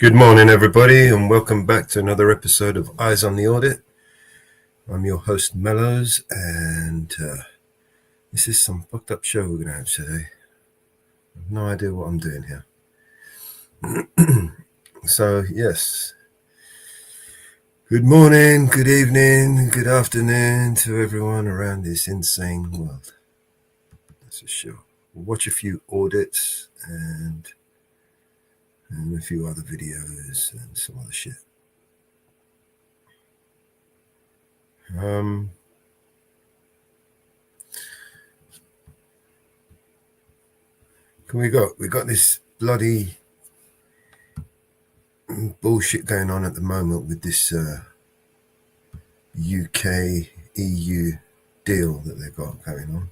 Good morning, everybody, and welcome back to another episode of Eyes on the Audit. I'm your host, Mellows, and this is some fucked up show we're going to have today. I have no idea what I'm doing here. So, yes. Good morning, good evening, good afternoon to everyone around this insane world. That's for sure. We'll watch a few audits and a few other videos and some other shit. We got this bloody bullshit going on at the moment with this UK EU deal that they've got going on.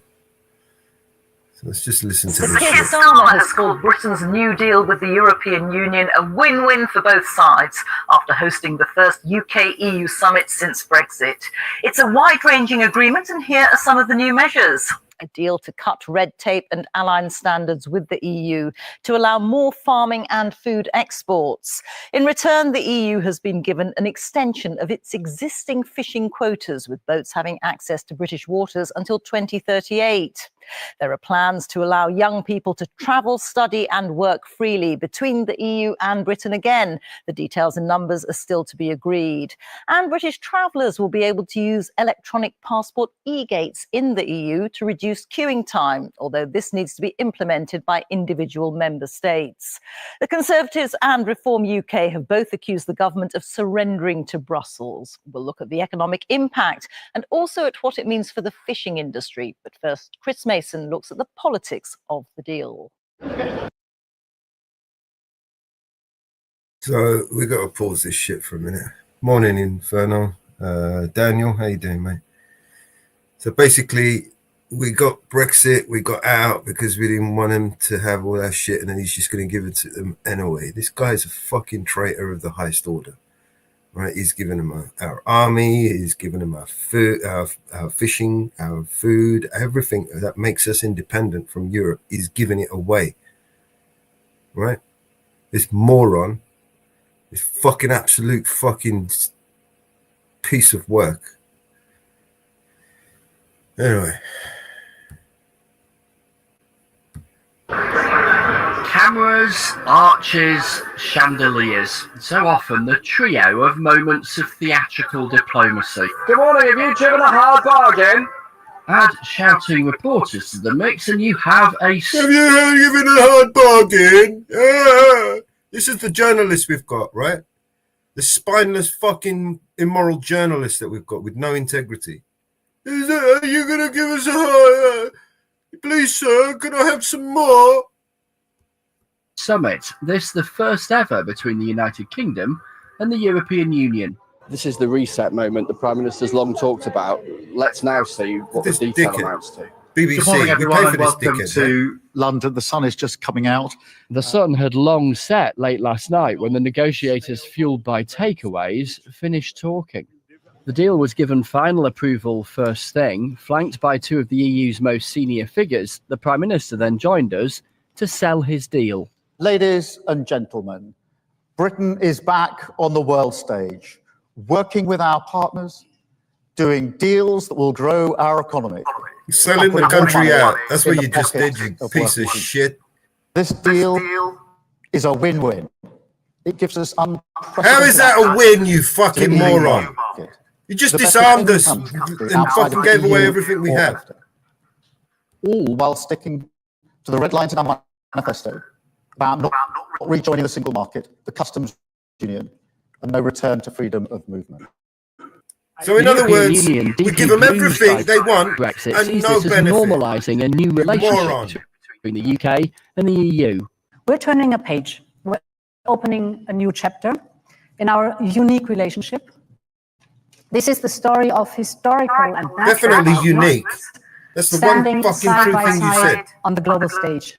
So let's just listen to this shit. Keir Starmer has called Britain's new deal with the European Union a win-win for both sides after hosting the first UK-EU summit since Brexit. It's a wide-ranging agreement, and here are some of the new measures. A deal to cut red tape and align standards with the EU to allow more farming and food exports. In return, the EU has been given an extension of its existing fishing quotas, with boats having access to British waters until 2038. There are plans to allow young people to travel, study and work freely between the EU and Britain again. The details and numbers are still to be agreed. And British travellers will be able to use electronic passport e-gates in the EU to reduce queuing time, although this needs to be implemented by individual member states. The Conservatives and Reform UK have both accused the government of surrendering to Brussels. We'll look at the economic impact and also at what it means for the fishing industry. But first, Chris Mason looks at the politics of the deal. So we got to pause this shit for a minute. Morning, Inferno. Daniel, how you doing, mate? So basically, we got Brexit, we got out because we didn't want him to have all that shit, and then he's just going to give it to them anyway. This guy's a fucking traitor of the highest order, right? He's given them our army, he's given them our food, our fishing, our food, everything that makes us independent from Europe. He's giving it away, right? This moron, this fucking absolute fucking piece of work. Anyway. Cameras, arches, chandeliers. So often the trio of moments of theatrical diplomacy. Good morning, have you driven a hard bargain? Add shouting reporters to the mix and you have a... Have you given a hard bargain? This is the journalists we've got, right? The spineless fucking immoral journalists that we've got with no integrity. Are you going to give us a hard... Please, sir, can I have some more? Summit. This the first ever between the United Kingdom and the European Union. This is the reset moment the Prime Minister's long talked about. Let's now see what the detail amounts to. BBC, good morning, everyone, and welcome dickhead, to London. The sun is just coming out. The sun had long set late last night when the negotiators, fueled by takeaways, finished talking. The deal was given final approval first thing, flanked by two of the EU's most senior figures. The Prime Minister then joined us to sell his deal. Ladies and gentlemen, Britain is back on the world stage, working with our partners, doing deals that will grow our economy. Selling the country out. That's what you just did, you piece of shit. This deal is a win-win. It gives us unprecedented... How is that a win, you fucking moron? You just disarmed us and fucking gave away everything we have. All while sticking to the red lines in our manifesto about not rejoining the single market, the customs union, and no return to freedom of movement. So in other words, we give them everything they want Brexit and no benefit. Normalising a new relationship between the UK and the EU. We're turning a page. We're opening a new chapter in our unique relationship. This is the story of historical and natural definitely unique. That's the one fucking true thing you said. On the global stage,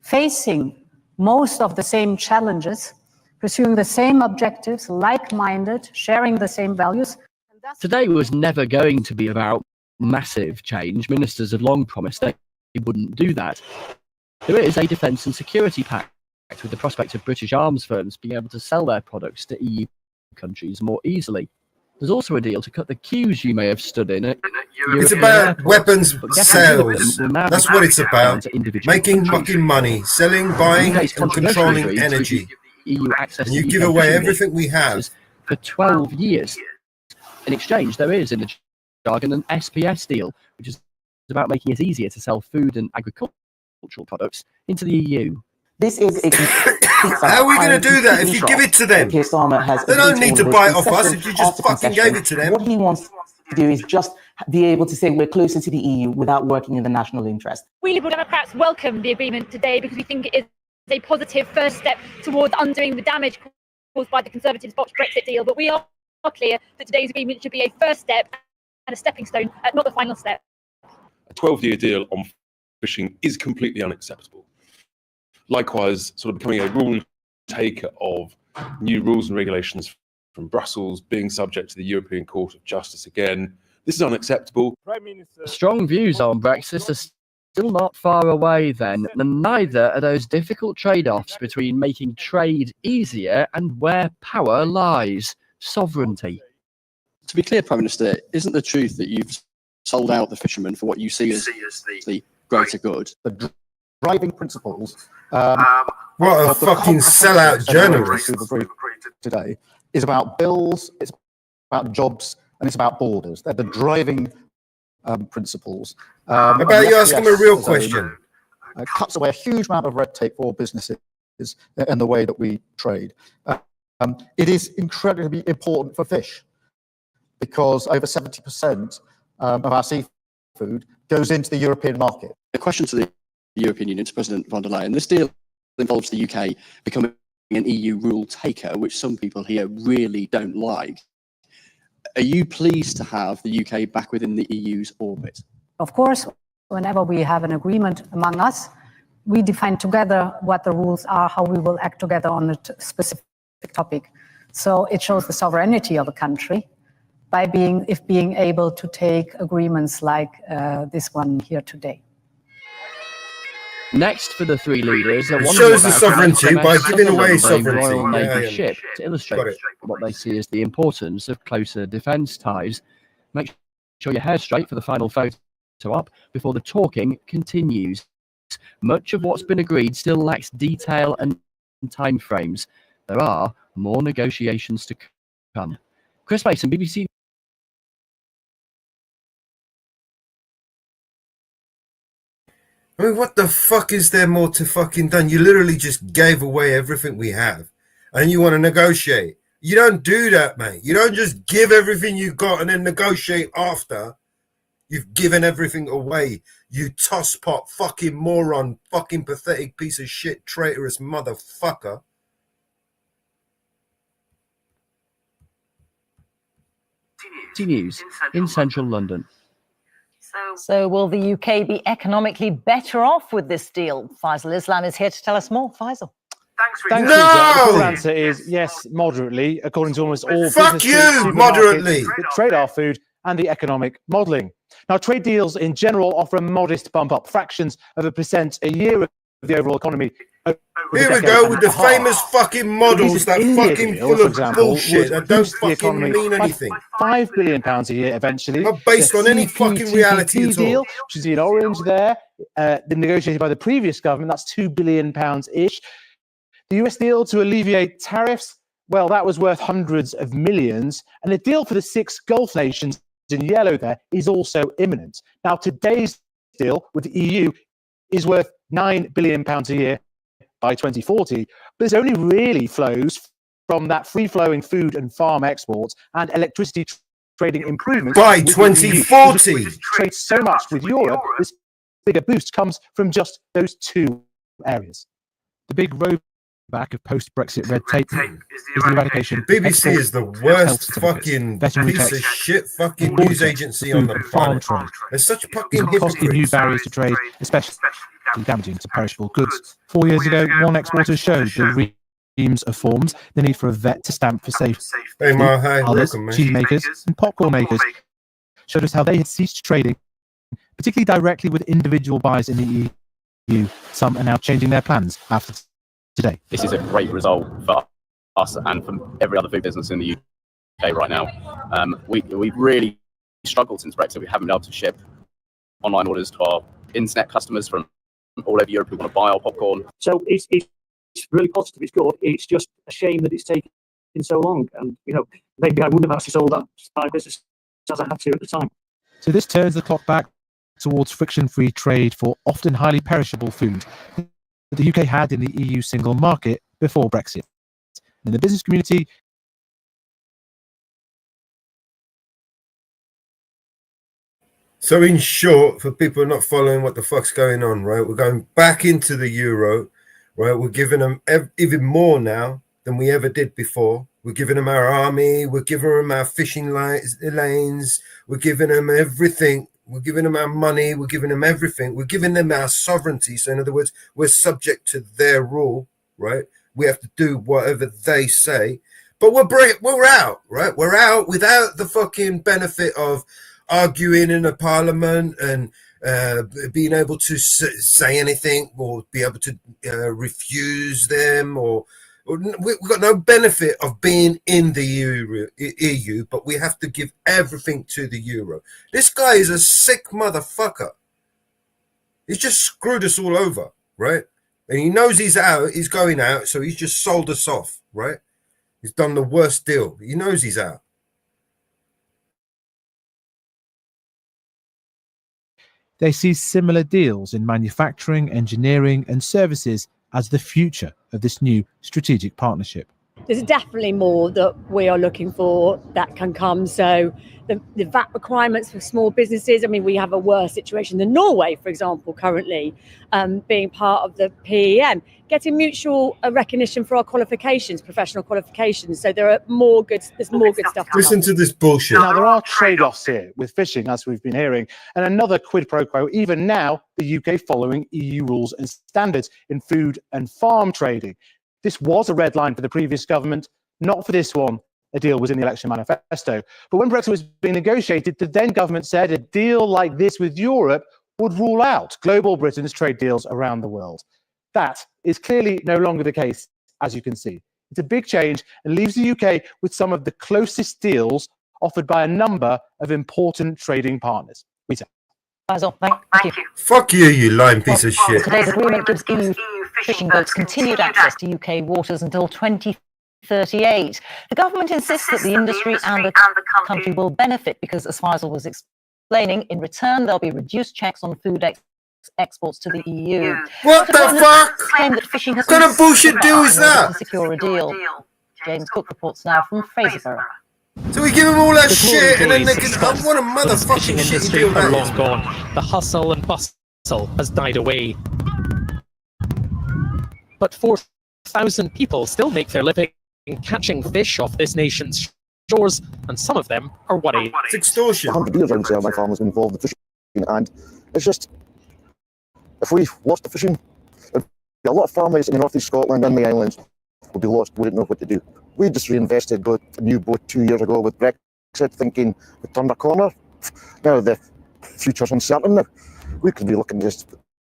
facing most of the same challenges, pursuing the same objectives, like-minded, sharing the same values. Today was never going to be about massive change. Ministers have long promised they wouldn't do that. There is a defence and security pact with the prospect of British arms firms being able to sell their products to EU countries more easily. There's also a deal to cut the queues you may have stood in at It's European about airports, weapons but getting rid of them sales. will now That's be what it's down about. to individual Making countries. fucking money, selling, buying, UK's and controversial controlling agreed to energy. give the EU access And to you UK give away fishing everything we have. waters for 12 years. In exchange, there is in the jargon an SPS deal, which is about making it easier to sell food and agricultural products into the EU. This is a How are we going to do that if you give it to them? Keir Starmer has They don't agreed need all to of buy it this off us concession if you just after fucking concession. gave it to them. What he wants to do is just be able to say we're closer to the EU without working in the national interest. We Liberal Democrats welcome the agreement today because we think it is a positive first step towards undoing the damage caused by the Conservatives' botched Brexit deal. But we are clear that today's agreement should be a first step and a stepping stone, not the final step. A 12-year deal on fishing is completely unacceptable. Likewise, sort of becoming a rule taker of new rules and regulations from Brussels, being subject to the European Court of Justice again. This is unacceptable. Strong views on Brexit are still not far away then, and neither are those difficult trade-offs between making trade easier and where power lies, sovereignty. To be clear, Prime Minister, isn't the truth that you've sold out the fishermen for what you see as the greater good? The driving principles What a of the fucking comprehensive sellout journalist. we've agreed today is about bills, it's about jobs, and it's about borders. They're the driving principles. How about you ask him a real question? Cuts away a huge amount of red tape for businesses and the way that we trade. It is incredibly important for fish because over 70% of our seafood goes into the European market. A question to the European Union, to President von der Leyen. This deal involves the UK becoming an EU rule taker, which some people here really don't like. Are you pleased to have the UK back within the EU's orbit? Of course, whenever we have an agreement among us, we define together what the rules are, how we will act together on a specific topic. So it shows the sovereignty of a country by being able to take agreements like this one here today. Next for the three leaders, It shows the sovereignty by giving away sovereignty. Royal Navy Yeah, yeah. ship to illustrate what they see as the importance of closer defence ties. Make sure your hair's straight for the final photo op before the talking continues. Much of what's been agreed still lacks detail and timeframes. There are more negotiations to come. Chris Mason, BBC. I mean, what the fuck is there more to fucking done? You literally just gave away everything we have and you want to negotiate. You don't do that, mate. You don't just give everything you got and then negotiate after you've given everything away. You tosspot fucking moron, fucking pathetic piece of shit, traitorous motherfucker. News in central London. So will the UK be economically better off with this deal? Faisal Islam is here to tell us more. Faisal. Thanks, No! Rita. The full answer is yes, moderately, according to almost all Fuck businesses, you, supermarkets moderately. that trade our food and the economic modelling. Now, trade deals in general offer a modest bump up, fractions of a percent a year of the overall economy. Here we go with the famous fucking models that fucking full of bullshit that don't fucking mean anything. £5 billion a year eventually. Not based The on any fucking reality CPTPP at all. deal, which is in orange there, negotiated by the previous government, that's £2 billion-ish. The US deal to alleviate tariffs, well, that was worth hundreds of millions. And the deal for the 6 Gulf nations in yellow there is also imminent. Now, today's deal with the EU is worth £9 billion a year by 2040, but this only really flows from that free-flowing food and farm exports and electricity trading improvements. By with the EU. 2040. Which trades so much with Europe, this bigger boost comes from just those 2 areas. The big rollback of post-Brexit red tape is the eradication. BBC is the worst fucking piece of shit fucking news agency on the planet. They're such fucking costing new hypocrites. barriers to trade, especially damaging to perishable goods. 4 years ago, one exporter showed the reams of forms, the need for a vet to stamp for safe. Hey, Ma, hi, Others, welcome, man. cheese makers and popcorn makers, showed us how they had ceased trading, particularly directly with individual buyers in the EU. Some are now changing their plans after today. This is a great result for us and for every other food business in the UK right now. We've really struggled since Brexit. We haven't been able to ship online orders to our internet customers from all over Europe who want to buy our popcorn. So it's really positive. It's good. It's just a shame that it's taken so long. And maybe I wouldn't have actually sold that my business as I had to at the time. So this turns the clock back towards friction-free trade for often highly perishable food that the UK had in the EU single market before Brexit. In the business community, So in short, for people not following what the fuck's going on, right? We're going back into the euro, right? We're giving them even more now than we ever did before. We're giving them our army. We're giving them our fishing lanes. We're giving them everything. We're giving them our money. We're giving them everything. We're giving them our sovereignty. So in other words, we're subject to their rule, right? We have to do whatever they say. But we're out, right? We're out without the fucking benefit of arguing in a parliament and being able to say anything or be able to refuse them, or we've got no benefit of being in the EU, but we have to give everything to the euro. This guy is a sick motherfucker. He's just screwed us all over, right? And he knows he's out, he's going out, so he's just sold us off, right? He's done the worst deal. He knows he's out. they see similar deals in manufacturing, engineering, and services as the future of this new strategic partnership. There's definitely more that we are looking for that can come. So the VAT requirements for small businesses, I mean, we have a worse situation than Norway, for example, currently, being part of the PEM, getting mutual recognition for our qualifications, professional qualifications. So there's more good stuff. Listen to this bullshit. Now, there are trade-offs here with fishing, as we've been hearing, and another quid pro quo, even now, the UK following EU rules and standards in food and farm trading. This was a red line for the previous government, not for this one. A deal was in the election manifesto. But when Brexit was being negotiated, the then government said a deal like this with Europe would rule out global Britain's trade deals around the world. That is clearly no longer the case, as you can see. It's a big change and leaves the UK with some of the closest deals offered by a number of important trading partners. Rita. Basil, thank you. Fuck you, you lying piece of shit. Today's agreement gives EU fishing boats continued access to UK waters until 2038. The government insists that the industry and the country will benefit because, as Faisal was explaining, in return there'll be reduced checks on food exports to the EU. What the fuck? Claim that fishing has What kind of bullshit deal is that? To secure a deal. James Cook reports now from Fraserburgh. So we give them all that shit, and then they can. What a motherfucking shitty deal that long is. gone. The hustle and bustle has died away. But 4,000 people still make their living catching fish off this nation's shores, and some of them are worried. It's extortion. 100 years, I would say, my farmers involved in fishing, and it's just, if we lost the fishing, there'd be a lot of farmers in the north east Scotland and the islands would be lost, wouldn't know what to do. We just reinvested a new boat 2 years ago with Brexit, thinking we turned a corner. Now the future's uncertain. We could be looking at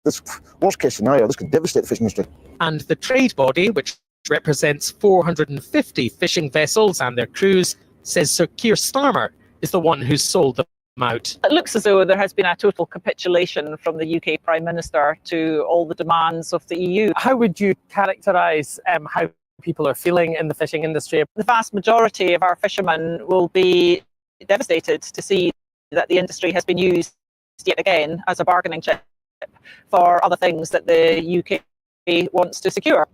this worst case scenario. This could devastate the fishing industry. And the trade body, which represents 450 fishing vessels and their crews, says Sir Keir Starmer is the one who sold them out. It looks as though there has been a total capitulation from the UK Prime Minister to all the demands of the EU. How would you characterise how people are feeling in the fishing industry? The vast majority of our fishermen will be devastated to see that the industry has been used yet again as a bargaining chip for other things that the UK wants to secure.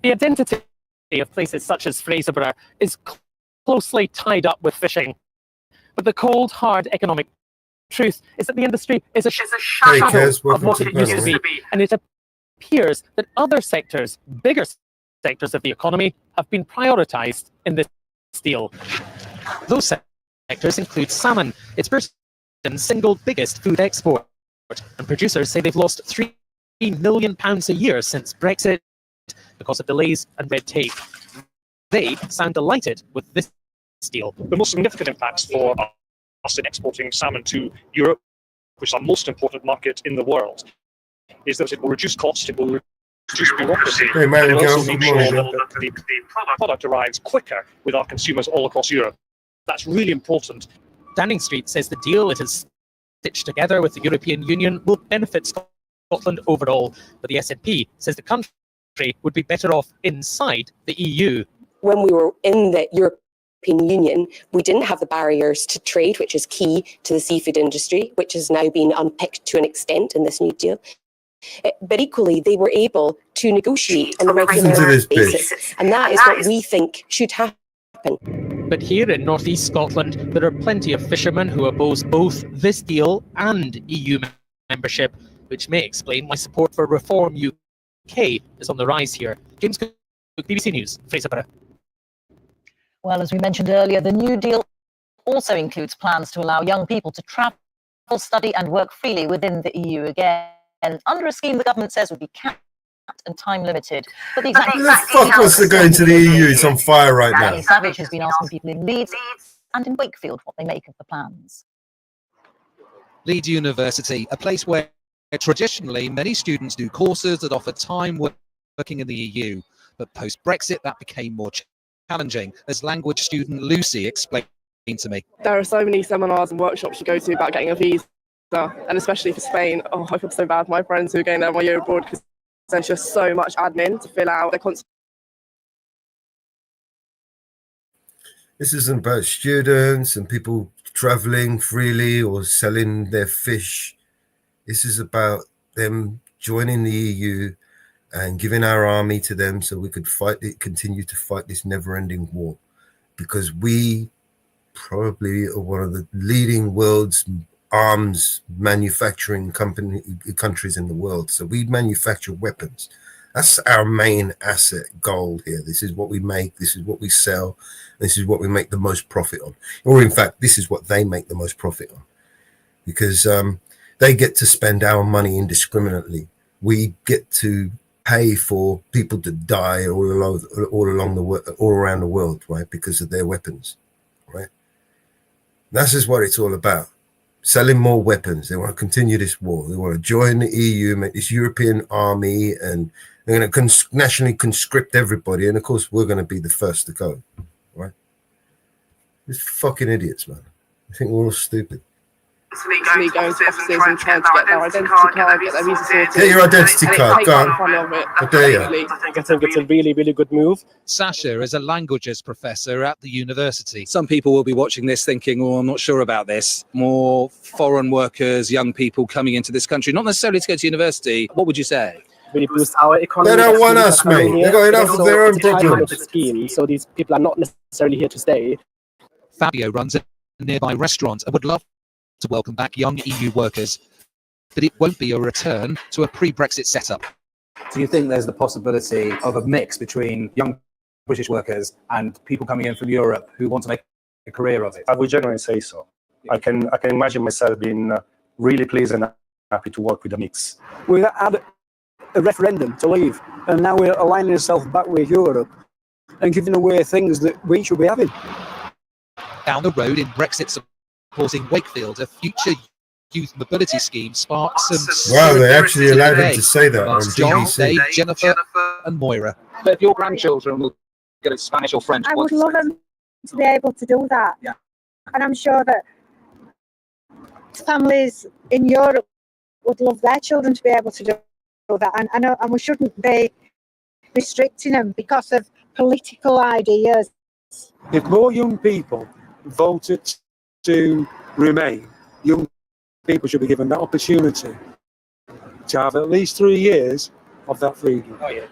The identity of places such as Fraserburgh is closely tied up with fishing. But the cold, hard economic truth is that the industry is a shadow of what it used to be. And it appears that other sectors, bigger sectors of the economy, have been prioritised in this deal. Those sectors include salmon. It's Britain's single biggest food export. And producers say they've lost £3 million a year since Brexit because of delays and red tape. They sound delighted with this deal. The most significant impacts for us in exporting salmon to Europe, which is our most important market in the world, is that it will reduce costs, it will bureaucracy. Hey, Mary and Jo, also make good sure morning, that the product arrives quicker with our consumers all across Europe. That's really important. Downing Street says the deal it has stitched together with the European Union will benefit Scotland overall, but the SNP says the country would be better off inside the EU. When we were in the European Union, we didn't have the barriers to trade, which is key to the seafood industry, which has now been unpicked to an extent in this new deal. But equally, they were able to negotiate on a regular basis, and that is what we think should happen. But here in northeast Scotland, there are plenty of fishermen who oppose both this deal and EU membership, which may explain why support for Reform UK is on the rise here. James Cook, BBC News, Fraserburgh. Well, as we mentioned earlier, the New Deal also includes plans to allow young people to travel, study and work freely within the EU again, under a scheme the government says would be capped and time limited. But the exact Who the fuck wants to go into the EU? It's on fire right now. Danny Savage has been asking people in Leeds and in Wakefield what they make of the plans. Leeds University, a place where traditionally many students do courses that offer time working in the EU, but post-Brexit that became more challenging, as language student Lucy explained to me. There are so many seminars and workshops you go to about getting a visa, and especially for Spain. Oh, I feel so bad for my friends who are going there on my year abroad because there's just so much admin to fill out. This isn't about students and people traveling freely or selling their fish. This is about them joining the EU and giving our army to them so we could continue to fight this never-ending war, because we probably are one of the leading world's arms manufacturing countries in the world. So we manufacture weapons. That's our main asset goal here. This is what we make. This is what we sell. This is what we make the most profit on. Or in fact, this is what they make the most profit on, because they get to spend our money indiscriminately. We get to pay for people to die all around the world, right? Because of their weapons, right? This is what it's all about. Selling more weapons. They want to continue this war. They want to join the EU, make this European army, and they're going to nationally conscript everybody. And of course, we're going to be the first to go, right? These fucking idiots, man. I think we're all stupid. It's me going to offices and trying to get their identity card, get their visa sorted. Get your identity card, go on. How dare you? I think it's a really, really good move. Sasha is a languages professor at the university. Some people will be watching this thinking, oh, I'm not sure about this. More foreign workers, young people coming into this country, not necessarily to go to university. What would you say? Really boost our economy. They don't want us, mate. They've got enough of their own problems. Scheme, so these people are not necessarily here to stay. Fabio runs a nearby restaurant and would love to welcome back young EU workers, but it won't be a return to a pre-Brexit setup. Do you think there's the possibility of a mix between young British workers and people coming in from Europe who want to make a career of it? I would generally say so. I can imagine myself being really pleased and happy to work with a mix. We had a referendum to leave, and now we're aligning ourselves back with Europe and giving away things that we should be having. Down the road in Brexit supporting Wakefield, a future youth mobility scheme sparks some... Wow, they actually allowed him to say that on John, BBC. Dave, Jennifer and Moira. But if your grandchildren will go to Spanish or French, I would love them to be able to do that. Yeah. And I'm sure that families in Europe would love their children to be able to do that. And we shouldn't be restricting them because of political ideas. If more young people voted to remain, young people should be given that opportunity to have at least 3 years of that freedom. Oh, yeah.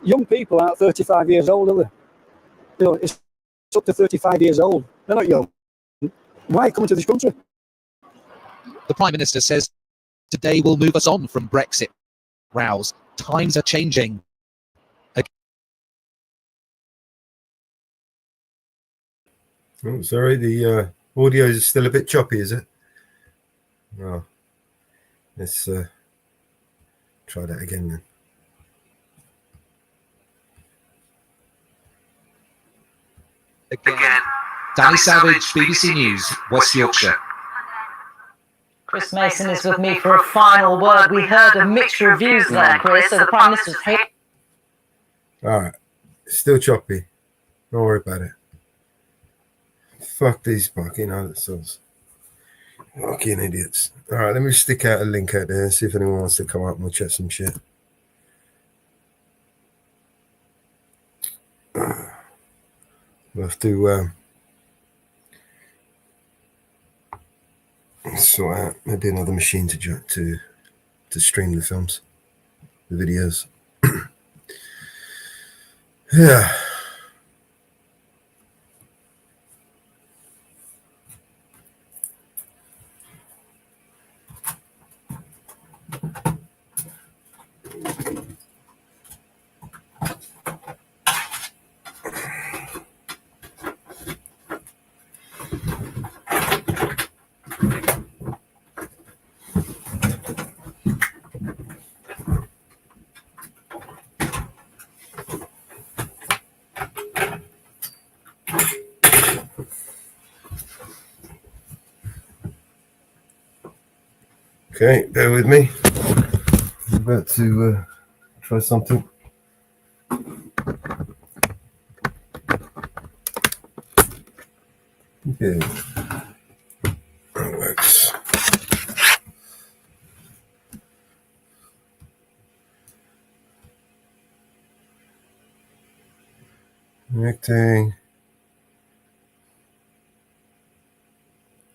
Young people aren't 35 years old, are they? You know, it's up to 35 years old. They're not young. Why come to this country? The Prime Minister says today will move us on from Brexit rows. Times are changing. Oh, sorry, the audio is still a bit choppy, is it? Oh, let's try that again then. Again. Danny Savage, BBC News, West Yorkshire. Chris Mason is with me for a final word. We heard a mixture of views there, Chris. So the Prime Minister's hate. All right. Still choppy. Don't worry about it. Fuck these fucking assholes. Fucking idiots. All right, let me stick out a link out there and see if anyone wants to come up and we'll chat some shit. We'll have to sort out maybe another machine to stream the films, the videos. Yeah. Okay, bear with me. I'm about to try something. Okay. That works. Connecting.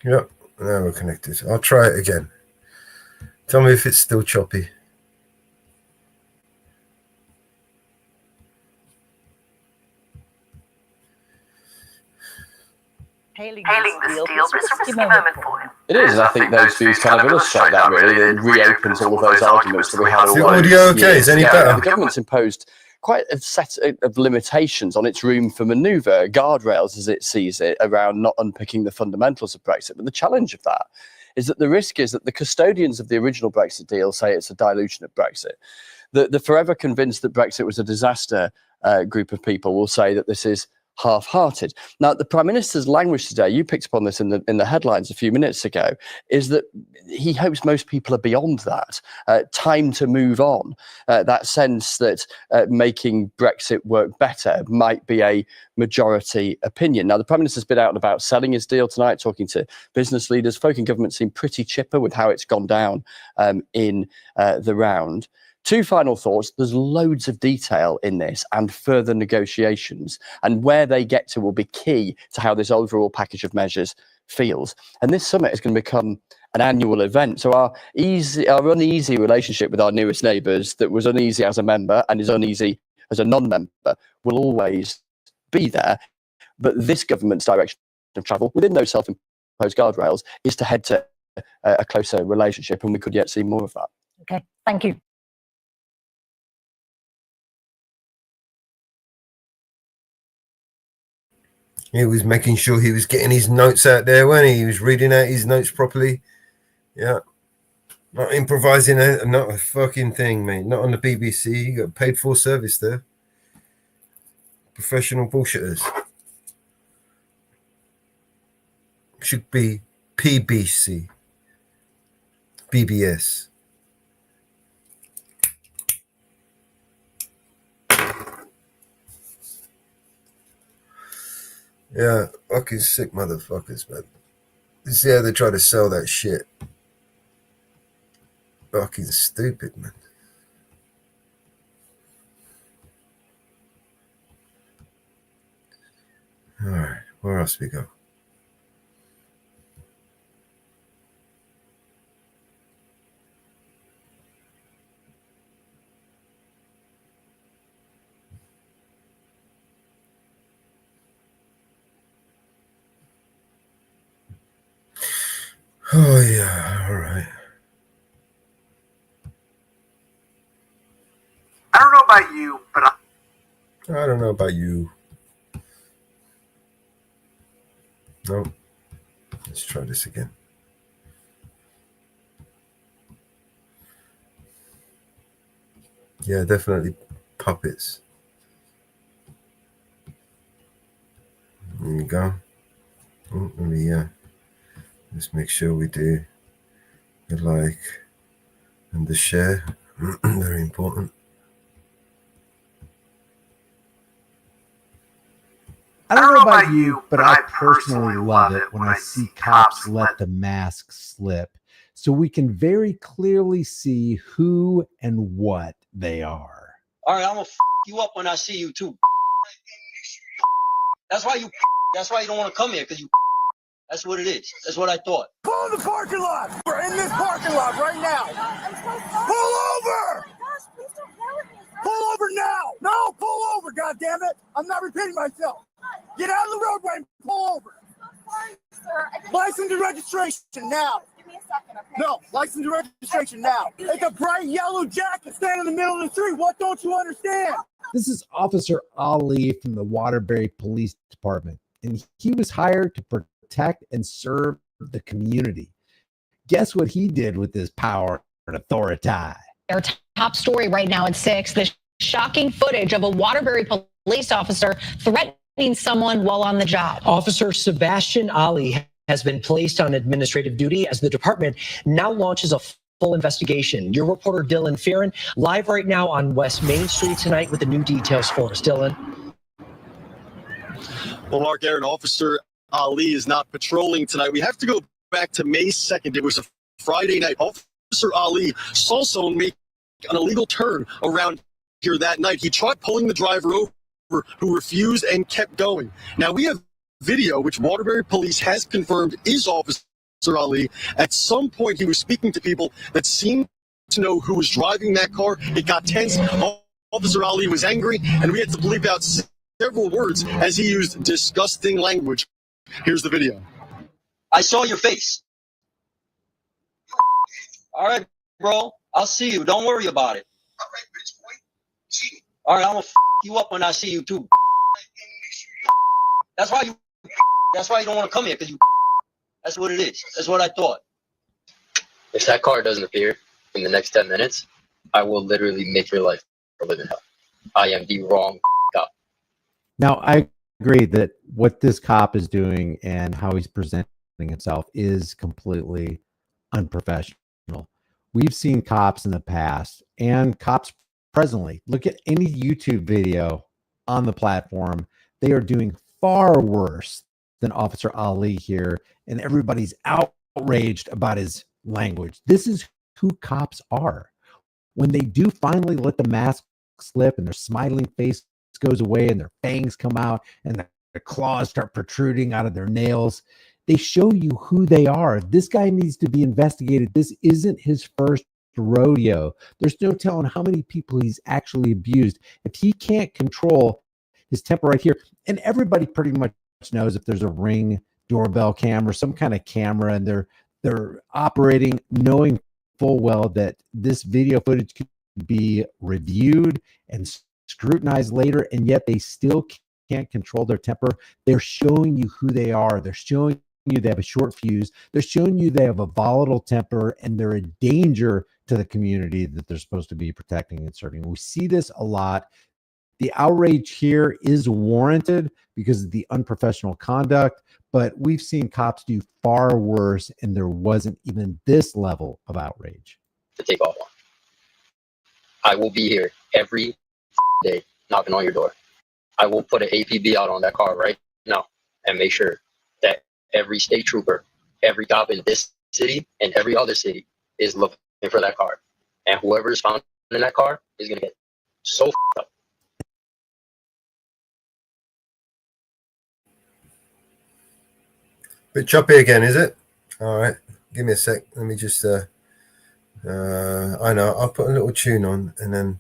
Yep, now we're connected. I'll try it again. Tell me if it's still choppy. Hailing this deal, but it's a risky moment for him. It is, and I think those views kind of illustrate that really. It reopens all of those arguments that we had all Is the those audio okay? years Is any ago. better? The government's imposed quite a set of limitations on its room for manoeuvre, guardrails as it sees it, around not unpicking the fundamentals of Brexit. But the challenge of that is that the risk is that the custodians of the original Brexit deal say it's a dilution of Brexit. The forever convinced that Brexit was a disaster group of people will say that this is half-hearted. Now, the Prime Minister's language today, you picked up on this in the headlines a few minutes ago, is that he hopes most people are beyond that. Time to move on. That sense that making Brexit work better might be a majority opinion. Now, the Prime Minister's been out and about selling his deal tonight, talking to business leaders. Folk in government seem pretty chipper with how it's gone down in the round. Two final thoughts. There's loads of detail in this and further negotiations, and where they get to will be key to how this overall package of measures feels. And this summit is going to become an annual event. So our uneasy relationship with our newest neighbours that was uneasy as a member and is uneasy as a non-member will always be there. But this government's direction of travel within those self-imposed guardrails is to head to a closer relationship, and we could yet see more of that. Okay, thank you. He was making sure he was getting his notes out there, wasn't he? He was reading out his notes properly. Yeah. Not improvising, not a fucking thing, mate. Not on the BBC. You got paid for service there. Professional bullshitters. Should be PBC. BBS. Yeah, fucking sick motherfuckers, man. This is how they try to sell that shit. Fucking stupid, man. All right, where else we go? Oh, yeah, all right. I don't know about you, but I don't know about you. No. Let's try this again. Yeah, definitely puppets. There you go. Oh, let me, let's make sure we do the like, and the share. Very important. I don't know about you, but I personally love it when I see cops let the mask slip so we can very clearly see who and what they are. All right, I'm gonna you up when I see you too. That's why you don't want to come here, because you. That's what it is. That's what I thought. Pull in the parking lot. We're in this parking lot right now. Pull over. Pull over now. No, pull over, goddammit. I'm not repeating myself. Get out of the roadway and pull over. License and registration now. Give me a second, okay? No, license and registration now. It's a bright yellow jacket standing in the middle of the street. What don't you understand? This is Officer Ali from the Waterbury Police Department, and he was hired to protect and serve the community. Guess what he did with his power and authority? Our top story right now at 6, the shocking footage of a Waterbury police officer threatening someone while on the job. Officer Sebastian Ali has been placed on administrative duty as the department now launches a full investigation. Your reporter Dylan Fearon live right now on West Main Street tonight with the new details for us. Dylan. Well, Mark Aaron, Officer Ali is not patrolling tonight. We have to go back to May 2nd. It was a Friday night. Officer Ali saw someone make an illegal turn around here that night. He tried pulling the driver over, who refused and kept going. Now, we have video, which Waterbury Police has confirmed is Officer Ali. At some point, he was speaking to people that seemed to know who was driving that car. It got tense. Officer Ali was angry, and we had to bleep out several words as he used disgusting language. Here's the video. I saw your face. All right, bro. I'll see you. Don't worry about it. All right, I'm gonna you up when I see you too. That's why you don't want to come here, because you. That's what it is. That's what I thought. If that car doesn't appear in the next 10 minutes, I will literally make your life a living hell. I am the wrong cop. Now, I agree that what this cop is doing and how he's presenting himself is completely unprofessional. We've seen cops in the past and cops presently. Look at any YouTube video on the platform. They are doing far worse than Officer Ali here, and everybody's outraged about his language. This is who cops are. When they do finally let the mask slip and their smiling face goes away and their fangs come out and their claws start protruding out of their nails, they show you who they are. This guy needs to be investigated. This isn't his first rodeo. There's no telling how many people he's actually abused. If he can't control his temper right here, and everybody pretty much knows if there's a Ring doorbell camera, some kind of camera, and they're operating knowing full well that this video footage could be reviewed and scrutinized later, and yet they still can't control their temper. They're showing you who they are. They're showing you they have a short fuse. They're showing you they have a volatile temper, and they're a danger to the community that they're supposed to be protecting and serving. We see this a lot. The outrage here is warranted because of the unprofessional conduct, but we've seen cops do far worse, and there wasn't even this level of outrage. To take off on. I will be here every day knocking on your door. I will put an APB out on that car right now and make sure that every state trooper, every cop in this city and every other city is looking for that car. And whoever is found in that car is going to get so f***ed up. Bit choppy again, is it? All right, give me a sec. Let me just, I know, I'll put a little tune on and then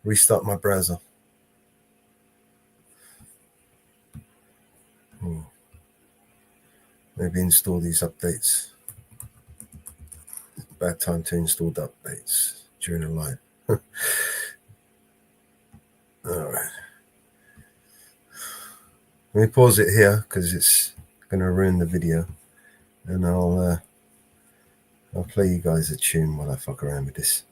restart my browser. Maybe install these updates. Bad time to install the updates during a live. All right. Let me pause it here because it's going to ruin the video, and I'll play you guys a tune while I fuck around with this.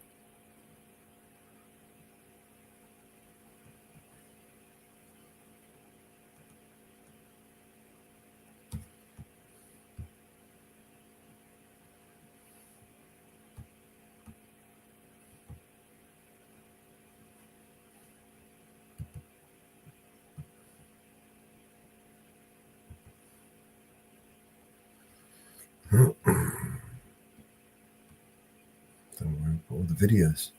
Don't worry about all the videos.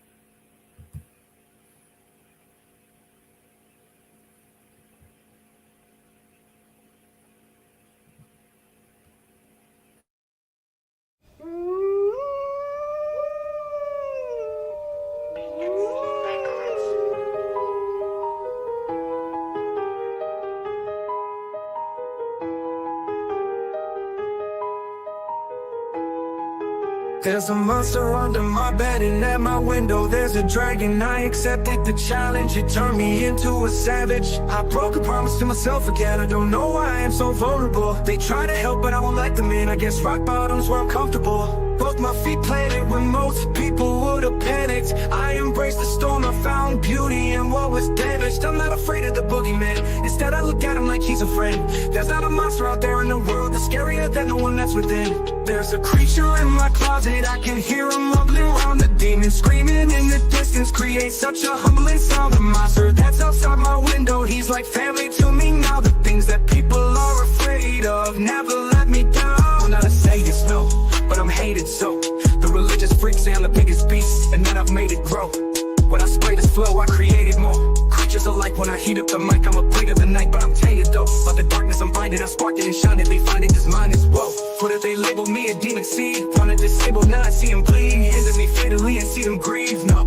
There's a monster under my bed and at my window there's a dragon. I accepted the challenge, it turned me into a savage. I broke a promise to myself again, I don't know why I am so vulnerable. They try to help but I won't let them in, I guess rock bottom's where I'm comfortable. Both my feet planted where most people would have panicked. I embraced the storm, I found beauty in what was damaged. I'm not afraid of the boogeyman, instead I look at him like he's a friend. There's not a monster out there in the world that's scarier than the one that's within. There's a creature in my closet, I can hear him rumbling around. The demon screaming in the distance creates such a humbling sound. The monster that's outside my window, he's like family to me now. The things that people are afraid of never let me down. I'm not a sadist, no, but I'm hated so. The religious freaks say I'm the biggest beast, and then I've made it grow. When I spray this flow, I created more. Creatures alike when I heat up the mic, I'm a blade of the night, but I'm tainted though. By the darkness I'm blinded, I spark it and shine it. They find it, this mind is woe. What if they label me a demon seed? Wanna disable, now I see them bleed. Injure me fatally and see them grieve, no.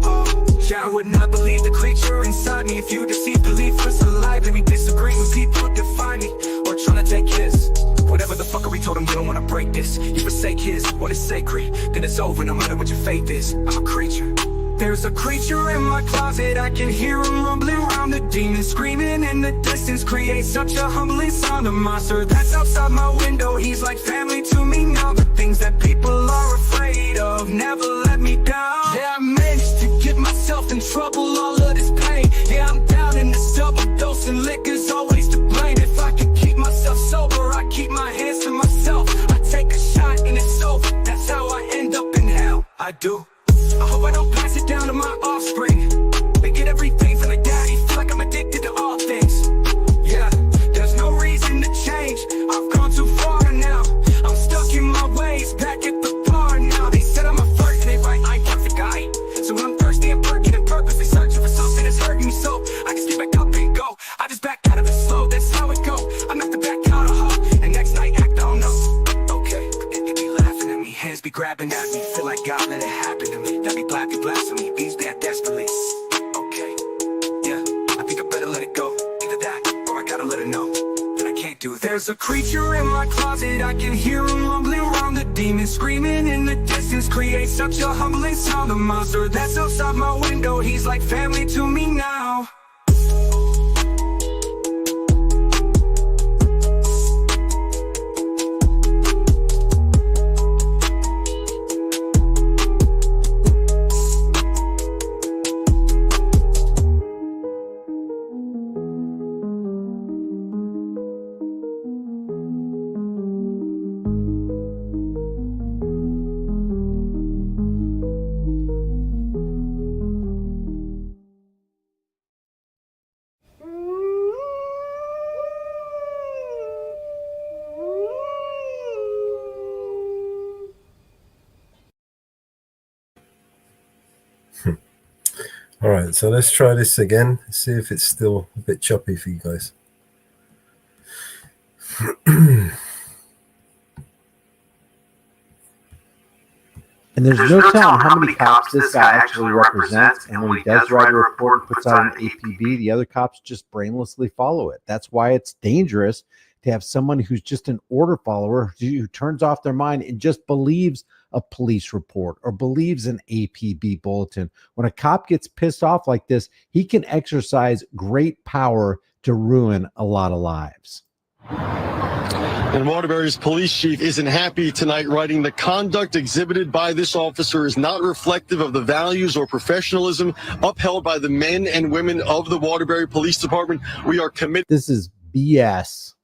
Yeah, I would not believe the creature inside me. If you deceive belief was alive, let me disagree when people define me or trying to take his. Whatever the fuckery told him, you don't wanna break this. You forsake his, what is sacred, then it's over no matter what your faith is. I'm a creature. There's a creature in my closet, I can hear him rumbling around. The demon screaming in the distance creates such a humbling sound. A monster that's outside my window, he's like family to me now. The things that people are afraid of never let me down. Yeah, I managed to get myself in trouble, all of this pain. Yeah, I'm down in this double dose and liquor's always to blame. If I could keep myself sober, I keep my hands to myself. I take a shot and it's over, that's how I end up in hell. I do. I hope I don't pass it down to my offspring. They get everything from their daddy, feel like I'm addicted to all things. Yeah, there's no reason to change, I've gone too far now. I'm stuck in my ways, back at the bar now. They said I'm a flirt, they right, I ain't perfect guy. So I'm thirsty and perking and purposely searching for something that's hurting me so I can get back up and go. I just back out of it slow, that's how it go. I'm not the back out of her, and next night act on no. Okay, they be laughing at me, hands be grabbing at me. Feel like God let it happen to me. That be black and blasphemy, beats bad desperately. Okay, yeah, I think I better let it go. Either that, or I gotta let it know that I can't do it. There's a creature in my closet, I can hear him rumbling around. The demon screaming in the distance creates such a humbling sound. The monster that's outside my window, he's like family to me now. All right, so let's try this again. See if it's still a bit choppy for you guys. And there's no telling how many cops this guy actually represents. And when he does write a report and puts out an APB, the other cops just brainlessly follow it. That's why it's dangerous to have someone who's just an order follower who turns off their mind and just believes a police report or believes an APB bulletin. When a cop gets pissed off like this, he can exercise great power to ruin a lot of lives. And Waterbury's police chief isn't happy tonight, writing the conduct exhibited by this officer is not reflective of the values or professionalism upheld by the men and women of the Waterbury Police Department. We are committed. This is BS.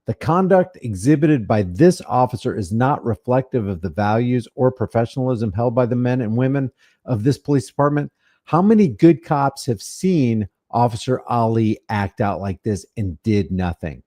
The conduct exhibited by this officer is not reflective of the values or professionalism held by the men and women of this police department. How many good cops have seen Officer Ali act out like this and did nothing?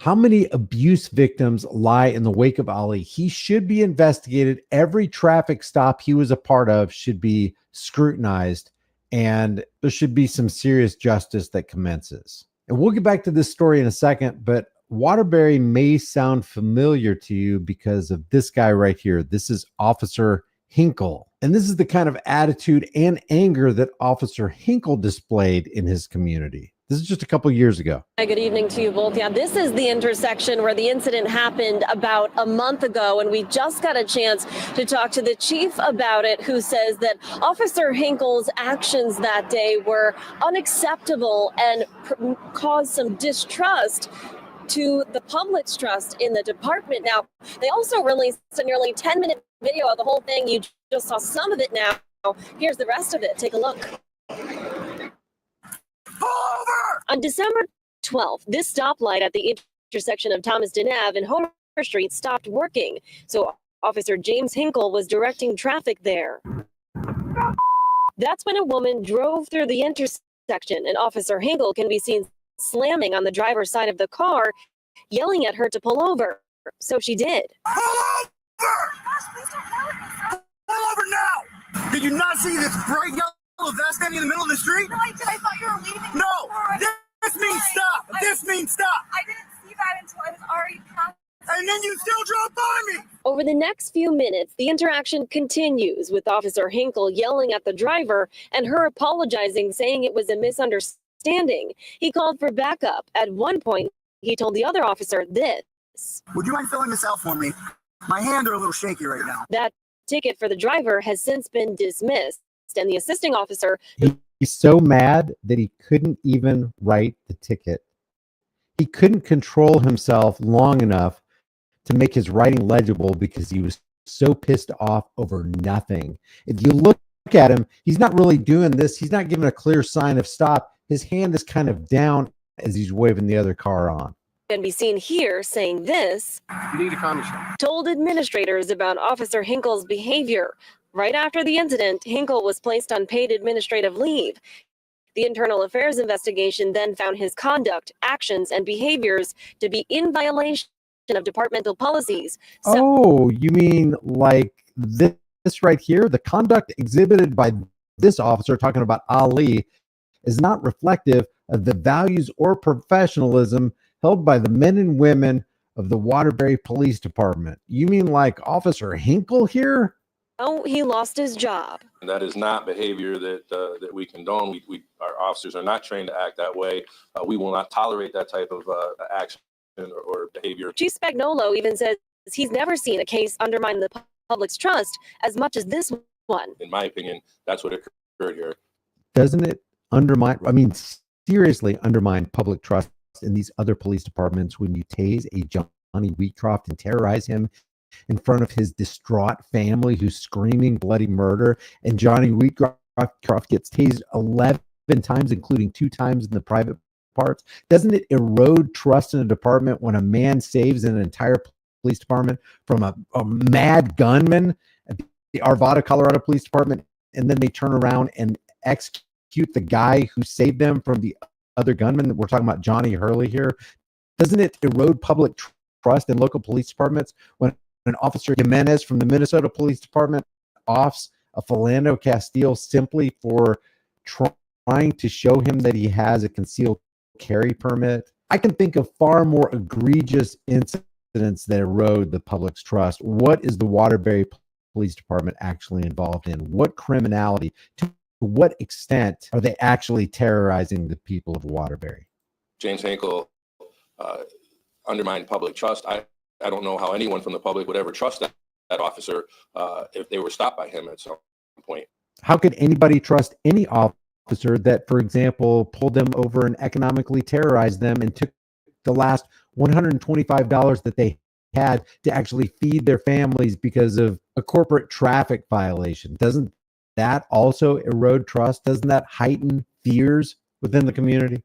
How many abuse victims lie in the wake of Ali? He should be investigated. Every traffic stop he was a part of should be scrutinized, and there should be some serious justice that commences. And we'll get back to this story in a second, but Waterbury may sound familiar to you because of this guy right here. This is Officer Hinkle. And this is the kind of attitude and anger that Officer Hinkle displayed in his community. This is just a couple years ago. Hi, good evening to you both. Yeah, this is the intersection where the incident happened about a month ago, and we just got a chance to talk to the chief about it, who says that Officer Hinkle's actions that day were unacceptable and caused some distrust to the public's trust in the department. Now, they also released a nearly 10-minute video of the whole thing. You just saw some of it now. Here's the rest of it. Take a look. On December 12th, this stoplight at the intersection of Thomaston Ave and Homer Street stopped working. So Officer James Hinkle was directing traffic there. That's when a woman drove through the intersection, and Officer Hinkle can be seen slamming on the driver's side of the car, yelling at her to pull over. So she did. Pull over! Pull over now! Did you not see this bright yellow vest standing in the middle of the street? No, I did. I thought you were leaving. No! This means stop! This means stop! I didn't see that until I was already past. And then you still drove by me! Over the next few minutes, the interaction continues with Officer Hinkle yelling at the driver and her apologizing, saying it was a misunderstanding. He called for backup. At one point, he told the other officer this. Would you mind filling this out for me? My hands are a little shaky right now. That ticket for the driver has since been dismissed, and the assisting officer... He's so mad that he couldn't even write the ticket. He couldn't control himself long enough to make his writing legible because he was so pissed off over nothing. If you look at him, he's not really doing this. He's not giving a clear sign of stop. His hand is kind of down as he's waving the other car on. Can be seen here saying this. You need to calm yourself. Told administrators about Officer Hinkle's behavior. Right after the incident, Hinkle was placed on paid administrative leave. The internal affairs investigation then found his conduct, actions, and behaviors to be in violation of departmental policies. Oh, you mean like this right here? The conduct exhibited by this officer, talking about Ali, is not reflective of the values or professionalism held by the men and women of the Waterbury Police Department. You mean like Officer Hinkle here? Oh, he lost his job. And that is not behavior that we condone. Our officers are not trained to act that way. We will not tolerate that type of action or behavior. Chief Spagnolo even says he's never seen a case undermine the public's trust as much as this one. In my opinion, that's what occurred here. Doesn't it undermine, seriously undermine public trust in these other police departments when you tase a Johnny Wheatcroft and terrorize him in front of his distraught family who's screaming bloody murder, and Johnny Wheatcroft gets tased 11 times, including 2 times in the private parts? Doesn't it erode trust in a department when a man saves an entire police department from a mad gunman at the Arvada, Colorado Police Department, and then they turn around and execute the guy who saved them from the other gunman? We're talking about Johnny Hurley here. Doesn't it erode public trust in local police departments when an Officer Jimenez from the Minnesota Police Department offs a Philando Castile simply for trying to show him that he has a concealed carry permit? I can think of far more egregious incidents that erode the public's trust. What is the Waterbury Police Department actually involved in? What criminality? To what extent are they actually terrorizing the people of Waterbury? James Hinkle undermined public trust. I don't know how anyone from the public would ever trust that officer if they were stopped by him at some point. How could anybody trust any officer that, for example, pulled them over and economically terrorized them and took the last $125 that they had to actually feed their families because of a corporate traffic violation? Doesn't that also erode trust? Doesn't that heighten fears within the community?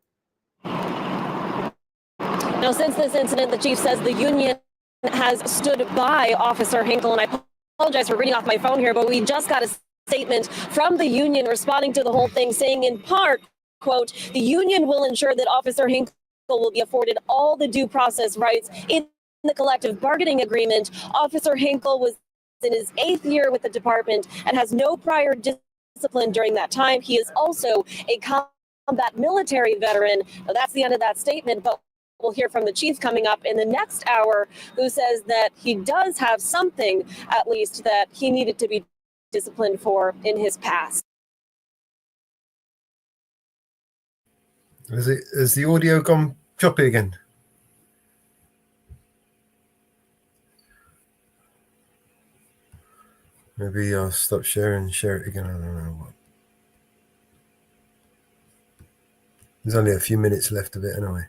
Now, since this incident, the chief says the union has stood by Officer Hinkle, and I apologize for reading off my phone here, but we just got a statement from the union responding to the whole thing, saying in part, quote, "The union will ensure that Officer Hinkle will be afforded all the due process rights in the collective bargaining agreement. Officer Hinkle was in his 8th year with the department and has no prior discipline during that time. He is also a combat military veteran. Now, that's the end of that statement, but we'll hear from the chief coming up in the next hour, who says that he does have something, at least, that he needed to be disciplined for in his past. Has the audio gone choppy again? Maybe I'll stop sharing and share it again. I don't know what. There's only a few minutes left of it anyway.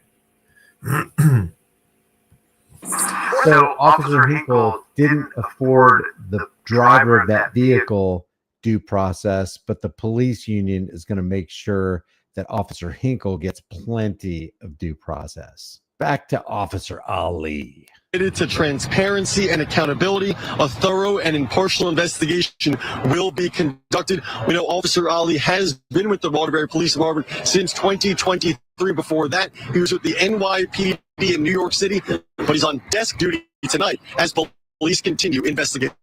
So Officer Hinkle didn't afford the driver of that vehicle due process, but the police union is going to make sure that Officer Hinkle gets plenty of due process. Back to Officer Ali. Committed to transparency and accountability, a thorough and impartial investigation will be conducted. We know Officer Ali has been with the Waterbury Police Department since 2023. Before that, he was with the NYPD in New York City, but he's on desk duty tonight as police continue investigating.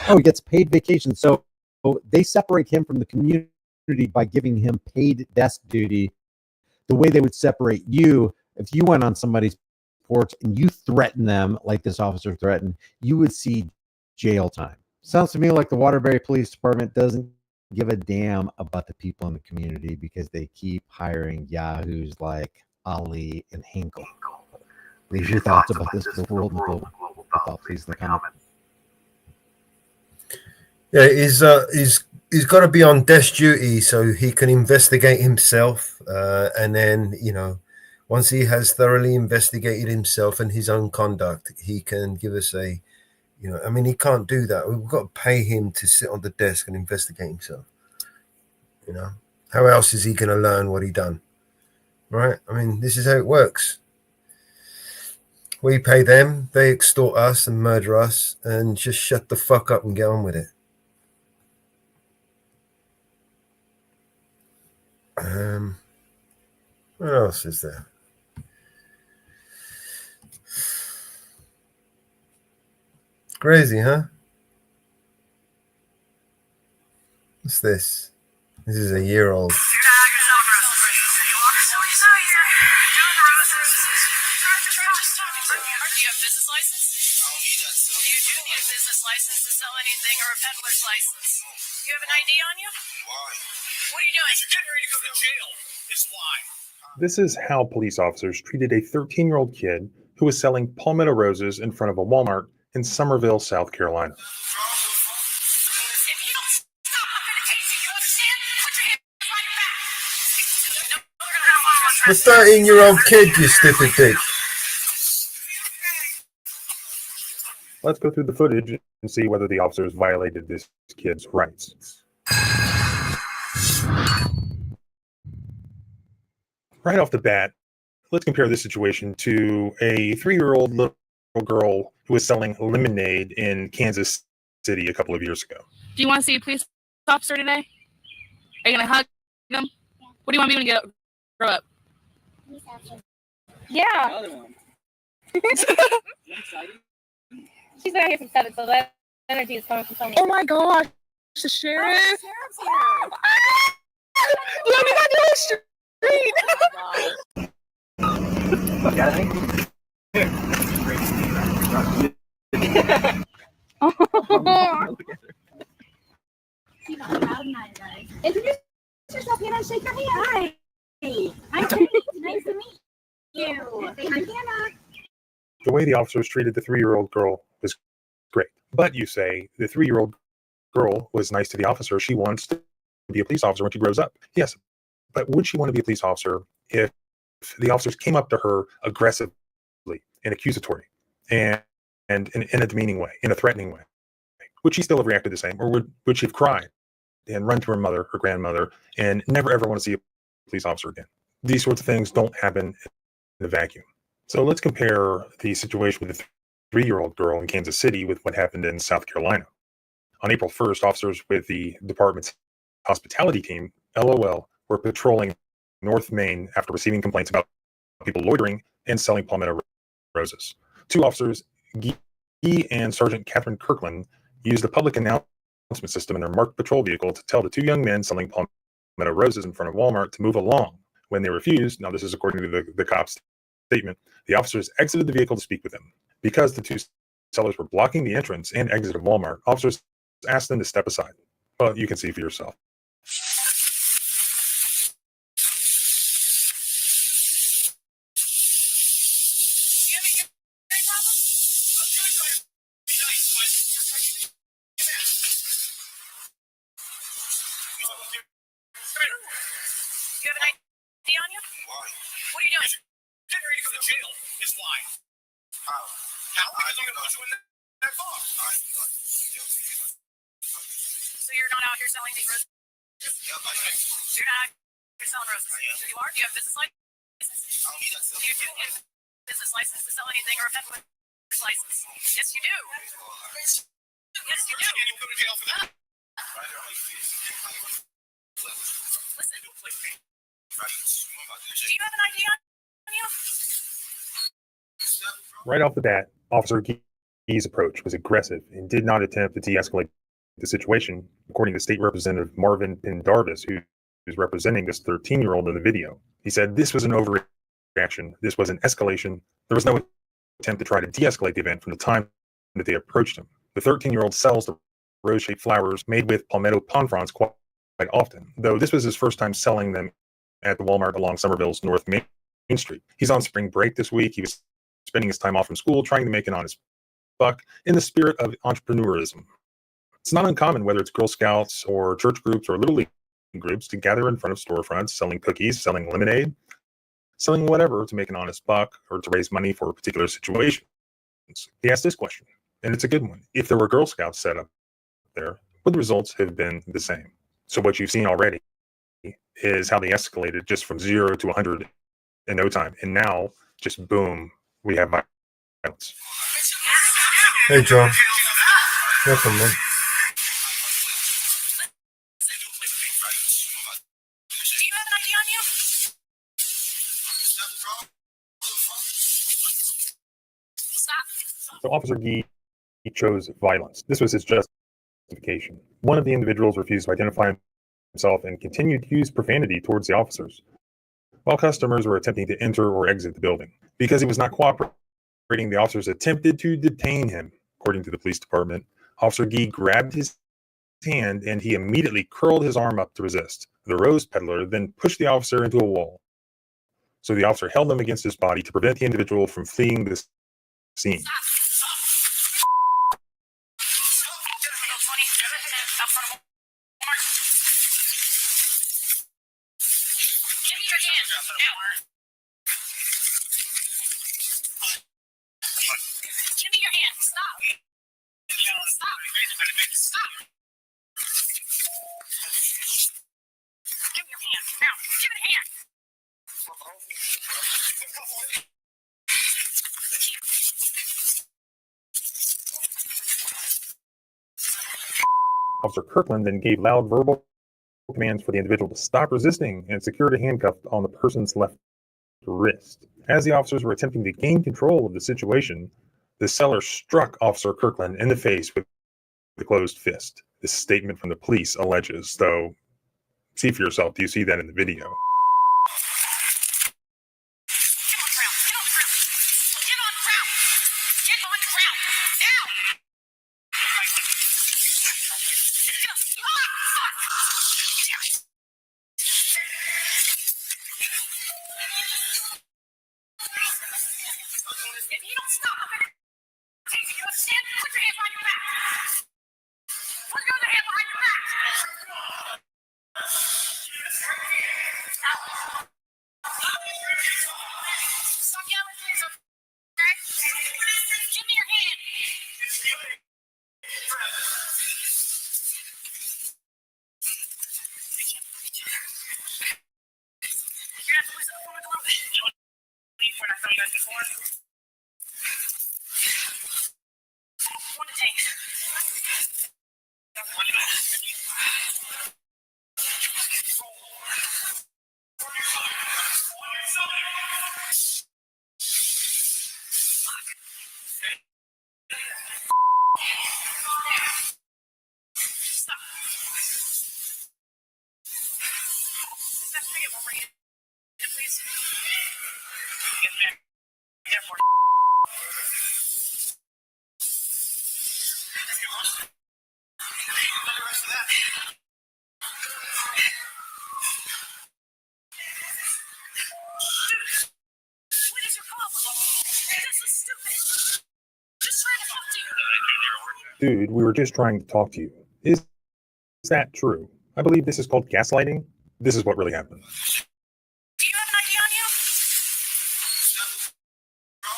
Oh, he gets paid vacation. So they separate him from the community by giving him paid desk duty the way they would separate you if you went on somebody's porch and you threaten them like this officer threatened, you would see jail time. Sounds to me like the Waterbury Police Department doesn't give a damn about the people in the community because they keep hiring yahoos like Ali and Hinkle. Leave your thoughts about this to the world and global thought, please, in the comment. Yeah, he's got to be on desk duty so he can investigate himself, and then, you know, once he has thoroughly investigated himself and his own conduct, he can give us a, you know, I mean, he can't do that. We've got to pay him to sit on the desk and investigate himself. You know, how else is he going to learn what he done? Right? I mean, this is how it works. We pay them, they extort us and murder us, and just shut the fuck up and get on with it. What else is there? Crazy, huh? What's this? This is a year old. You have an ID on you? Why? What are you doing? If you're getting ready to go to jail, is why. This is how police officers treated a 13-year-old kid who was selling palmetto roses in front of a Walmart in Somerville, South Carolina. The 13-year-old kid, you stupid bitch. Let's go through the footage and see whether the officers violated this kid's rights. Right off the bat, let's compare this situation to a 3-year-old little girl who was selling lemonade in Kansas City a couple of years ago. Do you want to see a police officer today? Are you going to hug them? What do you want me to grow up? Yeah. She's been out here since 7, so that energy is coming from somewhere. Oh my gosh, the sheriff! Oh, the sheriff's here! Let me not do the street! Introduce yourself, Hannah. Shake your hand. Hi. Hi, nice to meet you. Say hi, Hannah. The way the officers treated the 3-year-old girl was great. But you say the 3-year-old girl was nice to the officer. She wants to be a police officer when she grows up. Yes, but would she want to be a police officer if the officers came up to her aggressively and accusatory and in a demeaning way, in a threatening way? Would she still have reacted the same, or would she have cried and run to her mother, her grandmother, and never ever want to see a police officer again? These sorts of things don't happen in a vacuum. So let's compare the situation with the 3-year-old girl in Kansas City with what happened in South Carolina. On April 1st, officers with the department's hospitality team, LOL, were patrolling North Main after receiving complaints about people loitering and selling palmetto roses. Two officers, Guy and Sergeant Catherine Kirkland, used the public announcement system in their marked patrol vehicle to tell the two young men selling palmetto roses in front of Walmart to move along. When they refused, now this is according to the cop's statement, the officers exited the vehicle to speak with them. Because the two sellers were blocking the entrance and exit of Walmart, officers asked them to step aside. Well, you can see for yourself. You have an ID on you? Why? What are you doing? Getting ready to go to jail is why. How? How? Because I'm going to put you in that car. So you're not out here selling these roses? Yep, I am. You're not out here selling roses? Yeah. You are? Do you have a business license? I don't need that. Do you have a business license to sell anything or a peddler's license? Yes, you do. Yes, you do. You can go to jail for that. Listen. Do you have an ID on you? Right off the bat, Officer Guy's approach was aggressive and did not attempt to de-escalate the situation, according to State Representative Marvin Pendarvis, who is representing this 13-year-old in the video. He said this was an overreaction. This was an escalation. There was no attempt to try to de-escalate the event from the time that they approached him. The 13-year-old sells the rose-shaped flowers made with palmetto palm fronds quite often, though this was his first time selling them at the Walmart along Somerville's North Main Street. He's on spring break this week. He was spending his time off from school trying to make an honest buck in the spirit of entrepreneurism. It's not uncommon, whether it's Girl Scouts or church groups or Little League groups, to gather in front of storefronts selling cookies, selling lemonade, selling whatever to make an honest buck or to raise money for a particular situation. He asked this question, and it's a good one. If there were Girl Scouts set up there, would the results have been the same? So what you've seen already is how they escalated just from 0 to 100 in no time. And now, just boom, we have violence. Hey, John. Welcome, man. Do you have an ID on you? Stop. So Officer Guy chose violence. This was his justification. One of the individuals refused to identify himself and continued to use profanity towards the officers, while customers were attempting to enter or exit the building. Because he was not cooperating, the officers attempted to detain him. According to the police department, Officer Guy grabbed his hand and he immediately curled his arm up to resist. The rose peddler then pushed the officer into a wall. So the officer held him against his body to prevent the individual from fleeing the scene. Give me your hand. Stop. Stop. Stop. Give me your hand. Now. Give me the hand. Officer Kirkland then gave loud verbal commands for the individual to stop resisting and secured a handcuff on the person's left wrist. As the officers were attempting to gain control of the situation, the seller struck Officer Kirkland in the face with the closed fist. This statement from the police alleges, though, see for yourself, do you see that in the video? If you don't stop, I'm gonna take you. You understand? Put your hand behind your back. Put your other hand behind your back. Stop yelling, please. Okay? Give me your hand. You're gonna have to loosen the forward a little bit. When I saw you guys before. One to take. What is your problem? This is stupid. Just trying to talk to you. Dude, we were just trying to talk to you. Is that true? I believe this is called gaslighting. This is what really happened. Do you have an ID on you? We're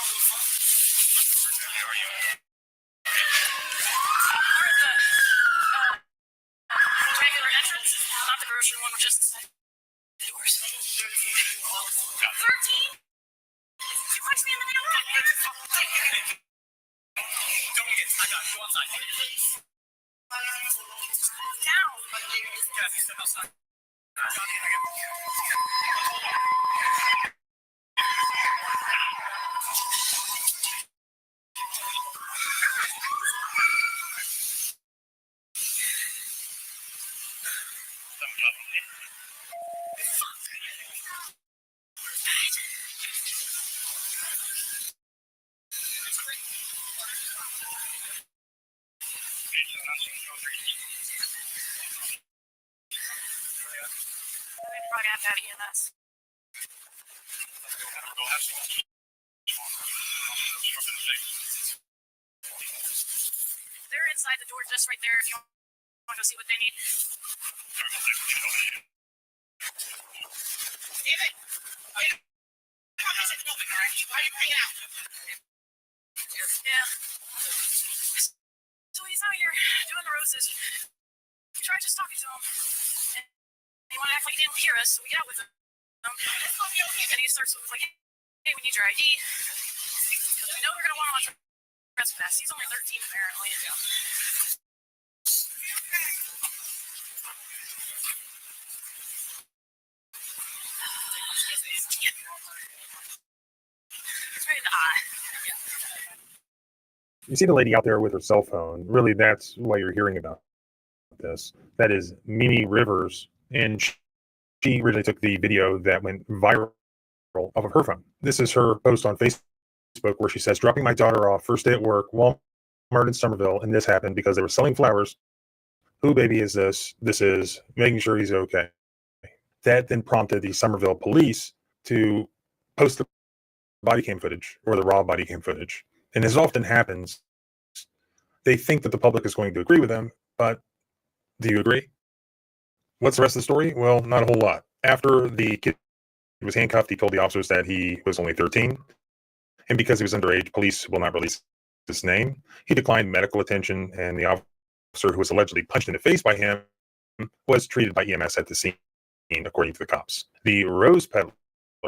at the regular entrance, not the grocery one, just the doors. 13? You punched me in the damn neck. Don't get it. I got it. Go outside. Down. Yeah, step outside. Probably have to have EMS. They're inside the door just right there if you want to go see what they need. David! Come on, guys, it's open, all right? Why are you hanging out? Yeah. So he's out here doing the roses. We tried just talking to him. And he wanted to act like he didn't hear us, so we get out with him. And he starts with like, hey, we need your ID. Because we know we're going to want him on trespass. He's only 13 apparently. It's right in the eye. You see the lady out there with her cell phone. Really, that's why you're hearing about this. That is Mimi Rivers, and she originally took the video that went viral off of her phone. This is her post on Facebook where she says, dropping my daughter off first day at work, Walmart in Somerville, and this happened because they were selling flowers. Who baby is this? This is making sure he's okay. That then prompted the Somerville police to post the body cam footage, or the raw body cam footage. And as often happens, they think that the public is going to agree with them, but do you agree? What's the rest of the story? Well, not a whole lot. After the kid was handcuffed, he told the officers that he was only 13. And because he was underage, police will not release his name. He declined medical attention, and the officer who was allegedly punched in the face by him was treated by EMS at the scene, according to the cops. The Rose Peddler,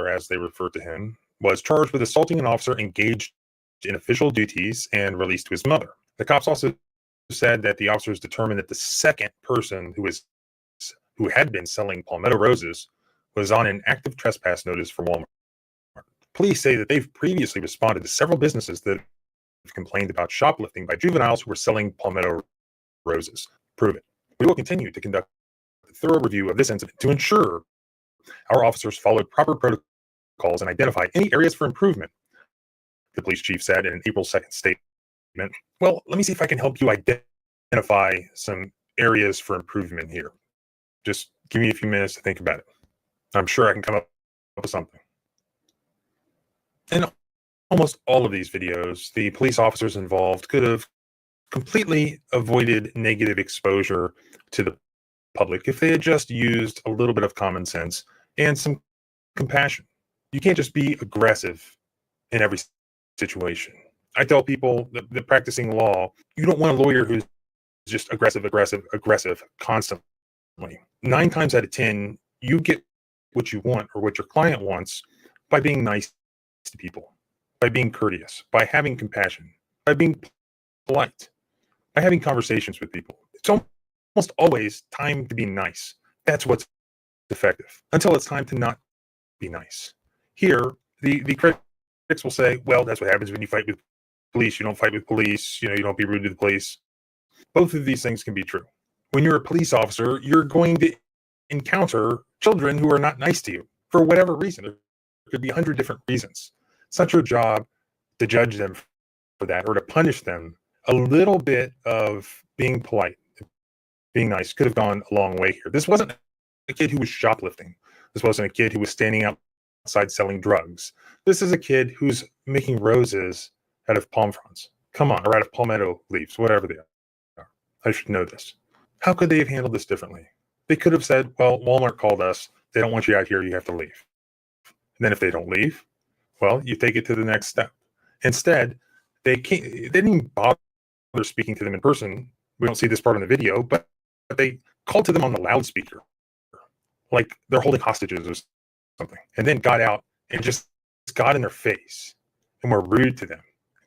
as they referred to him, was charged with assaulting an officer engaged in official duties and released to his mother. The cops also said that the officers determined that the second person who had been selling palmetto roses was on an active trespass notice for Walmart. Police say that they've previously responded to several businesses that have complained about shoplifting by juveniles who were selling palmetto roses. Prove it. We will continue to conduct a thorough review of this incident to ensure our officers followed proper protocols and identified any areas for improvement, the police chief said in an April 2nd statement. Well, let me see if I can help you identify some areas for improvement here. Just give me a few minutes to think about it. I'm sure I can come up with something. In almost all of these videos, the police officers involved could have completely avoided negative exposure to the public if they had just used a little bit of common sense and some compassion. You can't just be aggressive in every situation. I tell people that practicing law, you don't want a lawyer who's just aggressive constantly. 9 times out of 10, you get what you want or what your client wants by being nice to people, by being courteous, by having compassion, by being polite, by having conversations with people. It's almost always time to be nice. That's what's effective until it's time to not be nice. Here, the critics will say, well, that's what happens when you fight with police. You don't fight with police. You don't be rude to the police. Both of these things can be true. When you're a police officer, you're going to encounter children who are not nice to you for whatever reason. There could be 100 different reasons. It's not your job to judge them for that or to punish them. A little bit of being polite, being nice could have gone a long way here. This wasn't a kid who was shoplifting. This wasn't a kid who was standing outside selling drugs. This is a kid who's making roses out of palm fronds. Come on, or out of palmetto leaves, whatever they are. I should know this. How could they have handled this differently? They could have said, well, Walmart called us. They don't want you out here. You have to leave. And then if they don't leave, well, you take it to the next step. Instead, they didn't even bother speaking to them in person. We don't see this part in the video, but they called to them on the loudspeaker, like they're holding hostages or something, and then got out and just got in their face and were rude to them,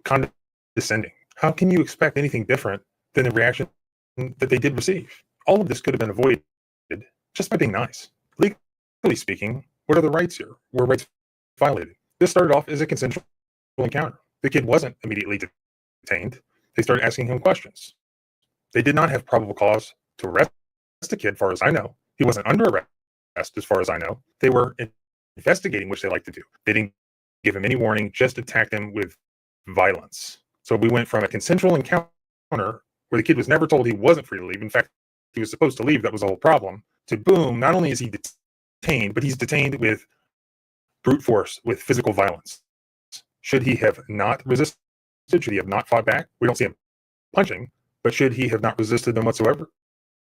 condescending. How can you expect anything different than the reaction that they did receive? All of this could have been avoided just by being nice. Legally speaking, what are the rights here? Were rights violated? This started off as a consensual encounter. The kid wasn't immediately detained. They started asking him questions. They did not have probable cause to arrest the kid, as far as I know. He wasn't under arrest, as far as I know. They were investigating, which they like to do. They didn't give him any warning, just attacked him with violence. So we went from a consensual encounter where the kid was never told he wasn't free to leave. In fact, he was supposed to leave. That was the whole problem. To boom, not only is he detained, but he's detained with brute force, with physical violence. Should he have not resisted? Should he have not fought back? We don't see him punching, but should he have not resisted them whatsoever?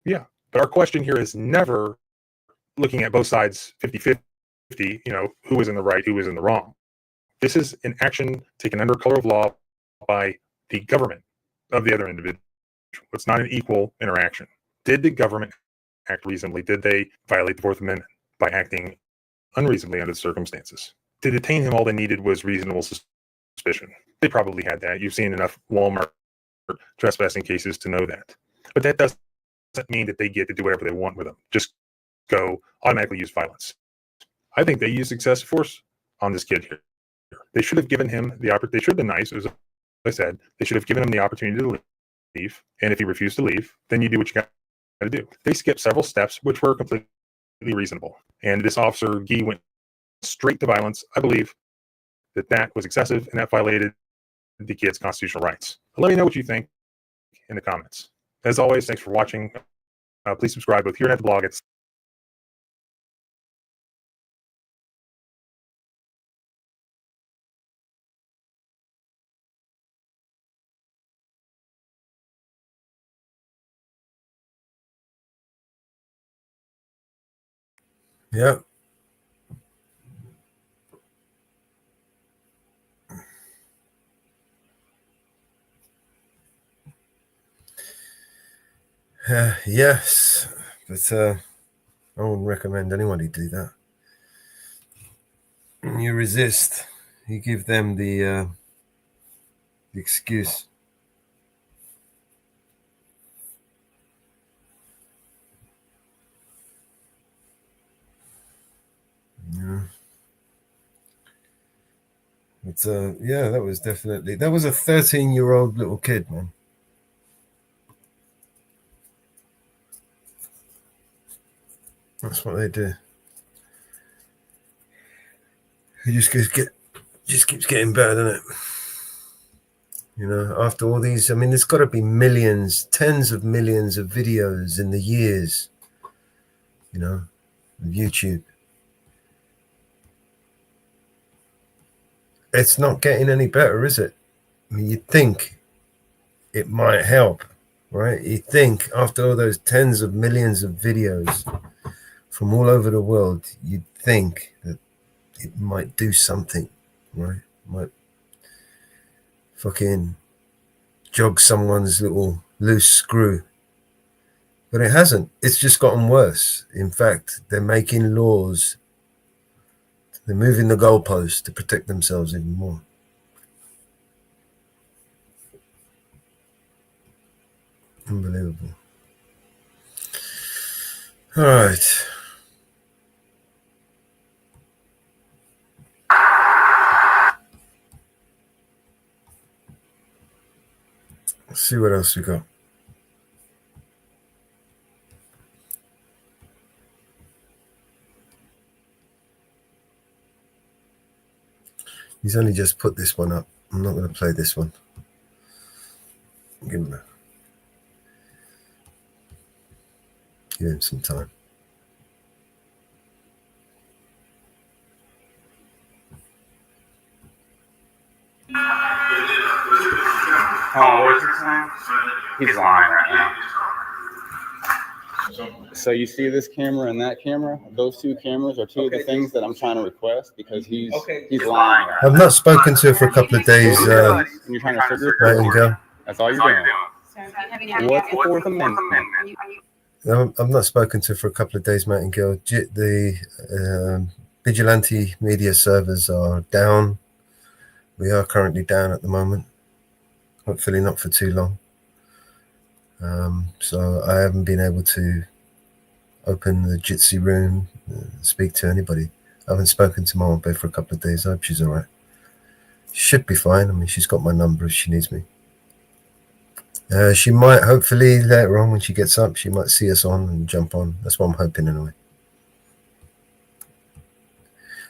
Yeah. But our question here is never looking at both sides 50-50, who was in the right, who was in the wrong. This is an action taken under color of law by the government of the other individual. It's not an equal interaction. Did the government act reasonably? Did they violate the Fourth Amendment by acting unreasonably under the circumstances? To detain him, all they needed was reasonable suspicion. They probably had that. You've seen enough Walmart trespassing cases to know that. But that doesn't mean that they get to do whatever they want with them. Just go automatically use violence. I think they used excessive force on this kid here. They should have given him the opportunity. They should have been nice, as I said. They should have given him the opportunity to leave. And if he refused to leave, then you do what you got to do. They skipped several steps, which were completely reasonable. And this officer, Guy, went straight to violence. I believe that was excessive and that violated the kid's constitutional rights. Let me know what you think in the comments. As always, thanks for watching. Please subscribe both here and at the blog. Yeah. Yes, but I wouldn't recommend anybody do that. You resist. You give them the excuse. Yeah. But yeah, that was a 13-year-old little kid, man. That's what they do. It just keeps getting better, doesn't it? After all these, there's got to be millions, tens of millions of videos in the years, of YouTube. It's not getting any better, is it? You'd think it might help, right? You'd think after all those tens of millions of videos from all over the world, you'd think that it might do something, right? Might fucking jog someone's little loose screw. But it hasn't. It's just gotten worse. In fact, they're making laws. They're moving the goalposts to protect themselves even more. Unbelievable. All right. Let's see what else we got. He's only just put this one up. I'm not going to play this one. Give him some time. Oh, what's his name? He's lying right now. So you see this camera and that camera? Those two cameras are two of the things that I'm trying to request because he's lying. I've not spoken to her for a couple of days. And you're trying to figure Right, go. That's all you're doing. What's the Fourth Amendment? I've not spoken to her for a couple of days, Matt and Gil. The vigilante media servers are down. We are currently down at the moment. Hopefully not for too long. So I haven't been able to open the Jitsi room, speak to anybody. I haven't spoken to Mama Bay for a couple of days. I hope she's all right. Should be fine. I mean, she's got my number if she needs me. She might, hopefully, later on when she gets up, she might see us on and jump on. That's what I'm hoping anyway.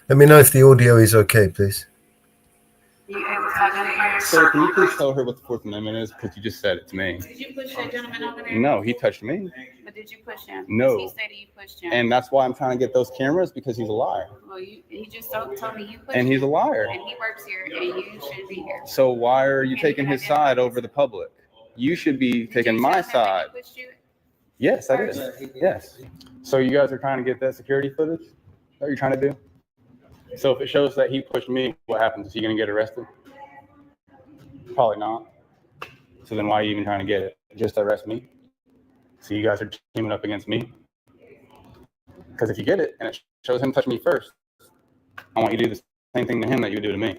Let me know if the audio is okay, please. Sir, can you please tell her what the Fourth Amendment is? Because you just said it to me. Did you push that gentleman over there? No, he touched me. But did you push him? No. He said you pushed him. And that's why I'm trying to get those cameras because he's a liar. Well, he just told me you pushed And he's a him. liar. And he works here, and you should be here. So why are you taking his side over the public? You should be taking my side. Yes, I did. Yes. So you guys are trying to get that security footage? Is that what you're trying to do? So if it shows that he pushed me, what happens? Is he going to get arrested? Probably not. So then why are you even trying to get it? Just arrest me? So you guys are teaming up against me? Because if you get it and it shows him touching me first, I want you to do the same thing to him that you would do to me.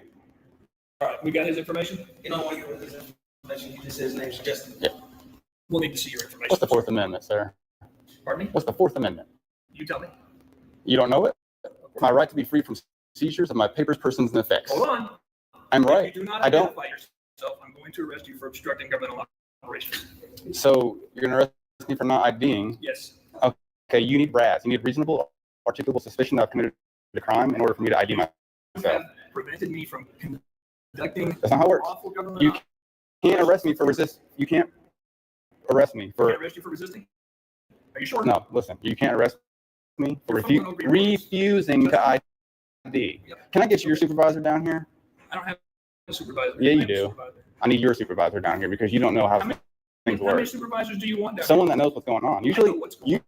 All right, we got his information. You don't want to give his information. You just said his name's Justin. Yeah. We'll need to see your information. What's the Fourth Amendment, sir? Pardon me? What's the Fourth Amendment? You tell me. You don't know it? My right to be free from seizures of my papers, persons, and effects. Hold on. I'm If right. you do not I don't. identify yourself, I'm going to arrest you for obstructing governmental operations. So you're going to arrest me for not IDing? Yes. Okay, you need RAS. You need reasonable, articulable suspicion that I've committed a crime in order for me to ID You myself. have prevented me from conducting That's not how it works. lawful government You can't arrest me for resist. You can't arrest me Can for. I arrest you for resisting? Are you sure? No, listen. You can't arrest me for Your phone will be refusing to ID. Can I get your supervisor down here? I don't have a supervisor. Yeah, I you have a do. supervisor. I need your supervisor down here because you don't know how things How many work. supervisors do you want down Someone here? that knows what's going on. I Usually, know what's going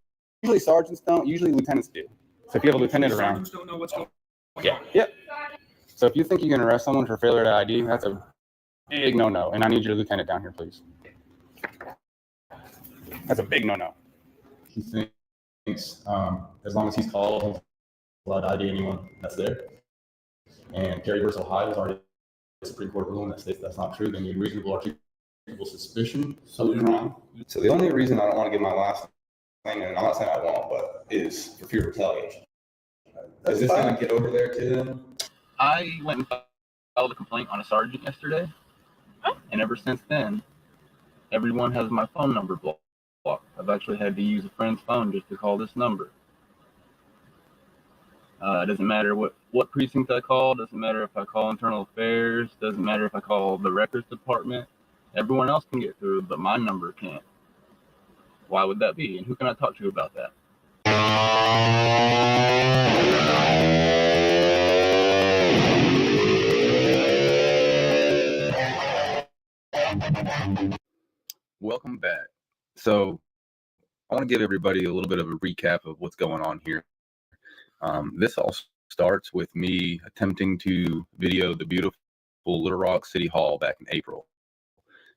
usually sergeants don't. Usually lieutenants do. So if you have a lieutenant around, Sergeants don't know what's going on. yeah, yep. So if you think you can arrest someone for failure to ID, that's a big no-no. And I need your lieutenant down here, please. That's a big no-no. He thinks as long as he's called, he's allowed to ID anyone that's there. And Perry versus Ohio is already a Supreme Court ruling that states that's not true. They need reasonable, articulable suspicion of the crime. So the only reason I don't want to give my last thing, and I'm not saying I won't, but is for fear of retaliation. Is this going to get over there to them? I went and filed a complaint on a sergeant yesterday, and ever since then, everyone has my phone number blocked. I've actually had to use a friend's phone just to call this number. It doesn't matter what precinct I call, doesn't matter if I call internal affairs, doesn't matter if I call the records department. Everyone else can get through, but my number can't. Why would that be? And who can I talk to about that? Welcome back. So I want to give everybody a little bit of a recap of what's going on here. This all starts with me attempting to video the beautiful Little Rock City Hall back in April.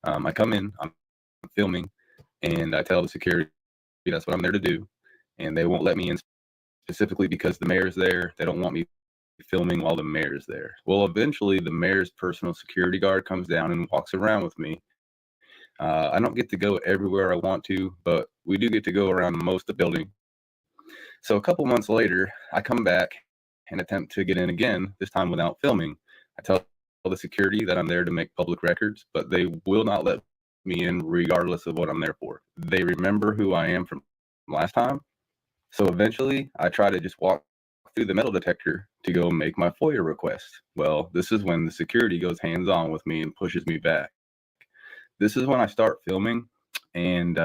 I come in, I'm filming, and I tell the security that's what I'm there to do, and they won't let me in specifically because the mayor's there. They don't want me filming while the mayor's there. Well, eventually the mayor's personal security guard comes down and walks around with me. I don't get to go everywhere I want to, but we do get to go around most of the building. So a couple months later, I come back and attempt to get in again, this time without filming. I tell the security that I'm there to make public records, but they will not let me in regardless of what I'm there for. They remember who I am from last time. So eventually I try to just walk through the metal detector to go make my FOIA request. Well, this is when the security goes hands-on with me and pushes me back. This is when I start filming, and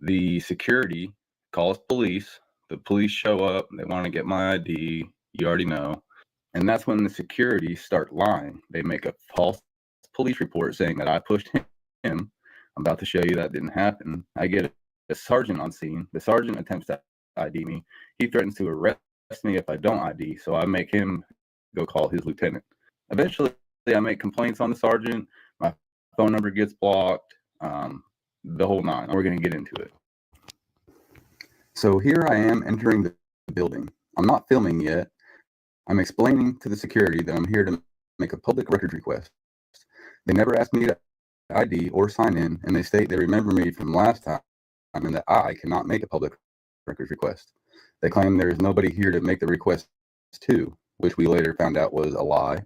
the security calls police. The police show up. They want to get my ID. You already know. And that's when the security start lying. They make a false police report saying that I pushed him. I'm about to show you that didn't happen. I get a sergeant on scene. The sergeant attempts to ID me. He threatens to arrest me if I don't ID, so I make him go call his lieutenant. Eventually, I make complaints on the sergeant. My phone number gets blocked, the whole nine. We're going to get into it. So here I am entering the building. I'm not filming yet. I'm explaining to the security that I'm here to make a public records request. They never asked me to ID or sign in, and they state they remember me from last time and that I cannot make a public records request. They claim there is nobody here to make the request to, which we later found out was a lie.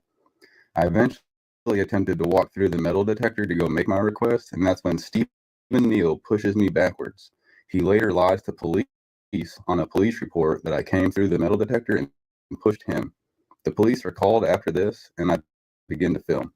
I eventually attempted to walk through the metal detector to go make my request, and that's when Stephen Neal pushes me backwards. He later lies to police on a police report that I came through the metal detector and pushed him. The police are called after this, and I begin to film.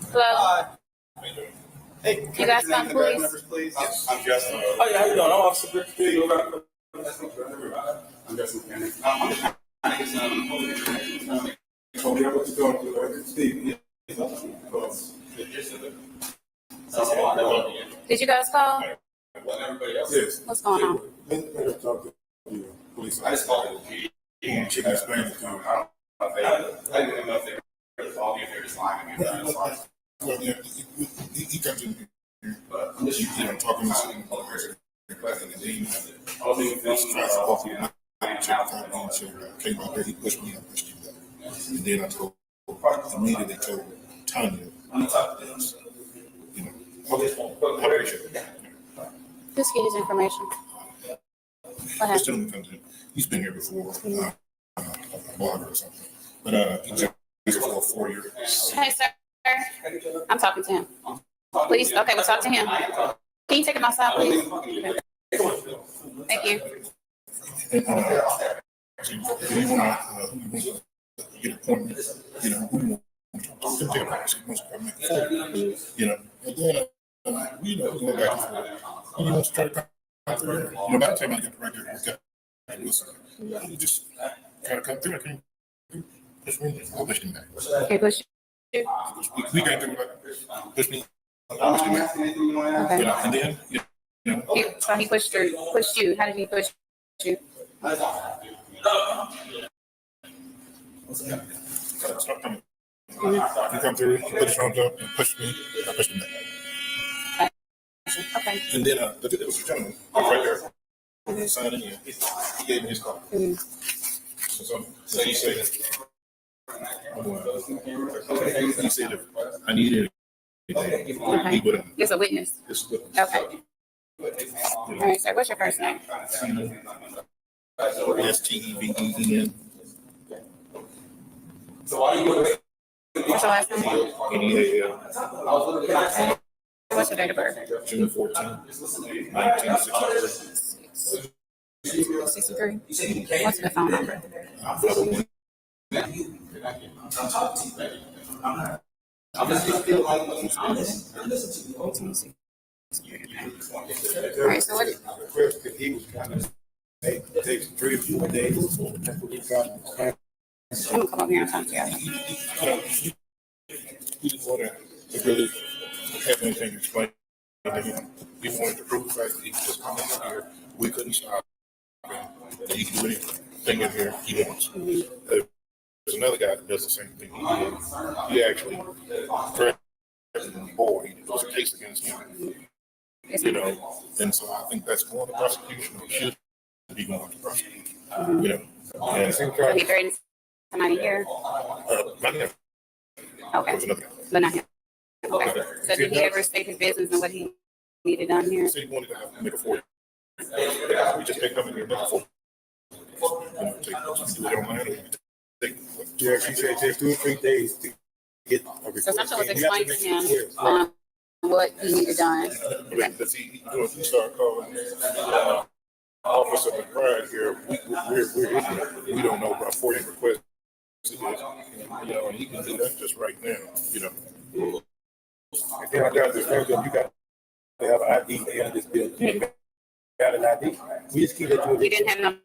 Hello. Hey, you guys found police? Yes, I'm Justin. Oh, yeah, how you doing? I'm Officer Brick. I'm Justin Cannon. Told me what you're going through. Steve. Did you guys call? Yes. What's going on? Police. I just called it. She can explain it to me. I didn't know if they were all here just lying to me. Well, yeah, he comes in here, but I'm just talking to him. And then he came out there, he pushed me, I pushed him back. And then I told, immediately told Tanya, Just get his information. What this happened? gentleman comes in, he's been here before, a blogger or something, but he's been for 4 years. Hey, sir. I'm talking to him. Please, okay, we'll talk to him. Can you take him outside, please? Okay. Thank you. And, do you want to get appointments? You know, who you want to talk to? He wants to come make a phone. You know, and then go back and forth. He wants to try to come through here. You know, by the time I get the record, you just try to come through. I can't push me. I'll push him back. Okay, push you. We can't do it. Push me. I'll push him back. Okay. You know, and then, So he pushed you. How did he push you? Stop coming. You come through, you put his arms up and push me. I pushed him back. Okay. And then there was a gentleman right there. Signing in. He gave me his card. So he said, he said if I needed anything, he would have. It's a witness. Okay. All right, sir. What's your first name? STEVEN. What's your last name? What's your date of birth? June 14, 1963. 63. What's the phone number? All right, so what? He was kind of takes 3 or 4 days before the I'm gonna come up here and talk to you. He didn't want to really have anything to explain to him. He wanted to prove the fact that he could just come in here. We couldn't stop him. That he can do anything in here he wants. There's another guy that does the same thing he did. He actually threatened the boy. There was a case against him. You know, and so I think that's going to prosecution. It should be going to prosecution. You know, and So he threatened somebody here? not him. Okay. There's another guy. But not him. Okay. So did he ever state his business and what he needed done here? He said he wanted to have a nigga for you. We just can't come in here and nigga for you. You know, take it online and take. Yeah, she said just 2 or 3 days to get a report. So someone was And you have to explaining to make him it clear. what he needed done. But see, you know, if you start calling Officer McBride here, we're ignorant. We don't know about 40 requests. You know, and he can do that just right now, you know. And then I got this thing, you got to have an ID at the end of this bill. You got an ID. We just keep it to it. You didn't have no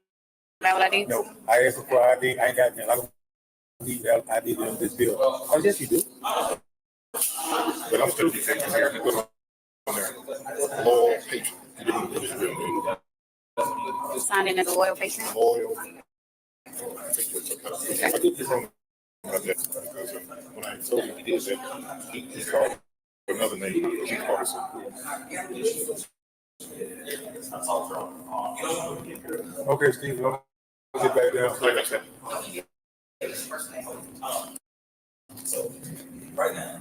valid ID? No, I asked for ID. I ain't got I don't need ID at the end of this bill. Oh, yes, you do. But I'm still taking here and put on there. Loyal patron. He didn't put his real name. You signed in as a loyal patron? Loyal. I did this wrong about that because when I told him he did that, he called another name. He called us. Okay, Steve, I'll get back down. Like I said. So, right now,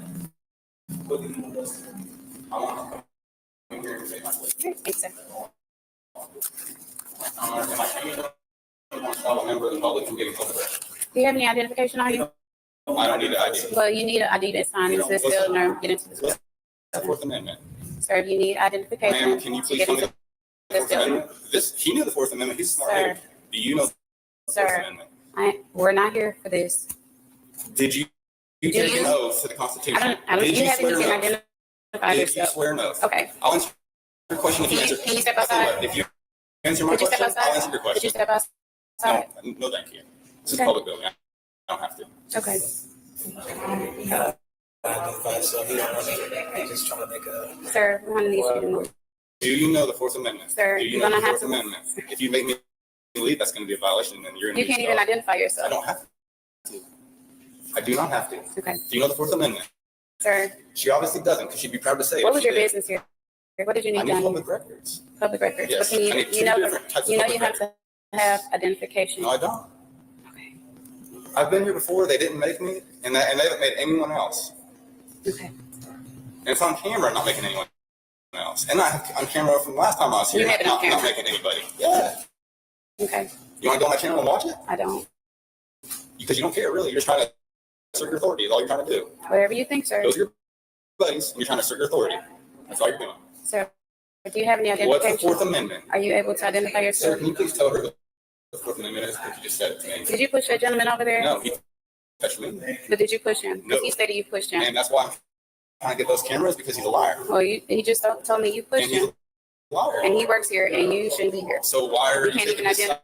I'm a member of the public from getting photographed. Do you have any identification on you? I don't need an ID. Well, you need an ID to sign into this building or get into this building. Fourth Amendment. Sir, you need identification Ma'am, can you to please get tell me into the this Fourth building. Amendment? He knew the Fourth Amendment. He's smart. Sir. Do you know the Fourth Sir, Amendment? we're not here for this. Did you Do take you? an oath to the Constitution? I don't, Did you you haven't swear even an oath? identified Did you yourself. swear an oath? Okay. I'll answer your question if you answer. Can you step outside? If you answer my Could you step question, I'll answer outside? your Could you question. step outside? No, thank you. This is Okay. a public building. I don't have to. Okay. So he don't want to, he's just trying to make a. Sir, one of these people. Do you know the Fourth Amendment? Sir, Do you you're know the gonna have Fourth to- Amendment? If you make me leave, that's going to be a violation, and you're in. You can't even identify I yourself. don't have to. I do not have to. Okay. Do you know the Fourth Amendment? Sir, She obviously doesn't, because she'd be proud to say it. what if was she your did. business here? What did you I need need done? public records. Public records. Yes, But can I need you two know, different types of you public have to have identification. No, I don't. I've been here before. They didn't make me, and they haven't made anyone else. Okay. And it's on camera. I'm not making anyone else, and I have on camera from last time I was here. You have it on not camera. making anybody. Yeah. Okay. You want to go on my channel and watch it? I don't. Because you don't care, really. You're just trying to assert your authority. Is all you're trying to do. Whatever you think, sir. Those are your buddies, and you're trying to assert your authority. That's all you're doing. Sir, do you have any What's identification? the Fourth Amendment? Are you able to identify Sir, yourself? can you please tell her what the Fourth Amendment is? Because you just said it to me. Did you push that gentleman over there? No, he touched me. But did you push him? No. He stated you pushed him. And that's why I'm trying to get those cameras, because he's a liar. Well, he just told me you pushed And he's him. a liar. And he works here, and you shouldn't be here. So why are You you can't taking even this identify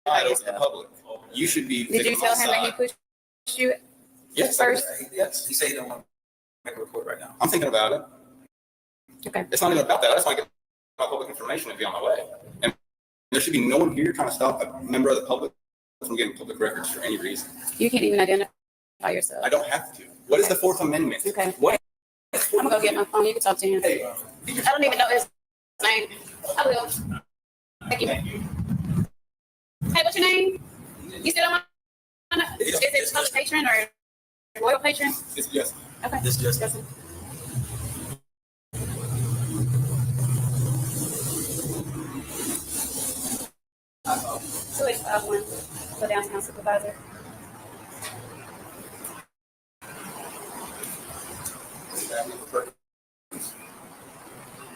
side over the yourself. public? You should be Did you taking my tell him that he side. pushed you Yes. first? Yes. He said he don't want to make a report right now. I'm thinking about it. Okay. It's not even about that. I just want to get my public information and be on my way. And there should be no one here trying to stop a member of the public from getting public records for any reason. You can't even identify yourself. I don't have to. What is the Fourth Amendment? Okay. What? I'm gonna go get my phone. You can talk to him. I don't even know his name. I will. Thank you. Hey, what's your name? You still on my? Is it public patron or royal patron? It's yes. Okay. This just. Justin. 2851, the downtown supervisor.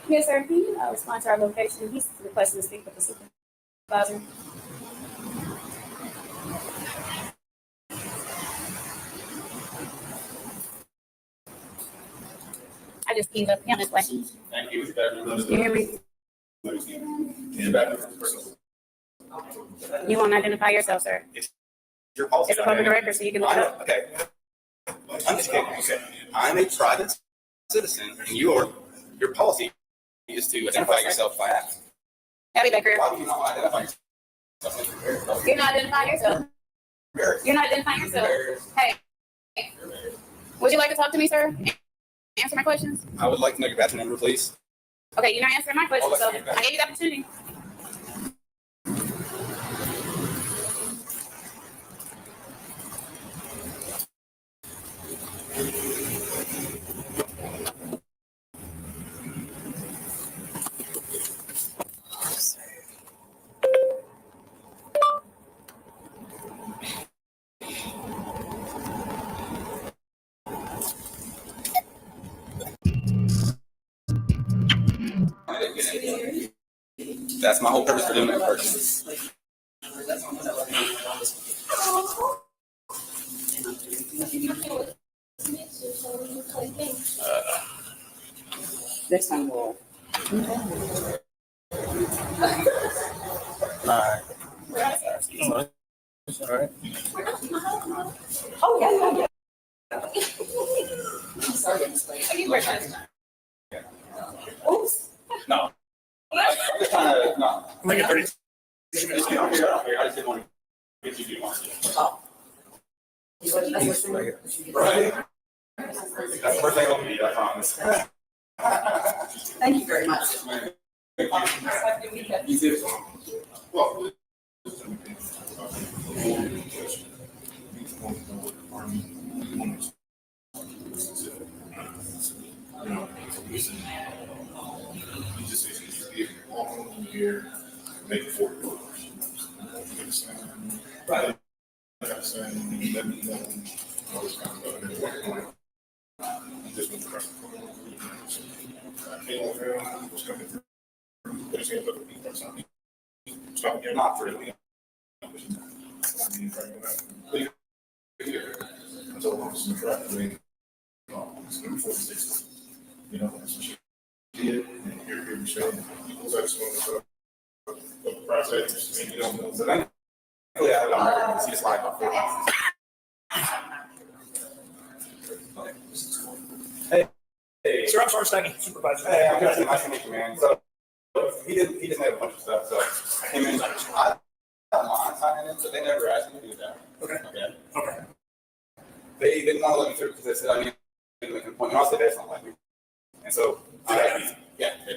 Yes, sir. Can you respond to our location? He's requesting to speak with the supervisor. I just keyed up him this way. Thank you. You hear me? You won't identify yourself, sir. Your policy. It's a public record, so you can look it up. Okay. I'm just kidding. Okay. I'm a private citizen, and your policy is to identify yourself by act. Abby Baker. Why would you not identify yourself? You're not identifying yourself. You're not identifying yourself. Hey. Would you like to talk to me, sir? Answer my questions? I would like to know your badge number, please. Okay, you're not answering my question, so I gave you the opportunity. That's my whole purpose for doing that first. Next time we'll. Alright. Oh, yeah. I'm sorry, oops. No. I'm just trying to, no. Like a 30. I just didn't want to get you one. Oh. Right. That's the first thing I'll be, I promise. Thank you very much. You too. Well, he just says he's getting walking in here, making $40. Right. I'm saying, let me know all this kind of stuff. He just went across the corner. I came over here, he was coming through. Put his hands up, he started something. Stop again. Not for it. I told him some track. It's going to be 46. You know, that's what she did. And here we show equals X one of the process. And you don't know. So then, yeah, I don't see the slide before. Hey, sir, I'm sorry, Supervisor. Hey, I'm just nice to meet you, man. So he didn't have a bunch of stuff. So I came in. I don't mind signing in, but they never asked me to do that. Okay. They didn't want to let me through because they said I need to make an appointment. I said that's not like me. And so yeah, they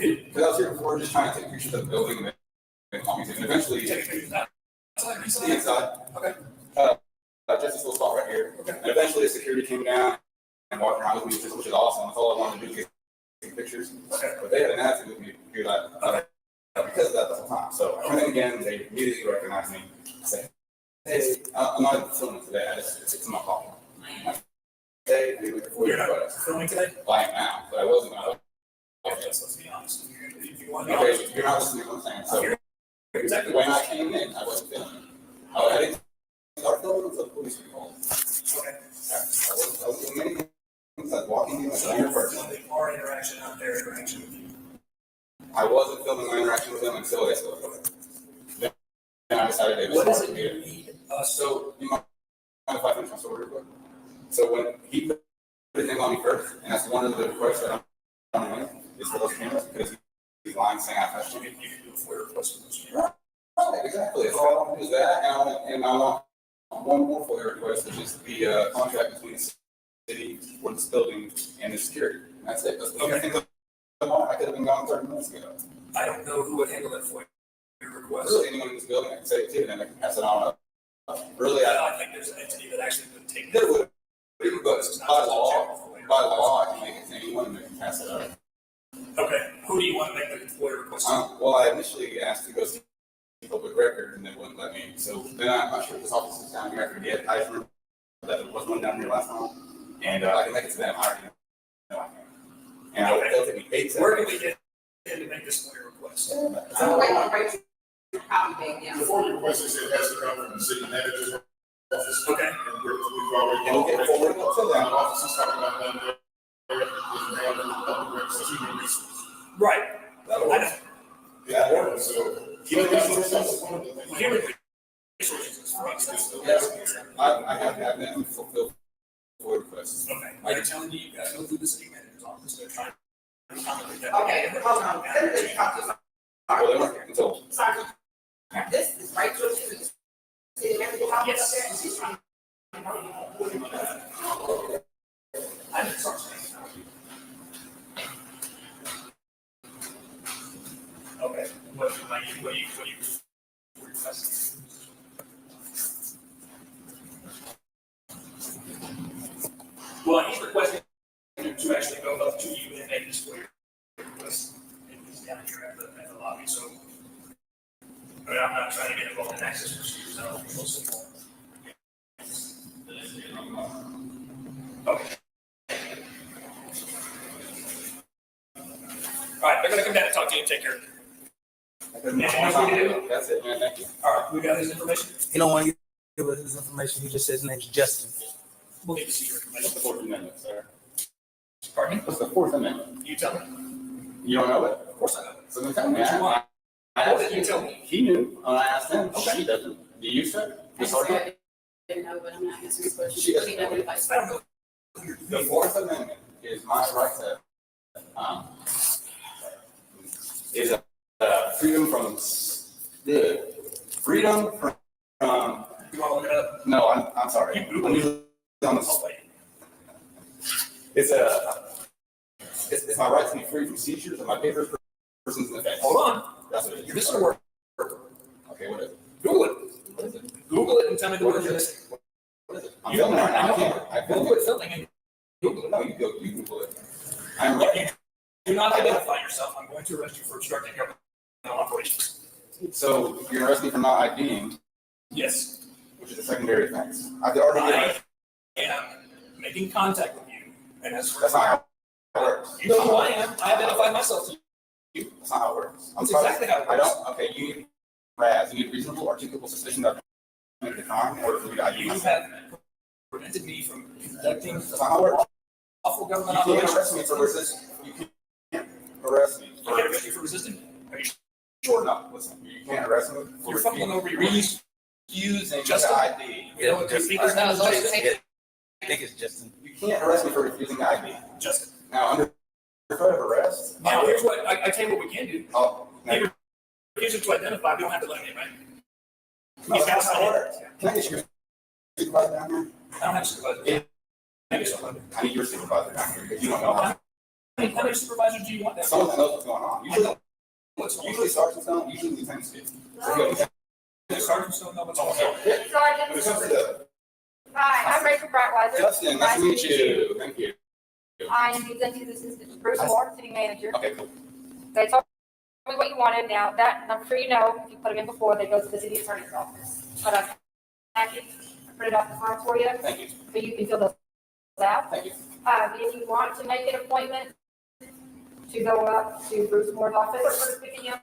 did. Because I was here before, just trying to take pictures of the building, and they called me to. And eventually, the inside. Okay. Just this little spot right here. Okay. And eventually, the security came down and walked around with me, which is awesome. That's all I wanted to do, take pictures. Okay. But they had an attitude with me here that because of that the whole time. So I went in again, they immediately recognized me. I said, hey, I'm not filming today. It's my call. Hey, you're not filming today? Well, I am now, but I wasn't going to. Okay, let's be honest. Okay, you're not listening to what I'm saying. So exactly when I came in, I wasn't filming. I didn't start filming until the police were called. Okay. I was doing many things like walking in the your person. Our interaction out there, interaction with you. I wasn't filming my interaction with them until they spoke. Then I decided they what is it you need? So you mind if I finish my story real quick? So when he put his name on me first, and that's one of the requests that I'm doing is for those cameras because he's lying saying I touched him. You can do a FOIA request for those cameras. Right, exactly. So all I want to do is that, and I want one more FOIA request, which is the contract between the city for this building and the security. And that's it. That's what you think of. I could have been gone 30 minutes ago. I don't know who would handle that for your request. Really, anyone in this building, I can say it to, and then I can pass it on up. Really, I think there's an entity that actually would take there would, but by law, I can make it to anyone and they can pass it up. Okay, who do you want to make the FOIA request? Well, I initially asked to go see public record, and they wouldn't let me. So then I'm not sure if this office is down here. I forget. I just remember that there was one down here last time, and I can make it to them. I already know I can. And I would tell them 8 seconds. Where can we get in to make this FOIA request? The FOIA request is it has to come from the city manager's office. Okay. And we've already. And we'll get forward to them. Office is talking about them. Right. I know. Yeah, so. Human resources. Yes, I have to have them fulfill FOIA requests. Okay. Like I'm telling you, you guys go through the city manager's office. They're trying to accommodate that. Okay, hold on. Well, they weren't until. This is right to the city manager's office up there, and she's trying. I didn't start saying. What you request? Well, he's requesting to actually go up to you and make this clear. Request. He's down here at the lobby, so. I mean, I'm not trying to get involved in access procedures. I don't think most of them. Okay. All right, they're gonna come down and talk to you and take care of it. That's it, man. Thank you. All right, we got his information. He don't want to give us his information. He just says his name's Justin. We'll need to see your What's the information. Fourth Amendment, sir? Pardon me? What's the Fourth Amendment? You tell me. You don't know it? Of course I know. So then tell me. What you want? I What did you tell me? He knew. I asked him. Okay. She doesn't. Do you, sir? I The sergeant? didn't know, but I'm not answering his question. She doesn't. He doesn't advise. I don't know. The Fourth Amendment is my right to, is freedom from, freedom from, You want to look it up? no, I'm sorry. You Google it. On the- It's it's my right to be free from seizures of my papers, persons, and effects. Hold on. That's what it is. This is a word. Okay, what is it? Google it. What is it? Google it and tell me the word it is. What is it? I'm You filming don't right now. I know. can't. I Google filmed it, filming and Google it. No, you go. You Google it. I'm If right. you do not identify yourself, I'm going to arrest you for obstructing government operations. So you're gonna arrest me for not IDing, Yes. which is a secondary offense. I've already. I am making contact with you, and as That's not how it works. you know who I am, I identify myself to you. That's not how it works. I'm That's sorry. exactly how it I works. don't. Okay, you need RAS. You need reasonable, articulable suspicion that I've committed a crime in order for me to ID You myself. have prevented me from conducting That's not how it works. lawful government You can't operations. arrest me for resisting. You can't arrest me. You can't arrest you for resisting? Are you sure? No, listen. You can't arrest me. for You're fumbling over your words. refusing Justin? to ID. You know what the speaker's name is, Justin? I think it's Justin. You can't arrest me for refusing to ID. Justin. Now, under threat of arrest. Now, here's what, I tell you what we can do. Oh, He no. refuses to identify, we don't have to let him in, right? No, He's got that's to not sign order. it. Can I get your supervisor down here? I don't have a supervisor. Yeah. I need someone. I need your supervisor down here because you don't know how. How many supervisors do you want there? Someone that knows what's going on. Usually sergeants don't, usually lieutenants do. So you have The sergeants don't know what's going on. When it comes to the- Hi, I'm Rachel Brightweiser. Justin, nice to meet you. Thank you. I am the executive assistant to Bruce Moore, city manager. Okay, cool. They told me what you wanted. Now, that, I'm sure you know, if you put them in before, they go to the city attorney's office. But I printed off the form for you, Thank you. so you can fill those out. Thank you. If you want to make an appointment to go up to Bruce Moore's office or for picking him,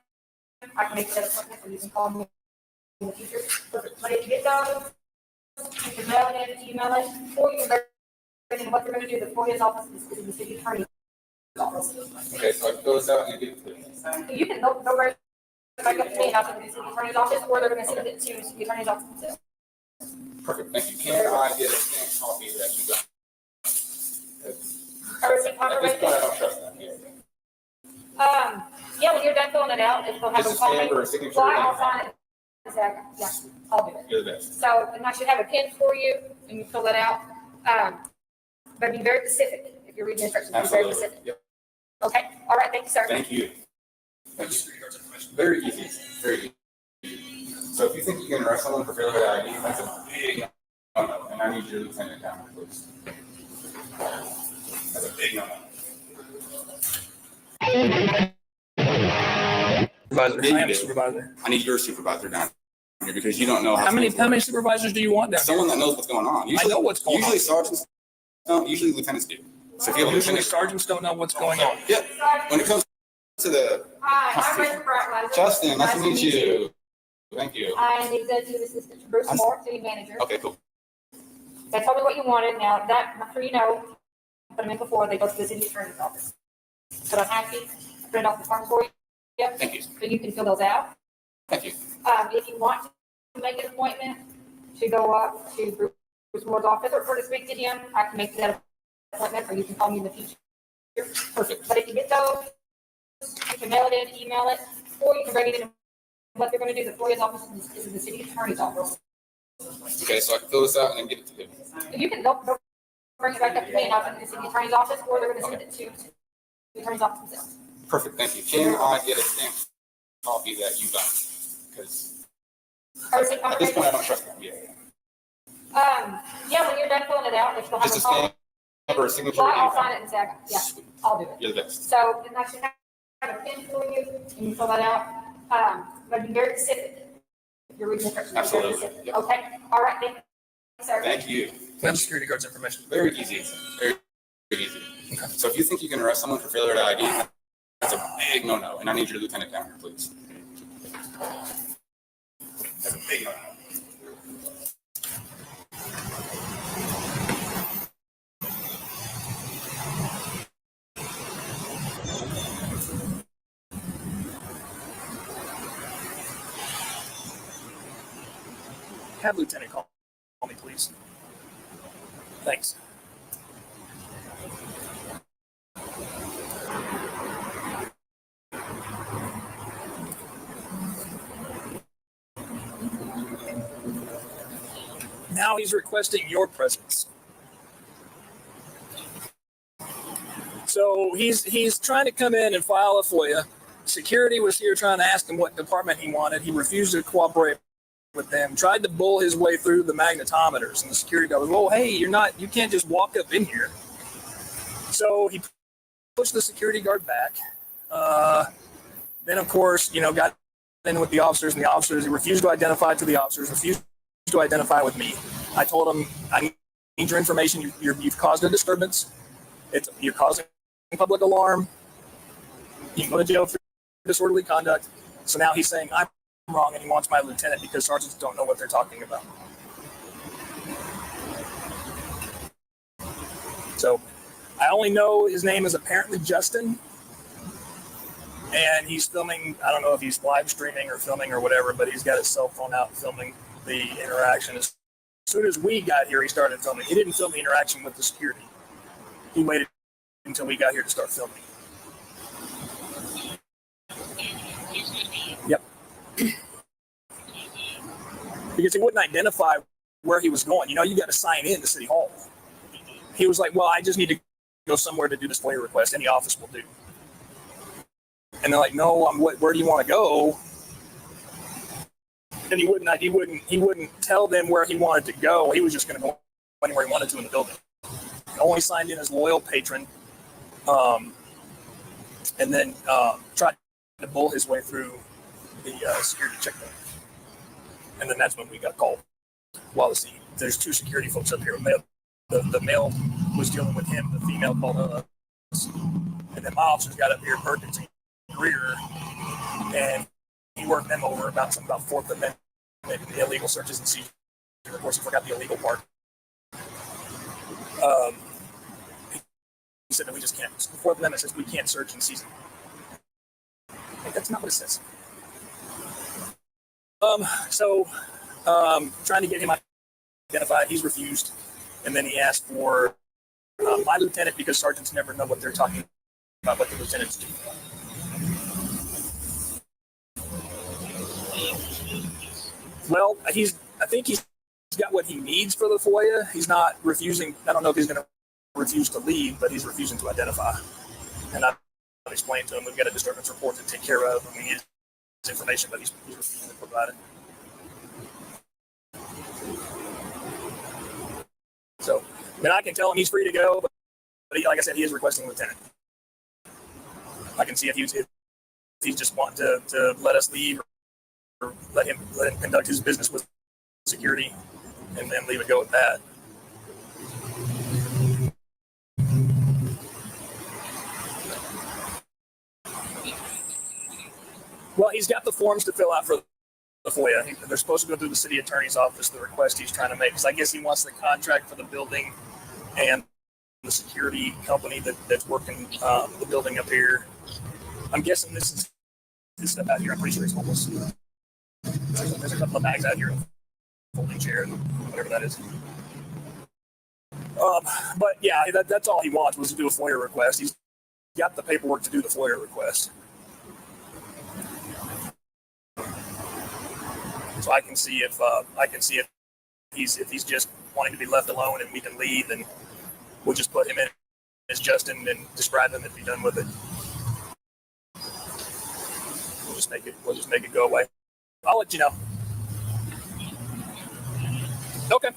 I can make that appointment, or you can call me in the future. But if you get those, you can mail it in, email it, or you can and what they're gonna do, the FOIA's office is in the city attorney's office. Okay, so I fill this out and give it to you. You can, they'll bring it back up to me and I'll send it to the city attorney's office, or they're gonna send it to the city attorney's office themselves. Perfect, thank you. Can I get a stamped copy that you got? A receipt At this point, I confirmation. don't trust that. Yeah. Yeah, when you're done filling it out, if they'll have Just a a copy. stamp or a signature? Well, I'll sign it. Exactly, yeah, I'll do it. You're the best. So, and I should have a pen for you, and you fill it out. But be very specific, if you're reading instructions, be very Absolutely. specific. Yep. Okay, all right, thank you, sir. Thank you. Thank you. Very easy, very easy. So if you think you can arrest someone for failure to ID, that's a big no-no, and I need you to lieutenant down, please. That's a big no-no. Supervisor, Yeah, I you am do. a supervisor. I need your supervisor down here because you don't know How many things work. supervisors do you want down there? Someone that knows what's going on. I know what's going on. Usually sergeants don't, usually lieutenants do. So if you have a Usually lieutenant, sergeants don't know what's going on. yeah, when it comes to the Hi, I'm Rachel Brightweiser. Justin, nice to meet you. Thank you. I am the executive assistant to Bruce Moore, city manager. Okay, cool. They told me what you wanted. Now, that, I'm sure you know, put them in before, they go to the city attorney's office. But I'm happy, I printed off the form for you. Yep. Thank you. So you can fill those out. Thank you. If you want to make an appointment to go up to Bruce Moore's office or to speak to him, I can make that appointment, or you can call me in the future. Perfect. But if you get those, you can mail it in, email it, or you can bring it in. What they're gonna do, the FOIA's office is in the city attorney's office. Okay, so I can fill this out and then give it to him. You can, they'll bring it back up to me and I'll send it to the city attorney's office, or they're gonna send it to the attorney's office themselves. Perfect, thank you. Can I get a stamp copy that you got, because Or is it at this point, I don't trust them. Yeah. Yeah, when you're done filling it out, if you'll have Just a a call. stamp or a signature. Well, I'll sign it in a second. Yeah, I'll do it. You're the best. So, and I should have a pen for you, and you fill that out. But be very specific. You're reading instructions. Absolutely. Yep. Okay, all right, then. Sir. Thank you. We have security guard's information. Very easy. Very easy. So if you think you can arrest someone for failure to ID, that's a big no-no, and I need your lieutenant down here, please. That's a big no-no. Have Lieutenant call me, please. Thanks. Now he's requesting your presence. So he's trying to come in and file a FOIA. Security was here trying to ask him what department he wanted. He refused to cooperate with them, tried to bull his way through the magnetometers, and the security guard was, "Oh, hey, you can't just walk up in here." So he pushed the security guard back. Then, of course, got in with the officers, and the officers, he refused to identify to the officers, refused to identify with me. I told him, "I need your information. You've caused a disturbance. You're causing public alarm. You can go to jail for disorderly conduct." So now he's saying I'm wrong, and he wants my lieutenant because sergeants don't know what they're talking about. So I only know his name is apparently Justin, and he's filming. I don't know if he's live streaming or filming or whatever, but he's got his cell phone out filming the interaction. As soon as we got here, he started filming. He didn't film the interaction with the security. He waited until we got here to start filming. Yep. Because he wouldn't identify where he was going. You got to sign in to City Hall. He was like, "Well, I just need to go somewhere to do this FOIA request. Any office will do." And they're like, "No, where do you want to go?" And he wouldn't tell them where he wanted to go. He was just going to go anywhere he wanted to in the building. He only signed in as loyal patron, and then tried to bull his way through the security checkpoint. And then that's when we got called. While there's two security folks up here. The male was dealing with him. The female called us. And then my officers got up here, Perkins and Greer, and he worked them over about Fourth Amendment illegal searches and seizures. Of course, he forgot the illegal part. He said that we just can't. The Fourth Amendment says we can't search and seize. Like, that's not what it says. Trying to get him identified, he's refused, and then he asked for my lieutenant because sergeants never know what they're talking about, what the lieutenants do. Well, I think he's got what he needs for the FOIA. He's not refusing. I don't know if he's going to refuse to leave, but he's refusing to identify. And I explained to him we've got a disturbance report to take care of, and we need his information, but he's refusing to provide it. So, I can tell him he's free to go, but like I said, he is requesting lieutenant. I can see if he's just wanting to let us leave or let him conduct his business with security and then leave it go with that. Well, he's got the forms to fill out for the FOIA. They're supposed to go through the city attorney's office, the request he's trying to make. Because I guess he wants the contract for the building and the security company that's working the building up here. I'm guessing this is this stuff out here. I'm pretty sure he's homeless. There's a couple of bags out here, folding chair, whatever that is. But yeah, that's all he wants was to do a FOIA request. He's got the paperwork to do the FOIA request. So I can see if he's just wanting to be left alone and we can leave, and we'll just put him in as Justin and describe him and be done with it. just make it go away. I'll let you know. Okay.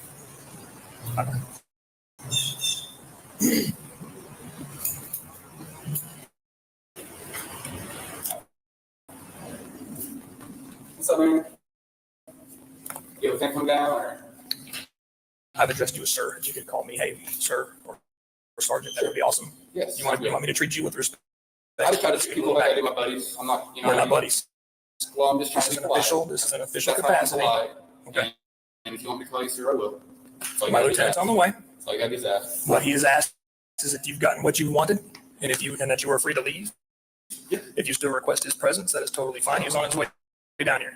What's up, man? You have a thing come down, or? I've addressed you as sir. If you could call me, hey, sir, or sergeant, that would be awesome. Yes. You want me to treat you with respect? I just try to treat people like I do my buddies. I'm not, We're not buddies. Well, I'm just trying to be polite. This is an official That's how I'm capacity. polite. Okay. And if you want me to call you sir, I will. My lieutenant's on the way. So I got his ass. What he has asked is if you've gotten what you wanted, and that you were free to leave. Yeah. If you still request his presence, that is totally fine. He's on his way down here.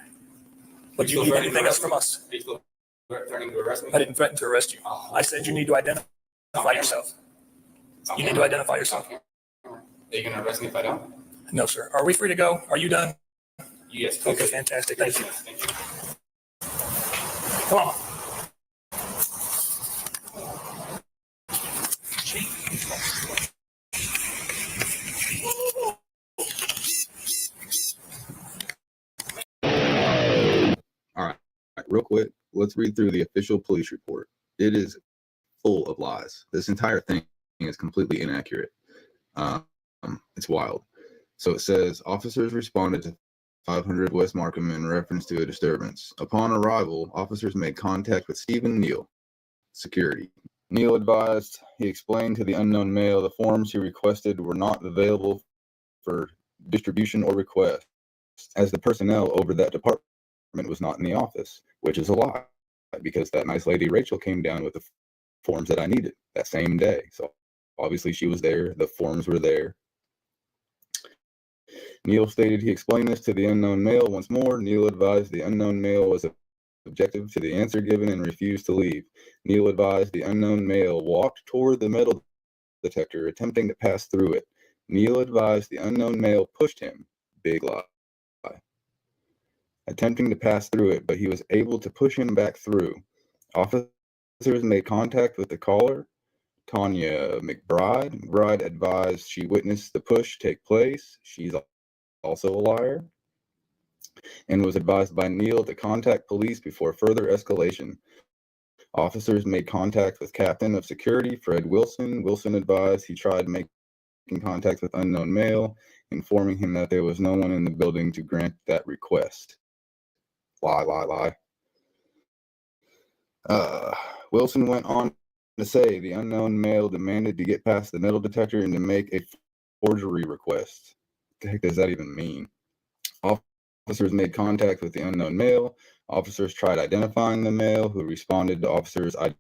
But do You you still need threatening to anything else arrest from me? us? Are you still threatening to arrest me? I didn't threaten to arrest you. I said you need to identify yourself. You need to identify yourself. Are you going to arrest me if I don't? No, sir. Are we free to go? Are you done? Yes. Okay, fantastic. Thank you. Thank you. Come on. All right, real quick, let's read through the official police report. It is full of lies. This entire thing is completely inaccurate. It's wild. So it says officers responded to 500 West Markham in reference to a disturbance. Upon arrival, officers made contact with Stephen Neal, security. Neal advised he explained to the unknown male the forms he requested were not available for distribution or request, as the personnel over that department was not in the office, which is a lie, because that nice lady Rachel came down with the forms that I needed that same day. So obviously she was there, the forms were there. Neal stated he explained this to the unknown male once more. Neal advised the unknown male was objective to the answer given and refused to leave. Neal advised the unknown male walked toward the metal detector, attempting to pass through it. Neal advised the unknown male pushed him, big lie, attempting to pass through it, but he was able to push him back through. Officers made contact with the caller, Tanya McBride. McBride advised she witnessed the push take place. She's also a liar, and was advised by Neal to contact police before further escalation. Officers made contact with Captain of Security Fred Wilson. Wilson advised he tried making contact with unknown male, informing him that there was no one in the building to grant that request. Lie. Wilson went on to say the unknown male demanded to get past the metal detector and to make a forgery request. What the heck does that even mean? Officers made contact with the unknown male. Officers tried identifying the male, who responded to officers, I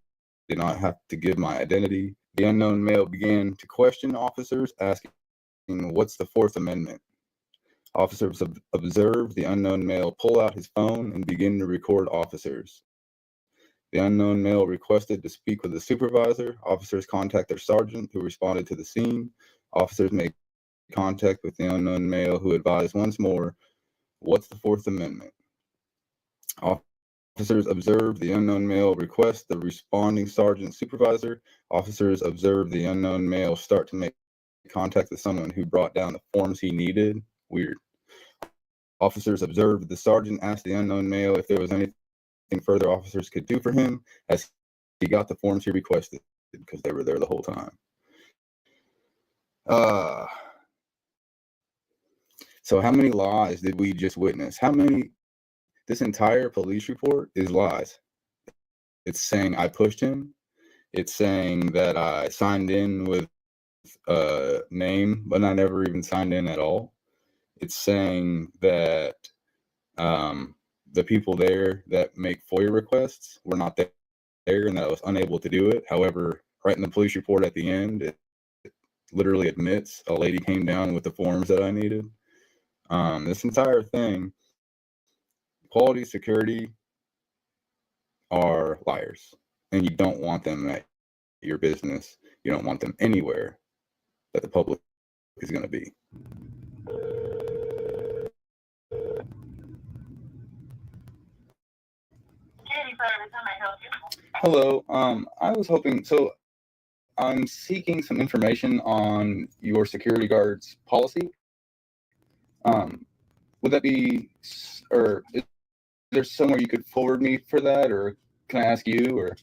did not have to give my identity. The unknown male began to question officers, asking, what's the Fourth Amendment? Officers observed the unknown male pull out his phone and begin to record officers. The unknown male requested to speak with the supervisor. Officers contacted their sergeant, who responded to the scene. Officers made contact with the unknown male, who advised once more, what's the Fourth Amendment? Officers observed the unknown male request the responding sergeant supervisor. Officers observed the unknown male start to make contact with someone who brought down the forms he needed. Weird. Officers observed the sergeant asked the unknown male if there was anything further officers could do for him, as he got the forms he requested, because they were there the whole time. So how many lies did we just witness? This entire police report is lies. It's saying I pushed him. It's saying that I signed in with a name, but I never even signed in at all. It's saying that the people there that make FOIA requests were not there and that I was unable to do it. However, right in the police report at the end, it literally admits a lady came down with the forms that I needed. This entire thing, quality security are liars, and you don't want them at your business. You don't want them anywhere that the public is going to be. Hello. I was hoping, so I'm seeking some information on your security guard's policy. Would that be, or is there somewhere you could forward me for that, or can I ask you, or? Okay.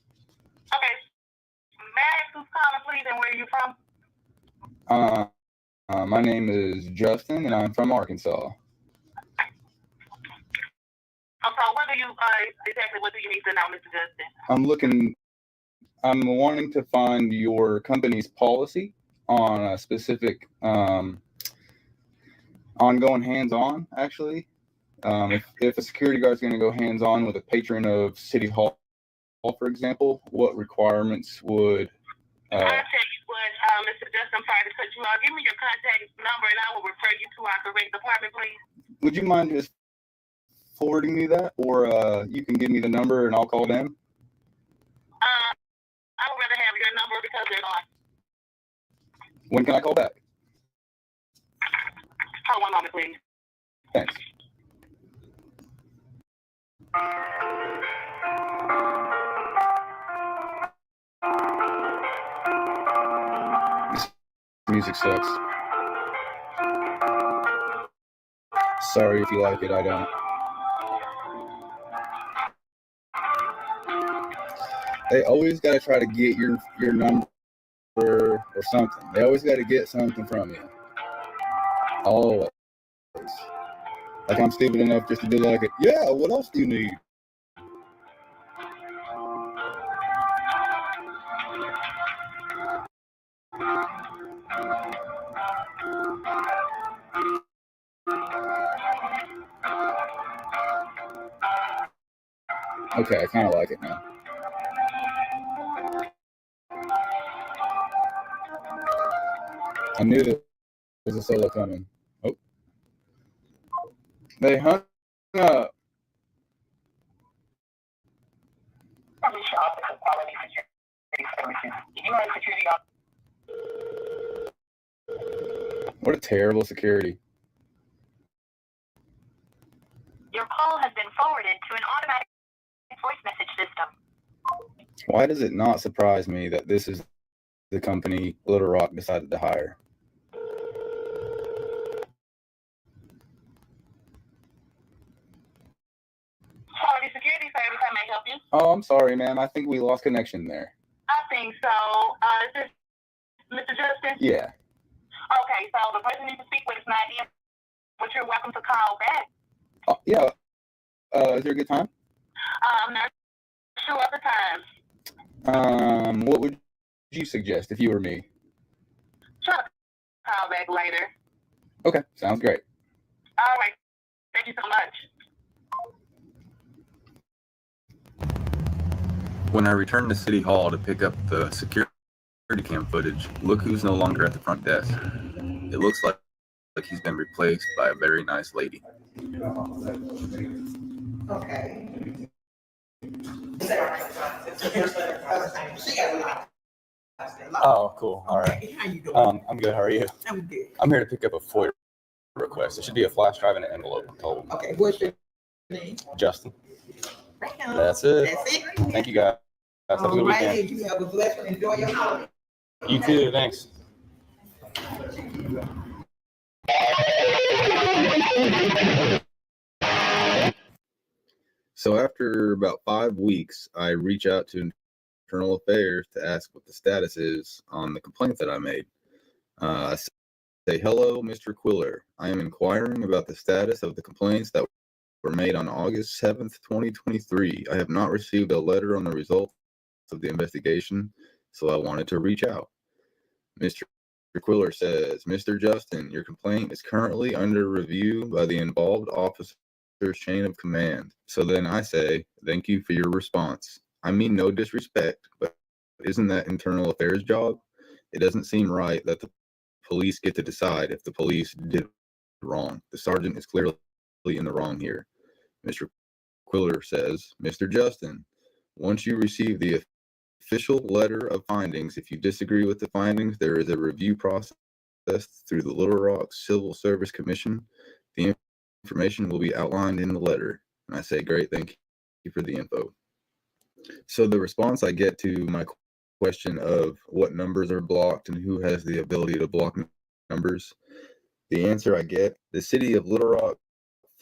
May I ask who's calling, please, and where are you from? My name is Justin, and I'm from Arkansas. So what do you, exactly what do you need to know, Mr. Justin? I'm wanting to find your company's policy on a specific, on going hands-on, actually. If a security guard is going to go hands-on with a patron of City Hall, for example, what requirements would... I'll tell you what, Mr. Justin, I'm sorry to cut you off. Give me your contact number and I will refer you to our correct department, please. Would you mind just forwarding me that, or you can give me the number and I'll call them? I would rather have your number because they're gone. When can I call back? Hold 1 moment, please. Thanks. This music sucks. Sorry if you like it, I don't. They always got to try to get your number or something. They always got to get something from you. Always. Like I'm stupid enough just to be like, yeah, what else do you need? Okay, I kind of like it now. I knew there was a solo coming. Oh. They hung up. What a terrible security. Your call has been forwarded to an automatic voice message system. Why does it not surprise me that this is the company Little Rock decided to hire? Quality Security Service, how may I help you? Oh, I'm sorry, ma'am. I think we lost connection there. I think so. Is this Mr. Justin? Yeah. Okay, so the person you need to speak with is not in, but you're welcome to call back. Yeah. Is there a good time? I'm not sure of the time. What would you suggest if you were me? Try to call back later. Okay, sounds great. All right. Thank you so much. When I returned to City Hall to pick up the security cam footage, look who's no longer at the front desk. It looks like he's been replaced by a very nice lady. Okay. Oh, cool. All right. How you doing? I'm good. How are you? I'm good. I'm here to pick up a FOIA request. It should be a flash drive and an envelope, I'm told. Okay, what's your name? Justin. Right now. That's it. That's it. Thank you, guys. Have a good All right, weekend. you have a blessed one. Enjoy your holiday. You too. Thanks. So after about 5 weeks, I reach out to Internal Affairs to ask what the status is on the complaint that I made. I say, hello, Mr. Quiller. I am inquiring about the status of the complaints that were made on August 7th, 2023. I have not received a letter on the results of the investigation, so I wanted to reach out. Mr. Quiller says, Mr. Justin, your complaint is currently under review by the involved officer's chain of command. So then I say, thank you for your response. I mean no disrespect, but isn't that Internal Affairs' job? It doesn't seem right that the police get to decide if the police did wrong. The sergeant is clearly in the wrong here. Mr. Quiller says, Mr. Justin, once you receive the official letter of findings, if you disagree with the findings, there is a review process through the Little Rock Civil Service Commission. The information will be outlined in the letter. And I say, great, thank you for the info. So the response I get to my question of what numbers are blocked and who has the ability to block numbers, the answer I get, the city of Little Rock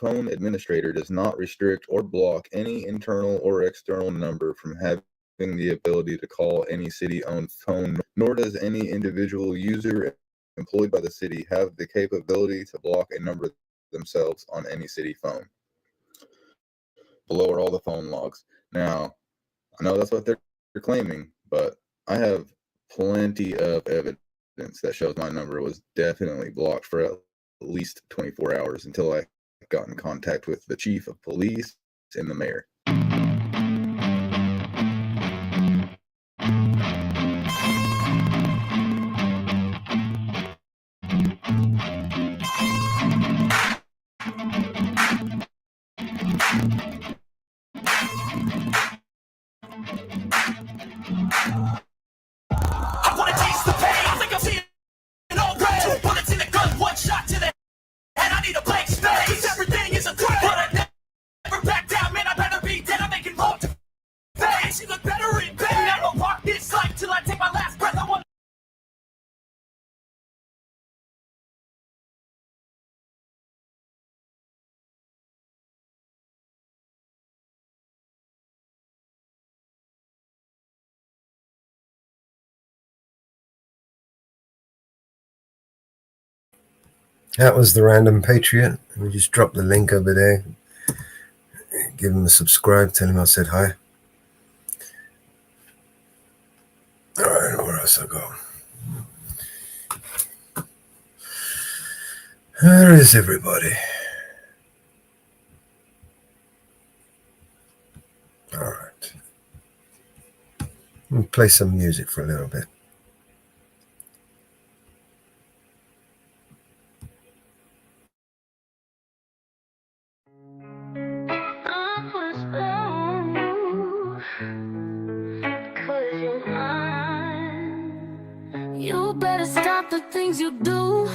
phone administrator does not restrict or block any internal or external number from having the ability to call any city-owned phone, nor does any individual user employed by the city have the capability to block a number themselves on any city phone. Below are all the phone logs. Now, I know that's what they're claiming, but I have plenty of evidence that shows my number was definitely blocked for at least 24 hours until I got in contact with the chief of police and the mayor. I wanna taste the pain. I think I'm seeing all red. 2 bullets in the gun, 1 shot to the head. I need a blank space. 'Cause everything is a threat. But I never back down, man. I better be dead. I'm making love to face. You look better in bed. I don't walk this life till I take my last breath. I want. That was the Random Patriot. We just dropped the link over there. Give him a subscribe. Tell him I said hi. All right, where else I go? Where is everybody? All right. Let me play some music for a little bit. You better stop the things you do.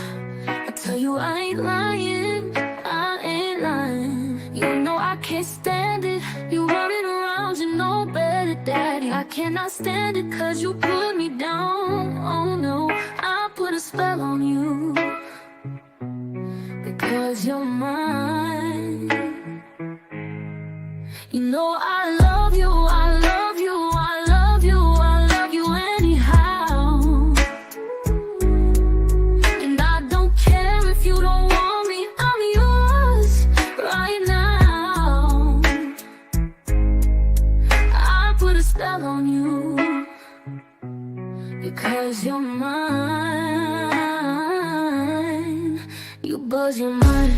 I tell you I ain't lying, I ain't lying. You know I can't stand it. You running around, you know better, daddy. I cannot stand it 'cause you put me down. Oh no, I put a spell on you because you're mine. You know I love you, I love you, I love you, I love you anyhow. And I don't care if you don't want me, I'm yours right now. I put a spell on you because you're mine. You buzz your mind.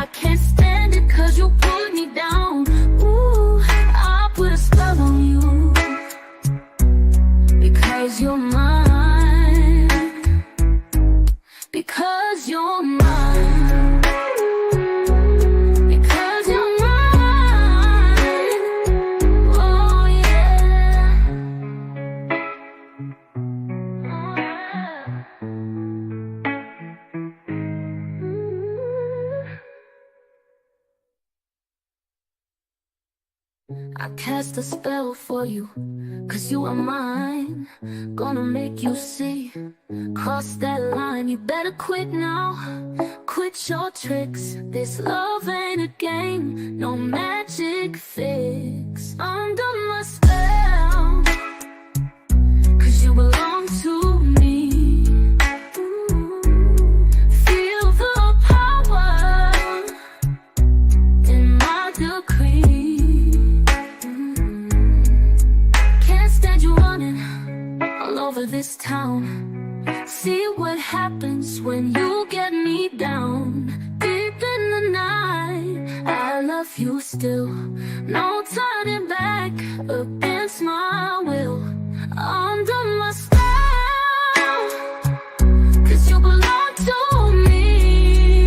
I can't stand it 'cause you put me down. Ooh, I put a spell on you because you're mine. Because you're mine. Because you're mine. Oh yeah. Oh yeah. I cast a spell for you, 'cause you are mine. Gonna make you see. Cross that line, you better quit now. Quit your tricks. This love ain't a game, no magic fix. Under my spell, 'cause you belong to me. Feel the power in my decree. All over this town. See what happens when you get me down. Deep in the night, I love you still. No turning back against my will. Under my spell, 'cause you belong to me.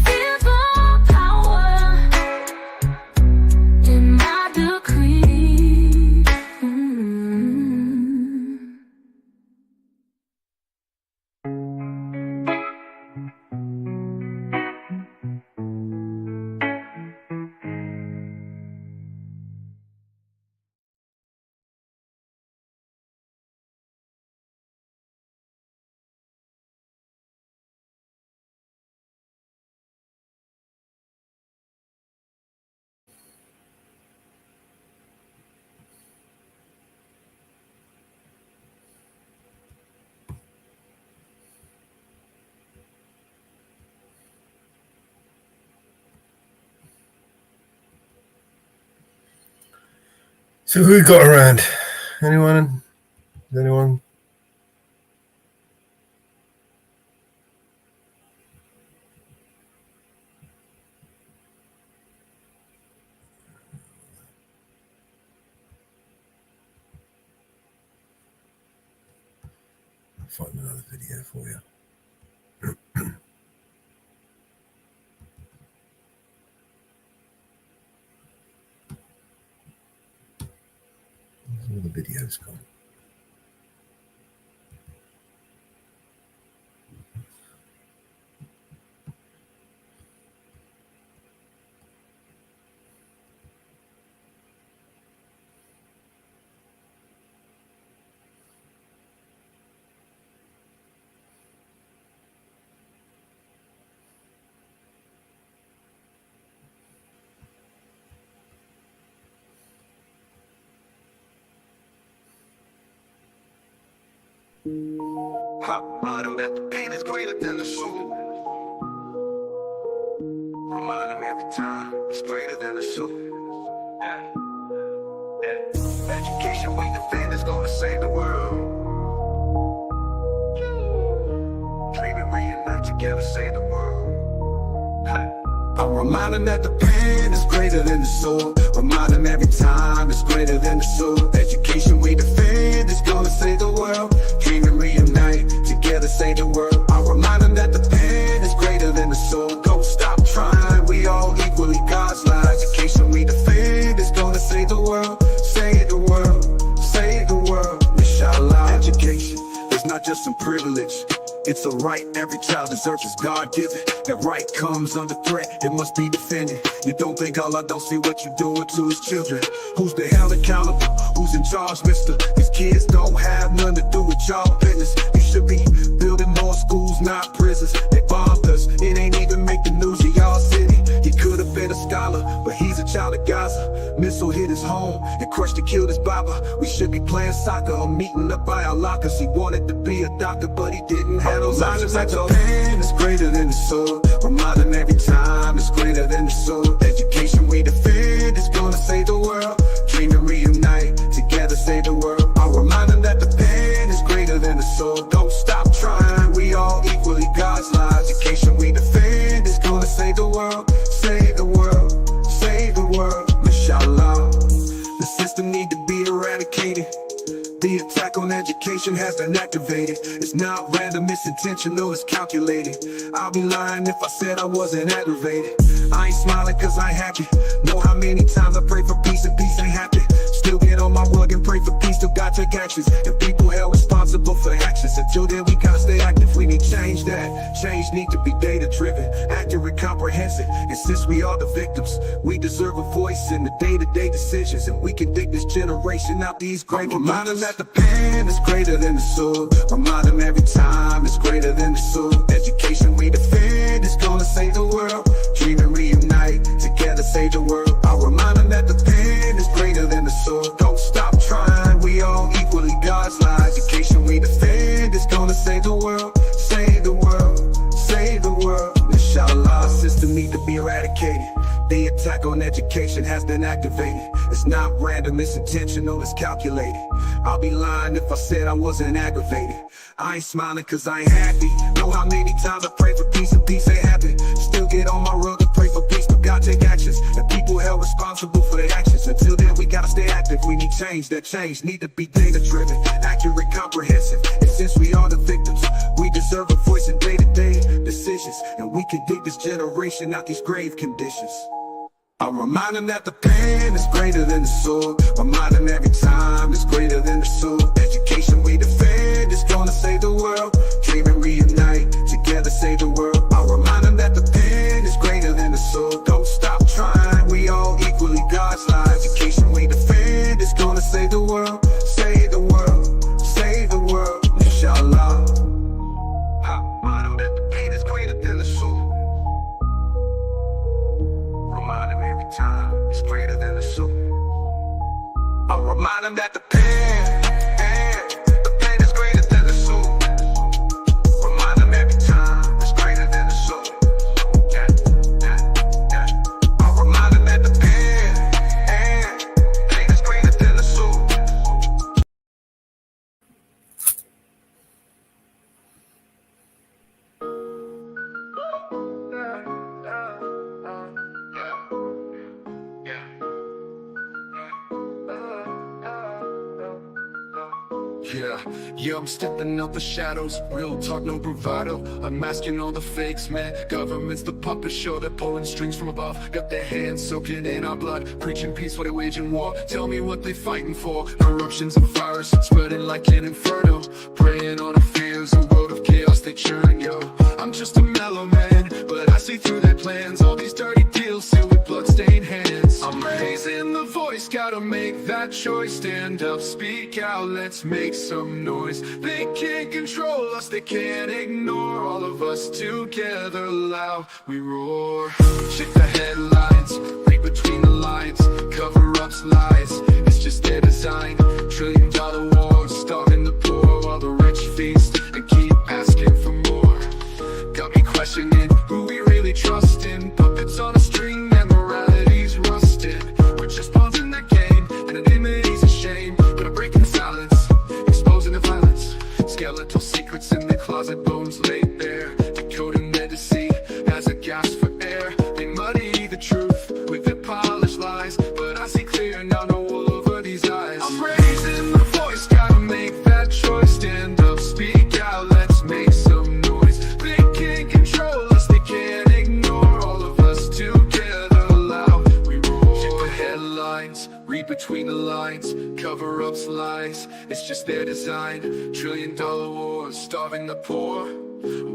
Feel the power in my decree. So who got around? Anyone? Anyone? I'll find another video for you. All the videos gone. Hot bottom at the pain is greater than the suit. Remind them every time it's greater than the suit. Education we defend is gonna save the world. Dreaming reunite together, save the world. I remind them that the pen is greater than the sword. Remind them every time it's greater than the sword. Education we defend is gonna save the world. Dream and reunite, together save the world. I remind them that the pen is greater than the sword. Don't stop trying, we all equally God's light. Education we defend is gonna save the world. Save the world, save the world. Inshallah. Education is not just some privilege, it's a right every child deserves, is God-given. That right comes under threat, it must be defended. You don't think Allah don't see what you're doing to his children? Who's the hell accountable? Who's in charge, mister? These kids don't have nothing to do with y'all business. You should be building more schools, not prisons. They bombed us, it ain't even make the news of y'all city. He could have been a scholar, but he's a child of Gaza. Missile hit his home and crushed and killed his baba. We should be playing soccer or meeting up by our lockers. He wanted to be a doctor, but he didn't have those options. Like the pen is greater than the sword. Remind them every time it's greater than the sword. Education we defend is gonna save the world. Dream and reunite, together save the world. I'll remind them that the pen is greater than the sword. Don't stop trying, we all equally God's lives. Education we defend is gonna save the world. Save the world, save the world, inshallah. The system need to be eradicated. The attack on education has been activated. It's not random, it's intentional, it's calculated. I'll be lying if I said I wasn't aggravated. I ain't smiling cause I ain't happy. Know how many times I pray for peace and peace ain't happy. Still get on my rug and pray for peace, still gotta take actions. And people held responsible for actions. Until then we gotta stay active, we need change that. Change need to be data driven, accurate, comprehensive. And since we are the victims, we deserve a voice in the day-to-day decisions. And we can dig this generation out these great. Remind them that the pen is greater than the sword. Remind them every time it's greater than the sword. Education we defend is gonna save the world. Dream and reunite, together save the world. I'll remind them that the pen is greater than the sword. Don't stop trying, we all equally God's light. Education we defend is gonna save the world. Save the world, save the world. Inshallah, system need to be eradicated. The attack on education has been activated. It's not random, it's intentional, it's calculated. I'll be lying if I said I wasn't aggravated. I ain't smiling cause I ain't happy. Know how many times I pray for peace and peace ain't happen. Still get on my rug and pray for peace, but God take actions. And people held responsible for their actions. Until then we gotta stay active, we need change. That change need to be data driven, accurate, comprehensive. And since we are the victims, we deserve a voice in day-to-day decisions. And we can dig this generation out these grave conditions. I'll remind them that the pen is greater than the sword. Remind them every time it's greater than the sword. Education we defend is gonna save the world. Dream and reunite, together save the world. I'll remind them that the pen is greater than the sword. Don't stop trying, we all equally God's light. Education we defend is gonna save the world. Save the world, save the world, inshallah. Remind them that the pen is greater than the sword. Remind them every time it's greater than the sword. I'll remind them that the pen is greater than the sword. Remind them every time it's greater than the sword. I'll remind them that the pen is greater than the sword. Yeah, I'm stepping out the shadows, real talk, no bravado. I'm masking all the fakes, man. Government's the puppet show, they're pulling strings from above. Got their hands soaking in our blood, preaching peace while they're waging war. Tell me what they fighting for. Eruptions of virus, spreading like an inferno. Preying on our fears, a world of chaos they churn, yo. I'm just a mellow man, but I see through their plans. All these dirty deals sealed with bloodstained hands. I'm raising the voice, gotta make that choice. Stand up, speak out, let's make some noise. They can't control us, they can't ignore. All of us together, loud we roar. Check the headlines, read between the lines. Cover-ups, lies, it's just their design. $1 trillion wars, starving the poor while the rich feast and keep asking for more. Got me questioning who we really trust in. Puppets on a string and morality's rusted. We're just pawns in the game, anonymity's a shame. But I'm breaking silence, exposing the violence. Skeletal secrets in the closet, bones laid bare. Decoding their deceit as a gasp for air. They muddy the truth with their polished lies, but I see clear now, no wool over these eyes. I'm raising the voice, gotta make that choice. Stand up, speak out, let's make some noise. They can't control us, they can't ignore. All of us together, loud we roar. Check the headlines, read between the lines. Cover-ups, lies, it's just their design. $1 trillion wars, starving the poor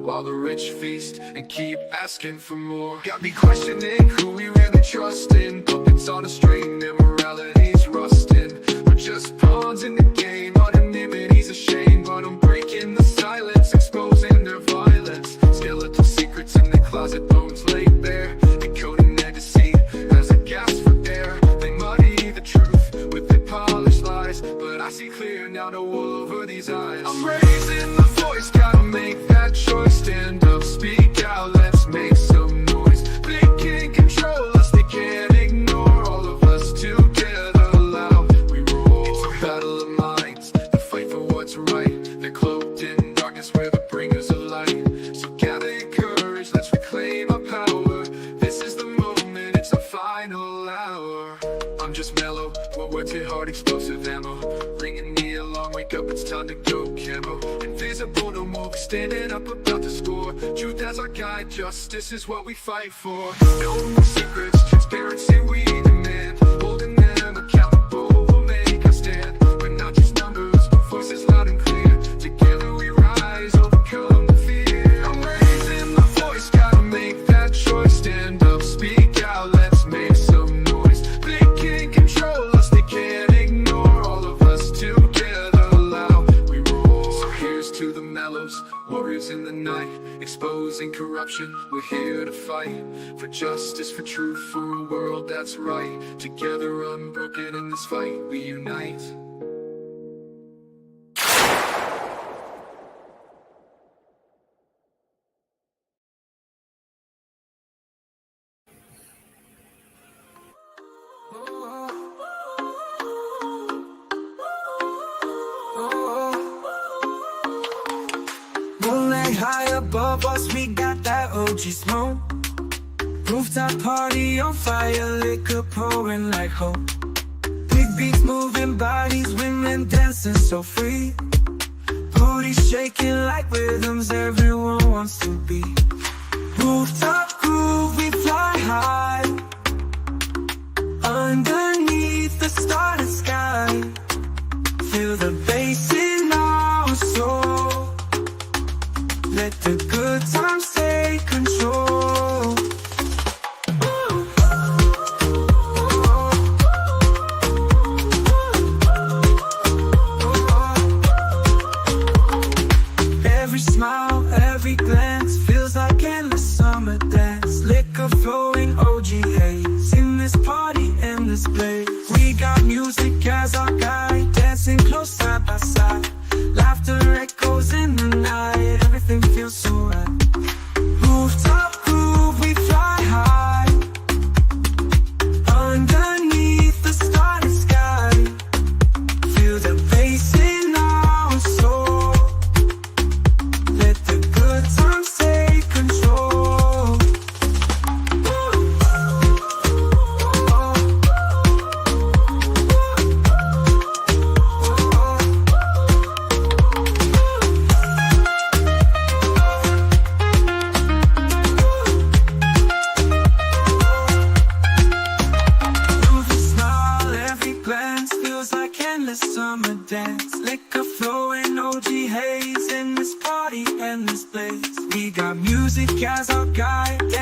while the rich feast and keep asking for more. Got me questioning who we really trust in. Puppets on a string, their morality's rusting. We're just pawns in the game, anonymity's a shame. But I'm breaking the silence, exposing their violence. Skeletal secrets in the closet, bones laid bare. Decoding their deceit as a gasp for air. They muddy the truth with their polished lies, but I see clear now, no wool over these eyes. I'm raising the voice, gotta make that choice. Stand up, speak out, let's make some noise. They can't control us, they can't ignore. All of us together, loud we roar. It's a battle of minds, the fight for what's right. They're cloaked in darkness, we're the bringers of light. So gather your courage, let's reclaim our power. This is the moment, it's our final hour. I'm just mellow, what words hit hard, explosive ammo. Bringing me along, wake up, it's time to go camo. Invisible no more, standing up about to score. Truth as our guide, justice is what we fight for. No more secrets, transparency we demand. Holding them accountable, we'll make a stand. We're not just numbers, voices loud and clear. Together we rise, overcome the fear. I'm raising the voice, gotta make that choice. Stand up, speak out, let's make some noise. They can't control us, they can't ignore. All of us together, loud we roar. So here's to the mellows, warriors in the night, exposing corruption. We're here to fight for justice, for truth, for a world that's right. Together unbroken in this fight, we unite. Moonlight high above us, we got that OG smoke. Rooftop party on fire, liquor pouring like hope. Big beats moving bodies, women dancing so free. Booties shaking like rhythms everyone wants to be. Rooftop groove, we fly high. Underneath the starry sky, feel the bass in our soul. Let the good times take control. Every smile, every glance feels like endless summer dance.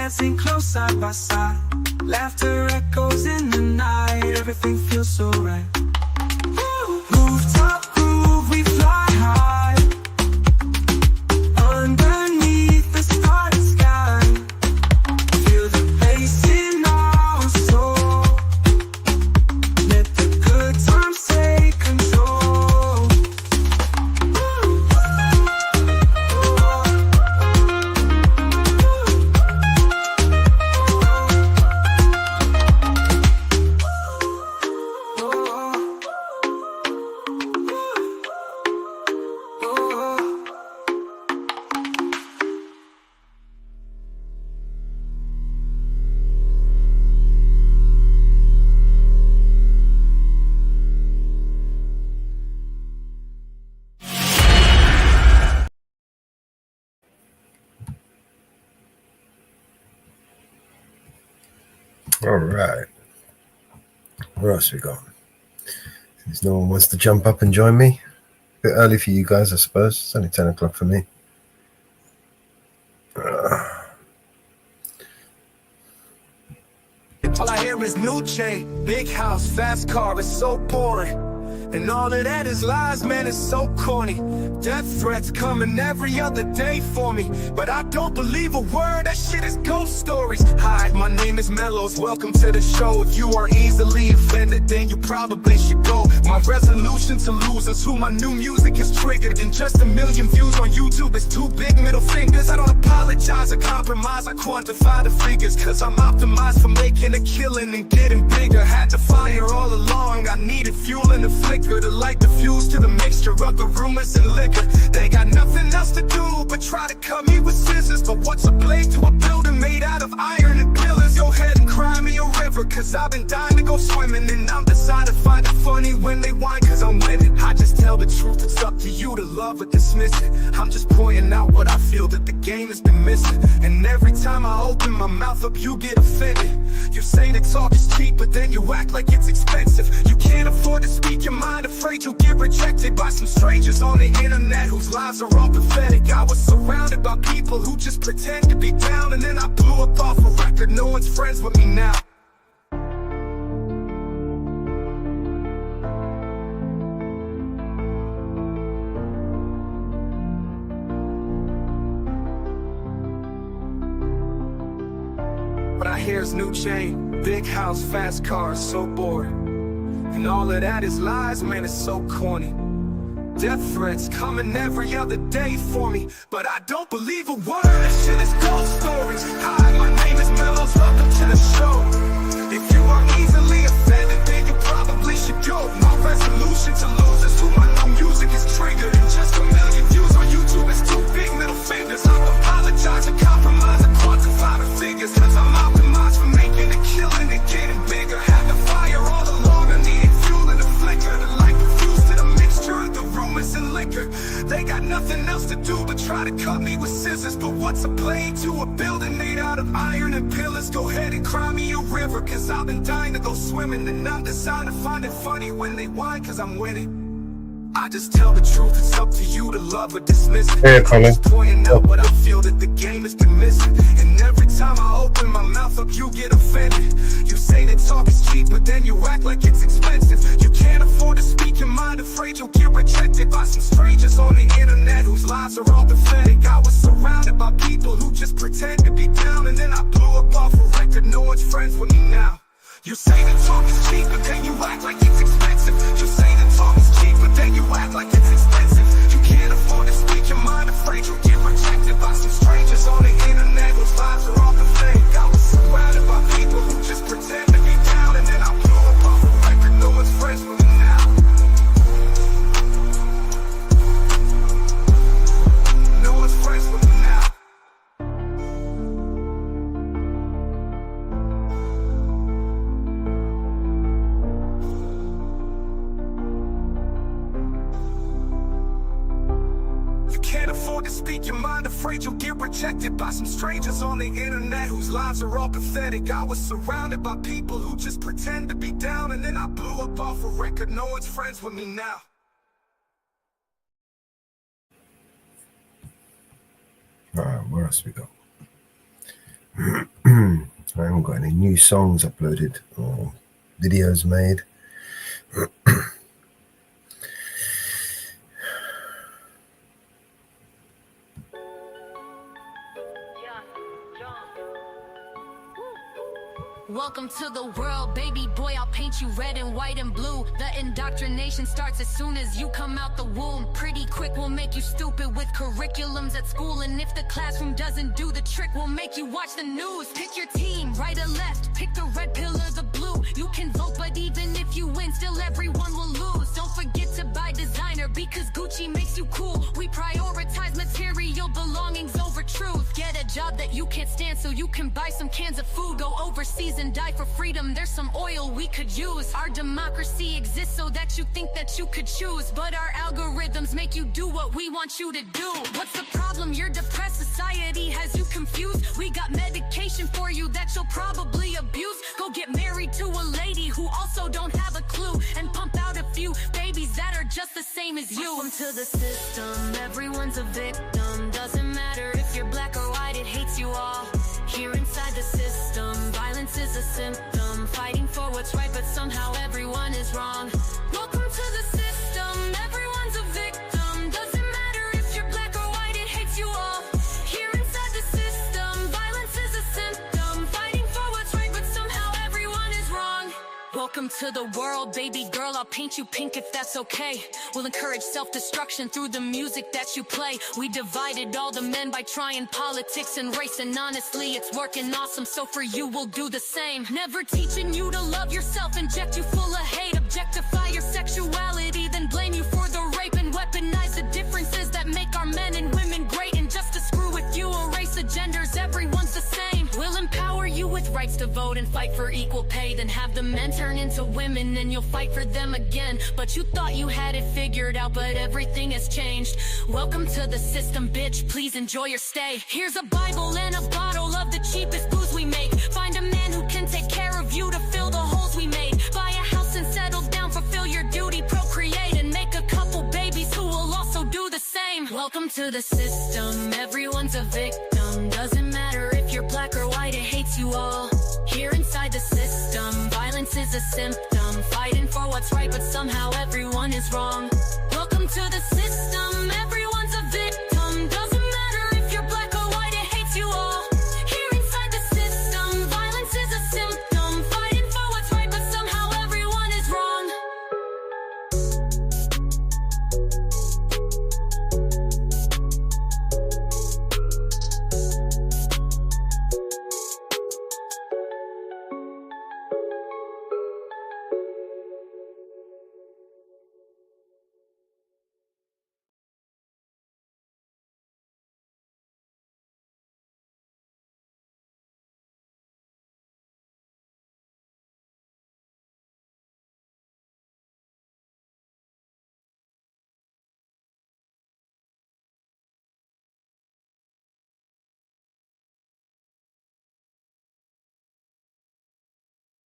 dancing close side by side. Laughter echoes in the night. Everything feels so right. Rooftop groove, we fly high. Underneath the starry sky. Feel the bass in our soul. Let the good times take control. All right. Where else we got? Since no one wants to jump up and join me. A bit early for you guys, I suppose. It's only 10 o'clock for me. All I hear is new chain, big house, fast car, it's so boring. And all of that is lies, man, it's so corny. Death threats coming every other day for me, but I don't believe a word, that shit is ghost stories. Hi, my name is Mellows, welcome to the show. If you are easily offended, then you probably should go. My resolution to lose is who my new music is triggered. And just 1 million views on YouTube is 2 big middle fingers. I don't apologize or compromise, I quantify the figures, cause I'm optimized for making a killing and getting bigger. Had to fire all along, I needed fuel in the flicker to light the fuse to the mixture of the rumors and liquor. They got nothing else to do but try to cut me with scissors. But what's a blade to a building made out of iron and pillars? Go ahead and cry me a river, cause I've been dying to go swimming. And I'm decided to find it funny when they whine, cause I'm winning. I just tell the truth, it's up to you to love or dismiss it. I'm just pointing out what I feel that the game has been missing. And every time I open my mouth up, you get offended. You say that talk is cheap, but then you act like it's expensive. You can't afford to speak your mind, afraid you'll get rejected by some strangers on the internet whose lives are all pathetic. I was surrounded by people who just pretend to be down, and then I blew up off a record. No one's friends with me now. But I hear's new chain, big house, fast cars, so bored. And all of that is lies, man, it's so corny. Death threats coming every other day for me, but I don't believe a word, that shit is ghost stories. Hi, my name is Mellows, welcome to the show. If you are easily offended, then you probably should go. My resolution to lose is who my new music is triggered. And just 1 million views on YouTube is 2 big middle fingers. I apologize and compromise and quantify the figures, cause I'm optimized for making a killing and getting bigger. Had to fire all along, I needed fuel in the flicker to light the fuse to the mixture of the rumors and liquor. They got nothing else to do but try to cut me with scissors. But what's a blade to a building made out of iron and pillars? Go ahead and cry me a river, cause I've been dying to go swimming. And I'm deciding to find it funny when they whine, cause I'm winning. I just tell the truth, it's up to you to love or dismiss it. Hey, Colin. Just pointing out what I feel that the game has been missing. And every time I open my mouth up, you get offended. You say that talk is cheap, but then you act like it's expensive. You can't afford to speak your mind, afraid you'll get rejected by some strangers on the internet whose lives are all pathetic. I was surrounded by people who just pretend to be down, and then I blew up off a record. No one's friends with me now. You say that talk is cheap, but then you act like it's expensive. You say that talk is cheap, but then you act like it's expensive. You can't afford to speak your mind, afraid you'll get rejected by some strangers on the internet whose lives are all pathetic. I was surrounded by people who just pretend to be down, and then I blew up off a record. No one's friends with me now. No one's friends with me now. Can't afford to speak your mind, afraid you'll get rejected by some strangers on the internet whose lives are all pathetic. I was surrounded by people who just pretend to be down, and then I blew up off a record. No one's friends with me now. All right, where else we go? got any new songs uploaded or videos made. Welcome to the world, baby boy, I'll paint you red and white and blue. The indoctrination starts as soon as you come out the womb. Pretty quick, we'll make you stupid with curriculums at school. And if the classroom doesn't do the trick, we'll make you watch the news. Pick your team, right or left, pick the red pill or the blue. You can vote, but even if you win, still everyone will lose. Don't forget to buy designer, because Gucci makes you cool. We prioritize material belongings over truth. Get a job that you can't stand so you can buy some cans of food. Go overseas and die for freedom, there's some oil we could use. Our democracy exists so that you think that you could choose, but our algorithms make you do what we want you to do. What's the problem? You're depressed, society has you confused. We got medication for you that you'll probably abuse. Go get married to a lady who also don't have a clue, and pump out a few babies that are just the same as you. Welcome to the system, everyone's a victim. Doesn't matter if you're black or white, it hates you all. Here inside the system, violence is a symptom. Fighting for what's right, but somehow everyone is wrong. Welcome to the system, everyone's a victim. Doesn't matter if you're black or white, it hates you all. Here inside the system, violence is a symptom. Fighting for what's right, but somehow everyone is wrong. Welcome to the world, baby girl, I'll paint you pink if that's okay. We'll encourage self-destruction through the music that you play. We divided all the men by trying politics and race, and honestly, it's working awesome, so for you, we'll do the same. Never teaching you to love yourself, inject you full of hate, objectify your sexuality, then blame you for the rape, and weaponize the differences that make our men and women great. And just to screw with you, erase the genders, everyone's the same. We'll empower you with rights to vote and fight for equal pay, then have the men turn into women and you'll fight for them again. But you thought you had it figured out, but everything has changed. Welcome to the system, bitch, please enjoy your stay. Here's a Bible and a bottle of the cheapest booze we make. Find a man who can take care of you to fill the holes we made. Buy a house and settle down, fulfill your duty, procreate, and make a couple babies who will also do the same. Welcome to the system, everyone's a victim. Doesn't matter if you're black or white, it hates you all. Here inside the system, violence is a symptom. Fighting for what's right, but somehow everyone is wrong. Welcome to the system, everyone's a victim. Doesn't matter if you're black or white, it hates you all. Here inside the system, violence is a symptom. Fighting for what's right, but somehow everyone is wrong.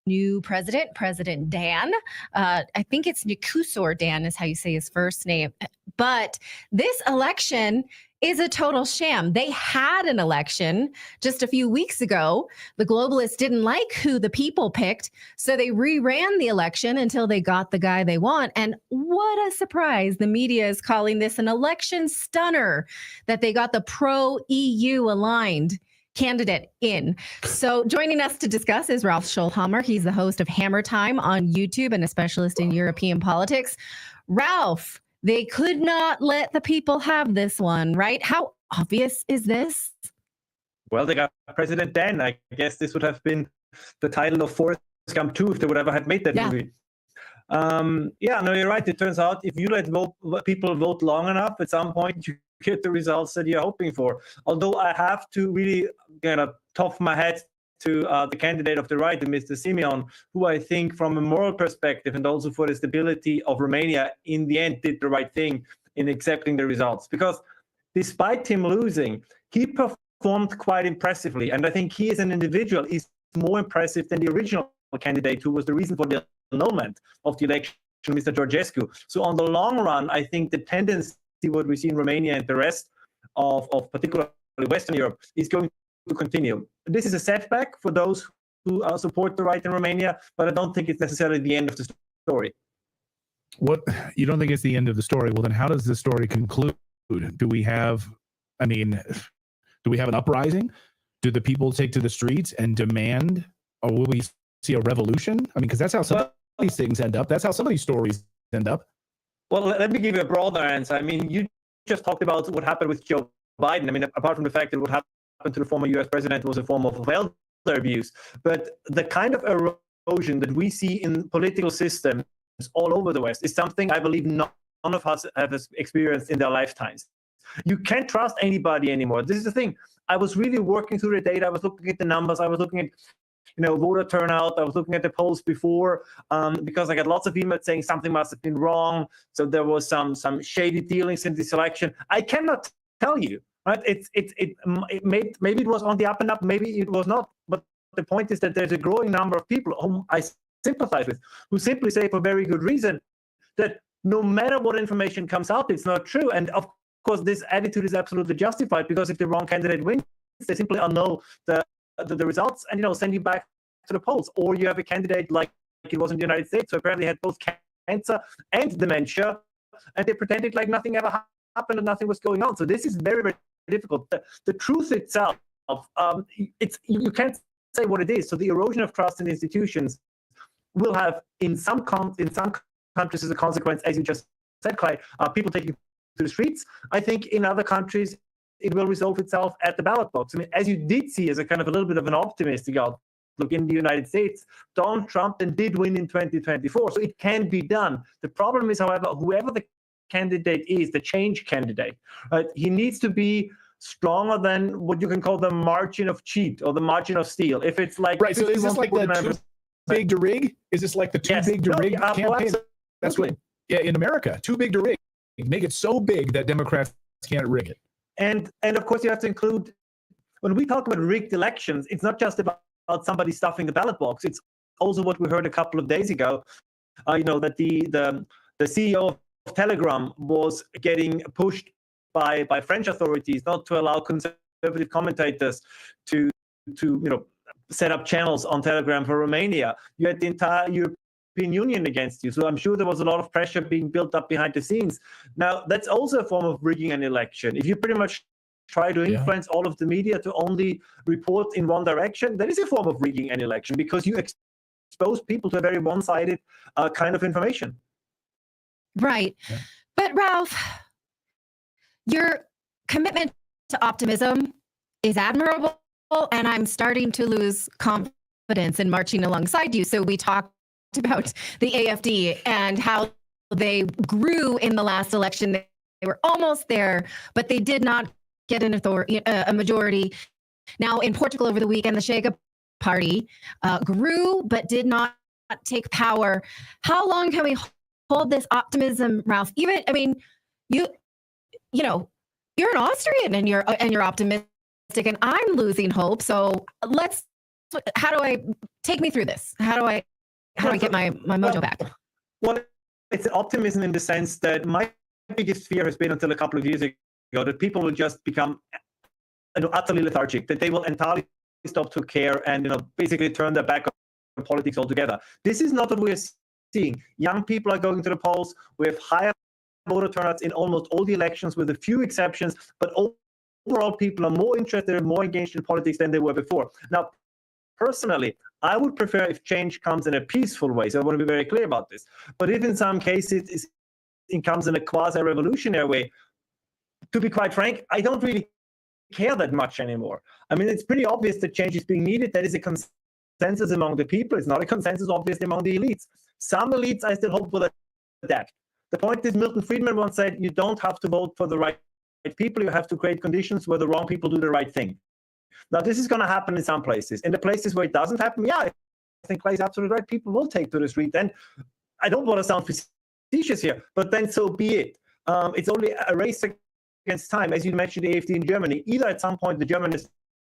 New president, President Dan. I think it's Nkusor Dan is how you say his first name. But this election is a total sham. They had an election just a few weeks ago. The globalists didn't like who the people picked, so they reran the election until they got the guy they want. And what a surprise. The media is calling this an election stunner, that they got the pro-EU aligned candidate in. So joining us to discuss is Ralph Schulhammer. He's the host of Hammer Time on YouTube and a specialist in European politics. Ralph, they could not let the people have this one, right? How obvious is this? Well, they got President Dan. I guess this would have been the title of Forrest Gump 2 if they would ever had made that movie. No, you're right. It turns out if you let people vote long enough, at some point you get the results that you're hoping for. Although I have to really kind of top my head to the candidate of the right, Mr. Simeon, who I think from a moral perspective and also for the stability of Romania, in the end did the right thing in accepting the results. Because despite him losing, he performed quite impressively. And I think he as an individual is more impressive than the original candidate who was the reason for the annulment of the election, Mr. Georgescu. So on the long run, I think the tendency, what we see in Romania and the rest of particularly Western Europe, is going to continue. This is a setback for those support the right in Romania, but I don't think it's necessarily the end of the story. What, you don't think it's the end of the story? Well, then how does the story conclude? Do we have an uprising? Do the people take to the streets and demand, or will we see a revolution? I mean, because that's how some of these things end up. That's how some of these stories end up. Well, let me give you a broader answer. I mean, you just talked about what happened with Joe Biden. I mean, apart from the fact that what happened to the former US president was a form of elder abuse, but the kind of erosion that we see in political systems all over the West is something I believe none of us have experienced in their lifetimes. You can't trust anybody anymore. This is the thing. I was really working through the data. I was looking at the numbers. I was looking at, voter turnout. I was looking at the polls before because I got lots of emails saying something must have been wrong. So there was some shady dealings in this election. I cannot tell you, right? Maybe it was on the up and up. Maybe it was not. But the point is that there's a growing number of people whom I sympathize with, who simply say for very good reason that no matter what information comes out, it's not true. And of course, this attitude is absolutely justified, because if the wrong candidate wins, they simply annul the results and send you back to the polls. Or you have a candidate like it was in the United States, who apparently had both cancer and dementia, and they pretended like nothing ever happened and nothing was going on. So this is very, very difficult. The truth itself, you can't say what it is. So the erosion of trust in institutions will have in some countries as a consequence, as you just said, Clay, people taking to the streets. I think in other countries it will resolve itself at the ballot box. I mean, as you did see as a kind of a little bit of an optimistic outlook in the United States, Donald Trump then did win in 2024, so it can be done. The problem is, however, whoever the candidate is, the change candidate, right, he needs to be stronger than what you can call the margin of cheat or the margin of steal. If it's like right, so is this like the big to rig? Is this like the too big to rig campaign? That's what, in America, too big to rig. Make it so big that Democrats can't rig it. And of course, you have to include, when we talk about rigged elections, it's not just about somebody stuffing the ballot box. It's also what we heard a couple of days ago, that the CEO of Telegram was getting pushed by French authorities not to allow conservative commentators to set up channels on Telegram for Romania. You had the entire European Union against you. So I'm sure there was a lot of pressure being built up behind the scenes. Now, that's also a form of rigging an election. If you pretty much try to influence all of the media to only report in one direction, that is a form of rigging an election, because you expose people to a very one-sided kind of information. Right. Yeah. But Ralph, your commitment to optimism is admirable, and I'm starting to lose confidence in marching alongside you. So we talked about the AFD and how they grew in the last election. They were almost there, but they did not get a majority. Now in Portugal over the weekend, the Chega party grew, but did not take power. How long can we hold this optimism, Ralph? You're an Austrian and you're optimistic, and I'm losing hope. So take me through this? How do I get my mojo back? Well, it's optimism in the sense that my biggest fear has been, until a couple of years ago, that people will just become utterly lethargic, that they will entirely stop to care and basically turn their back on politics altogether. This is not what we're seeing. Young people are going to the polls. We have higher voter turnouts in almost all the elections, with a few exceptions, but overall people are more interested and more engaged in politics than they were before. Now, personally, I would prefer if change comes in a peaceful way. So I want to be very clear about this. But if in some cases it comes in a quasi-revolutionary way, to be quite frank, I don't really care that much anymore. I mean, it's pretty obvious that change is being needed. That is a consensus among the people. It's not a consensus, obviously, among the elites. Some elites, I still hope, will adapt. The point is, Milton Friedman once said, you don't have to vote for the right people. You have to create conditions where the wrong people do the right thing. Now, this is going to happen in some places. In the places where it doesn't happen, I think Clay's absolutely right. People will take to the street. And I don't want to sound facetious here, but then so be it. It's only a race against time. As you mentioned, the AfD in Germany, either at some point the German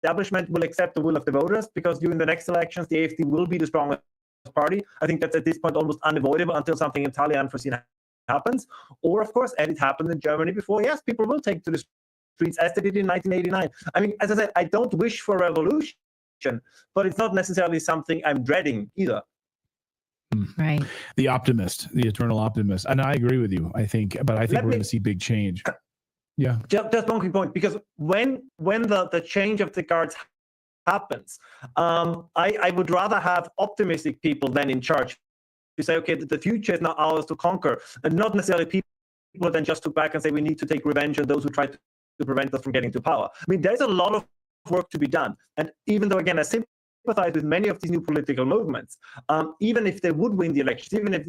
establishment will accept the will of the voters, because during the next elections, the AfD will be the strongest party. I think that's at this point almost unavoidable until something entirely unforeseen happens. Or, of course, and it happened in Germany before, yes, people will take to the streets as they did in 1989. I mean, as I said, I don't wish for a revolution, but it's not necessarily something I'm dreading either. Right. The optimist, the eternal optimist. And I agree with you, I think, but I think we're going to see big change. Yeah. Just one quick point, because when the change of the guards happens, I would rather have optimistic people than in charge to say, okay, the future is now ours to conquer, and not necessarily people then just took back and say we need to take revenge on those who tried to prevent us from getting to power. I mean, there's a lot of work to be done. And even though, again, I sympathize with many of these new political movements, even if they would win the elections, even if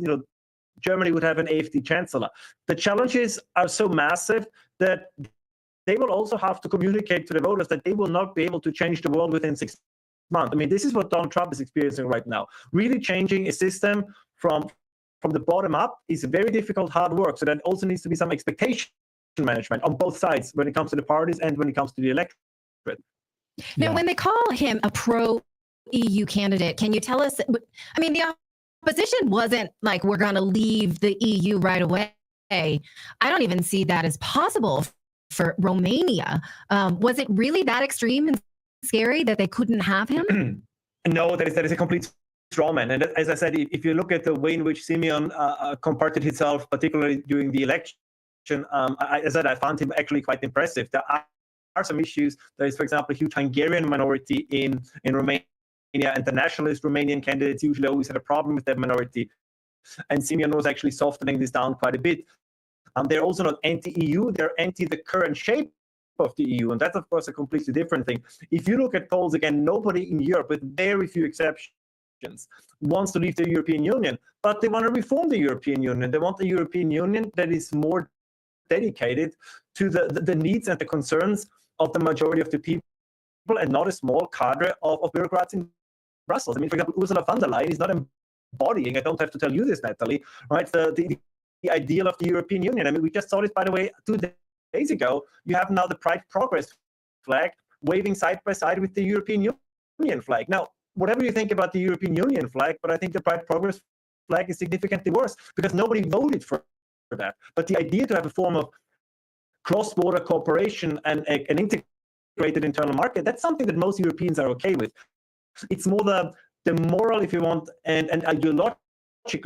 Germany would have an AfD chancellor, the challenges are so massive that they will also have to communicate to the voters that they will not be able to change the world within 6 months. I mean, this is what Donald Trump is experiencing right now. Really changing a system from the bottom up is very difficult, hard work. So there also needs to be some expectation management on both sides when it comes to the parties and when it comes to the electorate. Now, when they call him a pro-EU candidate, can you tell us, I mean, the opposition wasn't like, we're going to leave the EU right away. I don't even see that as possible for Romania. Was it really that extreme and scary that they couldn't have him? No, that is a complete straw man. And as I said, if you look at the way in which Simeon comported himself, particularly during the election, I found him actually quite impressive. There are some issues. There is, for example, a huge Hungarian minority in Romania, and the nationalist Romanian candidates usually always had a problem with that minority. And Simeon was actually softening this down quite a bit. They're also not anti-EU, they're anti the current shape of the EU. And that's, of course, a completely different thing. If you look at polls, again, nobody in Europe, with very few exceptions, wants to leave the European Union, but they want to reform the European Union. They want a European Union that is more dedicated to the needs and the concerns of the majority of the people, and not a small cadre of bureaucrats in Brussels. I mean, for example, Ursula von der Leyen is not embodying, I don't have to tell you this, Natalie, right, the ideal of the European Union. I mean, we just saw this, by the way, 2 days ago. You have now the Pride Progress flag waving side by side with the European Union flag. Now, whatever you think about the European Union flag, but I think the Pride Progress flag is significantly worse because nobody voted for that. But the idea to have a form of cross-border cooperation and an integrated internal market, that's something that most Europeans are okay with. It's more the moral, if you want, and ideological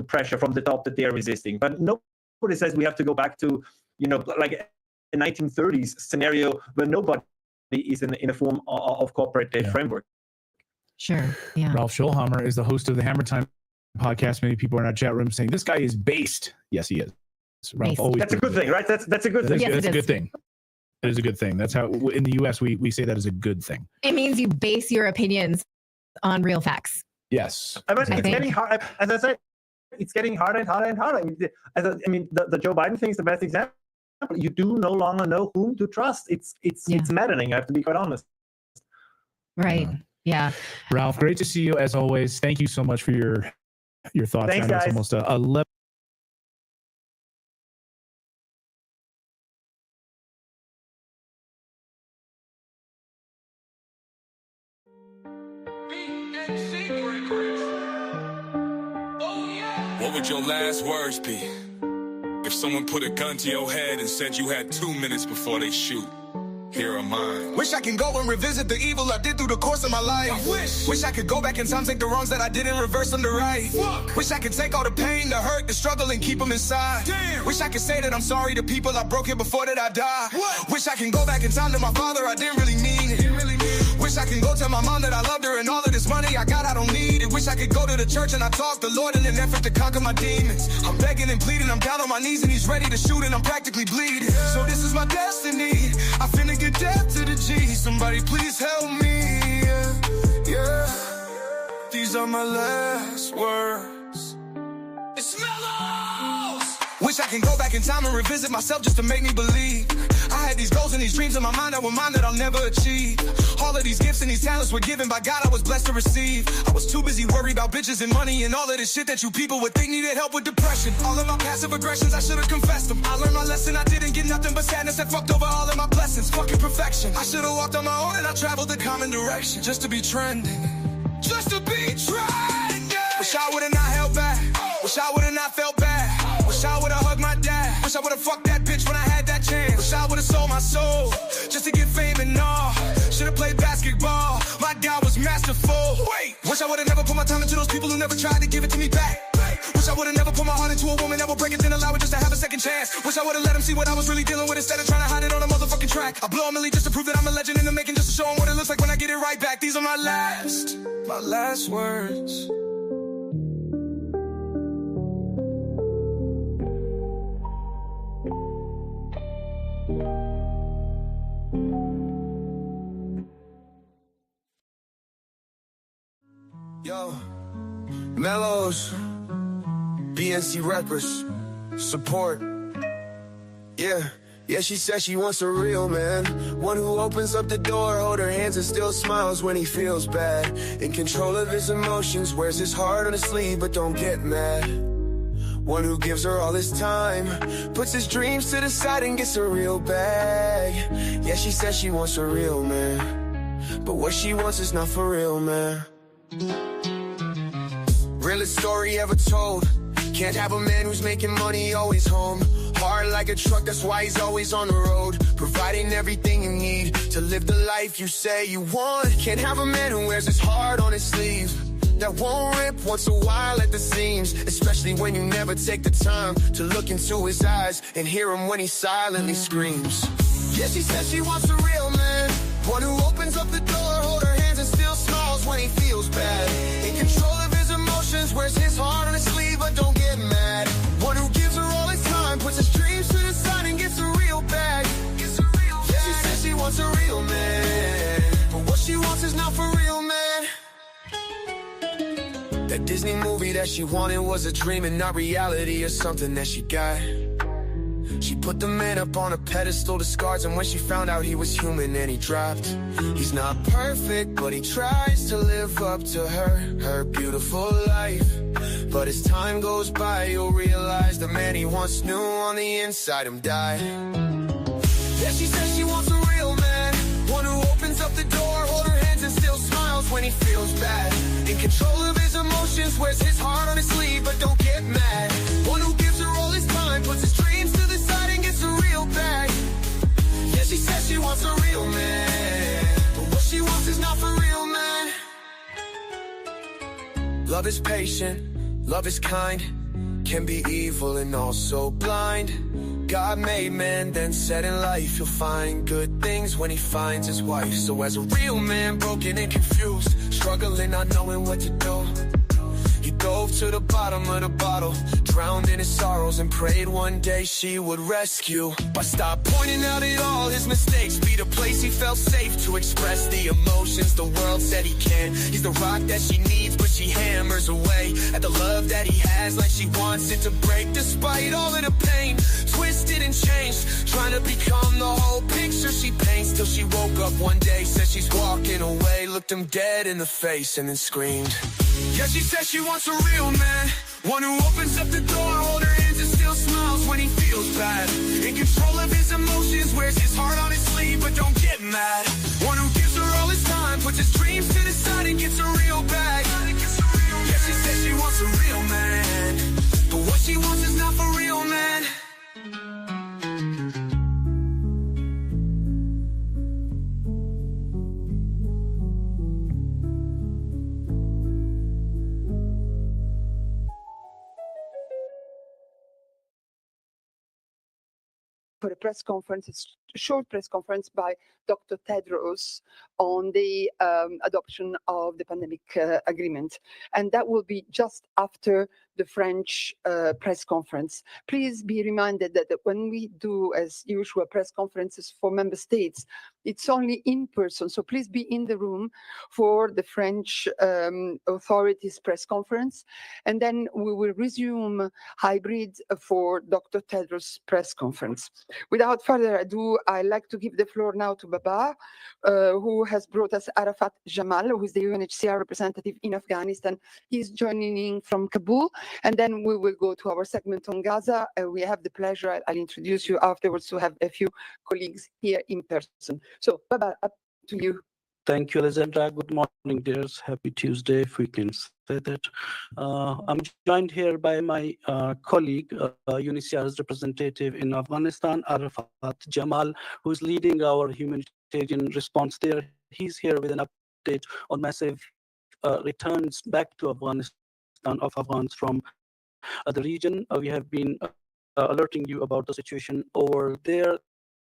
pressure from the top that they are resisting. But nobody says we have to go back to, like a 1930s scenario where nobody is in a form of cooperative framework. Sure. Yeah. Ralph Schulhammer is the host of the Hammer Time podcast. Many people are in our chat room saying this guy is based. Yes, he is. Ralph always. That's a good thing, right? That's a good thing. That's a good thing. It is a good thing. That's how in the U.S. we say that is a good thing. It means you base your opinions on real facts. Yes. I mean, it's getting hard. As I said, it's getting harder and harder and harder. I mean, the Joe Biden thing is the best example. You do no longer know whom to trust. It's maddening. I have to be quite honest. Right. Yeah. Ralph, great to see you as always. Thank you so much for your thoughts. Thanks, guys. It's almost 11. What would your last words be if someone put a gun to your head and said you had 2 minutes before they shoot? Here are mine. Wish I can go and revisit the evil I did through the course of my life. Wish I could go back in time, take the wrongs that I did and reverse them to right. Wish I could take all the pain, the hurt, the struggle and keep them inside. Wish I could say that I'm sorry to people I broke here before that I die. Wish I can go back in time to my father, I didn't really mean it. Wish I can go tell my mom that I loved her and all of this money I got, I don't need it. Wish I could go to the church and I talk the Lord in an effort to conquer my demons. I'm begging and pleading, I'm down on my knees and he's ready to shoot and I'm practically bleeding. So this is my destiny, I finna get death to the G. Somebody please help me, yeah. These are my last words. It's Mellows! Wish I can go back in time and revisit myself just to make me believe. I had these goals and these dreams in my mind that were mine that I'll never achieve. All of these gifts and these talents were given by God, I was blessed to receive. I was too busy worried about bitches and money and all of this shit that you people would think needed help with depression. All of my passive aggressions, I should've confessed them. I learned my lesson, I didn't get nothing but sadness that fucked over all of my blessings. Fucking perfection. I should've walked on my own and I traveled the common direction. Just to be trending. Just to be trending. Wish I would've not held back. Wish I would've not felt bad. Wish I would've hugged my dad. Wish I would've fucked that bitch when I had that chance. Wish I would've sold my soul just to get fame and all. Should've played basketball. My dad was master future full. Wait, wish I would've never put my time into those people who never tried to give it to me back. Wish I would've never put my heart into a woman that would break it, then allow it just to have a second chance. Wish I would've let him see what I was really dealing with instead of trying to hide it on a motherfucking track. I blow a milli just to prove that I'm a legend in the making, just to show him what it looks like when I get it right back. These are my last words. Yo, Mellows, BNC rappers, support. Yeah, she says she wants a real man, one who opens up the door, hold her hands and still smiles when he feels bad. In control of his emotions, wears his heart on his sleeve but don't get mad. One who gives her all his time, puts his dreams to the side and gets a real bag. Yeah, she says she wants a real man, but what she wants is not for real, man. Realest story ever told. Can't have a man who's making money always home. Hard like a truck, that's why he's always on the road, providing everything you need to live the life you say you want. Can't have a man who wears his heart on his sleeve, that won't rip once a while at the seams, especially when you never take the time to look into his eyes and hear him when he silently screams. Yeah, she says she wants a real man, one who opens up the door, hold her hands and still smiles when he feels bad. In control of his emotions, wears his heart on his sleeve but don't get mad. One who gives her all his time, puts his dreams to the side and gets a real bag. Yeah, she says she wants a real man, but what she wants is not for real, man. That Disney movie that she wanted was a dream and not reality, or something that she got. She put the man up on a pedestal to scars, and when she found out he was human and he dropped. He's not perfect, but he tries to live up to her beautiful life. But as time goes by, you'll realize the man he once knew on the inside him died. Yeah, she says she wants a real man, one who opens up the door, hold her hands and still smiles when he feels bad. In control of his emotions, wears his heart on his sleeve but don't get mad. One who gives her all his time, puts his dreams to the side and gets a real bag. Yeah, she says she wants a real man, but what she wants is not for real, man. Love is patient, love is kind, can be evil and also blind. God made man, then said in life you'll find good things when he finds his wife. So as a real man, broken and confused, struggling not knowing what to do, he dove to the bottom of the bottle, drowned in his sorrows and prayed one day she would rescue. But stop pointing out at all his mistakes, be the place he felt safe to express the emotions the world said he can't. He's the rock that she needs, but she hammers away at the love that he has like she wants it to break. Despite all of the pain, twisted and changed, trying to become the whole picture she paints, till she woke up one day, said she's walking away, looked him dead in the face and then screamed. Yeah, she says she wants a real man, one who opens up the door, hold her hands and still smiles when he feels bad. In control of his emotions, wears his heart on his sleeve but don't get mad. One who gives her all his time, puts his dreams to the side and gets a real bag. Yeah, she says she wants a real man, but what she wants is not for real, man. For a press conference, it's a short press conference by Dr. Tedros on the adoption of the pandemic agreement. And that will be just after the French press conference. Please be reminded that when we do, as usual, press conferences for member states, it's only in person. So please be in the room for the French authorities press conference. And then we will resume hybrid for Dr. Tedros' press conference. Without further ado, I'd like to give the floor now to Baba, who has brought us Arafat Jamal, who is the UNHCR representative in Afghanistan. He's joining in from Kabul, and then we will go to our segment on Gaza. We have the pleasure, I'll introduce you afterwards, to have a few colleagues here in person. So, Baba, up to you. Thank you, Alexandra. Good morning, dears. Happy Tuesday, if we can say that. I'm joined here by my colleague, UNHCR's representative in Afghanistan, Arafat Jamal, who's leading our humanitarian response there. He's here with an update on massive returns back to Afghanistan of Afghans from the region. We have been alerting you about the situation over there.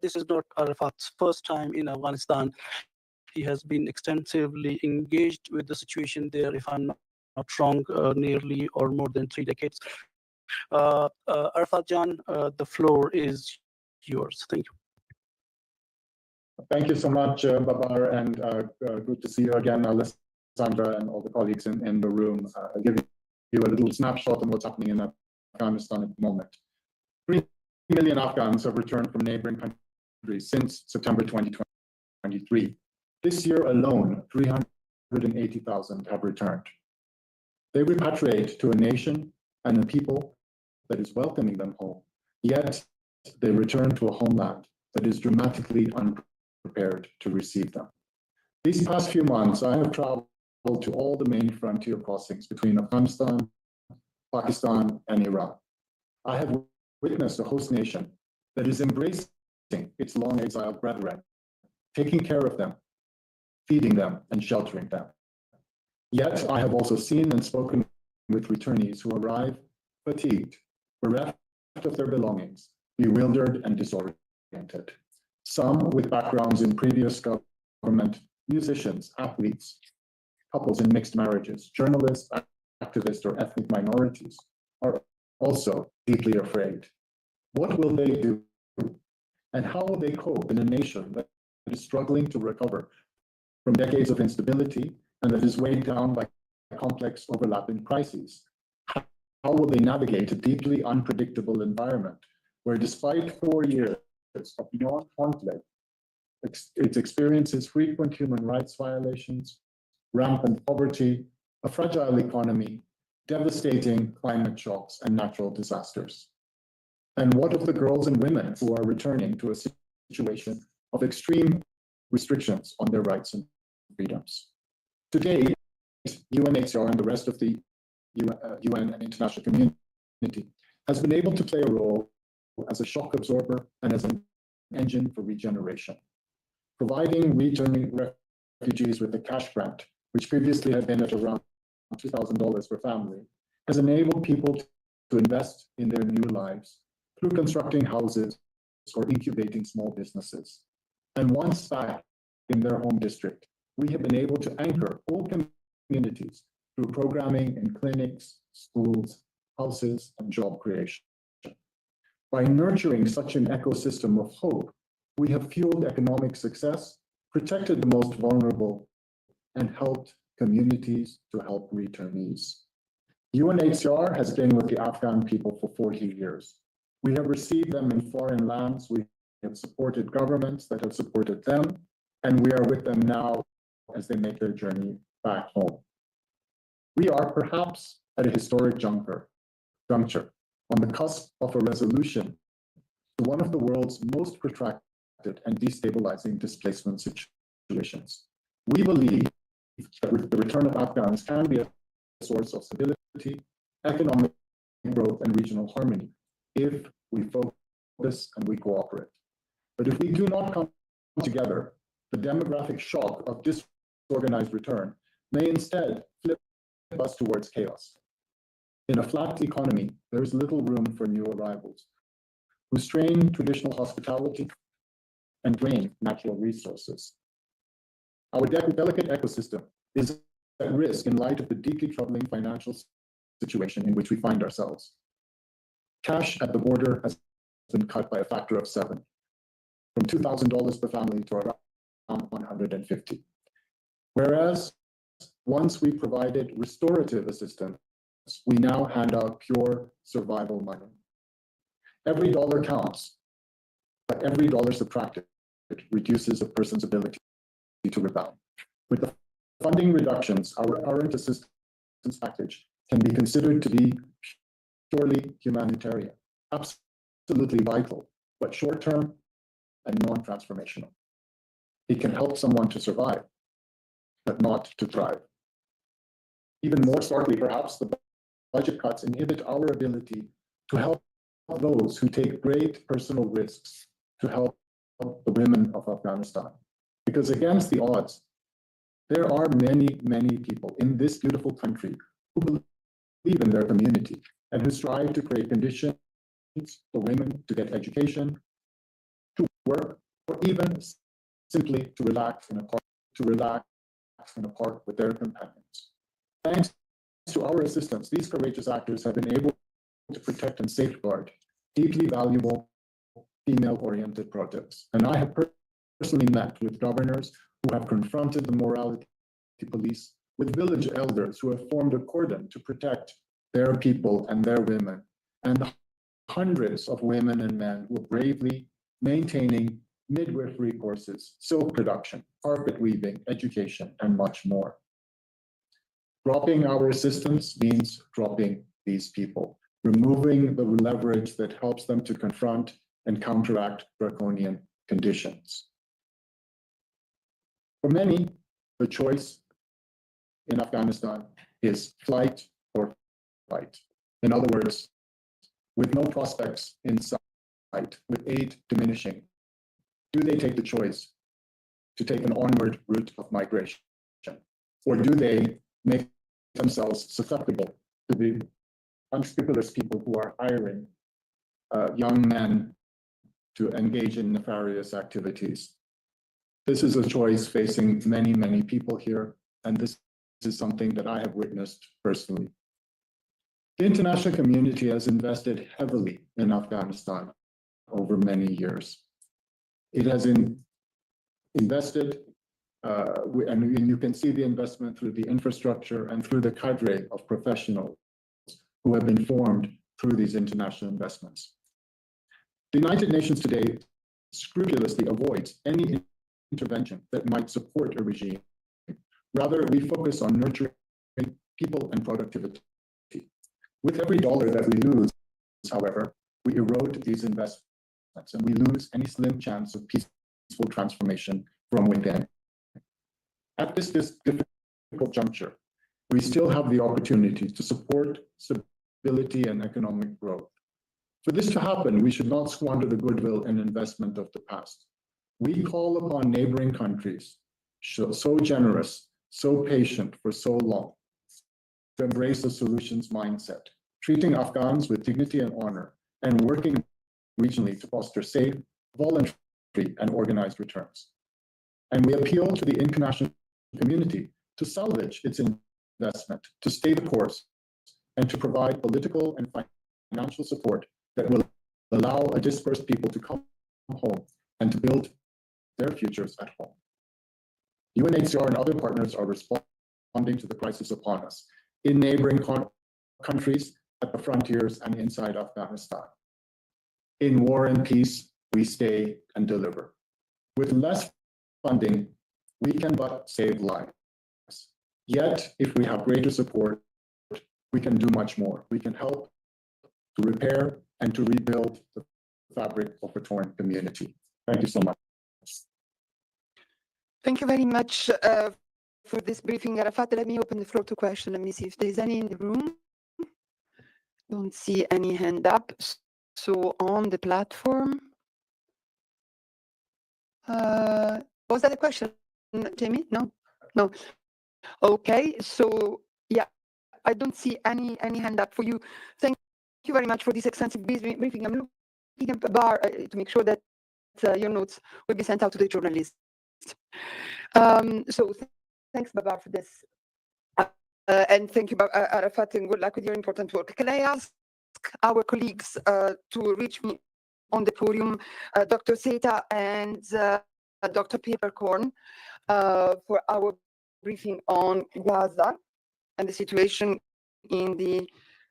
This is not Arafat's first time in Afghanistan. He has been extensively engaged with the situation there, if I'm not wrong, nearly or more than 3 decades. Arafat Jan, the floor is yours. Thank you. Thank you so much, Babar, and good to see you again, Alessandra, and all the colleagues in the room. Giving you a little snapshot on what's happening in Afghanistan at the moment. 3 million Afghans have returned from neighboring countries since September 2023. This year alone, 380,000 have returned. They repatriate to a nation and a people that is welcoming them home, yet they return to a homeland that is dramatically unprepared to receive them. These past few months, I have traveled to all the main frontier crossings between Afghanistan, Pakistan, and Iran. I have witnessed a host nation that is embracing its long exiled brethren, taking care of them, feeding them, and sheltering them. Yet I have also seen and spoken with returnees who arrive fatigued, bereft of their belongings, bewildered and disoriented. Some with backgrounds in previous government, musicians, athletes, couples in mixed marriages, journalists, activists, or ethnic minorities are also deeply afraid. What will they do? And how will they cope in a nation that is struggling to recover from decades of instability and that is weighed down by complex overlapping crises? How will they navigate a deeply unpredictable environment where, despite 4 years of beyond conflict, it experiences frequent human rights violations, rampant poverty, a fragile economy, devastating climate shocks, and natural disasters? And what of the girls and women who are returning to a situation of extreme restrictions on their rights and freedoms? Today, UNHCR and the rest of the UN and international community has been able to play a role as a shock absorber and as an engine for regeneration. Providing returning refugees with a cash grant, which previously had been at around $2,000 per family, has enabled people to invest in their new lives through constructing houses or incubating small businesses. And once back in their home district, we have been able to anchor whole communities through programming in clinics, schools, houses, and job creation. By nurturing such an ecosystem of hope, we have fueled economic success, protected the most vulnerable, and helped communities to help returnees. UNHCR has been with the Afghan people for 40 years. We have received them in foreign lands. We have supported governments that have supported them, and we are with them now as they make their journey back home. We are perhaps at a historic juncture, on the cusp of a resolution to one of the world's most protracted and destabilizing displacement situations. We believe that the return of Afghans can be a source of stability, economic growth, and regional harmony if we focus and we cooperate. But if we do not come together, the demographic shock of disorganized return may instead flip us towards chaos. In a flat economy, there is little room for new arrivals who strain traditional hospitality and drain natural resources. Our delicate ecosystem is at risk in light of the deeply troubling financial situation in which we find ourselves. Cash at the border has been cut by a factor of 7, from $2,000 per family to around $150. Whereas once we provided restorative assistance, we now hand out pure survival money. Every dollar counts, but every dollar subtracted reduces a person's ability to rebound. With the funding reductions, our current assistance package can be considered to be purely humanitarian, absolutely vital, but short-term and non-transformational. It can help someone to survive, but not to thrive. Even more starkly, perhaps, the budget cuts inhibit our ability to help those who take great personal risks to help the women of Afghanistan. Because against the odds, There are many, many people in this beautiful country who believe in their community and who strive to create conditions for women to get education, to work, or even simply to relax in a park with their companions. Thanks to our assistance, these courageous actors have been able to protect and safeguard deeply valuable female-oriented projects. And I have personally met with governors who have confronted the morality police, with village elders who have formed a cordon to protect their people and their women, and hundreds of women and men who are bravely maintaining midwifery courses, silk production, carpet weaving, education, and much more. Dropping our assistance means dropping these people, removing the leverage that helps them to confront and counteract draconian conditions. For many, the choice in Afghanistan is flight or fight. In other words, with no prospects in sight, with aid diminishing, do they take the choice to take an onward route of migration? Or do they make themselves susceptible to the unscrupulous people who are hiring young men to engage in nefarious activities? This is a choice facing many, many people here, and this is something that I have witnessed personally. The international community has invested heavily in Afghanistan over many years. It has invested, and you can see the investment through the infrastructure and through the cadre of professionals who have been formed through these international investments. The United Nations today scrupulously avoids any intervention that might support a regime. Rather, we focus on nurturing people and productivity. With every dollar that we lose, however, we erode these investments and we lose any slim chance of peaceful transformation from within. At this difficult juncture, we still have the opportunity to support stability and economic growth. For this to happen, we should not squander the goodwill and investment of the past. We call upon neighboring countries, so generous, so patient for so long, to embrace a solutions mindset, treating Afghans with dignity and honor, and working regionally to foster safe, voluntary, and organized returns. And we appeal to the international community to salvage its investment, to stay the course, and to provide political and financial support that will allow a dispersed people to come home and to build their futures at home. UNHCR and other partners are responding to the crisis upon us in neighboring countries, at the frontiers, and inside Afghanistan. In war and peace, we stay and deliver. With less funding, we can but save lives. Yet, if we have greater support, we can do much more. We can help to repair and to rebuild the fabric of a torn community. Thank you so much. Thank you very much for this briefing, Arafat. Let me open the floor to questions. Let me see if there's any in the room. Don't see any hand up. So on the platform, was that a question, Jamie? No, no. Okay, so yeah, I don't see any hand up for you. Thank you very much for this extensive briefing. I'm looking at the bar to make sure that your notes will be sent out to the journalists. So thanks, Babar, for this. And thank you, Arafat, and good luck with your important work. Can I ask our colleagues to reach me on the podium, Dr. Seta and Dr. Peppercorn, for our briefing on Gaza and the situation in the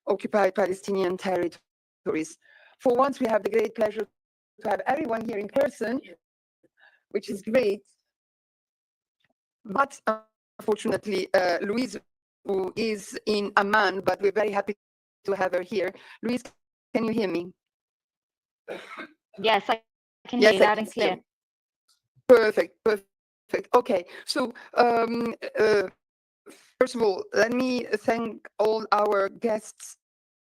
occupied Palestinian territories. For once, we have the great pleasure to have everyone here in person, which is great. But unfortunately, Louise, who is in Amman, but we're very happy to have her here. Louise, can you hear me? Yes, I can hear you loud and clear. Perfect, perfect. Okay, so first of all, let me thank all our guests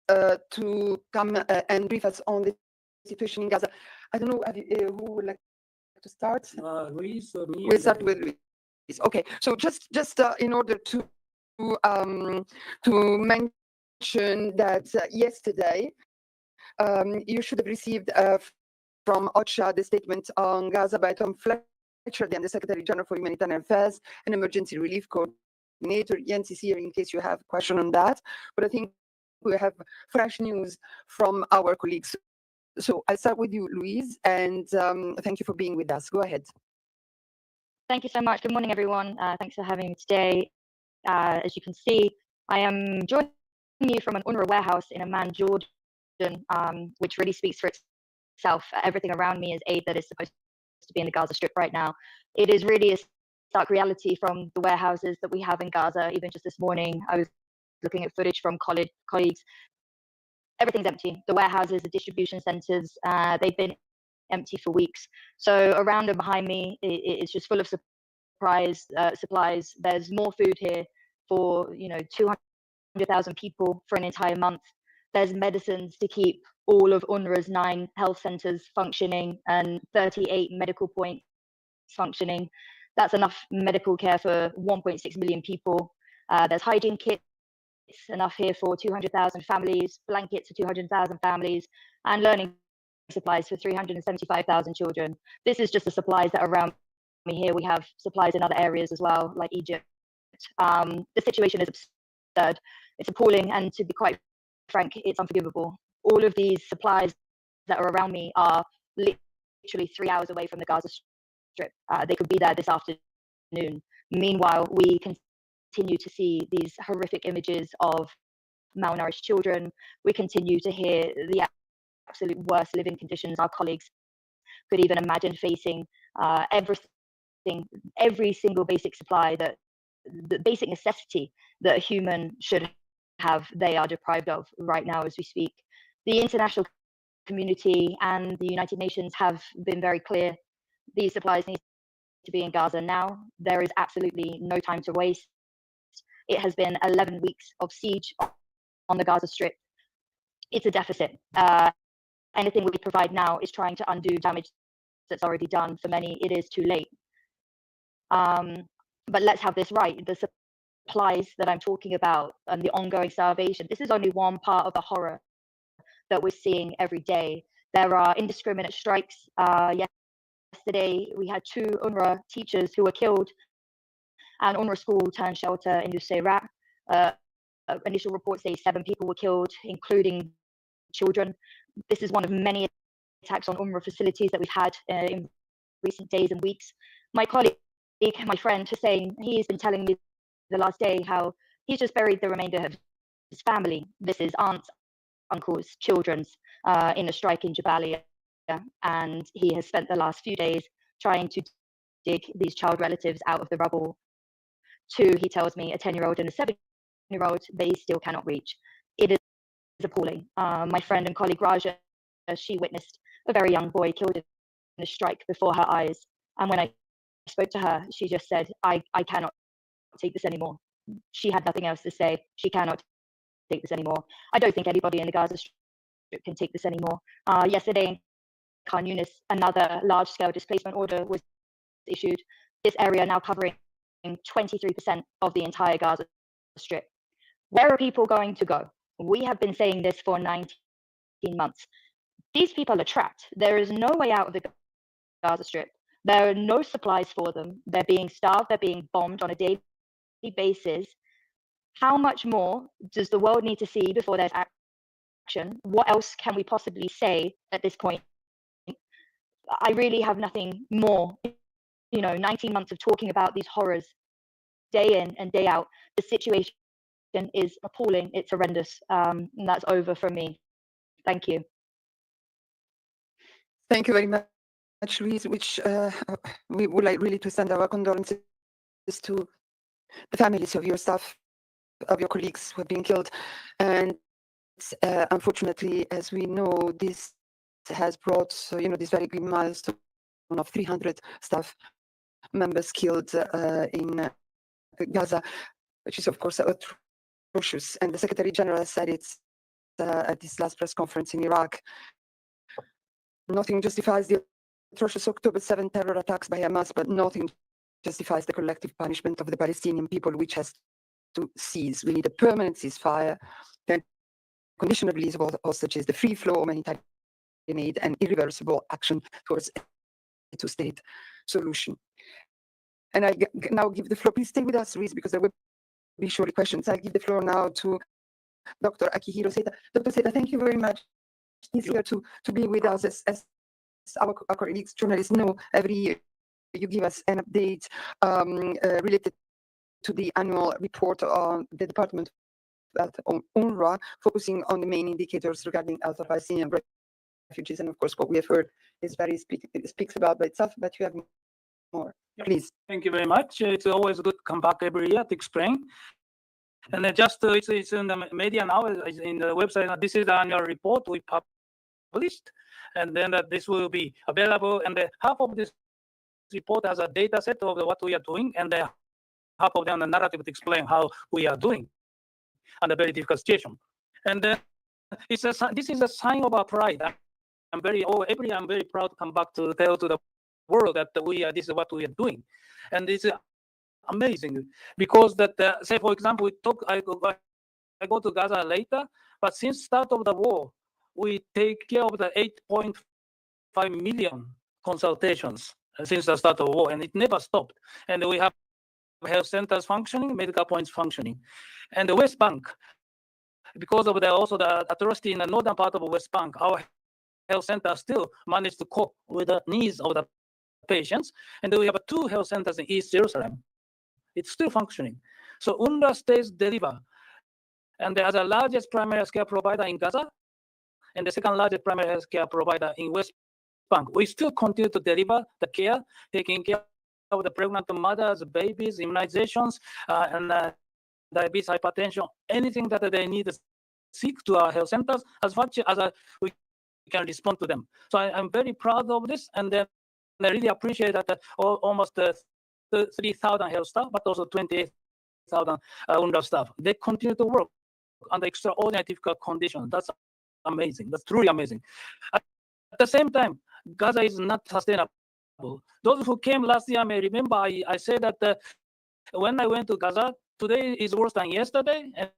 to come and brief us on the situation in Gaza. I don't know who would like to start. Louise, We'll start with Louise. Okay, so just in order to mention that yesterday you should have received from OCHA the statement on Gaza by Tom Fletcher, the Secretary General for Humanitarian Affairs and Emergency Relief Coordinator. Jens is here in case you have a question on that, but I think we have fresh news from our colleagues. So I'll start with you, Louise, and thank you for being with us. Go ahead. Thank you so much. Good morning, everyone. Thanks for having me today. As you can see, I am joining you from an UNRWA warehouse in Amman, Jordan, which really speaks for itself. Everything around me is aid that is supposed to be in the Gaza Strip right now. It is really a stark reality from the warehouses that we have in Gaza. Even just this morning, I was looking at footage from colleagues. Everything's empty. The warehouses, the distribution centers, they've been empty for weeks. So around and behind me, it's just full of supplies. There's more food here for 200,000 people for an entire month. There's medicines to keep all of UNRWA's 9 health centers functioning and 38 medical points functioning. That's enough medical care for 1.6 million people. There's hygiene kits, enough here for 200,000 families, blankets for 200,000 families, and learning supplies for 375,000 children. This is just the supplies that are around me here. We have supplies in other areas as well, like Egypt. The situation is absurd. It's appalling, and to be quite frank, it's unforgivable. All of these supplies that are around me are literally 3 hours away from the Gaza Strip. They could be there this afternoon. Meanwhile, we continue to see these horrific images of malnourished children. We continue to hear the absolute worst living conditions our colleagues could even imagine facing. Every single basic supply, the basic necessity that a human should have, they are deprived of right now as we speak. The international community and the United Nations have been very clear. These supplies need to be in Gaza now. There is absolutely no time to waste. It has been 11 weeks of siege on the Gaza Strip. It's a deficit. Anything we provide now is trying to undo damage that's already done. For many, it is too late. But let's have this right. The supplies that I'm talking about and the ongoing starvation, this is only one part of the horror that we're seeing every day. There are indiscriminate strikes. Yesterday, we had 2 UNRWA teachers who were killed. An UNRWA school turned shelter in Nusayrat. Initial reports say 7 people were killed, including children. This is one of many attacks on UNRWA facilities that we've had in recent days and weeks. My colleague, my friend Hussein, he's been telling me the last day how he's just buried the remainder of his family. This is aunts, uncles, children's in a strike in Jabalia. And he has spent the last few days trying to dig these child relatives out of the rubble. 2, he tells me, a 10-year-old and a 7-year-old, they still cannot reach. It is appalling. My friend and colleague Raja, she witnessed a very young boy killed in a strike before her eyes. And when I spoke to her, she just said, I cannot take this anymore. She had nothing else to say. She cannot take this anymore. I don't think anybody in the Gaza Strip can take this anymore. Yesterday in Khan Yunis, another large-scale displacement order was issued. This area now covering 23% of the entire Gaza Strip. Where are people going to go? We have been saying this for 19 months. These people are trapped. There is no way out of the Gaza Strip. There are no supplies for them. They're being starved. They're being bombed on a daily basis. How much more does the world need to see before there's action? What else can we possibly say at this point? I really have nothing more. 19 months of talking about these horrors day in and day out. The situation is appalling. It's horrendous. And that's over from me. Thank you. Thank you very much, Louise, which we would like really to send our condolences to the families of your staff, of your colleagues who have been killed. And unfortunately, as we know, this has brought, this very grim milestone of 300 staff members killed in Gaza, which is, of course, atrocious. And the Secretary General said it at this last press conference in Iraq. Nothing justifies the atrocious October 7 terror attacks by Hamas, but nothing justifies the collective punishment of the Palestinian people, which has to cease. We need a permanent ceasefire, then conditional release of all hostages, the free flow of humanitarian aid, and irreversible action towards a two-state solution. And I now give the floor. Please stay with us, Luis, because there will be surely questions. I give the floor now to Dr. Akihiro Seta. Dr. Seta, thank you very much. He's here to be with us. As our colleagues, journalists know, every year you give us an update related to the annual report on the Department of UNRWA, focusing on the main indicators regarding health of Palestinian refugees. And of course, what we have heard is it speaks about by itself, but you have more. Please. Thank you very much. It's always good to come back every year to explain. And it's in the media now, it's in the website. This is the annual report we published, and then this will be available. And half of this report has a data set of what we are doing, and half of them the narrative to explain how we are doing under a very difficult situation. And this is a sign of our pride. I'm very proud to come back to tell to the world that this is what we are doing, and it's amazing because that say for example I go to Gaza later, but since start of the war we take care of the 8.5 million consultations since the start of the war, and it never stopped. And we have health centers functioning, medical points functioning, and the West Bank, because of the atrocity in the northern part of the West Bank, our health centers still managed to cope with the needs of the patients. And we have 2 health centers in East Jerusalem. It's still functioning. So UNRWA stays deliver. And there's the largest primary health care provider in Gaza and the second largest primary health care provider in West Bank. We still continue to deliver the care, taking care of the pregnant mothers, babies, immunizations, and diabetes, hypertension, anything that they need to seek to our health centers as much as we can respond to them. So I'm very proud of this, and I really appreciate that almost 3,000 health staff, but also 28,000 UNRWA staff. They continue to work under extraordinary difficult conditions. That's amazing. That's truly amazing. At the same time, Gaza is not sustainable. Those who came last year may remember I said that when I went to Gaza, today is worse than yesterday, and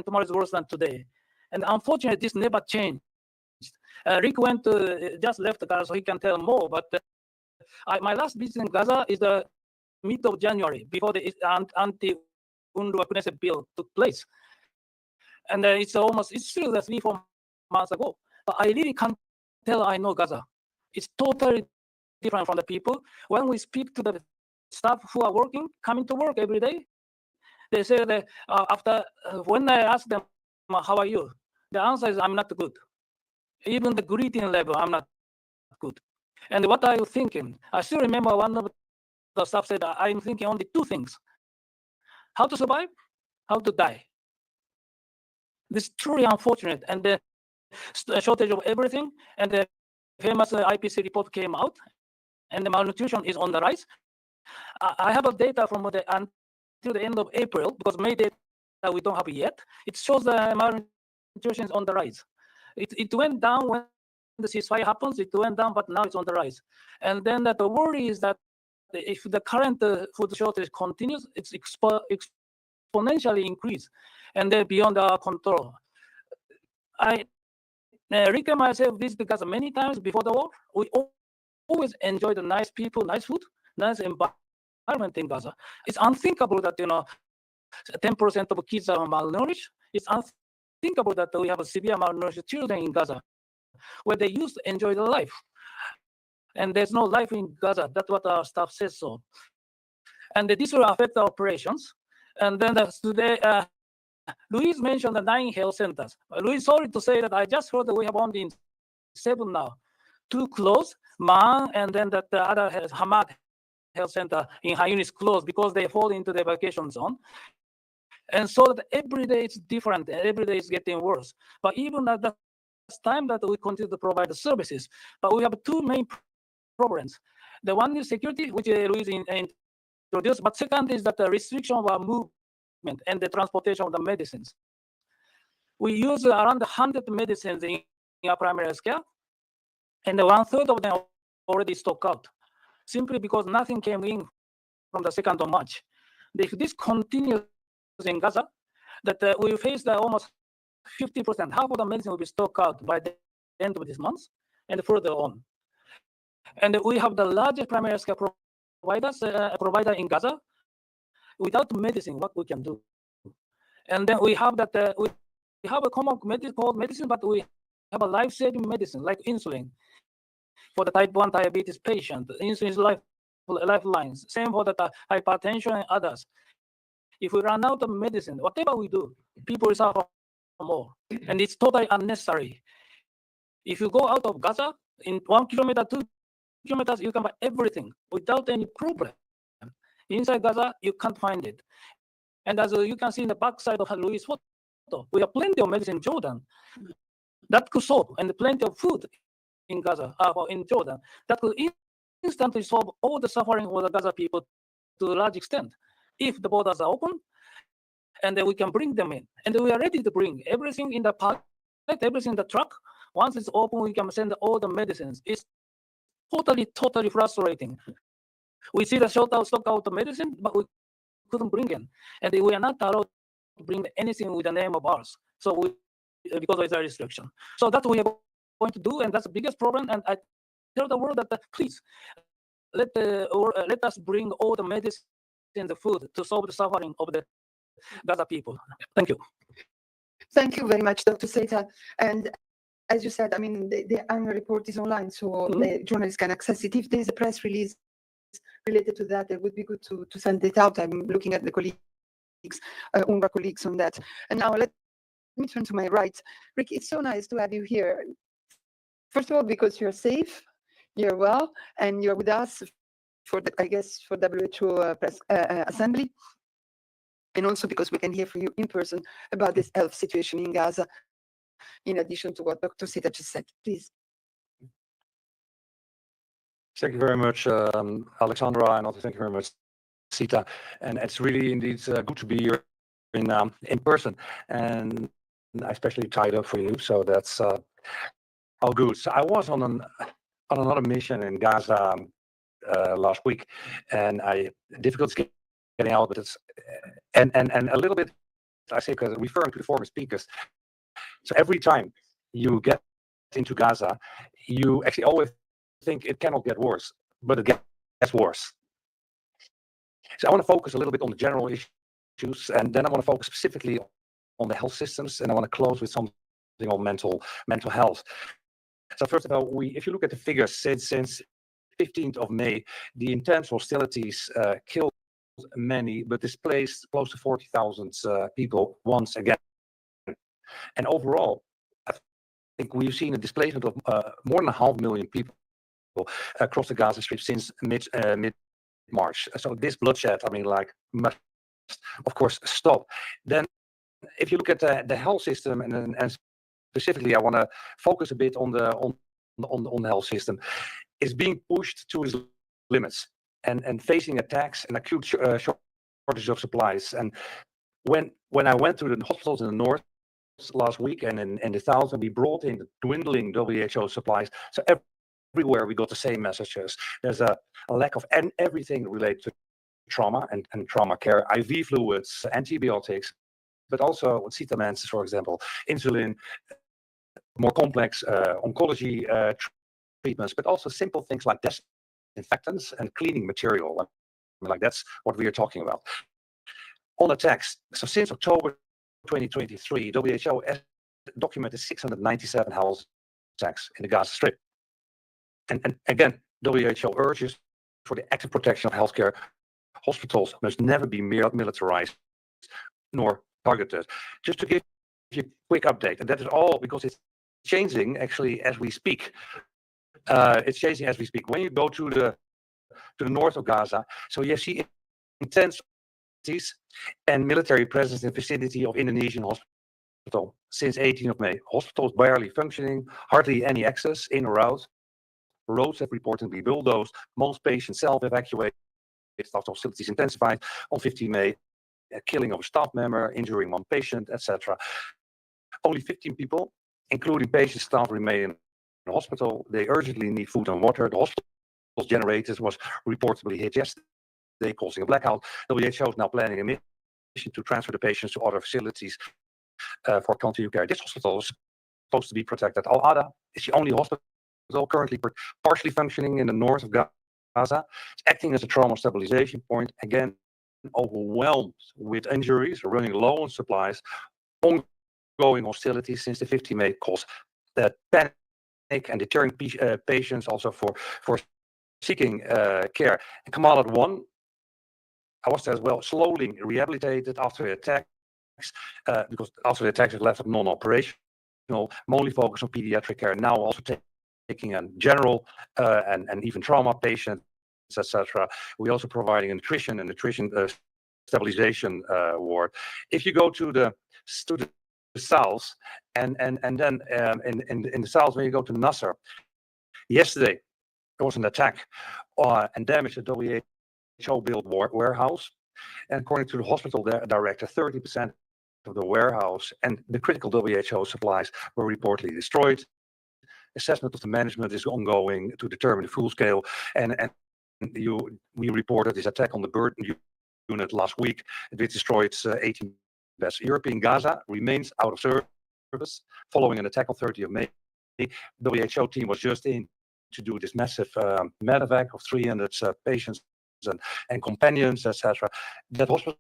tomorrow is worse than today. And unfortunately, this never changed. Rick just left Gaza, so he can tell more. But my last visit in Gaza is the mid of January, before the anti-UNRWA Knesset bill took place. And it's still 3-4 months ago. But I really can't tell I know Gaza. It's totally different from the people. When we speak to the staff who are coming to work every day, they say that when I ask them, how are you? The answer is, I'm not good. Even the greeting level, I'm not good. And what are you thinking? I still remember one of the staff said, I'm thinking only 2 things: how to survive, how to die. This is truly unfortunate, and the shortage of everything, and the famous IPC report came out, and the malnutrition is on the rise. I have data from until the end of April, because May data we don't have yet. It shows the malnutrition is on the rise. It went down when the ceasefire happens, it went down, but now it's on the rise. And then the worry is that if the current food shortage continues, it's exponentially increase, and they're beyond our control. Rick and myself visited Gaza many times before the war. We always enjoyed the nice people, nice food, nice environment in Gaza. It's unthinkable that 10% of kids are malnourished. It's unthinkable that we have severe malnourished children in Gaza, where they used to enjoy the life. And there's no life in Gaza. That's what our staff says so. And this will affect our operations. And then today, Luis mentioned the 9 health centers. Luis, sorry to say that I just heard that we have only 7 now. 2 closed, Man, and then the other Hamad Health Center in Han Yunis closed because they fall into the vacation zone. And so that every day it's different, every day it's getting worse. But even at that time that we continue to provide the services, but we have 2 main problems. The one is security, which Luis introduced, but second is that the restriction of our movement and the transportation of the medicines. We use around 100 medicines in our primary health care, and 1/3 of them already stock out, simply because nothing came in from the 2nd of March. If this continues in Gaza, that we face the almost 50%, half of the medicine will be stocked out by the end of this month and further on. And we have the largest primary care provider in Gaza. Without medicine, what we can do? And then we have that we have a common medicine, but we have a life-saving medicine like insulin for the type 1 diabetes patient. Insulin is lifelines. Same for the hypertension and others. If we run out of medicine, whatever we do, people will suffer more, and it's totally unnecessary. If you go out of Gaza in 1 kilometer, 2 kilometers, you can buy everything without any problem. Inside Gaza, you can't find it. And as you can see in the back side of Louis' photo, we have plenty of medicine in Jordan that could solve, and plenty of food in Gaza, in Jordan, that could instantly solve all the suffering of the Gaza people to a large extent. If the borders are open, and then we can bring them in. And we are ready to bring everything in the pallet, everything in the truck. Once it's open, we can send all the medicines. It's totally frustrating. We see the stock out the medicine, but we couldn't bring in. And we are not allowed to bring anything with the name of ours. So because of the restriction. So that's what we are going to do, and that's the biggest problem. And I tell the world that please let us bring all the medicine and the food to solve the suffering of the Gaza people. Thank you. Thank you very much, Dr. Seta. And as you said, I mean, the annual report is online, so the journalists can access it. If there's a press release related to that, it would be good to send it out. I'm looking at the colleagues, UNRWA colleagues on that. And now let me turn to my right. Rick, it's so nice to have you here. First of all, because you're safe, you're well, and you're with us for the, I guess, for WHO press assembly. And also because we can hear from you in person about this health situation in Gaza, in addition to what Dr. Seta just said. Please. Thank you very much, Alexandra, and also thank you very much, Sita. And it's really indeed good to be here in person, and I especially tied up for you, so that's all good. So I was on another mission in Gaza last week, and difficult getting out, but it's and a little bit, I say, because referring to the former speakers. So every time you get into Gaza, you actually always think it cannot get worse, but it gets worse. So I want to focus a little bit on the general issues, and then I want to focus specifically on the health systems, and I want to close with something on mental health. So first of all, if you look at the figures since 15th of May, the intense hostilities killed many, but displaced close to 40,000 people once again. And overall, I think we've seen a displacement of more than 500,000 people across the Gaza Strip since mid-March. So this bloodshed, I mean, like, must, of course, stop. Then, if you look at the health system, and specifically, I want to focus a bit on the health system, is being pushed to its limits and facing attacks and acute shortage of supplies. And when I went to the hospitals in the north last week and in the south, and we brought in the dwindling WHO supplies. So everywhere we got the same messages. There's a lack of everything related to trauma and trauma care, IV fluids, antibiotics, but also what Sita mentions, for example, insulin, more complex oncology treatments, but also simple things like disinfectants and cleaning material. I mean, like, that's what we are talking about. On attacks, so since October 2023, WHO has documented 697 health attacks in the Gaza Strip. And again, WHO urges for the active protection of healthcare. Hospitals must never be militarized nor targeted. Just to give you a quick update, and that is all because it's changing actually as we speak. It's changing as we speak. When you go to the north of Gaza, so you see intense and military presence in the vicinity of Indonesian hospital since 18th of May. Hospitals barely functioning, hardly any access in or out. Roads have reportedly bulldozed. Most patients self-evacuated. After hostilities intensified on 15 May. A killing of a staff member, injuring one patient, etc. Only 15 people, including patient staff, remain in the hospital. They urgently need food and water. The hospital's generators was reportedly hit yesterday. yesterday, causing a blackout. WHO is now planning a mission to transfer the patients to other facilities for continued care. This hospital is supposed to be protected. Al-Ada is the only hospital currently partially functioning in the north of Gaza. It's acting as a trauma stabilization point, again, overwhelmed with injuries, running low on supplies, ongoing hostilities since the 15th May cause that panic and deterring patients also for seeking care. And Kamal Adwan, I was there as well, slowly rehabilitated after the attacks, because after the attacks it left it non-operational, mainly focused on pediatric care, now also taking a general and even trauma patients, etc. We're also providing a nutrition stabilization ward. If you go to the south and then in the south, when you go to Nasser, yesterday there was an attack and damage to WHO built warehouse, and according to the hospital director, 30% of the warehouse and the critical WHO supplies were reportedly destroyed. Assessment of the management is ongoing to determine the full scale, and we reported this attack on the Burton unit last week. It destroyed 18 beds. European Gaza remains out of service following an attack on 30th of May. The WHO team was just in to do this massive medevac of 300 patients and companions, etc. That hospital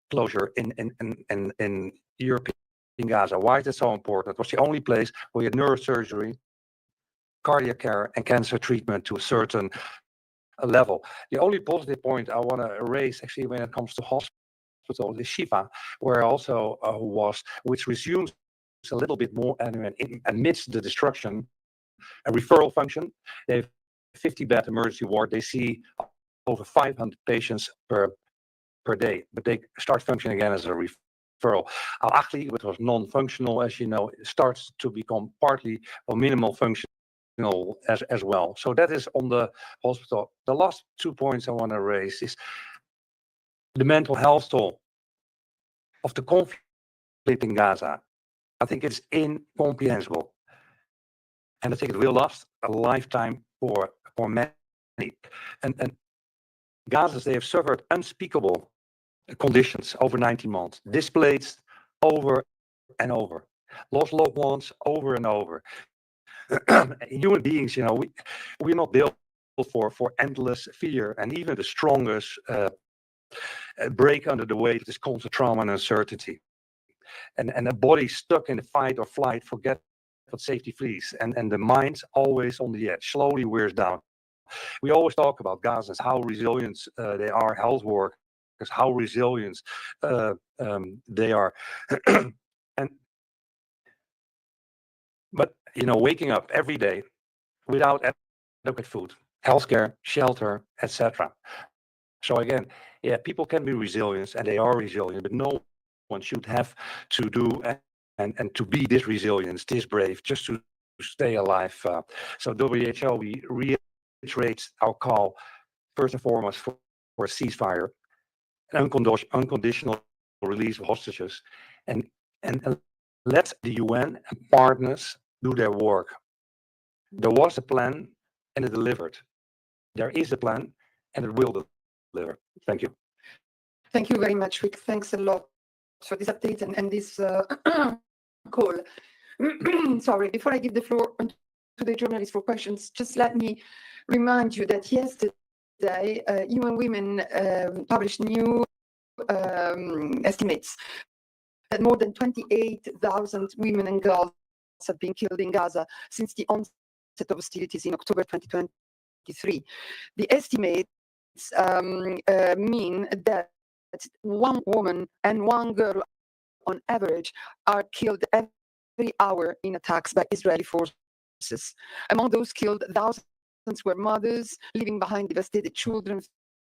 closure in Europe, in Gaza. Why is it so important? It was the only place where you had neurosurgery, cardiac care, and cancer treatment to a certain level. The only positive point I want to raise, actually, when it comes to hospital, the Shifa, where also which resumes a little bit more amidst the destruction, a referral function. They have 50-bed emergency ward. They see over 500 patients per day, but they start functioning again as a referral. Al-Ahli, which was non-functional, as you know, starts to become partly or minimal functional as well. So that is on the hospital. The last 2 points I want to raise is the mental health toll of the conflict in Gaza. I think it's incomprehensible, and I think it will last a lifetime for many. And Gazans, they have suffered unspeakable conditions over 19 months, displaced over and over, lost loved ones over and over. Human beings, we're not built for endless fear, and even the strongest break under the weight of this constant trauma and uncertainty. And a body stuck in the fight or flight, forget what safety flees, and the mind's always on the edge, slowly wears down. We always talk about Gazans, how resilient they are, health workers, how resilient they are. But waking up every day without adequate food, healthcare, shelter, etc. So again, people can be resilient, and they are resilient, but no one should have to do and to be this resilient, this brave, just to stay alive. So WHO, we reiterate our call, first and foremost, for a ceasefire, an unconditional release of hostages, and let the UN and partners do their work. There was a plan, and it delivered. There is a plan, and it will deliver. Thank you. Thank you very much, Rick. Thanks a lot for this update and this call. Sorry, before I give the floor to the journalists for questions, just let me remind you that yesterday, UN Women published new estimates that more than 28,000 women and girls have been killed in Gaza since the onset of hostilities in October 2023. The estimates mean that one woman and one girl on average are killed every hour in attacks by Israeli forces. Among those killed, thousands were mothers leaving behind devastated children,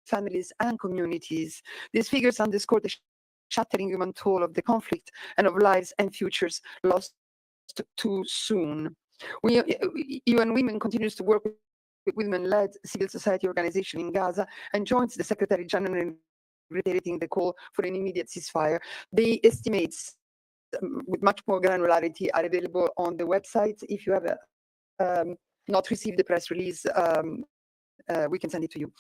families, and communities. These figures underscore the shattering human toll of the conflict and of lives and futures lost too soon. UN Women continues to work with women-led civil society organization in Gaza and joins the Secretary General in reiterating the call for an immediate ceasefire. The estimates with much more granularity are available on the website. If you have not received the press release, we can send it to you.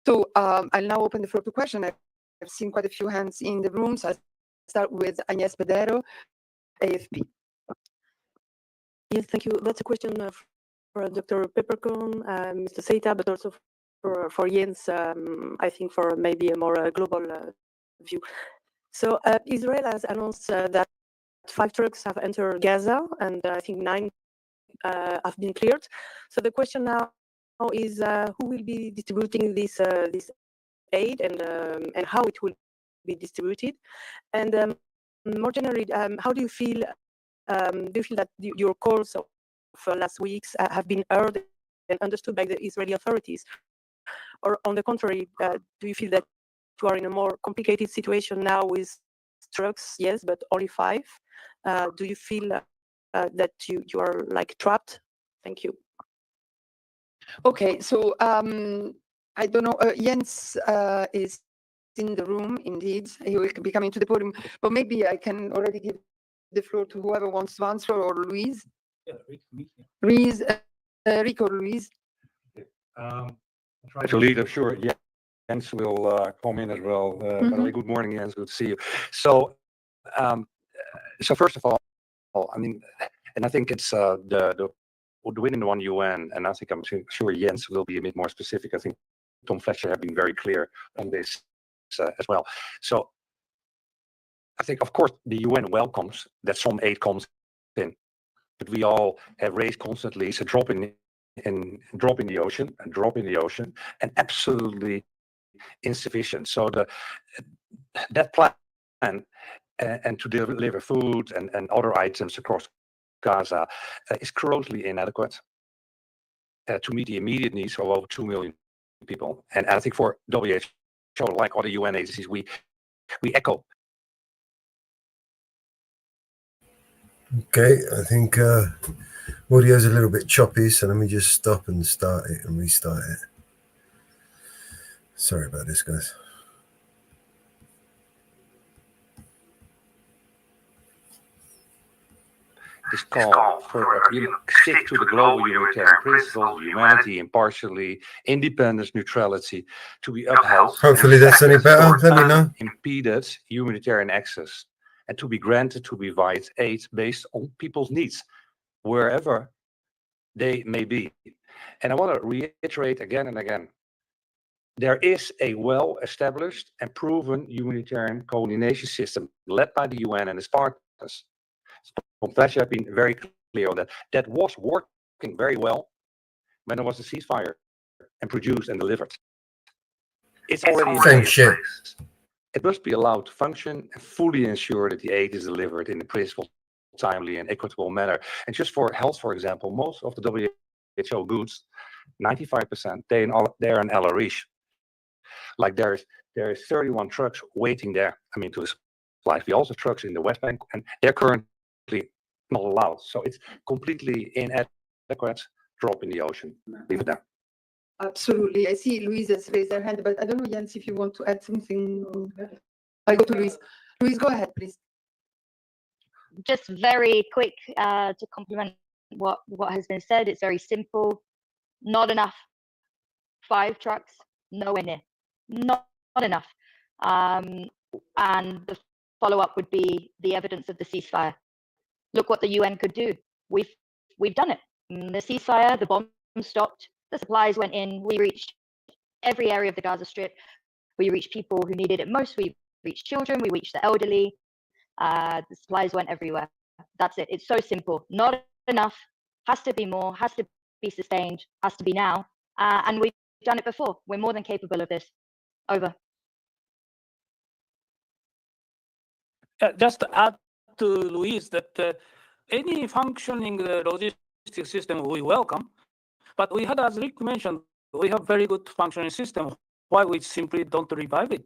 So I'll now open the floor to questions. I've seen quite a few hands in the room, so I'll start with Agnes Pedero, AFP. Yes, thank you. That's a question for Dr. Peppercorn, Mr. Seita, but also for Jens, I think for maybe a more global view. So Israel has announced that 5 trucks have entered Gaza, and I think 9 have been cleared. So the question now is who will be distributing this aid and how it will be distributed, and more generally, how do you feel? Do you feel that your calls of last weeks have been heard and understood by the Israeli authorities, or on the contrary, do you feel that you are in a more complicated situation now with trucks? Yes, but only 5. Do you feel that you are like trapped? Thank you. Okay, so I don't know. Jens is in the room. Indeed, he will be coming to the podium. But maybe I can already give the floor to whoever wants to answer, or Louise. Yeah, Louise, Rico, Louise. Try to lead. I'm sure Jens will come in as well. By the way, good morning, Jens. Good to see you. So, so first of all, I mean, and I think it's the Women in One UN, and I think I'm sure Jens will be a bit more specific. I think Tom Fletcher have been very clear on this as well. So I think, of course, the UN welcomes that some aid comes in, but we all have raised constantly it's a drop in the ocean, and absolutely insufficient. So that plan and to deliver food and other items across Gaza is grossly inadequate to meet the immediate needs of over 2 million people. And I think for WHO, like other UN agencies, we echo. Okay, I think audio's a little bit choppy, so let me just stop and start it and restart it. Sorry about this, guys. This call for stick to the global humanitarian principles, humanity, impartiality, independence, neutrality, to be upheld. Hopefully that's any better. Let me know. Impeded humanitarian access, and to be granted to provide aid based on people's needs, wherever they may be. And I want to reiterate again and again, there is a well-established and proven humanitarian coordination system led by the UN and its partners. Tom Fletcher have been very clear on that. That was working very well when there was a ceasefire and produced and delivered. It's already same shit. It must be allowed to function and fully ensure that the aid is delivered in a principled, timely, and equitable manner. And just for health, for example, most of the WHO goods, 95%, they're in El Arish. Like there is 31 trucks waiting there. I mean, to supply. We also have trucks in the West Bank, and they're currently not allowed. So it's completely inadequate. Drop in the ocean. Leave it there. Absolutely. I see Louise has raised her hand, but I don't know, Jens, if you want to add something. I go to Louise. Louise, go ahead, please. Just very quick to complement what has been said. It's very simple. Not enough. 5 trucks, nowhere near. Not enough. And the follow-up would be the evidence of the ceasefire. Look what the UN could do. We've done it. The ceasefire, the bombs stopped, the supplies went in. We reached every area of the Gaza Strip. We reached people who needed it most. We reached children. We reached the elderly. The supplies went everywhere. That's it. It's so simple. Not enough. Has to be more. Has to be sustained. Has to be now. And we've done it before. We're more than capable of this. Over. Just to add to Louise that any functioning logistics system we welcome, but we had, as Rick mentioned, we have very good functioning system. Why we simply don't revive it?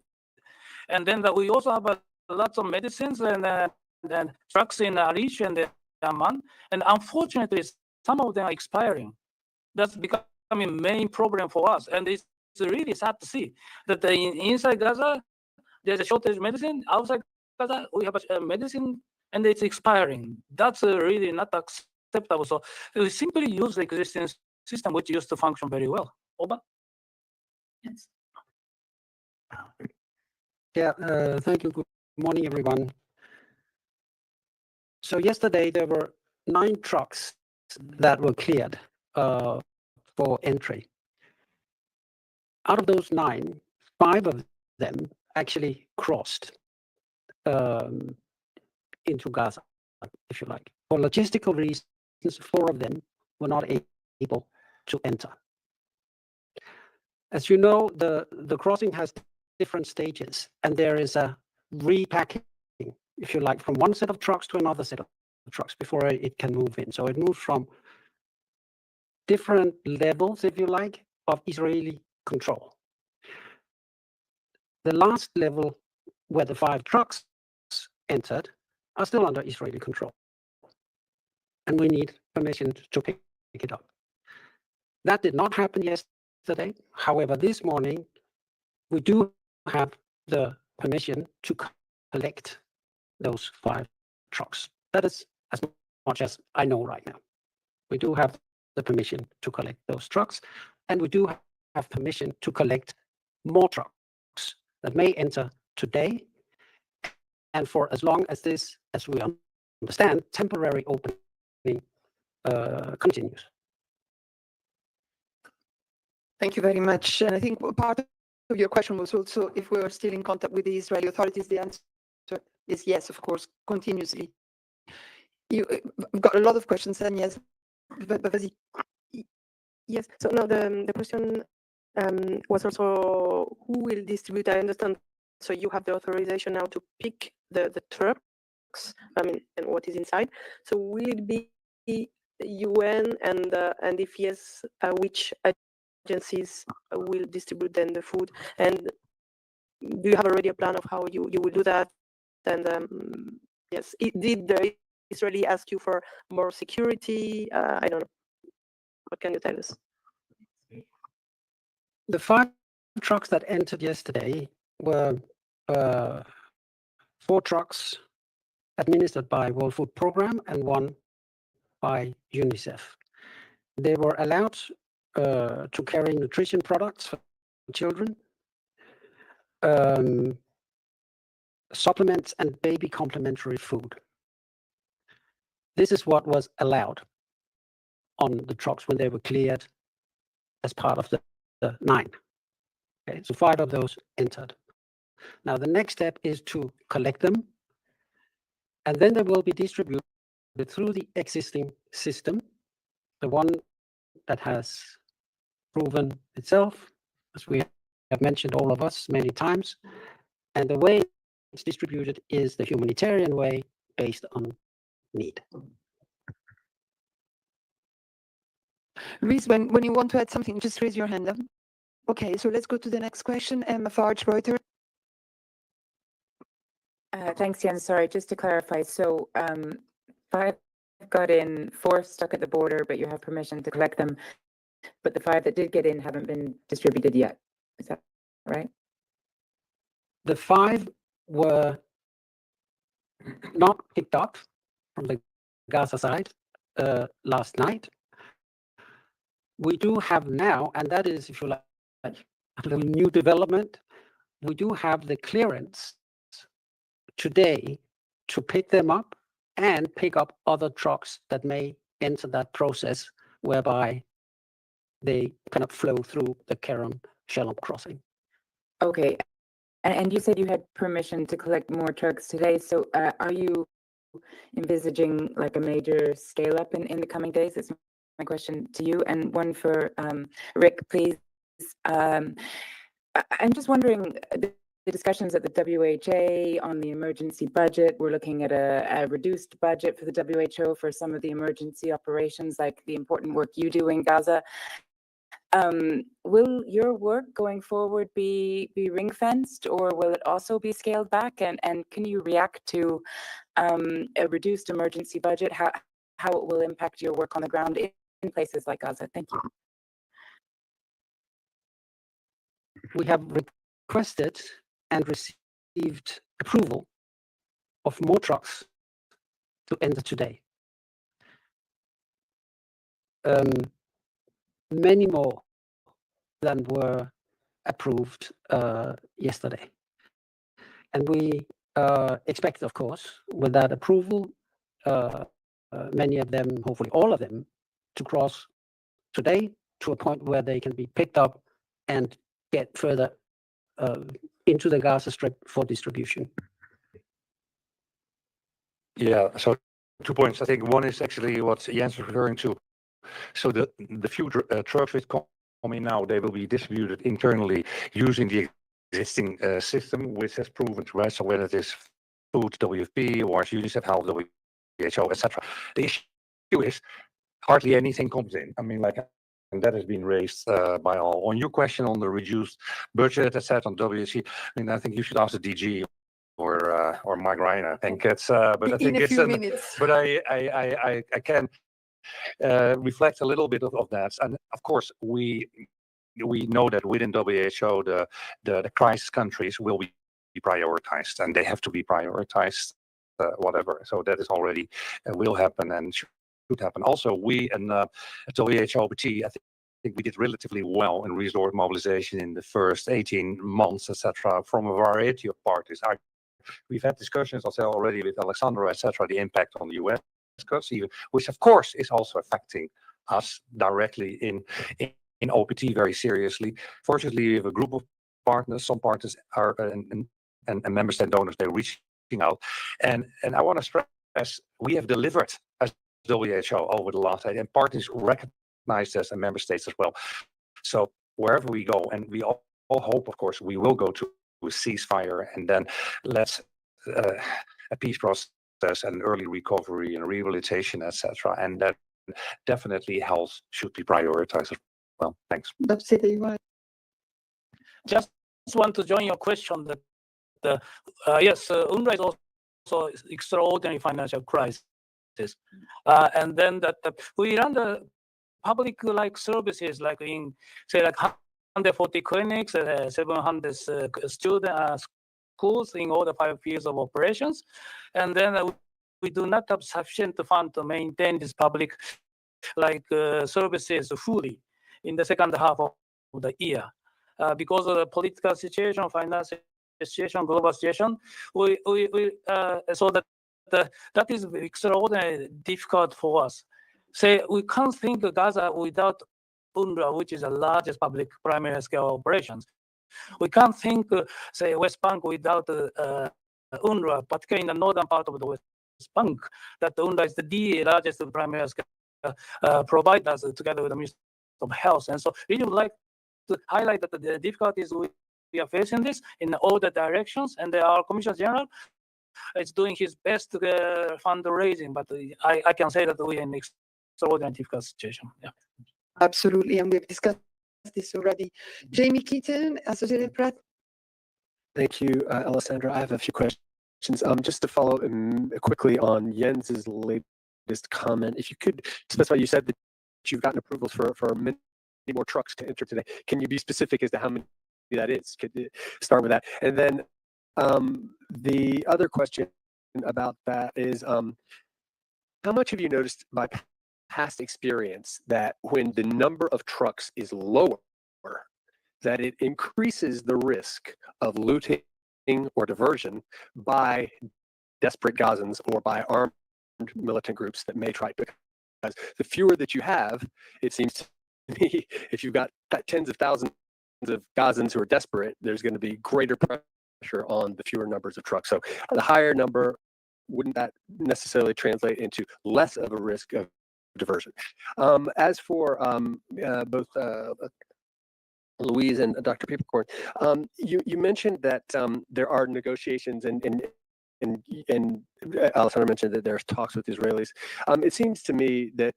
And then that we also have lots of medicines and trucks in Arish and Amman, and unfortunately, some of them are expiring. That's becoming a main problem for us, and it's really sad to see that inside Gaza there's a shortage of medicine. Outside Gaza we have a medicine and it's expiring. That's really not acceptable. So we simply use the existing system which used to function very well. Over. Yes. Yeah, thank you. Good morning, everyone. So yesterday there were 9 trucks that were cleared for entry. Out of those 9, 5 of them actually crossed into Gaza, if you like. For logistical reasons, 4 of them were not able to enter. As you know, the crossing has different stages, and there is a repacking, if you like, from one set of trucks to another set of trucks before it can move in. So it moves from different levels, if you like, of Israeli control. The last level, where the 5 trucks entered, are still under Israeli control. And we need permission to pick it up. That did not happen yesterday. However, this morning, we do have the permission to collect those 5 trucks. That is as much as I know right now. We do have the permission to collect those trucks, and we do have permission to collect more trucks that may enter today, and for as long as this, as we understand, temporary opening continues. Thank you very much. And I think part of your question was also if we are still in contact with the Israeli authorities. The answer is yes, of course, continuously. You've got a lot of questions, and yes, but yes. So no, the question was also who will distribute. I understand. So you have the authorization now to pick the trucks. I mean, and what is inside. So will it be UN, and if yes, which agencies will distribute then the food? And do you have already a plan of how you will do that? And yes, did the Israeli ask you for more security? I don't know. What can you tell us? The 5 trucks that entered yesterday were 4 trucks administered by World Food Program and 1 by UNICEF. They were allowed to carry nutrition products for children, supplements, and baby complementary food. This is what was allowed on the trucks when they were cleared as part of the 9. Okay, so 5 of those entered. Now the next step is to collect them, and then they will be distributed through the existing system, the one that has proven itself, as we have mentioned, all of us, many times. And the way it's distributed is the humanitarian way, based on need. Reese, when you want to add something, just raise your hand up. Okay, so let's go to the next question. Emma Farge, Reuters. Thanks, Jens. Sorry, just to clarify. So 5 got in, 4 stuck at the border, but you have permission to collect them. But the 5 that did get in haven't been distributed yet. Is that right? The 5 were not picked up from the Gaza side last night. We do have now, and that is, if you like, a little new development, we do have the clearance today to pick them up and pick up other trucks that may enter that process, whereby they kind of flow through the Kerem-Shalom crossing. Okay. And you said you had permission to collect more trucks today. So are you envisaging like a major scale up in the coming days? That's my question to you. And one for Rick, please. I'm just wondering, the discussions at the WHA on the emergency budget, we're looking at a reduced budget for the WHO for some of the emergency operations, like the important work you do in Gaza. Will your work going forward be ring-fenced, or will it also be scaled back? And can you react to a reduced emergency budget, how it will impact your work on the ground in places like Gaza? Thank you. We have requested and received approval of more trucks to enter today. Many more than were approved yesterday. And we expect, of course, with that approval, many of them, hopefully all of them, to cross today to a point where they can be picked up and get further into the Gaza Strip for distribution. Yeah, so 2 points. I think one is actually what Jens was referring to. So the few trucks which come in now, they will be distributed internally using the existing system, which has proven to us. So whether it is Food, WFP, or UNICEF, Health, WHO, etc. The issue is hardly anything comes in. I mean, like, and that has been raised by all. On your question on the reduced budget, etc., on WC, I mean, I think you should ask the DG or Mike Ryan. I think it's, but I think in a it's, few minutes. but I can reflect a little bit of that. And of course, we know that within WHO, the crisis countries will be prioritized, and they have to be prioritized, whatever. So that is already will happen and should happen. Also, we and WHO, I think we did relatively well in resource mobilization in the first 18 months, etc., from a variety of parties. We've had discussions also already with Alexandra, etc., the impact on the US cuts, even, which of course is also affecting us directly in OPT very seriously. Fortunately, we have a group of partners. Some partners are and member state donors, they're reaching out. And I want to stress, we have delivered as WHO over the last 8, and partners recognize this, and member states as well. So wherever we go, and we all hope, of course, we will go to a ceasefire, and then let's a peace process and early recovery and rehabilitation, etc. And that definitely health should be prioritized as well. Thanks. Dr. Seita, you want? Just want to join your question that yes, UNRWA is also extraordinary financial crisis, and then that we run the public like services like in say like 140 clinics, 700 student schools in all the 5 years of operations, and then we do not have sufficient fund to maintain this public like services fully in the second half of the year because of the political situation, financial situation, global situation. We so that that is extraordinarily difficult for us. Say we can't think of Gaza without UNRWA, which is the largest public primary healthcare operations. We can't think, say, West Bank without UNRWA, particularly in the northern part of the West Bank, that UNRWA is the largest primary healthcare providers together with the Ministry of Health. And so really would like to highlight that the difficulties we are facing this in all the directions, and our Commissioner General is doing his best to fundraising, but I can say that we are in an extraordinary difficult situation. Yeah. Absolutely, and we've discussed this already. Jamie Keaton, Associated Press. Thank you, Alessandra. I have a few questions. Just to follow quickly on Jens's latest comment, if you could specify, you said that you've gotten approvals for many more trucks to enter today. Can you be specific as to how many that is? Could you start with that? And then the other question about that is, how much have you noticed by past experience that when the number of trucks is lower, that it increases the risk of looting or diversion by desperate Gazans or by armed militant groups that may try, because the fewer that you have, it seems to me, if you've got tens of thousands of Gazans who are desperate, there's going to be greater pressure on the fewer numbers of trucks. So the higher number, wouldn't that necessarily translate into less of a risk of diversion? As for both Louise and Dr. Pieperkorn, you mentioned that there are negotiations and Alessandra mentioned that there's talks with Israelis. It seems to me that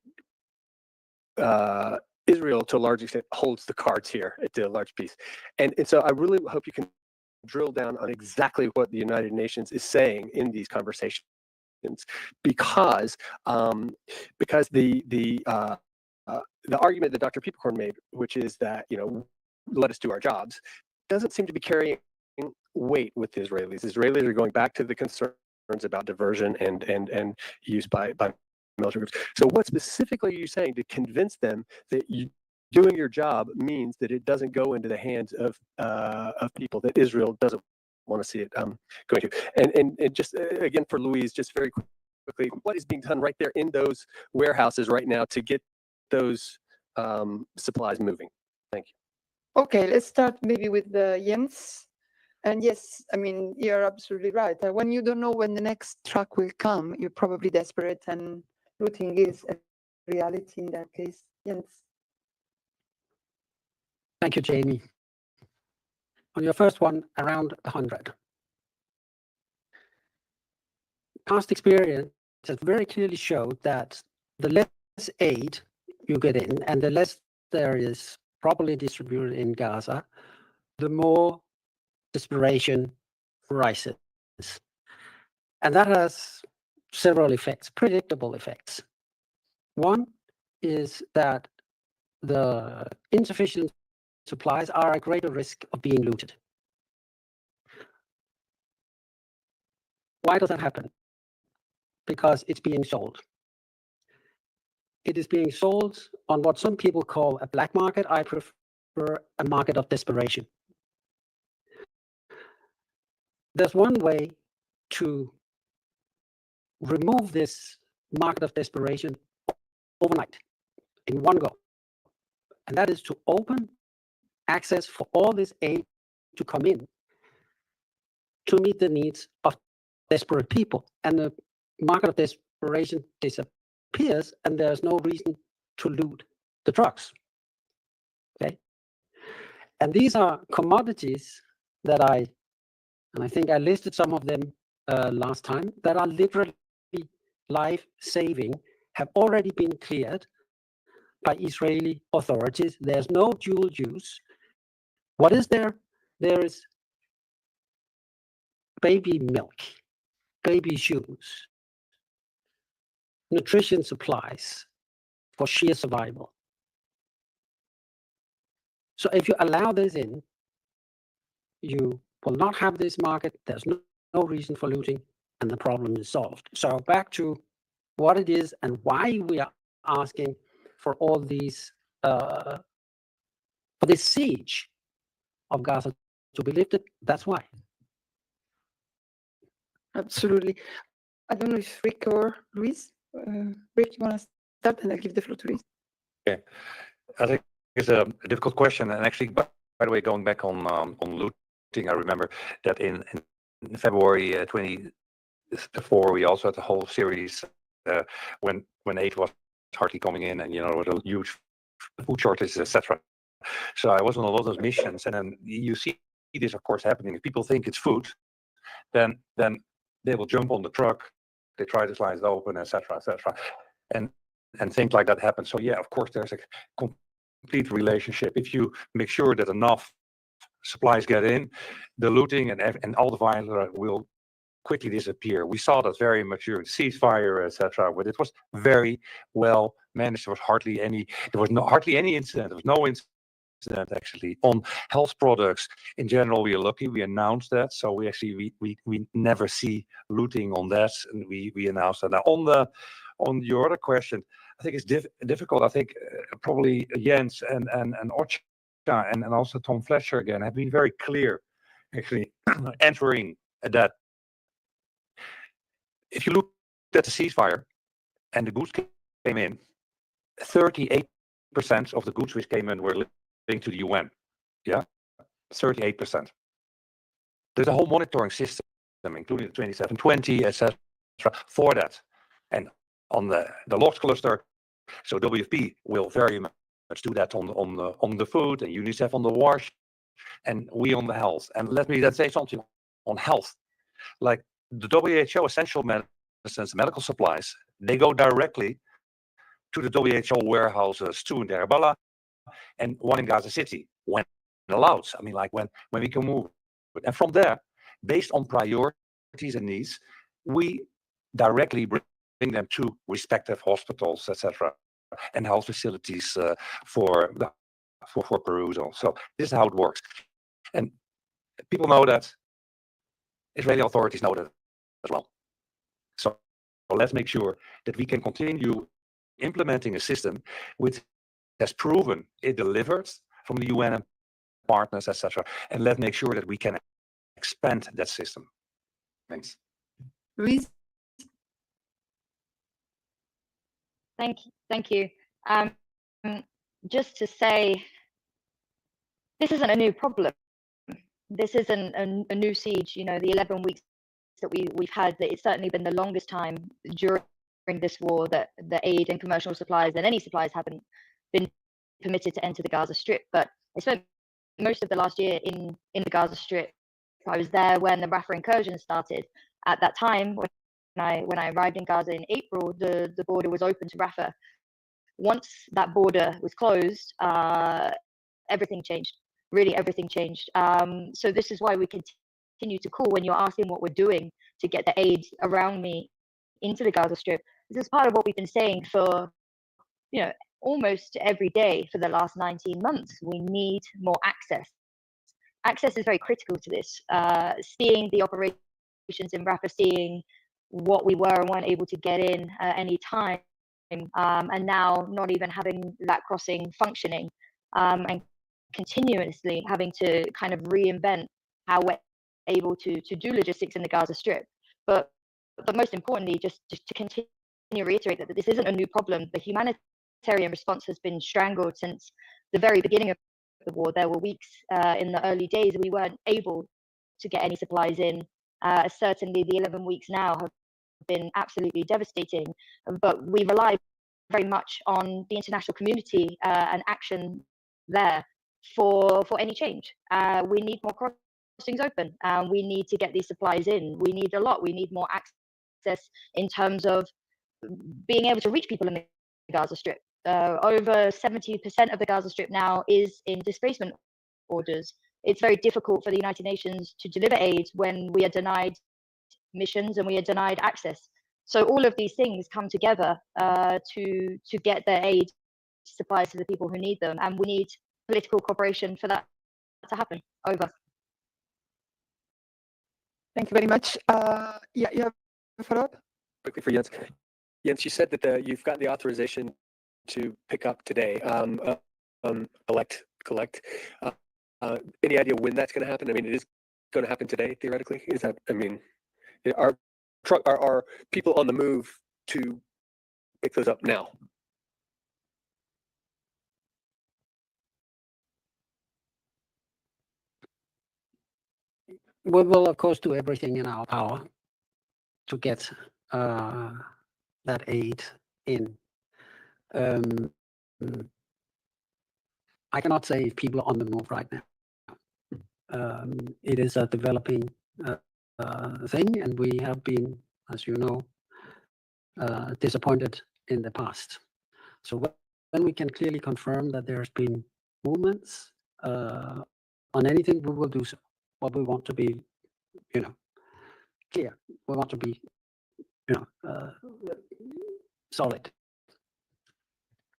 Israel, to a large extent, holds the cards here to a large piece. And so I really hope you can drill down on exactly what the United Nations is saying in these conversations, because the argument that Dr. Pieperkorn made, which is that, let us do our jobs, doesn't seem to be carrying weight with the Israelis. Israelis are going back to the concerns about diversion and use by military groups. So what specifically are you saying to convince them that you doing your job means that it doesn't go into the hands of people that Israel doesn't want to see it going to. And just again for Louise, just very quickly, what is being done right there in those warehouses right now to get those supplies moving? Thank you. Okay, let's start maybe with Jens. And yes, I mean, you're absolutely right. When you don't know when the next truck will come, you're probably desperate, and looting is a reality in that case. Jens. Thank you, Jamie. On your first one, around 100. Past experience has very clearly showed that the less aid you get in and the less there is properly distributed in Gaza, the more desperation rises. And that has several effects, predictable effects. One is that the insufficient supplies are at greater risk of being looted. Why does that happen? Because it's being sold. It is being sold on what some people call a black market. I prefer a market of desperation. There's one way to remove this market of desperation overnight, in one go. And that is to open access for all this aid to come in to meet the needs of desperate people. And the market of desperation disappears, and there's no reason to loot the trucks. Okay? And these are commodities that I think I listed some of them last time, that are literally life-saving, have already been cleared by Israeli authorities. There's no dual use. What is there? There is baby milk, baby shoes, nutrition supplies for sheer survival. So if you allow this in, you will not have this market. There's no reason for looting, and the problem is solved. So back to what it is and why we are asking for all these, for this siege of Gaza to be lifted. That's why. Absolutely. I don't know if Rick or Luis. Rick, you want to start, and I'll give the floor to Luis. Okay. I think it's a difficult question. And actually, by the way, going back on looting, I remember that in February 24, we also had the whole series when aid was hardly coming in, and there was a huge food shortages, etc. So I was on a lot of missions, and then you see this, of course, happening. If people think it's food, then they will jump on the truck, they try to slice it open, etc., and things like that happen. So yeah, of course, there's a complete relationship. If you make sure that enough supplies get in, the looting and all the violence will quickly disappear. We saw that very much during the ceasefire, etc., but it was very well managed. There was hardly any incident. There was no incident actually on health products. In general, we are lucky. We announced that, so we actually we never see looting on that, and we announced that. Now on your other question, I think it's difficult. I think probably Jens and Otja and also Tom Fletcher again have been very clear, actually entering that. If you look at the ceasefire and the goods came in, 38% of the goods which came in were linked to the UN. Yeah, 38%. There's a whole monitoring system, including the 2720, etc., for that. And on the locked cluster, so WFP will very much do that on the food, and UNICEF on the wash, and we on the health. And let me then say something on health. Like the WHO essential medicines, medical supplies, they go directly to the WHO warehouses, two in Deir Bala and one in Gaza City, when allowed. I mean, like when we can move. And from there, based on priorities and needs, we directly bring them to respective hospitals, etc., and health facilities for perusal. So this is how it works. And people know that. Israeli authorities know that as well. So let's make sure that we can continue implementing a system with has proven it delivers from the UN and partners, etc. And let's make sure that we can expand that system. Thanks. Louise? Thank you. Just to say, this isn't a new problem. This isn't a new siege. You know, the 11 weeks that we've had, that it's certainly been the longest time during this war that the aid and commercial supplies and any supplies haven't been permitted to enter the Gaza Strip. But I spent most of the last year in the Gaza Strip. I was there when the Rafah incursion started. At that time, when I arrived in Gaza in April, the border was open to Rafah. Once that border was closed, everything changed. Really, everything changed. So this is why we continue to call when you're asking what we're doing to get the aid around me into the Gaza Strip. This is part of what we've been saying for, you know, almost every day for the last 19 months. We need more access. Access is very critical to this. Seeing the operations in Rafah, seeing what we were and weren't able to get in at any time, and now not even having that crossing functioning, and continuously having to kind of reinvent how we're able to do logistics in the Gaza Strip. But most importantly, just to continue to reiterate that this isn't a new problem. The humanitarian response has been strangled since the very beginning of the war. There were weeks in the early days we weren't able to get any supplies in. Certainly the 11 weeks now have been absolutely devastating, but we rely very much on the international community and action there for any change. We need more crossings open. We need to get these supplies in. We need a lot. We need more access in terms of being able to reach people in the Gaza Strip. Over 70% of the Gaza Strip now is in displacement orders. It's very difficult for the United Nations to deliver aid when we are denied missions and we are denied access. So all of these things come together to get the aid supplies to the people who need them, and we need political cooperation for that to happen. Over. Thank you very much. Yeah, you have a follow-up? Quickly for Jens. Jens, you said that you've gotten the authorization to pick up today, collect. Any idea when that's going to happen? I mean, it is going to happen today, theoretically. Is that? I mean, are people on the move to pick those up now? We will, of course, do everything in our power to get that aid in. I cannot say if people are on the move right now. It is a developing thing, and we have been, as you know, disappointed in the past. So when we can clearly confirm that there's been movements on anything, we will do so. But we want to be, clear. We want to be, solid.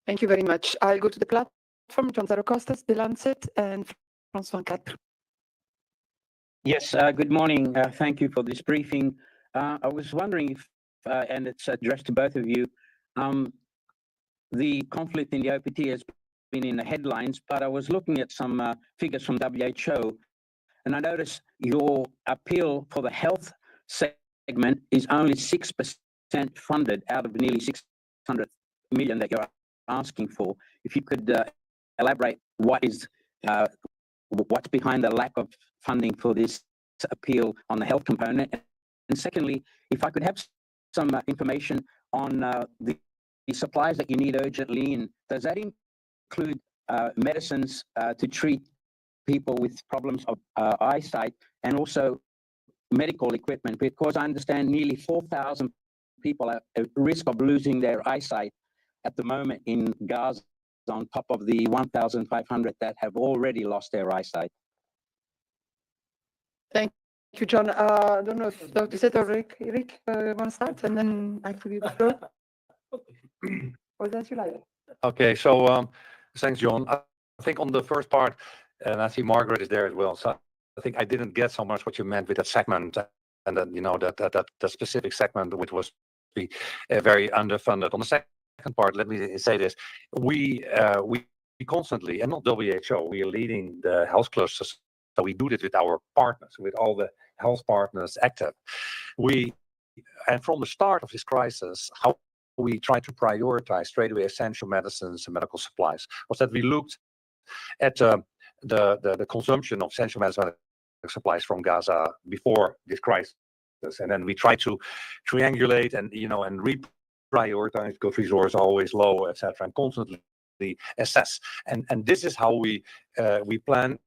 Thank you very much. I'll go to the platform. John Zarocostas, The Lancet, and François Quatre. Yes, good morning. Thank you for this briefing. I was wondering if, and it's addressed to both of you, the conflict in the OPT has been in the headlines, but I was looking at some figures from WHO, and I noticed your appeal for the health segment is only 6% funded out of nearly 600 million that you're asking for. If you could elaborate what's behind the lack of funding for this appeal on the health component. And secondly, if I could have some information on the supplies that you need urgently, and does that include medicines to treat people with problems of eyesight, and also medical equipment? Because I understand nearly 4,000 people are at risk of losing their eyesight at the moment in Gaza, on top of the 1,500 that have already lost their eyesight. Thank you, John. I don't know if Dr. Zet or Rick want to start, and then I give you the floor. Or that you like? Okay, so thanks, John. I think on the first part, and I see Margaret is there as well. So I think I didn't get so much what you meant with that segment, and then that specific segment which was very underfunded. On the part, let me say this: we constantly, and not WHO, we are leading the health clusters. So we do this with our partners, with all the health partners active. And from the start of this crisis, how we try to prioritize straight away essential medicines and medical supplies was that we looked at the consumption of essential medicine supplies from Gaza before this crisis, and then we try to triangulate and reprioritize because resources are always low, etc., and constantly assess. And this is how we plan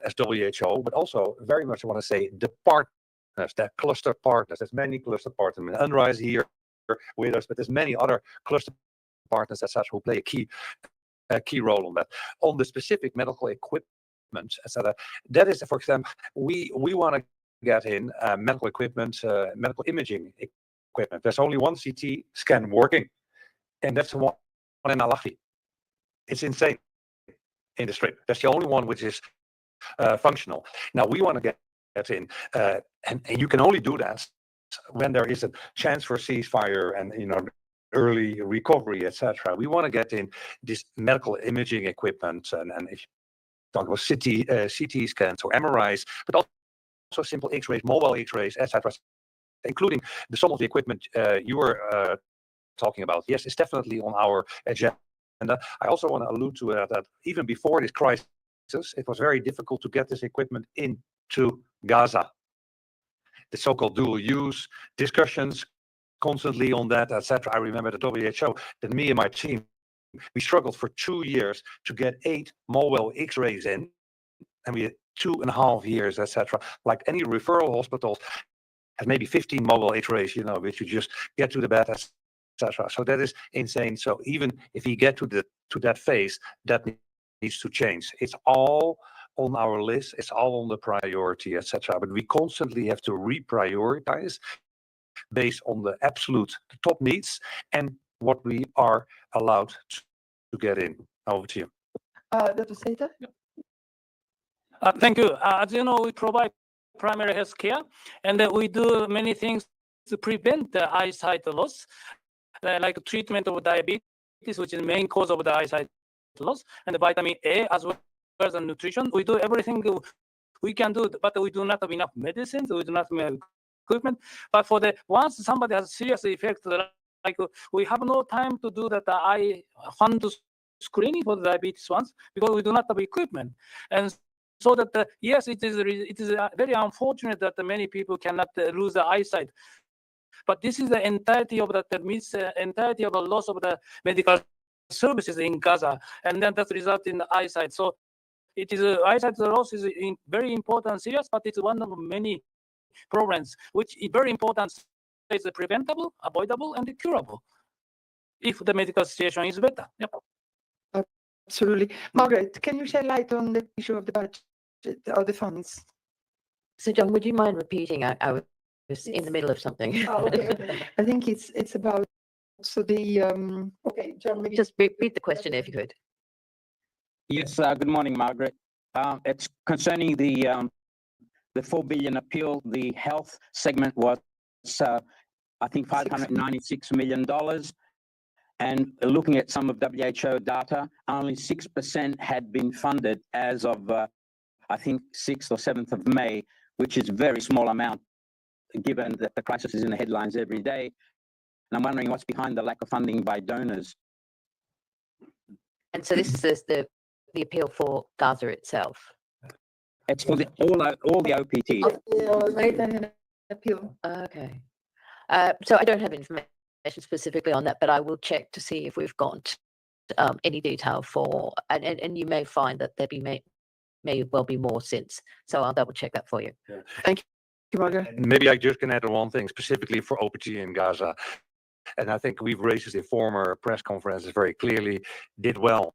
as WHO, but also very much I want to say the partners, that cluster partners. There's many cluster partners. I mean, UNRWA is here with us, but there's many other cluster partners, etc., who play a key role on that. On the specific medical equipment, etc., that is, for example, we want to get in medical equipment, medical imaging equipment. There's only one CT scan working, and that's the one in Al-Ahli. It's insane in the Strip. That's the only one which is functional. Now we want to get in, and you can only do that when there is a chance for ceasefire and early recovery, etc. We want to get in this medical imaging equipment, and if you talk about CT scans or MRIs, but also simple X-rays, mobile X-rays, etc., including some of the equipment you were talking about. Yes, it's definitely on our agenda. I also want to allude to that even before this crisis, it was very difficult to get this equipment into Gaza. The so-called dual use discussions constantly on that, etc. I remember the WHO, that me and my team, we struggled for 2 years to get 8 mobile X-rays in, and we had 2.5 years, etc. Like any referral hospitals have maybe 15 mobile X-rays, which you just get to the bed, etc. So that is insane. So even if we get to that phase, that needs to change. It's all on our list. It's all on the priority, etc. But we constantly have to reprioritize based on the top needs and what we are allowed to get in. Over to you. Dr. Seita? Thank you. As you know, we provide primary health care, and we do many things to prevent the eyesight loss, like treatment of diabetes, which is the main cause of the eyesight loss, and the vitamin A as well as the nutrition. We do everything we can do, but we do not have enough medicines. We do not have equipment. But for once somebody has serious effect, like we have no time to do that eye fund screening for the diabetes ones because we do not have equipment. And so that yes, it is very unfortunate that many people cannot lose the eyesight. But this is the entirety of that means entirety of the loss of the medical services in Gaza, and then that results in the eyesight. So it is eyesight loss is very important, serious, but it's one of many problems which is very important. Is preventable, avoidable, and curable if the medical situation is better. Yep. Absolutely. Margaret, can you shed light on the issue of the budget or the funds? So, John, would you mind repeating? I was in the middle of something. Oh, okay. I think it's about okay, John, maybe just repeat the question if you could. Yes. Good morning, Margaret. It's concerning the 4 billion appeal. The health segment was, I think, $596 million. And looking at some of WHO data, only 6% had been funded as of, I think, 6th or 7th of May, which is a very small amount, given that the crisis is in the headlines every day. And I'm wondering what's behind the lack of funding by donors. And so this is the appeal for Gaza itself. It's for all the OPT. Appeal. Okay. So I don't have information specifically on that, but I will check to see if we've got any detail for, and you may find that there may well be more since. So I'll double check that for you. Yeah. Thank you, Margaret. Maybe I just can add one thing specifically for OPT in Gaza. And I think we've raised this in former press conferences very clearly, did well,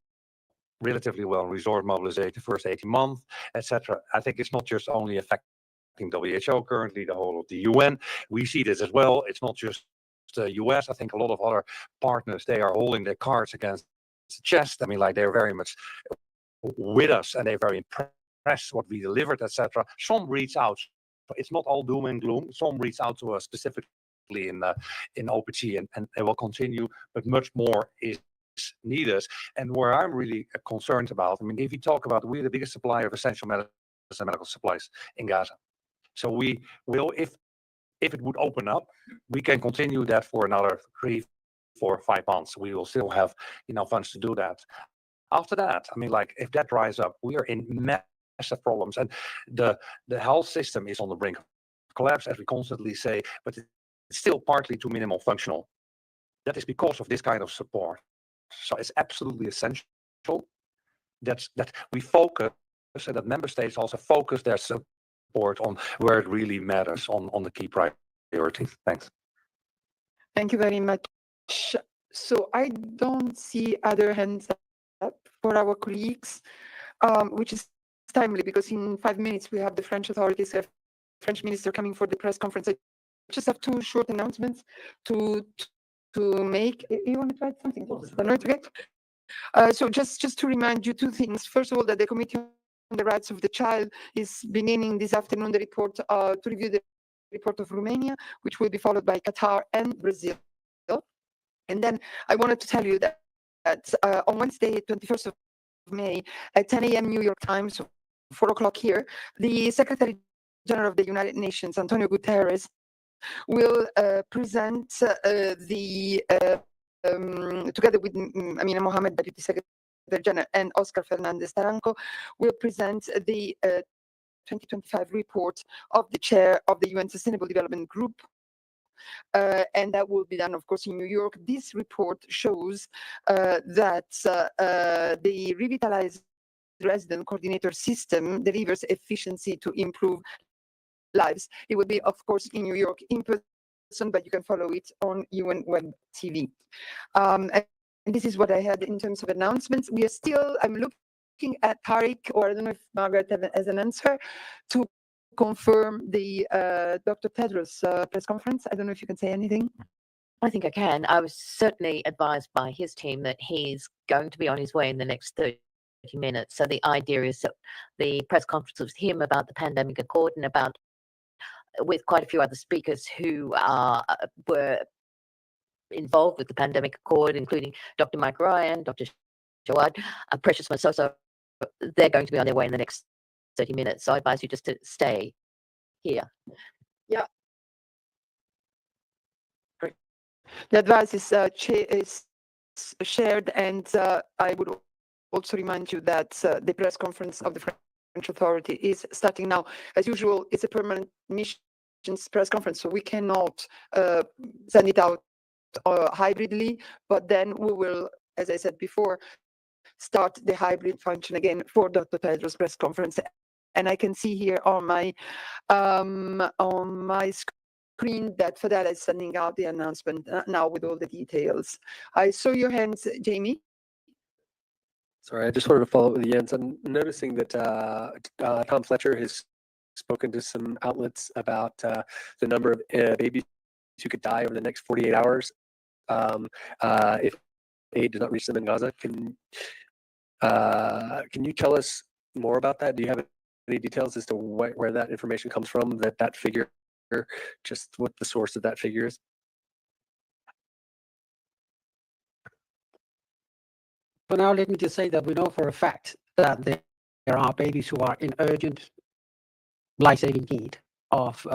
relatively well, resource mobilization the first 18 months, etc. I think it's not just only affecting WHO currently, the whole of the UN. We see this as well. It's not just the US. I think a lot of other partners, they are holding their cards against the chest. I mean, like they're very much with us and they're very impressed what we delivered, etc. Some reach out. It's not all doom and gloom. Some reach out to us specifically in OPT, and it will continue, but much more is needed. And where I'm really concerned about, I mean, if you talk about, we're the biggest supplier of essential medicine and medical supplies in Gaza. So we will, if it would open up, we can continue that for another 3, 4, 5 months. We will still have funds to do that. After that, I mean, like, if that dries up, we are in massive problems, and the health system is on the brink of collapse, as we constantly say, but it's still partly to minimal functional. That is because of this kind of support. So it's absolutely essential that we focus, and that member states also focus their support on where it really matters, on the key priorities. Thanks. Thank you very much. So I don't see other hands up for our colleagues, which is timely because in 5 minutes we have the French authorities, French minister coming for the press conference. I just have 2 short announcements to make. You want to add something? So just to remind you 2 things. First of all, that the Committee on the Rights of the Child is beginning this afternoon the report to review the report of Romania, which will be followed by Qatar and Brazil. And then I wanted to tell you that on Wednesday, 21st of May, at 10 a.m. New York time, so 4 o'clock here, the Secretary General of the United Nations, Antonio Guterres, will present together with Amina Mohammed, Deputy Secretary General, and Oscar Fernandez Taranco, will present the 2025 report of the chair of the UN Sustainable Development Group. And that will be done, of course, in New York. This report shows that the revitalized resident coordinator system delivers efficiency to improve lives. It will be, of course, in New York in person, but you can follow it on UN Web TV. And this is what I had in terms of announcements. We are still, I'm looking at Tariq, or I don't know if Margaret has an answer, to confirm the Dr. Tedros press conference. I don't know if you can say anything. I think I can. I was certainly advised by his team that he's going to be on his way in the next 30 minutes. So the idea is that the press conference with him about the pandemic accord and about with quite a few other speakers who were involved with the pandemic accord, including Dr. Mike Ryan, Dr. Jawad, Precious Masoso. They're going to be on their way in the next 30 minutes. So I advise you just to stay here. Yeah. Great. The advice is shared, and I would also remind you that the press conference of the French authority is starting now. As usual, it's a permanent missions press conference, so we cannot send it out hybridly, but then we will, as I said before, start the hybrid function again for Dr. Tedros press conference. And I can see here on my screen that Fadela is sending out the announcement now with all the details. I saw your hands, Jamie. Sorry, I just wanted to follow up with Jens. I'm noticing that Tom Fletcher has spoken to some outlets about the number of babies who could die over the next 48 hours if aid does not reach them in Gaza. Can you tell us more about that? Do you have any details as to where that information comes from, that figure, just what the source of that figure is? For now, let me just say that we know for a fact that there are babies who are in urgent life-saving need of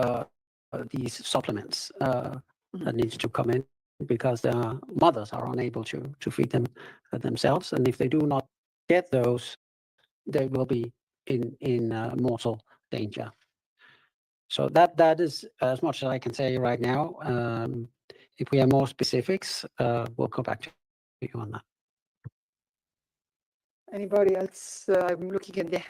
these supplements that needs to come in because their mothers are unable to feed them themselves. And if they do not get those, they will be in mortal danger. So that is as much as I can say right now. If we have more specifics, we'll come back to you on that. Anybody else? I'm looking at the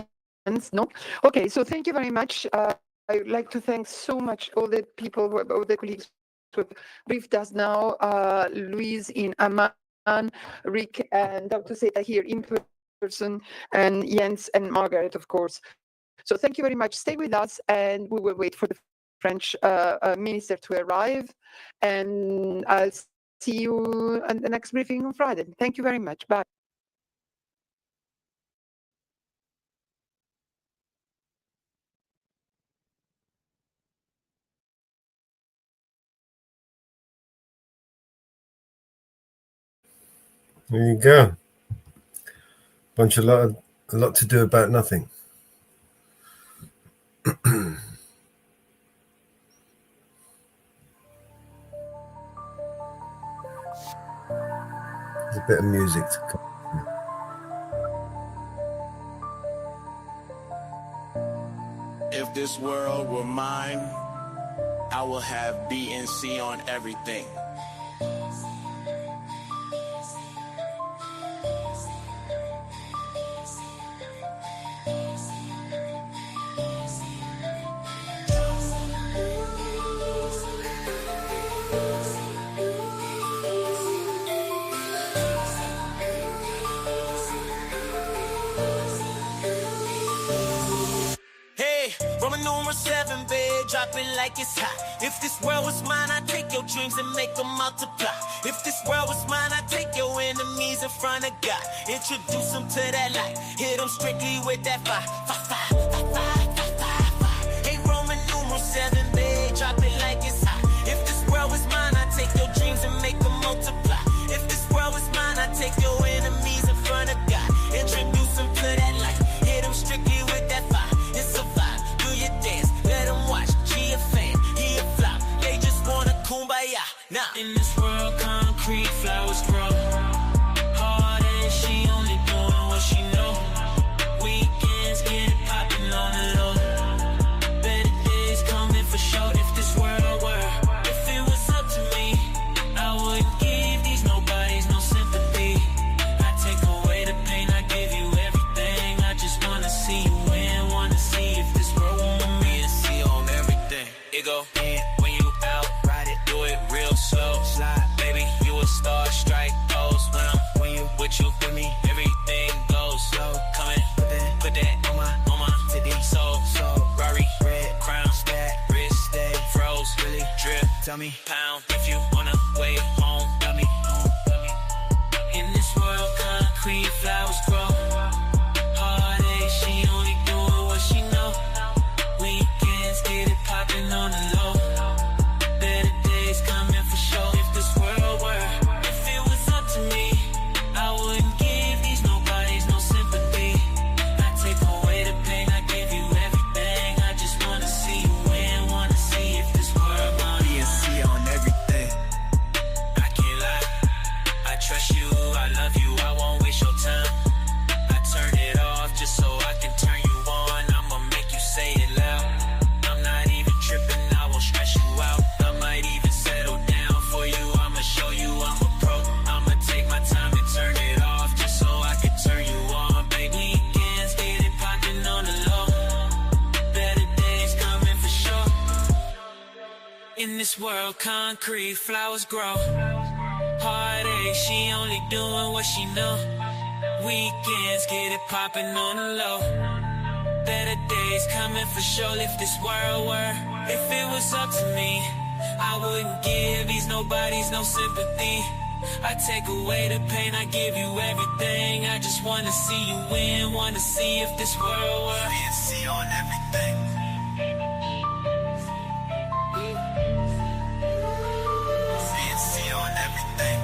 hands. No? Okay, so thank you very much. I would like to thank so much all the people, all the colleagues who have briefed us now, Louise in Amman, Rick and Dr. Seta here in person, and Jens and Margaret, of course. So thank you very much. Stay with us, and we will wait for the French minister to arrive. And I'll see you at the next briefing on Friday. Thank you very much. Bye. There you go. A lot to do about nothing. There's a bit of music to come. If this world were mine, I will have BNC on everything. Roman numeral 7, babe, drop it like it's hot. If this world was mine, I'd take your dreams and make them multiply. If this world was mine, I'd take your enemies in front of God. Introduce them to that light, hit them strictly with that fire. Hey, Roman numeral 7, babe, drop it like it's hot. If this world was mine, I'd take your dreams and make them multiply. If this world was mine, I'd take your enemies in front of God. Introduce them to that light, hit them strictly with that fire. It's a vibe, do your dance, let them watch. She a fan, he a flop, they just wanna kumbaya. Now in this world, concrete flowers grow. Hard and she only doing what she know. Weekends get it poppin' on the low. Better days coming for sure. If this world were, if it was up to me, I wouldn't give these nobodies no sympathy. I take away the pain, I give you everything. I just wanna see you win, wanna see if this world want me to see on everything. It go in when you out, ride it, do it real slow. Slide, baby, you a star, strike pose. When you with me, everything goes slow. Come in, put that on my titty. So, Rari, red crown, stack, wrist stay, froze, really drip. Tell me, pound, if you wanna way home, dummy. In this world, concrete flowers grow. Heartache, she only doing what she know. Weekends get it poppin' on the low. Better days coming for sure. If this world were, if it was up to me, I wouldn't give these nobodies no sympathy. I take away the pain, I give you everything. I just wanna see you win, wanna see if this world mine. BNC on everything. I can't lie, I trust you, I love you, I won't waste your time. I turn it off just so I can turn you on. I'ma make you say it loud. I'm not even tripping, I won't stress you out. I might even settle down for you. I'ma show you I'm a pro. I'ma take my time and turn it off just so I can turn you on. Baby, weekends get it poppin' on the low. Better days coming for sure. In this world, concrete flowers grow. Heartache, she only doing what she know. Weekends get it poppin' on the low. Better days coming for sure. If this world were, if it was up to me, I wouldn't give these nobodies no sympathy. I take away the pain, I give you everything. I just wanna see you win, wanna see if this world were. BNC on everything. BNC on everything.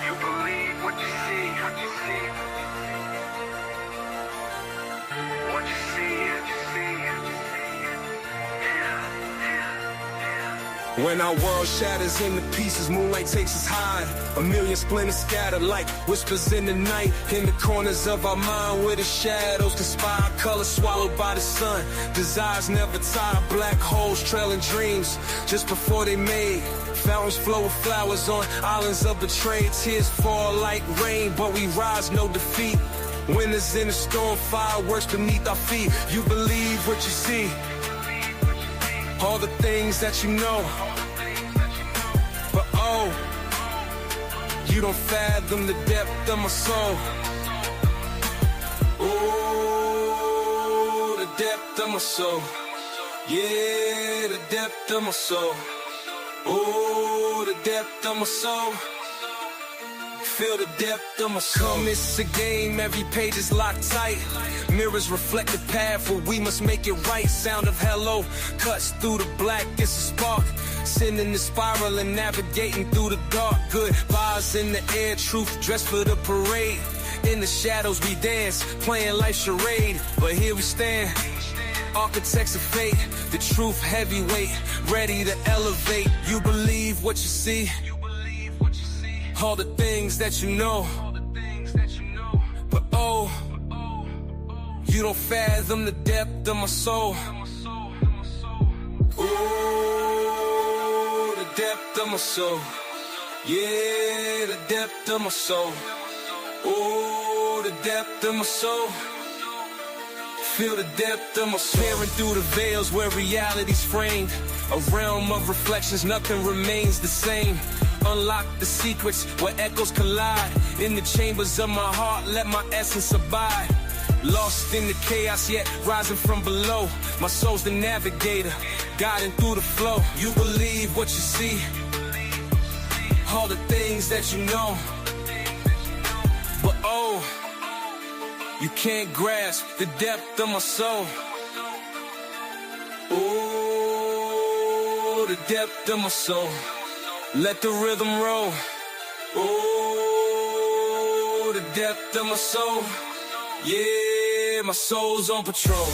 You believe what you see, what you see. What you see, what you see. When our world shatters into pieces, moonlight takes us high. A million splinters scattered like whispers in the night. In the corners of our mind where the shadows conspire. Colors swallowed by the sun. Desires never tire. Black holes trailing dreams just before they made. Fountains flow with flowers on islands of betrayed. Tears fall like rain, but we rise, no defeat. Winners in the storm, fireworks beneath our feet. You believe what you see. All the things that you know. But oh, you don't fathom the depth of my soul. Oh, the depth of my soul. Yeah, the depth of my soul. Oh, the depth of my soul. Feel the depth of my soul. Come, it's a game, every page is locked tight. Mirrors reflect the path where we must make it right. Sound of hello cuts through the black, it's a spark. Sending the spiral and navigating through the dark. Good vibes in the air, truth dressed for the parade. In the shadows we dance, playing life charade. But here we stand, architects of fate. The truth heavyweight, ready to elevate. You believe what you see. All the things that you know. But oh, you don't fathom the depth of my soul. Oh, the depth of my soul. Yeah, the depth of my soul. Oh, the depth of my soul. Feel the depth of my soul. Peering through the veils where reality's framed. A realm of reflections, nothing remains the same. Unlock the secrets where echoes collide. In the chambers of my heart, let my essence abide. Lost in the chaos, yet rising from below. My soul's the navigator, guiding through the flow. You believe what you see. All the things that you know. But oh, you can't grasp the depth of my soul. Oh, the depth of my soul. Let the rhythm roll. Oh, the depth of my soul. Yeah, my soul's on patrol.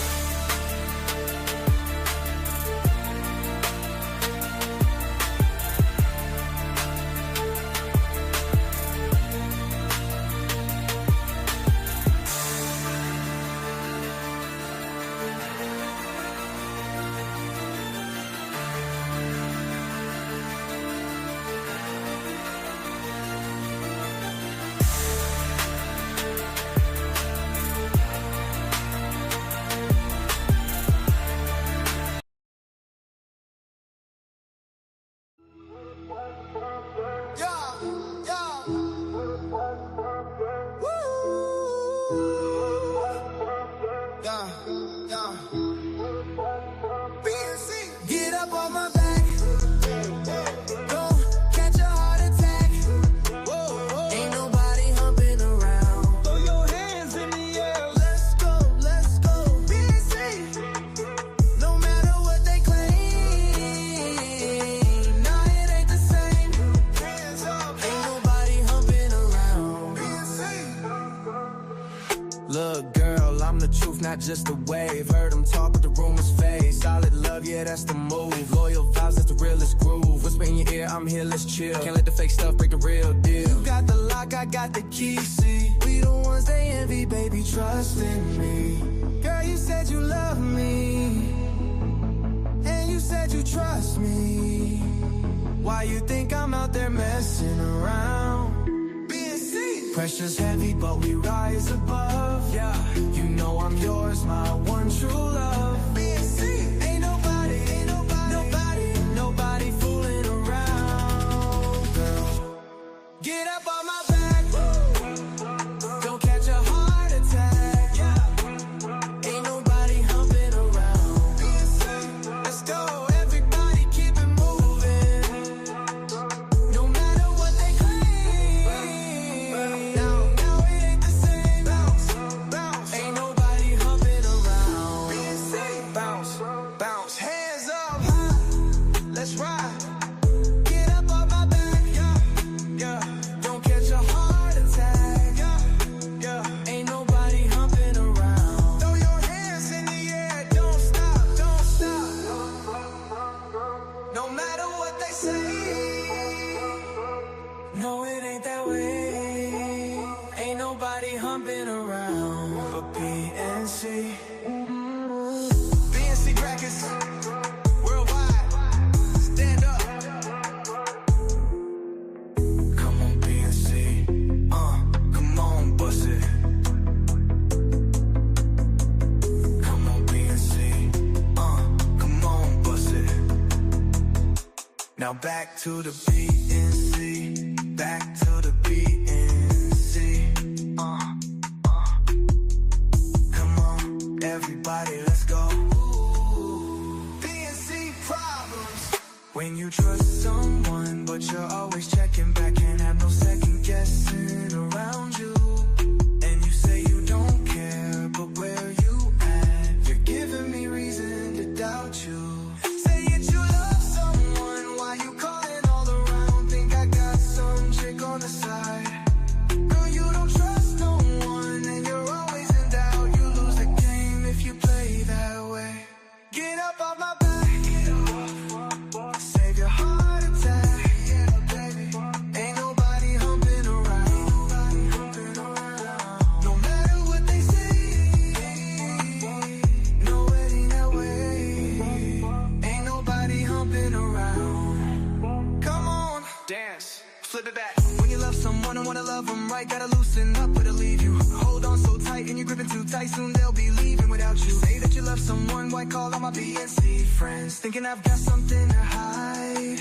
Get up on my back. Don't catch a heart attack. Whoa. Ain't nobody humping around. Throw your hands in the air. Let's go, let's go. BC. No matter what they claim. Nah, it ain't the same. Hands up. Ain't nobody humping around. BC. Look, girl, I'm the truth, not just a wave. Heard them talk, but the rumors fade. Solid love, yeah, that's the move. Loyal vibes, that's the realest groove. Whisper in your ear, I'm here, let's chill. Can't let the fake stuff break the real deal. You got the lock, I got the key, see. We the ones they envy, baby, trust in me. Girl, you said you love me. And you said you trust me. Why you think I'm out there messing around? Pressure's heavy, but we rise above. Yeah, you know I'm yours, my one true love. Ain't nobody fooling around, girl. Get up on my back. Don't catch a heart attack. Yeah, ain't nobody humping around. Let's go, everybody keep it moving. No matter what they claim. Now it ain't the same. Ain't nobody humping around. nobody humping around but BNC. BNC brackets worldwide. Stand up. Come on, BNC. Come on, bust it. Come on, BNC. Come on, bust it. Now back to the BNC. Back to the BNC. Come on, everybody, let's go. BNC problems. When you trust someone, but you're always checking back, can't have no second guessing around you. And you say you don't care, but where you at? You're giving me reason to doubt you. Say that you love someone, why you calling all around? Think I got some chick on the side. Girl, you don't trust no one, and you're always in doubt. You lose the game if you play that way. Get up off my back. Save your heart attack. Yeah, baby. Ain't nobody humping around. No matter what they say. No, it ain't that way. Ain't nobody humping around. Come on, dance, flip it back. When you love someone and wanna love them right, gotta loosen up or they'll leave you. Hold on so tight and you're gripping too tight, soon they'll be leaving without you. Say that you love someone, why call all my BNC friends? Thinking I've got something to hide.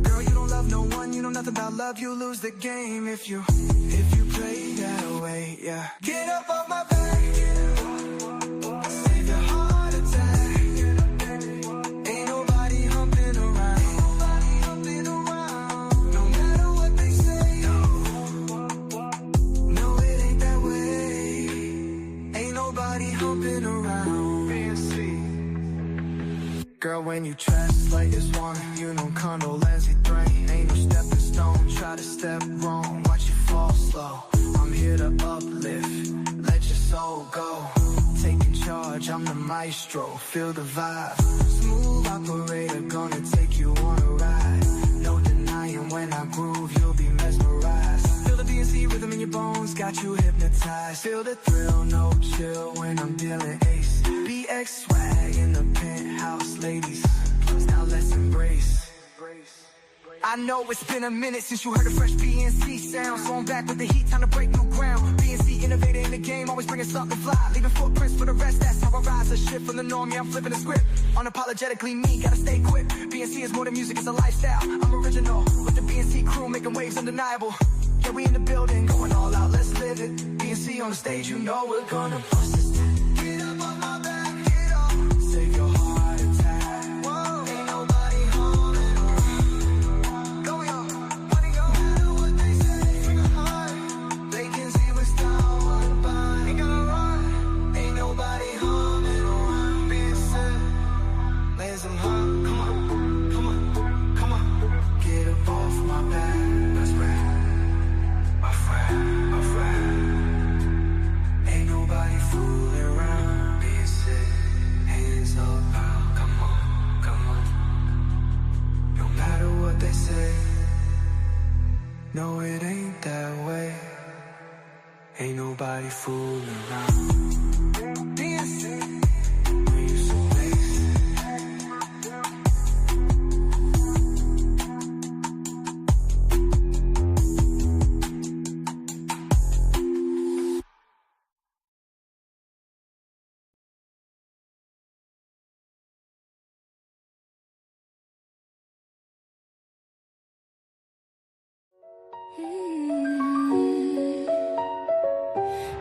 Girl, you don't love no one, you know nothing about love. You lose the game if you play that way, yeah. Get up off my back. Save your heart attack. Ain't nobody humping around. No matter what they say. No, it ain't that way. Ain't nobody humping around. BNC. Girl, when you dress like this one, you know condolences drain. Ain't no stepping stone, try to step wrong, watch you fall slow. I'm here to uplift, let your soul go. Taking charge, I'm the maestro, feel the vibe. Smooth operator, gonna take you on a ride. No denying when I groove, you'll be mesmerized. Feel the BNC rhythm in your bones, got you hypnotized. Feel the thrill, no chill when I'm dealing ace. BX swag in the penthouse, ladies. Now let's embrace. I know it's been a minute since you heard a fresh BNC sound, so I'm back with the heat, time to break new ground. BNC innovator in the game, always bringing something fly, leaving footprints for the rest, that's how I rise. A shift from the norm, yeah, I'm flipping the script. Unapologetically me, gotta stay equipped. BNC is more than music, it's a lifestyle. I'm original, with the BNC crew, making waves undeniable. Yeah, we in the building, going all out, let's live it. BNC on the stage, you know we're gonna bust this. Get up on my back, get up. Save your heart attack. Whoa, ain't nobody humming around. Going up, money up. No matter what they say, from the heart. They can see what's down, what about. Ain't gonna run. Ain't nobody humming around. Being said, lay some hum. Come on, come on, come on. Get up off my back. That's right. My friend, my friend. Ain't nobody fooling around. Being said, hands up, pal. Come on, come on. No matter what they say. No, it ain't that way. Ain't nobody fooling around. Being said, when you so lazy.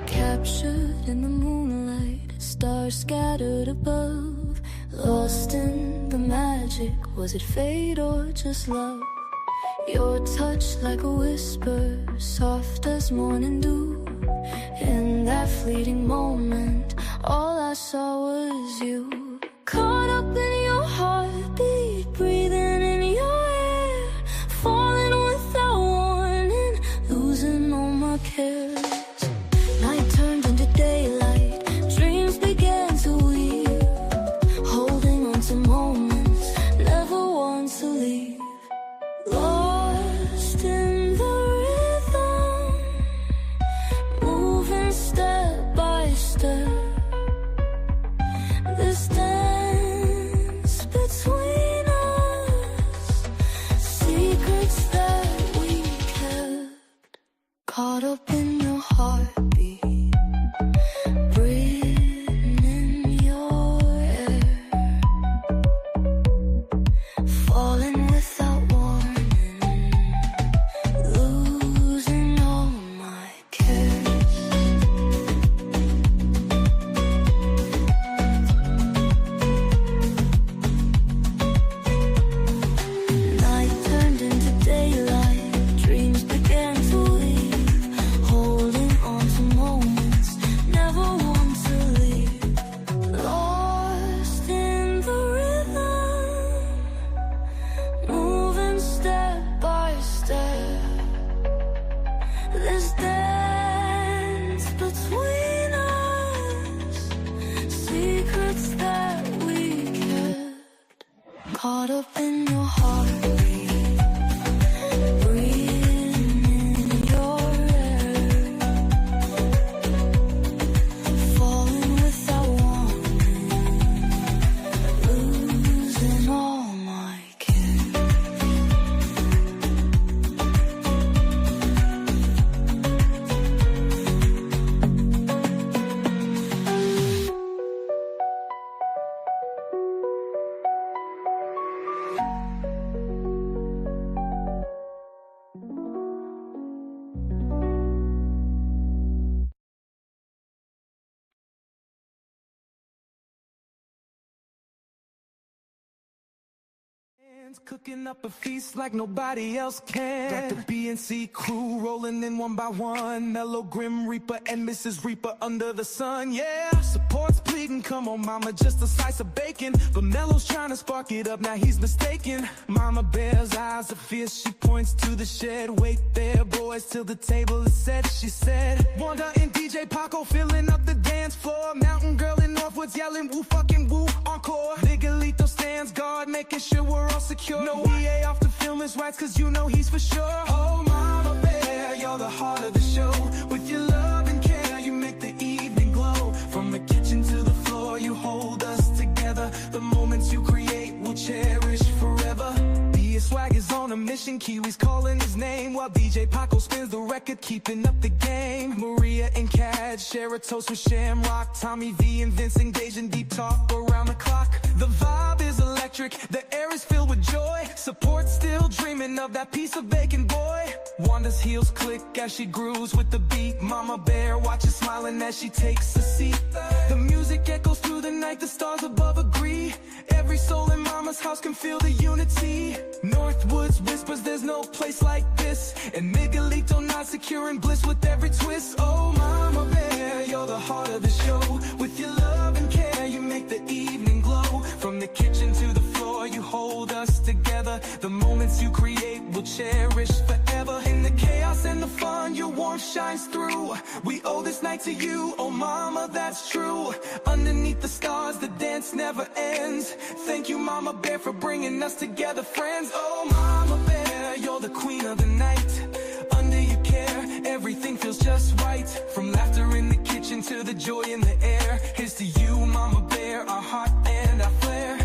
Captured in the moonlight, stars scattered above. Lost in the magic, was it fate or just love? Your touch like a whisper, soft as morning dew. In that fleeting moment, all I saw was you. Caught up in your heartbeat, breathing in your air. Falling without warning, losing all my cares. Night turned into daylight, dreams began to weave. Holding on to moments, never want to leave. Lost in the rhythm, Caught up in your heartbeat, breathing in your air, falling without warning, losing all my cares. Night turned into daylight, dreams began to weave, holding on to moments, never want to leave. Lost in the rhythm, moving step by step. This dance between us, secrets that we kept. Caught up in your heartbeat, breathing in your air, falling without warning, losing all my care. Cooking up a feast like nobody else can. Got the BNC crew rolling in one by one. Mellow Grim Reaper and Mrs. Reaper under the sun, yeah. Support's pleading, come on mama, just a slice of bacon. But Mellow's trying to spark it up, now he's mistaken. Mama Bear's eyes are fierce, she points to the shed. Wait there boys till the table is set, she said. Wanda and DJ Paco filling up the dance floor. Mountain Girl in Northwoods yelling woo fucking woo encore. Miguelito stands guard, making sure we're all secure. No EA off the film his rights, cause you know he's for sure. Oh Mama Bear, you're the heart of the show. With your love and care, you make the evening glow. From the kitchen to the floor, you hold us together. The moments you create will cherish forever. Swag is on a mission, Kiwi's calling his name, while DJ Paco spins the record, keeping up the game. Maria and Cad share a toast with Shamrock. Tommy V and Vince engage in deep talk around the clock. The vibe is electric, the air is filled with joy. Support still dreaming of that piece of bacon, boy. Wanda's heels click as she grooves with the beat. Mama Bear watches smiling as she takes a seat. The music echoes through the night, the stars above agree. Every soul in Mama's house can feel the unity. Northwoods whispers there's no place like this, and Miguelito nods secure in bliss with every twist. Oh Mama Bear, you're the heart of the show. With your love and care, you make the evening glow. From the kitchen to the floor, you hold us together. The moments you create will cherish forever. In the chaos and the fun, your warmth shines through. We owe this night to you, oh Mama, that's true. Underneath the stars, the dance never ends. Thank you Mama Bear for bringing us together, friends. Oh Mama Bear, you're the queen of the night. Under your care, everything feels just right. From laughter in the kitchen to the joy in the air. Here's to you Mama Bear, our heart and our flair.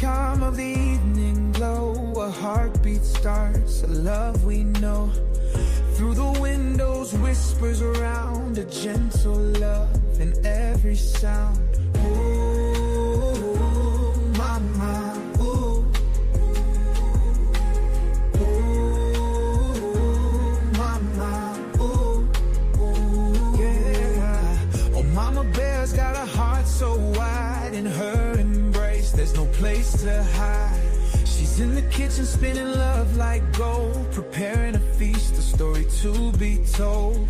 Calm of the evening glow, a heartbeat starts, a love we know. Through the windows whispers around, a gentle love in every sound. Ooh, mama, ooh. Ooh, mama, ooh. Yeah. Oh, Mama Bear's got a heart so wide, in her embrace there's no place to hide. She's in the kitchen spinning love like gold, preparing a feast, a story to be told.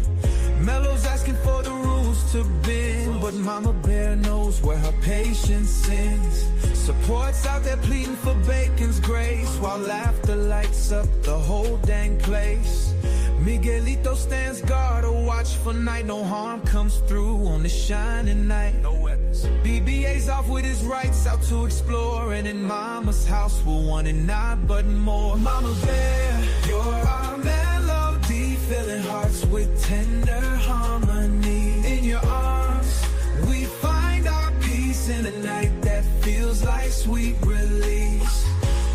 Mello's asking for the rules to bend, but Mama Bear knows where her patience ends. Support's out there pleading for Bacon's grace, while laughter lights up the whole dang place. Miguelito stands guard, a watchful night, no harm comes through on this shining night. No weapons. BBA's off with his rights, out to explore, and in Mama's house we're wanting not but more. Mama Bear, you're our melody, filling hearts with tender harmony. In your arms, we find our peace in a night that feels like sweet release.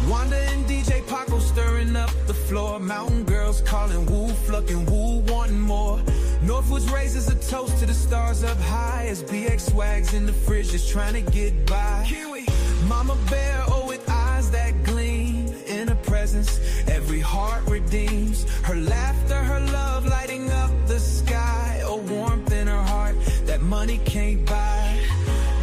Wanda and DJ Paco stirring up the floor. Mountain girls calling woo, flucking woo, wanting more. Northwoods raises a toast to the stars up high, as BX swags in the fridge just trying to get by. Kiwi. Mama Bear, oh, with eyes that gleam in her presence, every heart redeems. Her laughter, her love lighting up the sky, a warmth in her heart that money can't buy.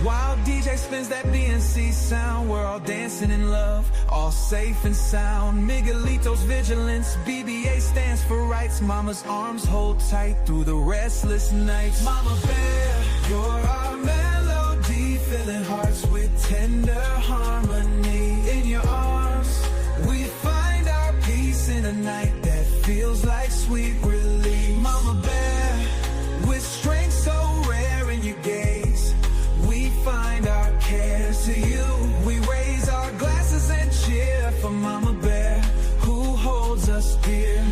While DJ spins that BNC sound, we're all dancing in love, all safe and sound. Miguelito's vigilance, BBA stands for rights. Mama's arms hold tight through the restless nights. Mama Bear, you're our melody, filling hearts with tender harmony. In your arms, we find our peace in a night that feels like sweet relief. Mama Bear, with strength so rare in your gaze, we find our cares to you. We raise our glasses and cheer for Mama Bear, who holds us dear.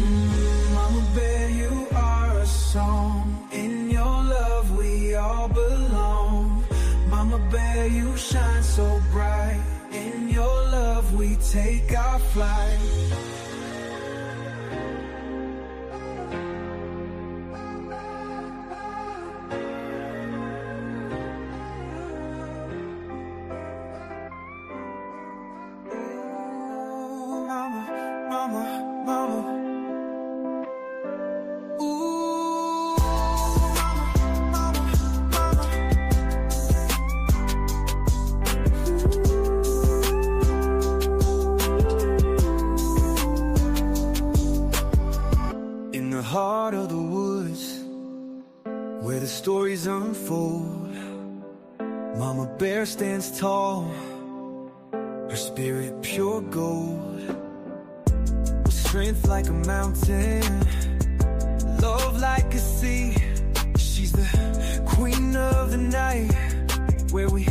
Mama Bear, you are a song. In your love we all belong. Mama Bear, you shine so bright. In your love we take our flight. Heart of the woods, where the stories unfold, Mama Bear stands tall, her spirit pure gold, with strength like a mountain, love like a sea. She's the queen of the night, where we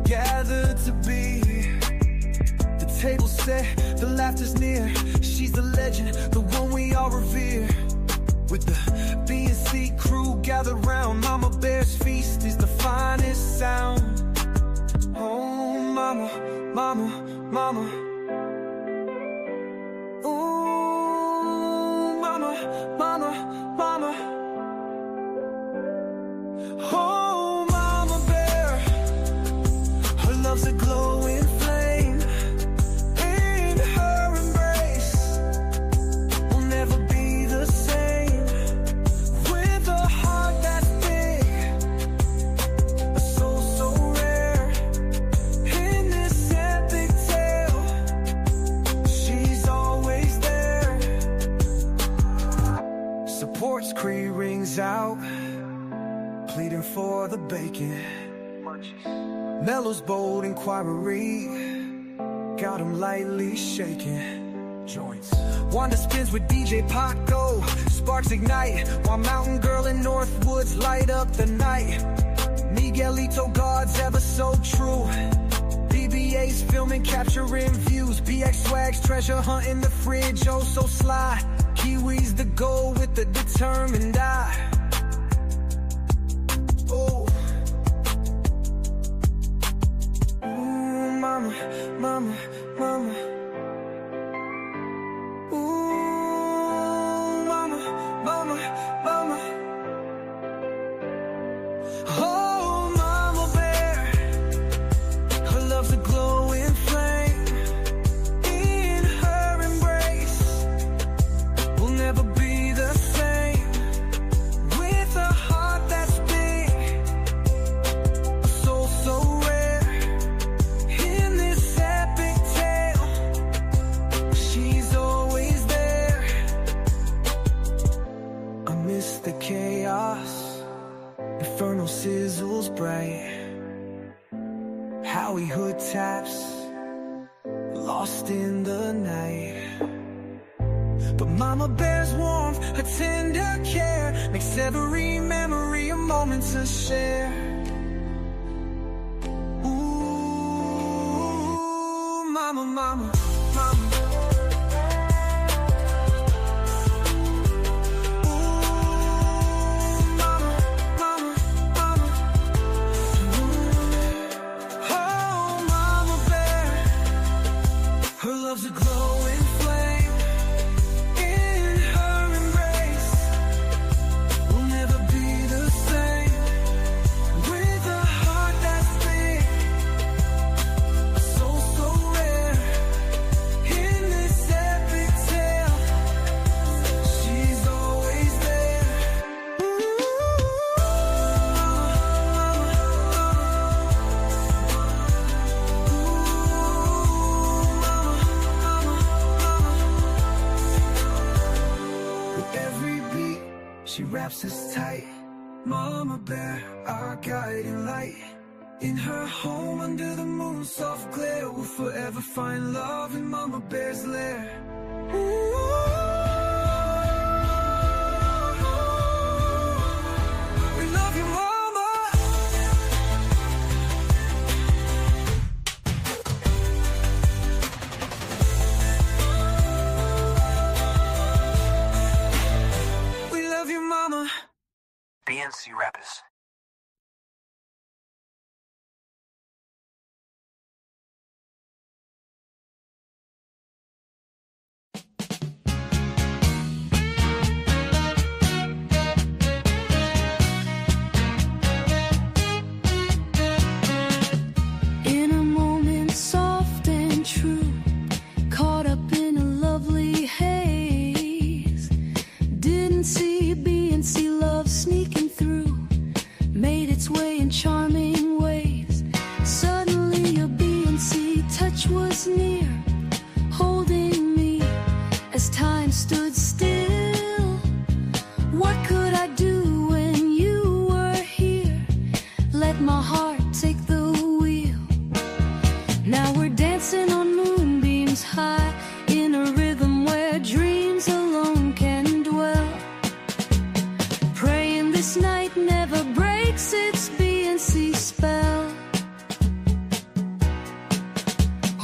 gather to be. The table's set, the laughter's near. She's the legend, the one we all revere. With the B&C crew gathered round, Mama Bear's feast is the finest sound. Oh, Mama, Mama, Mama. Oh, Mama, Mama, Mama. Oh, Mama Bear, her love's a glowing flame. In her embrace, we'll never be the same. Cree rings out, pleading for the bacon. Mello's bold inquiry got him lightly shaking. Joints. Wanda spins with DJ Paco, sparks ignite, while Mountain Girl and Northwoods light up the night. Miguelito God's ever so true. BBA's filming, capturing views. BX swags, treasure hunting the fridge, oh so sly. Kiwi's the goal with the determined eye. Oh, ooh, Mama, Mama, Mama. Ooh, Mama, Mama, Mama. Oh, Mama Bear, her love's a glowing flame. In her embrace, we'll never be the same. chaos, inferno sizzles bright. Howie hood taps, lost in the night. But Mama Bear's warmth, her tender care, makes every memory a moment to share. Ooh, Mama, Mama, Mama. Love's a glowing flame. In her embrace, we'll never be the same. With a heart that's big, a soul so rare. In this epic tale, she's always there. She wraps us tight. Mama Bear, our guiding light. In her home under the moon's soft glare, we'll forever find love in Mama Bear's lair. Ooh. We love you, Mama. We love you, Mama. BNC Rappers. In a moment soft and true, caught up in a lovely haze. Didn't see B&C love sneaking through, made its way in charming ways. Suddenly a B&C touch was near, holding me as time stood still. What could I do when you were here? Let my heart take the wheel. Now we're dancing on moonbeams high, in a rhythm where dreams alone can dwell. Praying this night never breaks its B&C spell.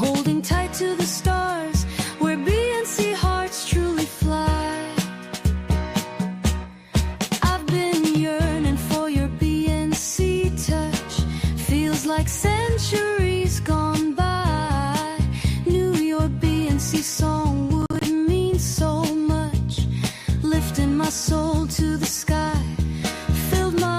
Holding tight to the stars, where B&C hearts truly fly. I've been yearning for your B&C touch. Feels like centuries gone by. Knew your B&C song would mean so much, lifting my soul to the sky, filled my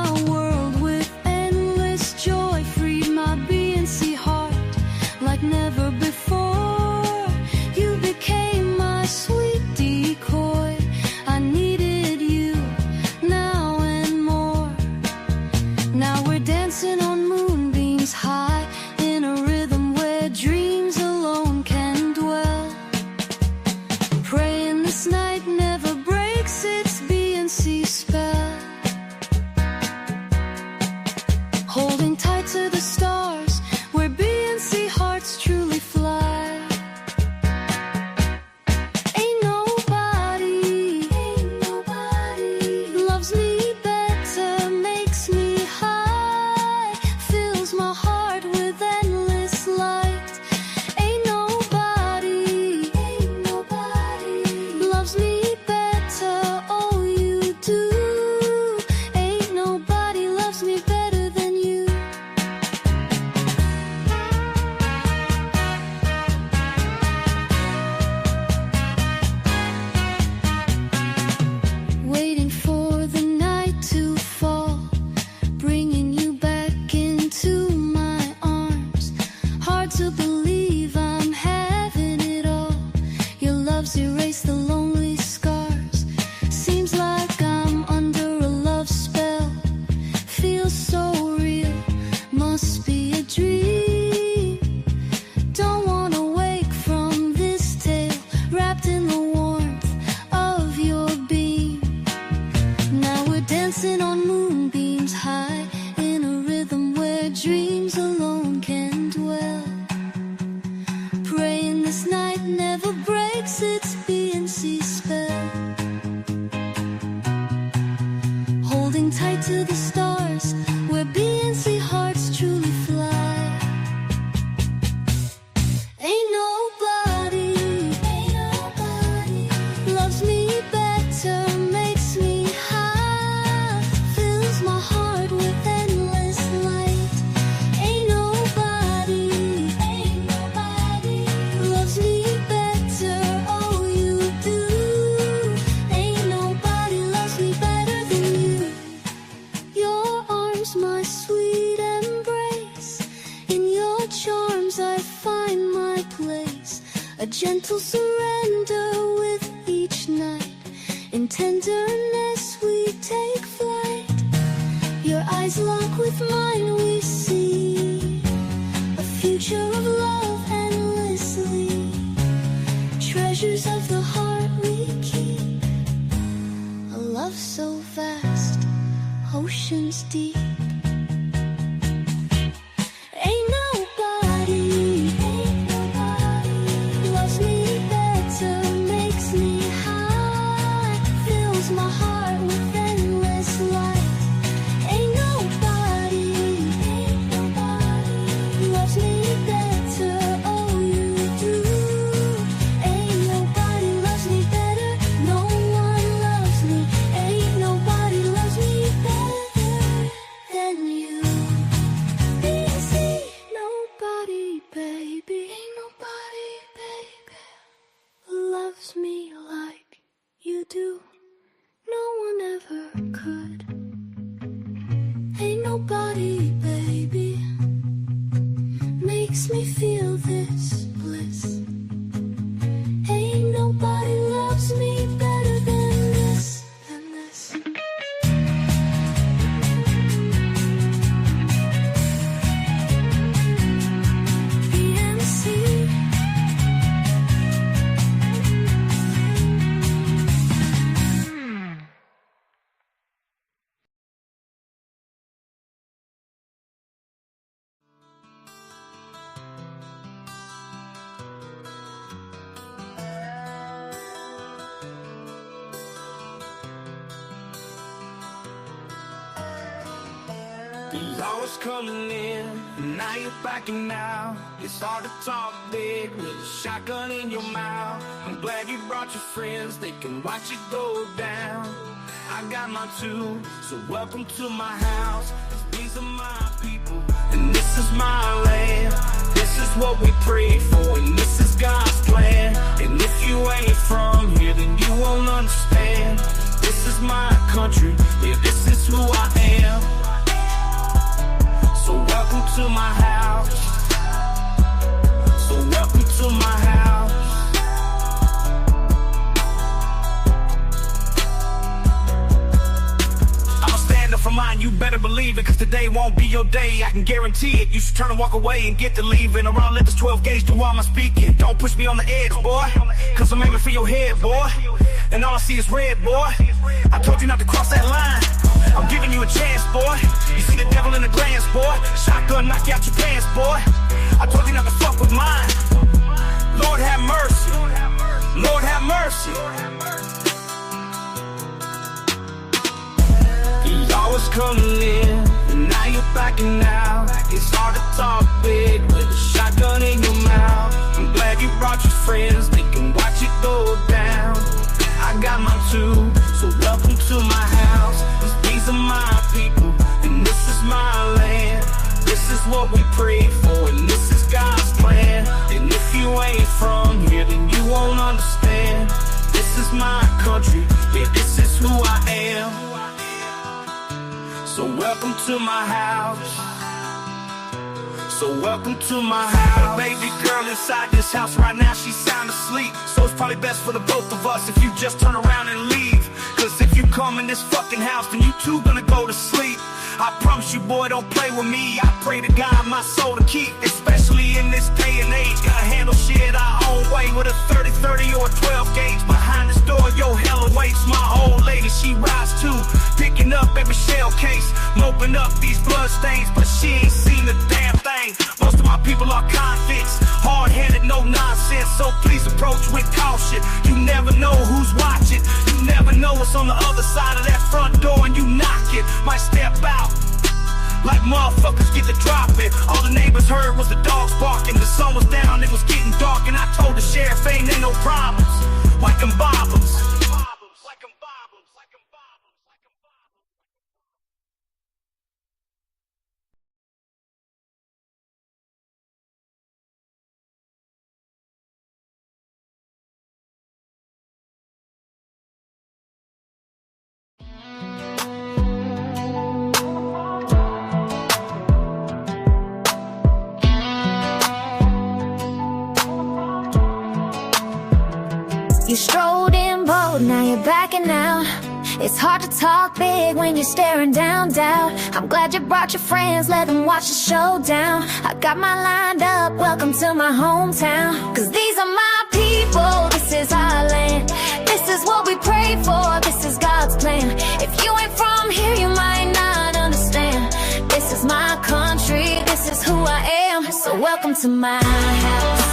tight to the stars, where BNC hearts truly fly. Ain't nobody loves me better, makes me high, fills my heart with endless light. Ain't nobody loves me better, oh you do. Ain't nobody loves me better than you. Your arms, my sweet embrace, in your charms I find my place. A gentle surrender with each night, in tenderness we take flight. Your eyes lock with mine, we see a future of love endlessly. Treasures of the heart we keep, a love so vast, oceans deep. Ain't nobody loves me better, makes me high, fills my heart with endless light. Ain't nobody loves me better, oh you do. Ain't nobody loves me better, no one loves me. Ain't nobody loves me better than you. Easy, nobody, baby, ain't nobody, baby, loves me like you do. No one ever could. Ain't nobody, baby, makes me feel this bliss. Ain't nobody loves me better than this, than this. BNC. The law's coming in, and now you're backing out. It's hard to talk big with a shotgun in your mouth. I'm glad you brought your friends, they can watch it go down. I got mine too, so welcome to my house. 'Cause these are my people, and this is my land. This is what we prayed for, and this is God's plan. And if you ain't from here, then you won't understand. This is my country, yeah, this is who I am. So welcome to my house. So welcome to my house. I'ma stand up for mine, you better believe it, cause today won't be your day, I can guarantee it. You should turn and walk away and get to leaving, or I'll let this 12 gauge do all my speaking. Don't push me on the edge, boy, cause I'm aiming for your head, boy. And all I see is red, boy. I told you not to cross that line. I'm giving you a chance, boy. You see the devil in the glance, boy. Shotgun knock you out your pants, boy. I told you not to fuck with mine. Lord have mercy. Lord have mercy. The law is coming in, and now you're backing out. It's hard to talk big with a shotgun in your mouth. I'm glad you brought your friends, they can watch it go down. I got mine too, so welcome to my house. 'Cause these are my people, and this is my land. This is what we prayed for, and this is God's plan. And if you ain't from here, then you won't understand. This is my country, yeah, this is who I am. So welcome to my house. So welcome to my house. Baby girl inside this house right now, she's sound asleep. So it's probably best for the both of us if you just turn around and leave. Cause if you come in this fucking house, then you two gonna go to sleep. I promise you, boy, don't play with me. I pray to God my soul to keep, especially in this day and age. Gotta handle shit our own way with a 30-30 or a 12 gauge. Behind this door, yo, hella waits. My old lady, she rides too, picking up every shell case, moping up these blood stains, but she ain't seen a damn thing. Most of my people are convicts, hard-headed, no nonsense, so please approach with caution. You never know who's watching. You never know what's on the other side of that front door, and you knock it. My like motherfuckers get the dropping. All the neighbors heard was the dogs barking. The sun was down, it was getting dark, and I told the sheriff ain't no problems. Like them bobbers. You strolled in bold, now you're backing out. It's hard to talk big when you're staring down doubt. I'm glad you brought your friends, let them watch the showdown. I got mine lined up, welcome to my hometown. Cause these are my people, this is our land. This is what we pray for, this is God's plan. If you ain't from here, you might not understand. This is my country, this is who I am. So welcome to my house.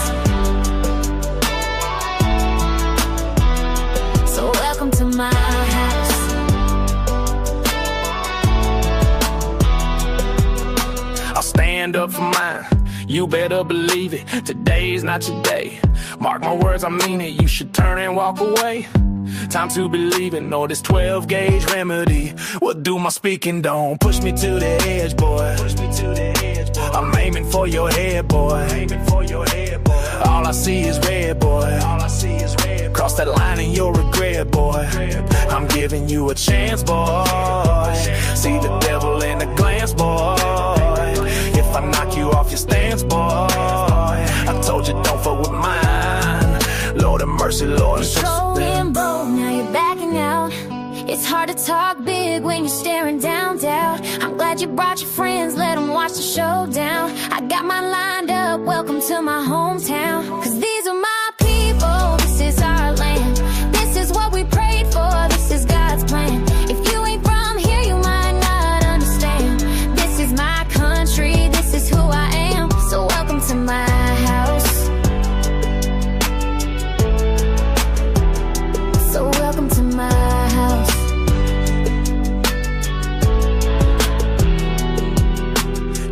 So welcome to my house. I'll stand up for mine, you better believe it. Today's not your day, mark my words, I mean it. You should turn and walk away. Time to believe it, know this 12 gauge remedy will do my speaking. Don't push me to the edge, boy. Push me to the edge, boy. I'm aiming for your head, boy. Aiming for your head, boy. All I see is red, boy. All I see is red. Cross that line and you'll regret, boy. I'm giving you a chance, boy. See the devil in a glance, boy. If I knock you off your stance, boy, I told you don't fuck with mine. Lord have mercy, Lord. Strolling bold, now you're backing out. It's hard to talk big when you're staring down doubt. I'm glad you brought your friends, let them watch the showdown. I got mine lined up, welcome to my hometown. Cause these are my people, this is our land. This is what we prayed for, this is God's plan. If you ain't from here, you might not understand. This is my country, this is who I am. So welcome to my house. So welcome to my house.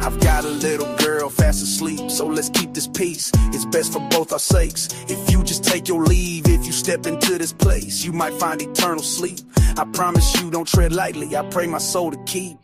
I've got a little girl fast asleep, so let's keep this peace. It's best for both our sakes. If you just take your leave, if you step into this place, you might find eternal sleep. I promise you don't tread lightly, I pray my soul to keep.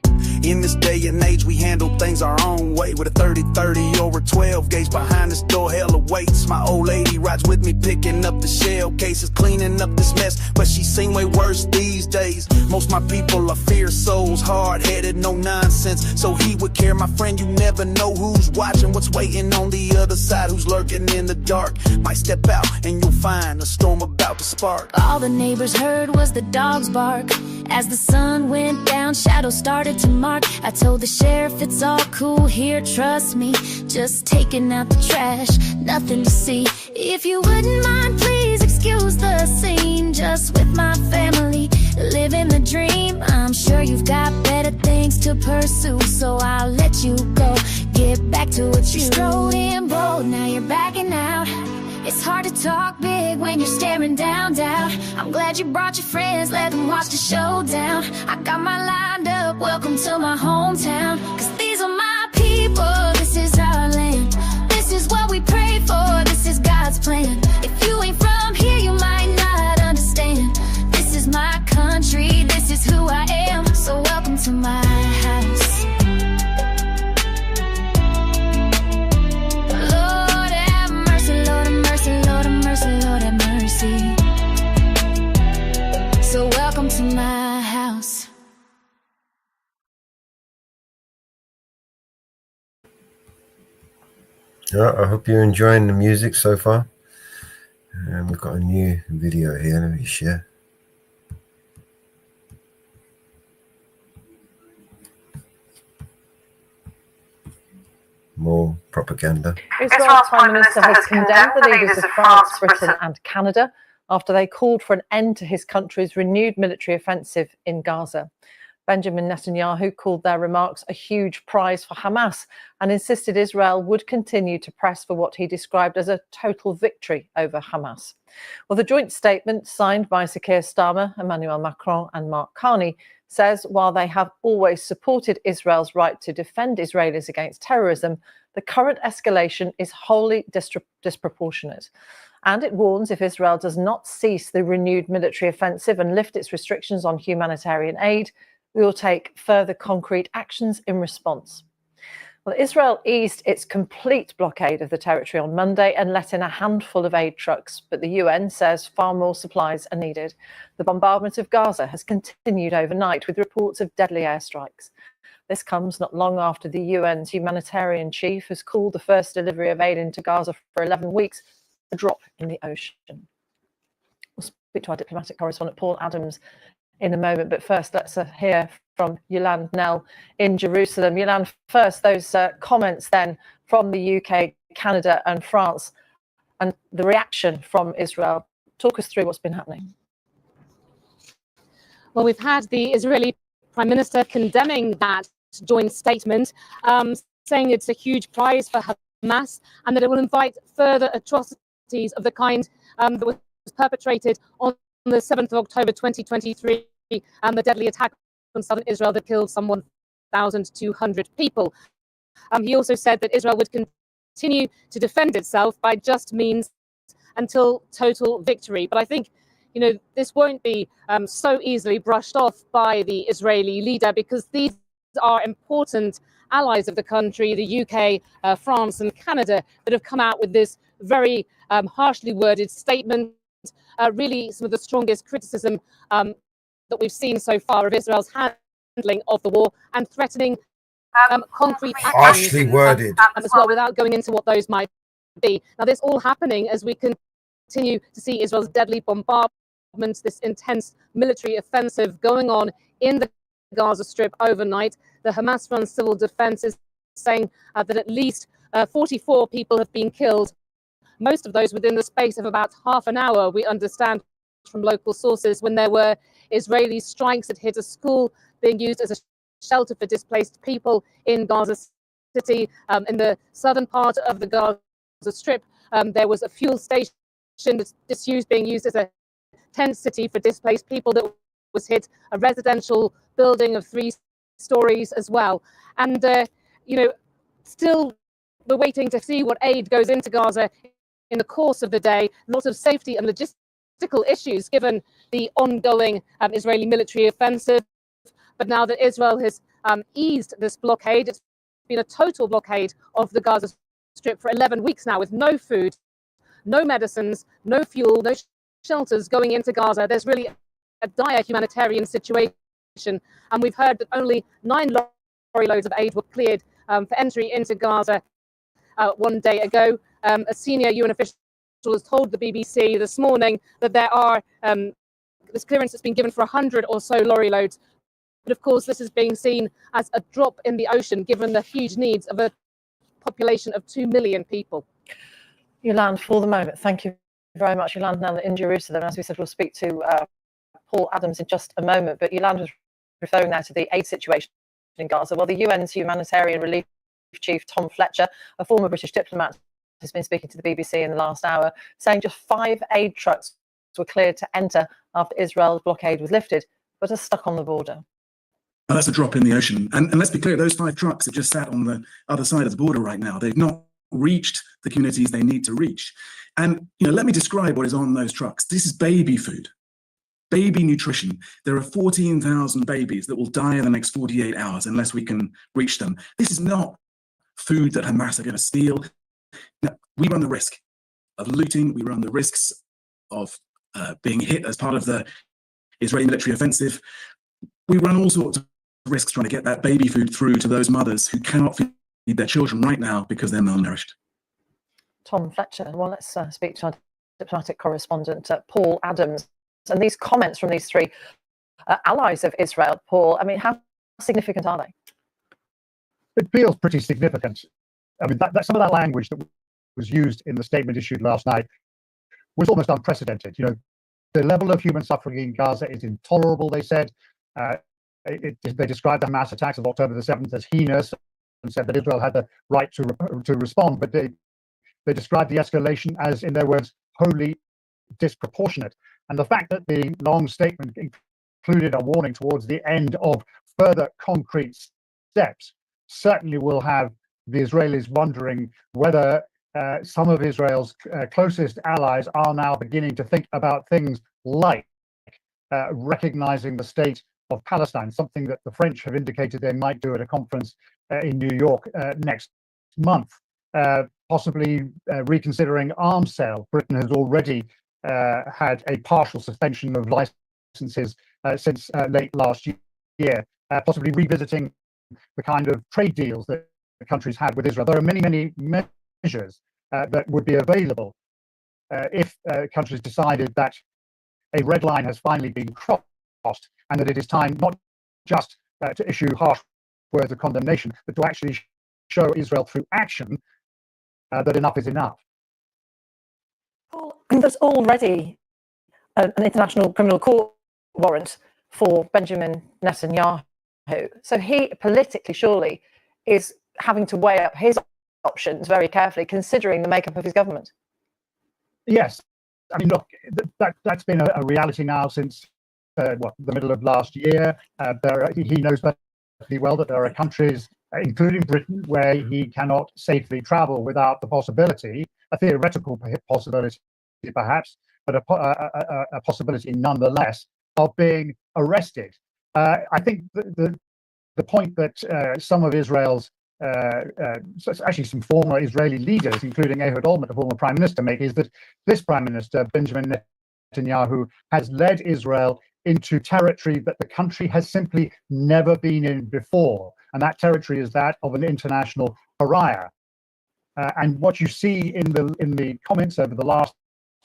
In this day and age, we handle things our own way. With a 30-30 or a 12 gauge behind this door, hell awaits. My old lady rides with me, picking up the shell cases, cleaning up this mess, but she's seen way worse these days. Most my people are fierce souls, hard-headed, no nonsense. So he would care, my friend, you never know who's watching, what's waiting on the other side, who's lurking in the dark. Might step out and you'll find a storm about to spark. All the neighbors heard was the dogs bark. As the sun went down, shadows started to mark. I told the sheriff it's all cool here, trust me. Just taking out the trash, nothing to see. If you wouldn't mind, please excuse the scene. Just with my family, living the dream. I'm sure you've got better things to pursue, so I'll let you go. Get back to what you strode in bold, now you're backing out. It's hard to talk big when you're staring down doubt. I'm glad you brought your friends, let them watch the showdown. I got mine lined up, welcome to my hometown. Cause these are my people, this is our land. This is what we pray for, this is God's plan. If you ain't from here, you might not understand. This is my country, this is who I am. So welcome to my house. Lord have mercy, Lord have mercy, Lord have mercy, Lord have mercy. So welcome to my house. Yeah, I hope you're enjoying the music so far. And we've got a new video here. Let me share. More propaganda. Israel's Prime Minister has condemned the leaders of France, Britain and Canada after they called for an end to his country's renewed military offensive in Gaza. Benjamin Netanyahu called their remarks a huge prize for Hamas and insisted Israel would continue to press for what he described as a total victory over Hamas. Well, the joint statement signed by Sir Keir Starmer, Emmanuel Macron and Mark Carney says while they have always supported Israel's right to defend Israelis against terrorism, the current escalation is wholly disproportionate. And it warns if Israel does not cease the renewed military offensive and lift its restrictions on humanitarian aid, we will take further concrete actions in response. Well, Israel eased its complete blockade of the territory on Monday and let in a handful of aid trucks, but the UN says far more supplies are needed. The bombardment of Gaza has continued overnight with reports of deadly airstrikes. This comes not long after the UN's humanitarian chief has called the first delivery of aid into Gaza for 11 weeks a drop in the ocean. We'll speak to our diplomatic correspondent Paul Adams in a moment, but first let's hear from Yolande Knell in Jerusalem. Yolande, first those comments then from the UK, Canada and France and the reaction from Israel. Talk us through what's been happening. Well, we've had the Israeli Prime Minister condemning that joint statement, saying it's a huge prize for Hamas and that it will invite further atrocities of the kind that was perpetrated on the 7th of October 2023 and the deadly attack on southern Israel that killed some 1,200 people. He also said that Israel would continue to defend itself by just means until total victory. But I think, you know, this won't be so easily brushed off by the Israeli leader, because these are important allies of the country, the UK, France and Canada, that have come out with this very harshly worded statement. Really some of the strongest criticism that we've seen so far of Israel's handling of the war and threatening concrete actions Harshly worded. as well, without going into what those might be. Now, this all happening as we continue to see Israel's deadly bombardment, this intense military offensive going on in the Gaza Strip overnight. The Hamas-run civil defense is saying that at least 44 people have been killed, most of those within the space of about half an hour, we understand from local sources, when there were Israeli strikes that hit a school being used as a shelter for displaced people in Gaza City. In the southern part of the Gaza Strip, there was a fuel station that's disused, being used as a tent city for displaced people that was hit, a residential building of 3 stories as well. And, you know, still we're waiting to see what aid goes into Gaza in the course of the day. Lots of safety and logistical issues given the ongoing Israeli military offensive. But now that Israel has eased this blockade, it's been a total blockade of the Gaza Strip for 11 weeks now, with no food, no medicines, no fuel, no shelters going into Gaza. There's really a dire humanitarian situation. And we've heard that only 9 lorry loads of aid were cleared for entry into Gaza 1 day ago. A senior UN official has told the BBC this morning that there are this clearance has been given for 100 or so lorry loads. But of course, this is being seen as a drop in the ocean, given the huge needs of a population of 2 million people. Yolande, for the moment, thank you very much. Yolande now in Jerusalem. As we said, we'll speak to Paul Adams in just a moment. But Yolande was referring now to the aid situation in Gaza. Well, the UN's humanitarian relief chief, Tom Fletcher, a former British diplomat, has been speaking to the BBC in the last hour, saying just 5 aid trucks were cleared to enter after Israel's blockade was lifted, but are stuck on the border. Well, that's a drop in the ocean. And let's be clear, those 5 trucks are just sat on the other side of the border right now. They've not reached the communities they need to reach. And, you know, let me describe what is on those trucks. This is baby food, baby nutrition. There are 14,000 babies that will die in the next 48 hours unless we can reach them. This is not food that Hamas are going to steal. No, we run the risk of looting. We run the risks of being hit as part of the Israeli military offensive. We run all sorts of risks trying to get that baby food through to those mothers who cannot feed their children right now because they're malnourished. Tom Fletcher. Well, let's speak to our diplomatic correspondent, Paul Adams. And these comments from these 3 allies of Israel, Paul, I mean, how significant are they? It feels pretty significant. I mean, some of that language that was used in the statement issued last night was almost unprecedented. You know, the level of human suffering in Gaza is intolerable, they said. They described the Hamas attacks of October the 7th as heinous and said that Israel had the right to respond, but they described the escalation as, in their words, wholly disproportionate. And the fact that the long statement included a warning towards the end of further concrete steps certainly will have the Israelis wondering whether some of Israel's closest allies are now beginning to think about things like recognizing the state of Palestine, something that the French have indicated they might do at a conference in New York next month, possibly reconsidering arms sale. Britain has already had a partial suspension of licenses since late last year, possibly revisiting the kind of trade deals that the countries had with Israel. There are many, many measures that would be available if countries decided that a red line has finally been crossed and that it is time not just to issue harsh words of condemnation, but to actually show Israel through action that enough is enough. Well, there's already an international criminal court warrant for Benjamin Netanyahu. So he politically surely is having to weigh up his options very carefully, considering the makeup of his government. Yes. I mean, look, that's been a reality now since the middle of last year. He knows perfectly well that there are countries, including Britain, where he cannot safely travel without the possibility, a theoretical possibility perhaps, but a possibility nonetheless, of being arrested. I think the point that some of Israel's actually some former Israeli leaders, including Ehud Olmert, the former prime minister, make is that this prime minister, Benjamin Netanyahu, has led Israel into territory that the country has simply never been in before. And that territory is that of an international pariah. And what you see in the comments over the last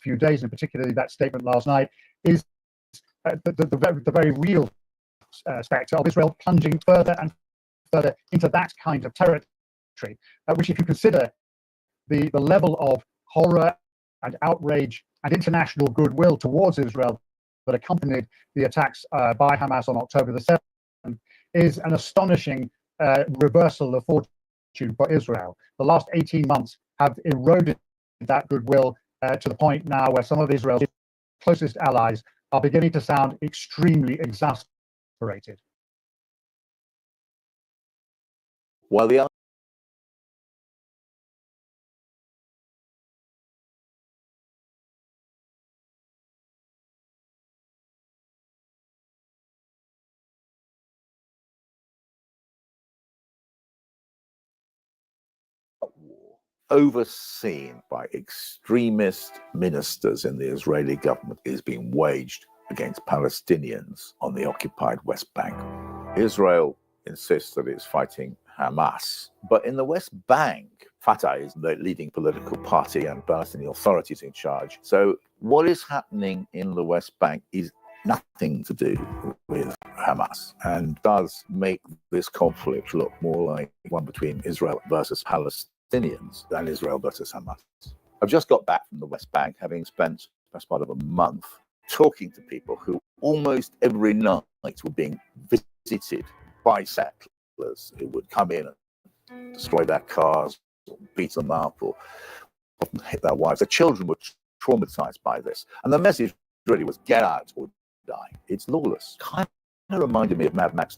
few days, and particularly that statement last night, is the very real spectre of Israel plunging further and further into that kind of territory, which, if you consider the level of horror and outrage and international goodwill towards Israel that accompanied the attacks by Hamas on October the 7th, is an astonishing reversal of fortune for Israel. The last 18 months have eroded that goodwill to the point now where some of Israel's closest allies are beginning to sound extremely exasperated. While the overseen by extremist ministers in the Israeli government is being waged against Palestinians on the occupied West Bank. Israel insists that it's fighting Hamas, but in the West Bank, Fatah is the leading political party and Palestinian authorities in charge. So what is happening in the West Bank is nothing to do with Hamas and does make this conflict look more like one between Israel versus Palestinians than Israel versus Hamas. I've just got back from the West Bank, having spent the best part of a month talking to people who almost every night were being visited by settlers who would come in and destroy their cars, or beat them up, or often hit their wives. The children were traumatized by this. And the message really was get out or die. It's lawless. Kind of reminded me of Mad Max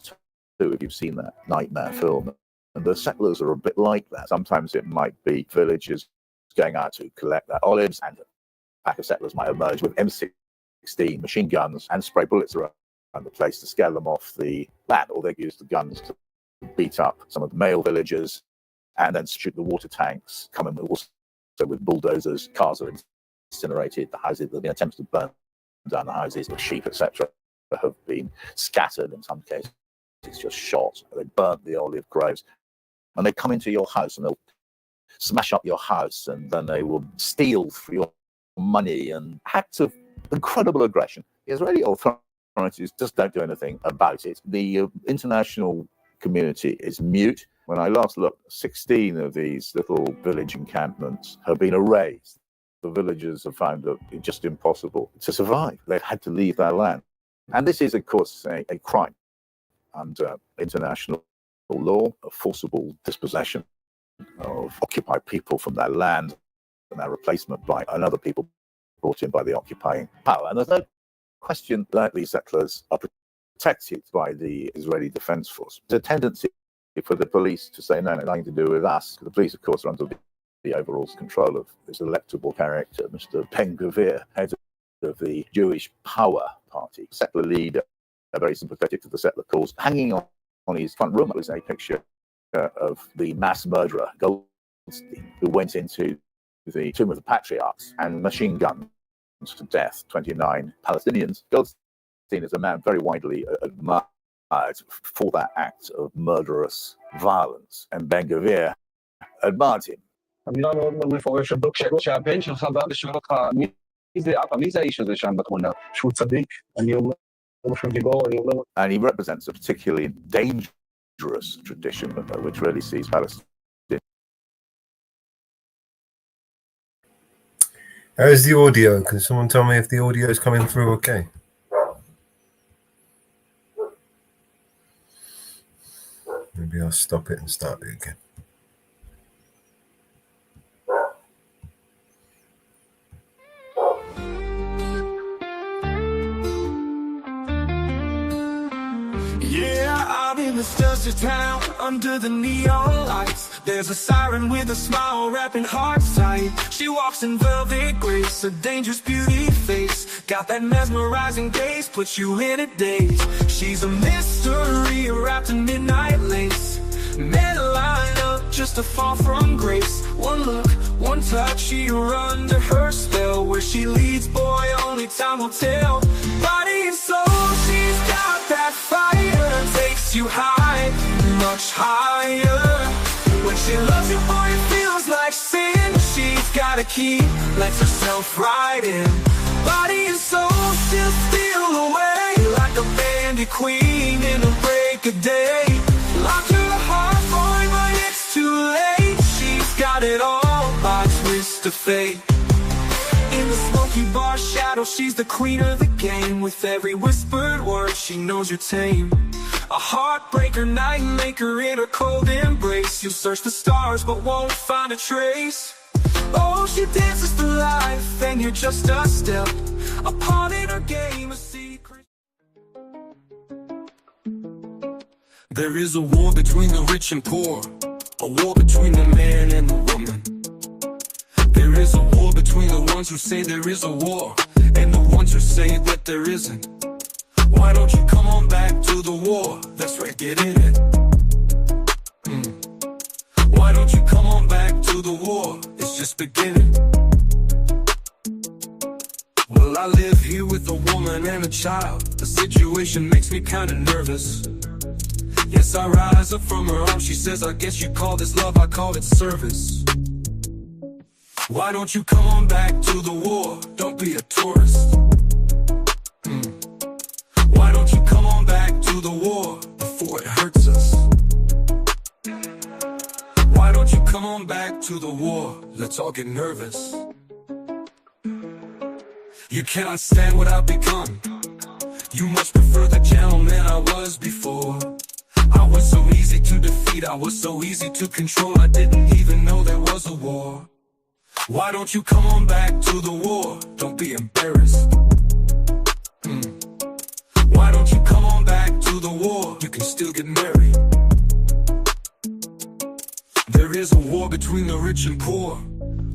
2, if you've seen that nightmare film. And the settlers are a bit like that. Sometimes it might be villagers going out to collect their olives, and a pack of settlers might emerge with M16 machine guns and spray bullets around the place to scare them off the land, or they use the guns to beat up some of the male villagers and then shoot the water tanks, come in also with bulldozers. Cars are incinerated, the houses, there have been attempts to burn down the houses, the sheep, etc., have been scattered, in some cases it's just shot. They burnt the olive groves, and they come into your house and they'll smash up your house, and then they will steal for your money, and acts of incredible aggression. The Israeli authorities just don't do anything about it. The international community is mute. When I last looked, 16 of these little village encampments have been erased. The villagers have found it just impossible to survive. They've had to leave their land. And this is, of course, a crime under international law, a forcible dispossession of occupied people from their land and their replacement by another people brought in by the occupying power. And there's no question that these settlers are protected by the Israeli Defense Force. There's a tendency for the police to say, no, nothing to do with us. The police, of course, are under the overall control of this electable character, Mr. Ben-Gvir, head of the Jewish Power Party, settler leader, very sympathetic to the settler cause. Hanging on his front room was a picture of the mass murderer, Goldstein, who went into the Tomb of the Patriarchs and machine gunned to death 29 Palestinians. Goldstein is a man very widely admired for that act of murderous violence, and Ben-Gvir admired him. אני לא מאוד מפורש שהבן שלך בא ושואל אותך מי זה האיש הזה שם בתמונה, שהוא צדיק, אני אומר שהוא גיבור, אני אומר... And he represents a particularly dangerous tradition which really sees Palestine. How's the audio? Can someone tell me if the audio is coming through okay? Maybe I'll stop it and start it again. Yeah, I'm in this desert town under the neon lights. There's a siren with a smile wrapping hearts tight. She walks in velvet grace, a dangerous beauty face. Got that mesmerizing gaze, puts you in a daze. She's a mystery wrapped in midnight lace. Men line up just to fall from grace. One look, one touch, you're under her spell. Where she leads, boy, only time will tell. Body and soul, she's got that fire. Takes you high, much higher. When she loves you, boy, it feels like sin. She's got a key, lets herself right in. Body and soul still steal away, like a bandit queen in a break of day. Locked her heart, boy, but it's too late. She's got it all by twist of fate. In the smoky bar shadow, she's the queen of the game. With every whispered word, she knows you're tame. A heartbreaker, night maker in her cold embrace. You'll search the stars, but won't find a trace. Oh, she dances for life, and you're just a step apart in her game, a secret. There is a war between the rich and poor, a war between the man and the woman. There is a war between the ones who say there is a war and the ones who say that there isn't. Why don't you come on back to the war? That's right, get in it. Why don't you come on back to the war? It's just beginning. Well, I live here with a woman and a child. The situation makes me kinda nervous. Yes, I rise up from her arms. She says, I guess you call this love, I call it service. Why don't you come on back to the war? Don't be a tourist. Why don't you come on back to the war before it hurts us? Why don't you come on back to the war? Let's all get nervous. You cannot stand what I've become. You much prefer the gentleman I was before. I was so easy to defeat, I was so easy to control. I didn't even know there was a war. Why don't you come on back to the war? Don't be embarrassed. Why don't you come on back to the war? You can still get married. There is a war between the rich and poor,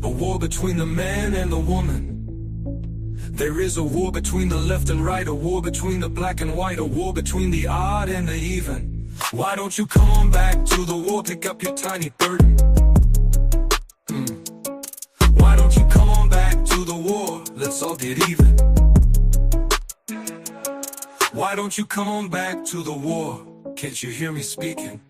a war between the man and the woman. There is a war between the left and right, a war between the black and white, a war between the odd and the even. Why don't you come on back to the war? Pick up your tiny burden. Why don't you come on back to the war? Let's all get even. Why don't you come on back to the war? Can't you hear me speaking?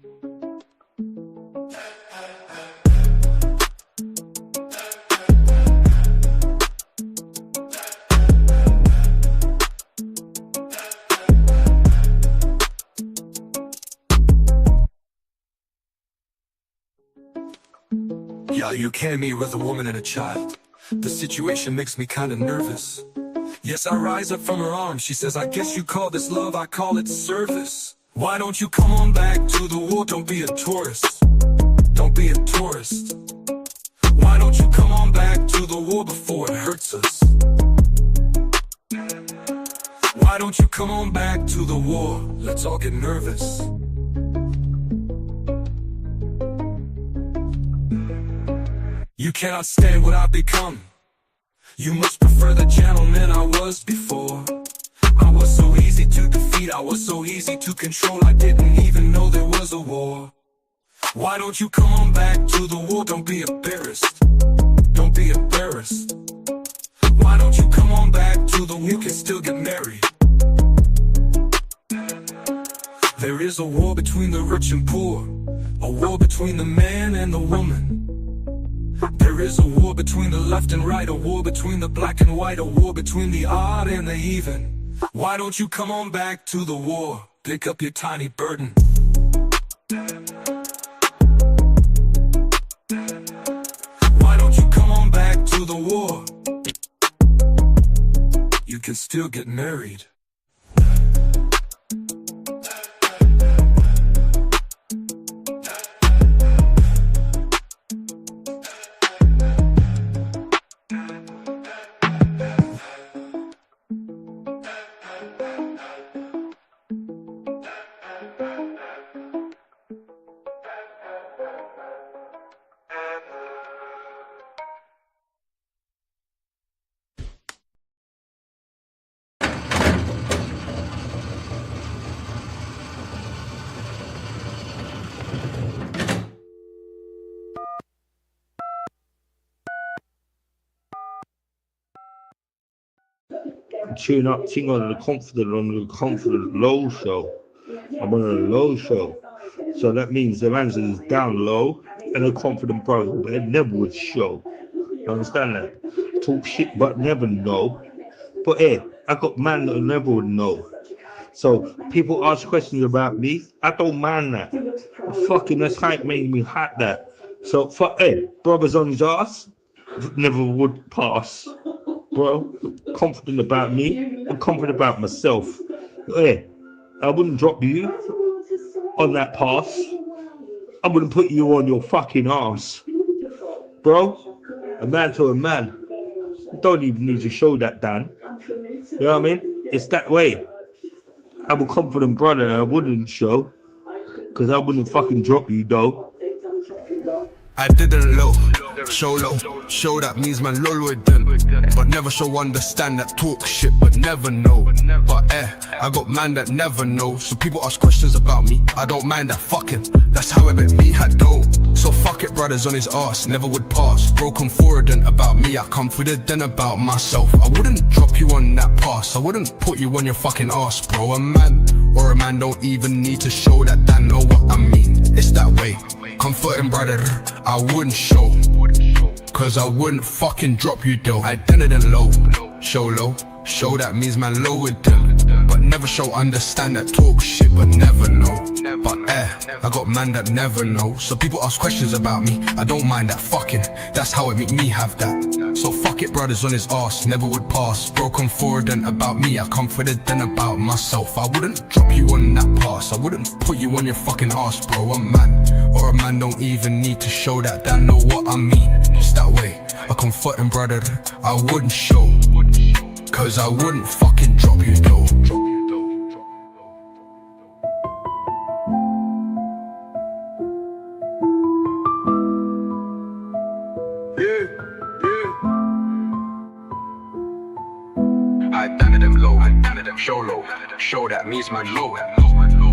Yeah, you came here with a woman and a child. The situation makes me kinda nervous. Yes, I rise up from her arms. She says, I guess you call this love, I call it service. Why don't you come on back to the war? Don't be a tourist. Don't be a tourist. Why don't you come on back to the war before it hurts us? Why don't you come on back to the war? Let's all get nervous. You cannot stand what I've become. You must prefer the gentleman I was before. I was so easy to defeat, I was so easy to control, I didn't even know there was a war. Why don't you come on back to the war? Don't be embarrassed. Don't be embarrassed. Why don't you come on back to the war? You can still get married. There is a war between the rich and poor, a war between the man and the woman. There is a war between the left and right, a war between the black and white, a war between the odd and the even. Why don't you come on back to the war? Pick up your tiny burden. Why don't you come on back to the war? You can still get married. Tune up, ting on the confident low show. I'm on a low show. So that means the man's is down low and a confident brother, but it never would show. You understand that? Talk shit but never know. But hey, I got man that never would know. So people ask questions about me, I don't mind that. Fucking that's how it made me hot that. So fuck hey, brothers on his ass, never would pass. Bro, confident about me, I'm confident about myself. Yeah, I wouldn't drop you on that pass. I wouldn't put you on your fucking ass. Bro, a man to a man. You don't even need to show that, Dan. You know what I mean? It's that way. I'm a confident brother and I wouldn't show. Because I wouldn't fucking drop you, though. I didn't low, show low, show that means man lol with them. But never show understand that talk shit but never know. But I got man that never know. So people ask questions about me, I don't mind that fucking. That's how it made me had dough. So fuck it, brothers on his ass, never would pass. Broken forward and about me, I confident then about myself. I wouldn't drop you on that pass, I wouldn't put you on your fucking ass, bro. A man don't even need to show that they know what I mean. It's that way. Comforting brother, I wouldn't show. Cause I wouldn't fucking drop you though. I didn't low, show that means man low with them. But never show understand that talk shit but never know. But I got man that never know. So people ask questions about me, I don't mind that fucking. That's how it make me have that. So fuck it, brothers on his ass, never would pass. Broken forward and about me, I confident then about myself. I wouldn't drop you on that pass, I wouldn't put you on your fucking ass, bro. A man don't even need to show that they know what I mean. It's that way, a comforting brother, I wouldn't show. Cause I wouldn't fucking drop you though. I done them low, show that means man low.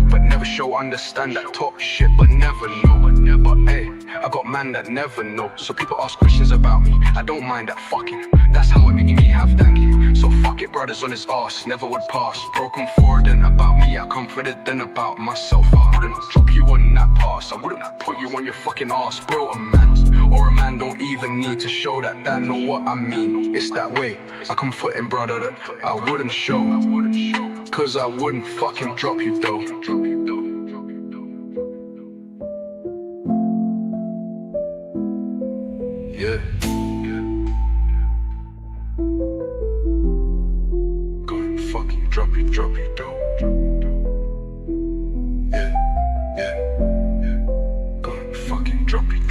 But never show understand that talk shit but never know. But hey, I got man that never know. So people ask questions about me, I don't mind that fucking. That's how it make me have that. So fuck it, brothers on his ass, never would pass. Broken forward and about me, I confident then about myself. I wouldn't drop you on that pass, I wouldn't put you on your fucking ass, bro. A man don't even need to show that they know what I mean. It's that way, I comforting brother that I wouldn't show. Cause I wouldn't fucking drop you though. Yeah. Go and fucking drop you though.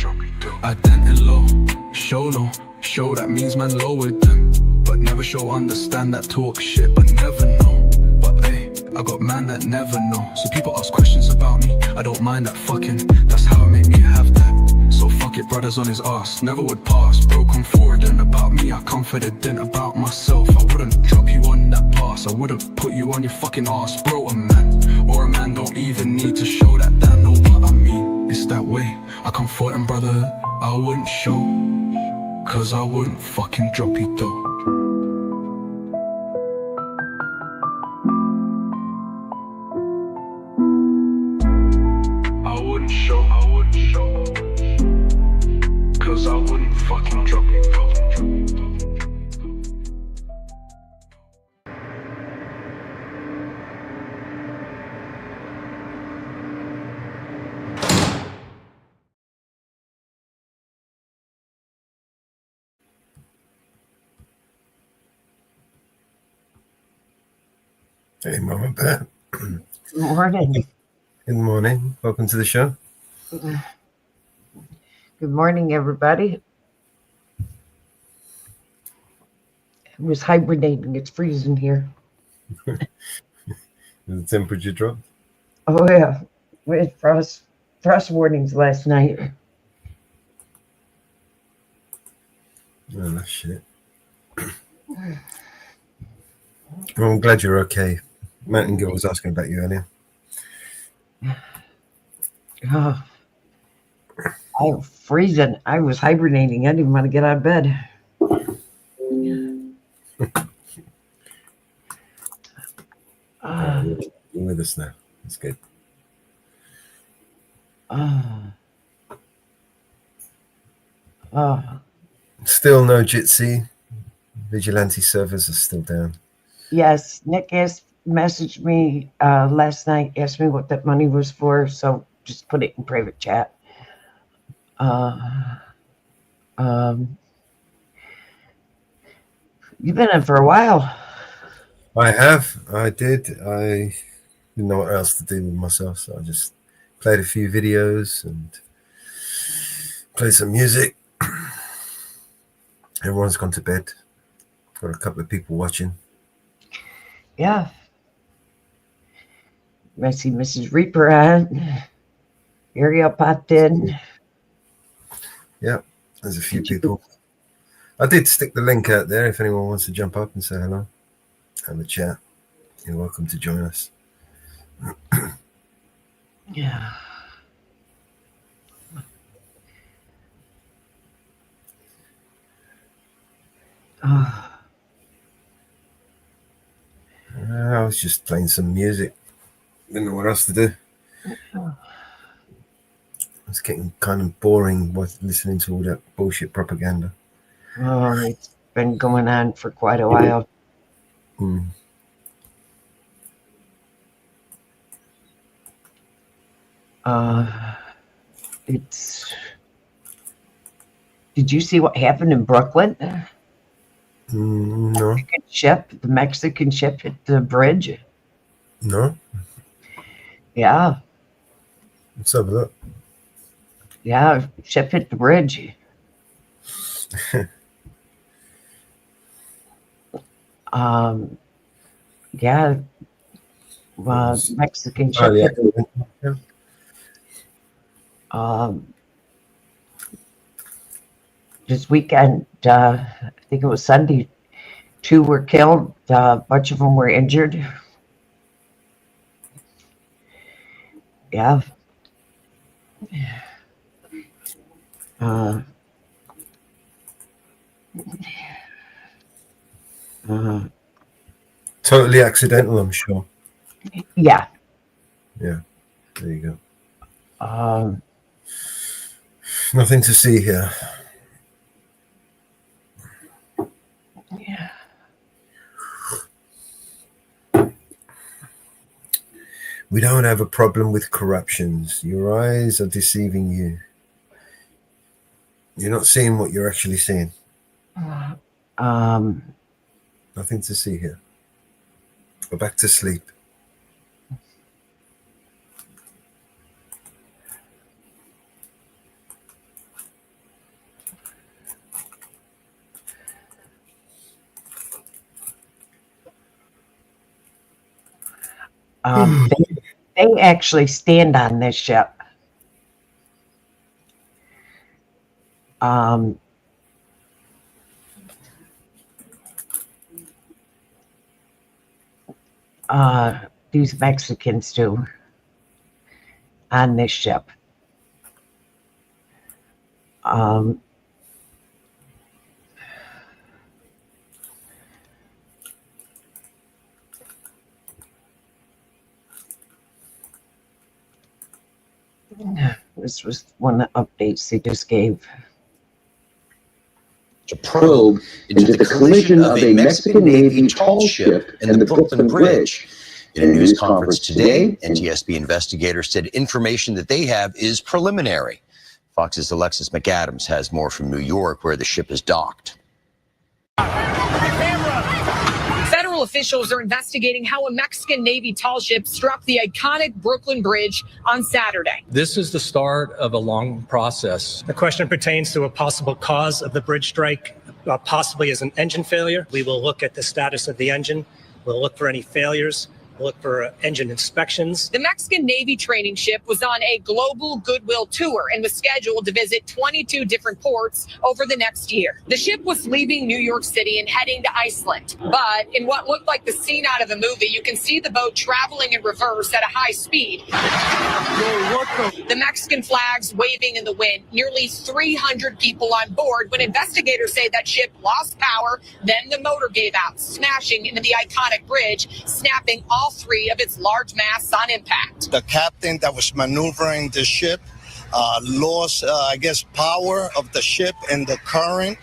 I dent it low, show no, show that means man low with them. But never show understand that talk shit but never know. But hey, I got man that never know. So people ask questions about me, I don't mind that fucking. That's how I make me have that. So fuck it, brothers on his ass, never would pass. Bro, come forward and about me, I confident about myself. I wouldn't drop you on that pass, I wouldn't put you on your fucking ass. Bro, a man, or a man don't even need to show that damn know what I mean. It's that way, I come forward and brother, I wouldn't show, cause I wouldn't fucking drop you though. I wouldn't show, cause I wouldn't fucking drop you though. Hey, Mama Bear. Good morning. Good morning. Welcome to the show. Good morning, everybody. I was hibernating. It's freezing here. The temperature dropped. Oh, yeah. We had frost warnings last night. Oh, that's shit. Well, I'm glad you're okay. Mountain Girl was asking about you earlier. Oh, I'm freezing. I was hibernating. I didn't want to get out of bed. You're with us now. That's good. Still no Jitsi. Vigilante servers are still down. Yes, Nick messaged me last night, asked me what that money was for, so just put it in private chat. You've been in for a while. I have. I did. I didn't know what else to do with myself, so I just played a few videos and played some music. Everyone's gone to bed. Got a couple of people watching. Yeah. I see Mrs. Reaper on. Ariel popped in. Yeah, there's a few people. I did stick the link out there if anyone wants to jump up and say hello. Have a chat. You're welcome to join us. Yeah. I was just playing some music. Didn't know what else to do. It's getting kind of boring with listening to all that bullshit propaganda. Oh, it's been going on for quite a while. Did you see what happened in Brooklyn? No. The Mexican ship hit the bridge. No. Yeah. Let's have a look. Yeah, ship hit the bridge. Yeah. Mexican ship hit. This weekend, I think it was Sunday, 2 were killed. A bunch of them were injured. Yeah. Totally accidental, I'm sure. Yeah. Yeah. There you go. Nothing to see here. Yeah. We don't have a problem with corruptions. Your eyes are deceiving you. You're not seeing what you're actually seeing. Nothing to see here. Go back to sleep. They actually stand on this ship. These Mexicans do on this ship. This was one of the updates they just gave. To probe into the collision of a Mexican Navy tall ship and the Brooklyn Bridge. In a news conference today, NTSB investigators said information that they have is preliminary. Fox's Alexis McAdams has more from New York, where the ship is docked. Federal officials are investigating how a Mexican Navy tall ship struck the iconic Brooklyn Bridge on Saturday. This is the start of a long process. The question pertains to a possible cause of the bridge strike, possibly as an engine failure. We will look at the status of the engine. We'll look for any failures. We'll look for engine inspections. The Mexican Navy training ship was on a global goodwill tour and was scheduled to visit 22 different ports over the next year. The ship was leaving New York City and heading to Iceland. But in what looked like the scene out of a movie, you can see the boat traveling in reverse at a high speed. The Mexican flags waving in the wind, nearly 300 people on board when investigators say that ship lost power, then the motor gave out, smashing into the iconic bridge, snapping all three of its large masts on impact. The captain that was maneuvering the ship lost, power of the ship, and the current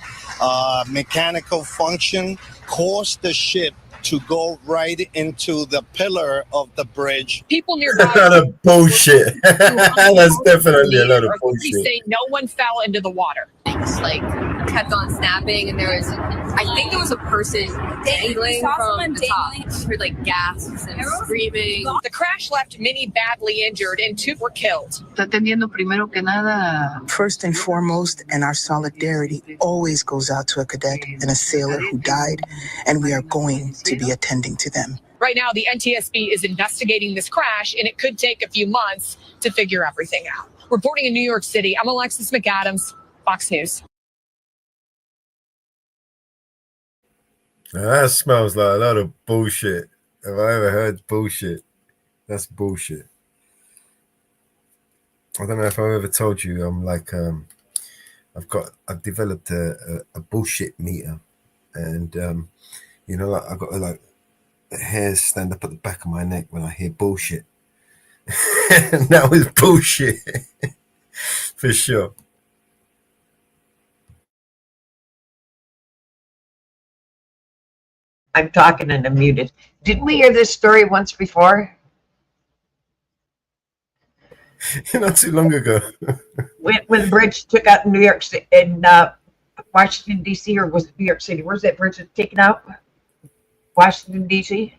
mechanical function caused the ship to go right into the pillar of the bridge. People nearby. A lot of bullshit. That's definitely a lot of bullshit. Say no one fell into the water. Things like kept on snapping, and there was, I think there was a person dangling from the top. I heard like gasps and screaming. The crash left many badly injured and 2 were killed. First and foremost, and our solidarity always goes out to a cadet and a sailor who died, and we are going to be attending to them. Right now, the NTSB is investigating this crash, and it could take a few months to figure everything out. Reporting in New York City, I'm Alexis McAdams, Fox News. That smells like a lot of bullshit. Have I ever heard bullshit? That's bullshit. I don't know if I've ever told you. I'm like, I've developed a bullshit meter, and like I got like the hairs stand up at the back of my neck when I hear bullshit. And that was bullshit for sure. I'm talking and I'm muted. Didn't we hear this story once before? Not too long ago. when the bridge took out in New York City, in Washington, D.C., or was it New York City? Where's that bridge taken out? Washington, D.C.?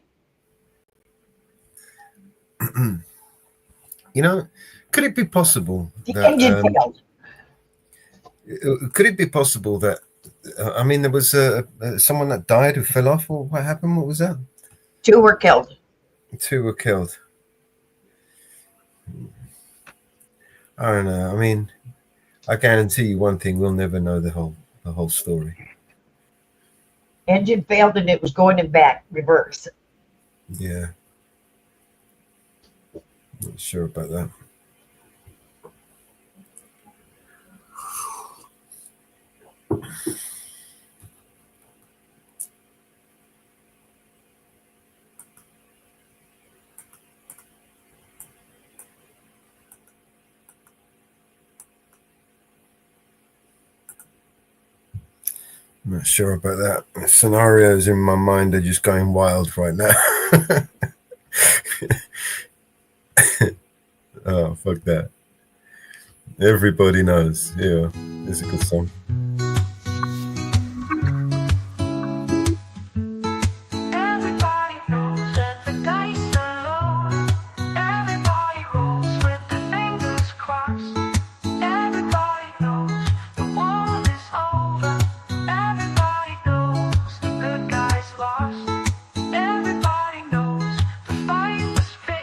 Could it be possible The engine failed. Could it be possible that there was someone that died who fell off, or what happened? What was that? 2 were killed. 2 were killed. I don't know. I guarantee you one thing: we'll never know the whole story. Engine failed and it was going in back reverse. Yeah, not sure about that. I'm not sure about that. The scenarios in my mind are just going wild right now. Oh, fuck that. Everybody knows. Yeah, it's a good song. Everybody knows the fight was fair.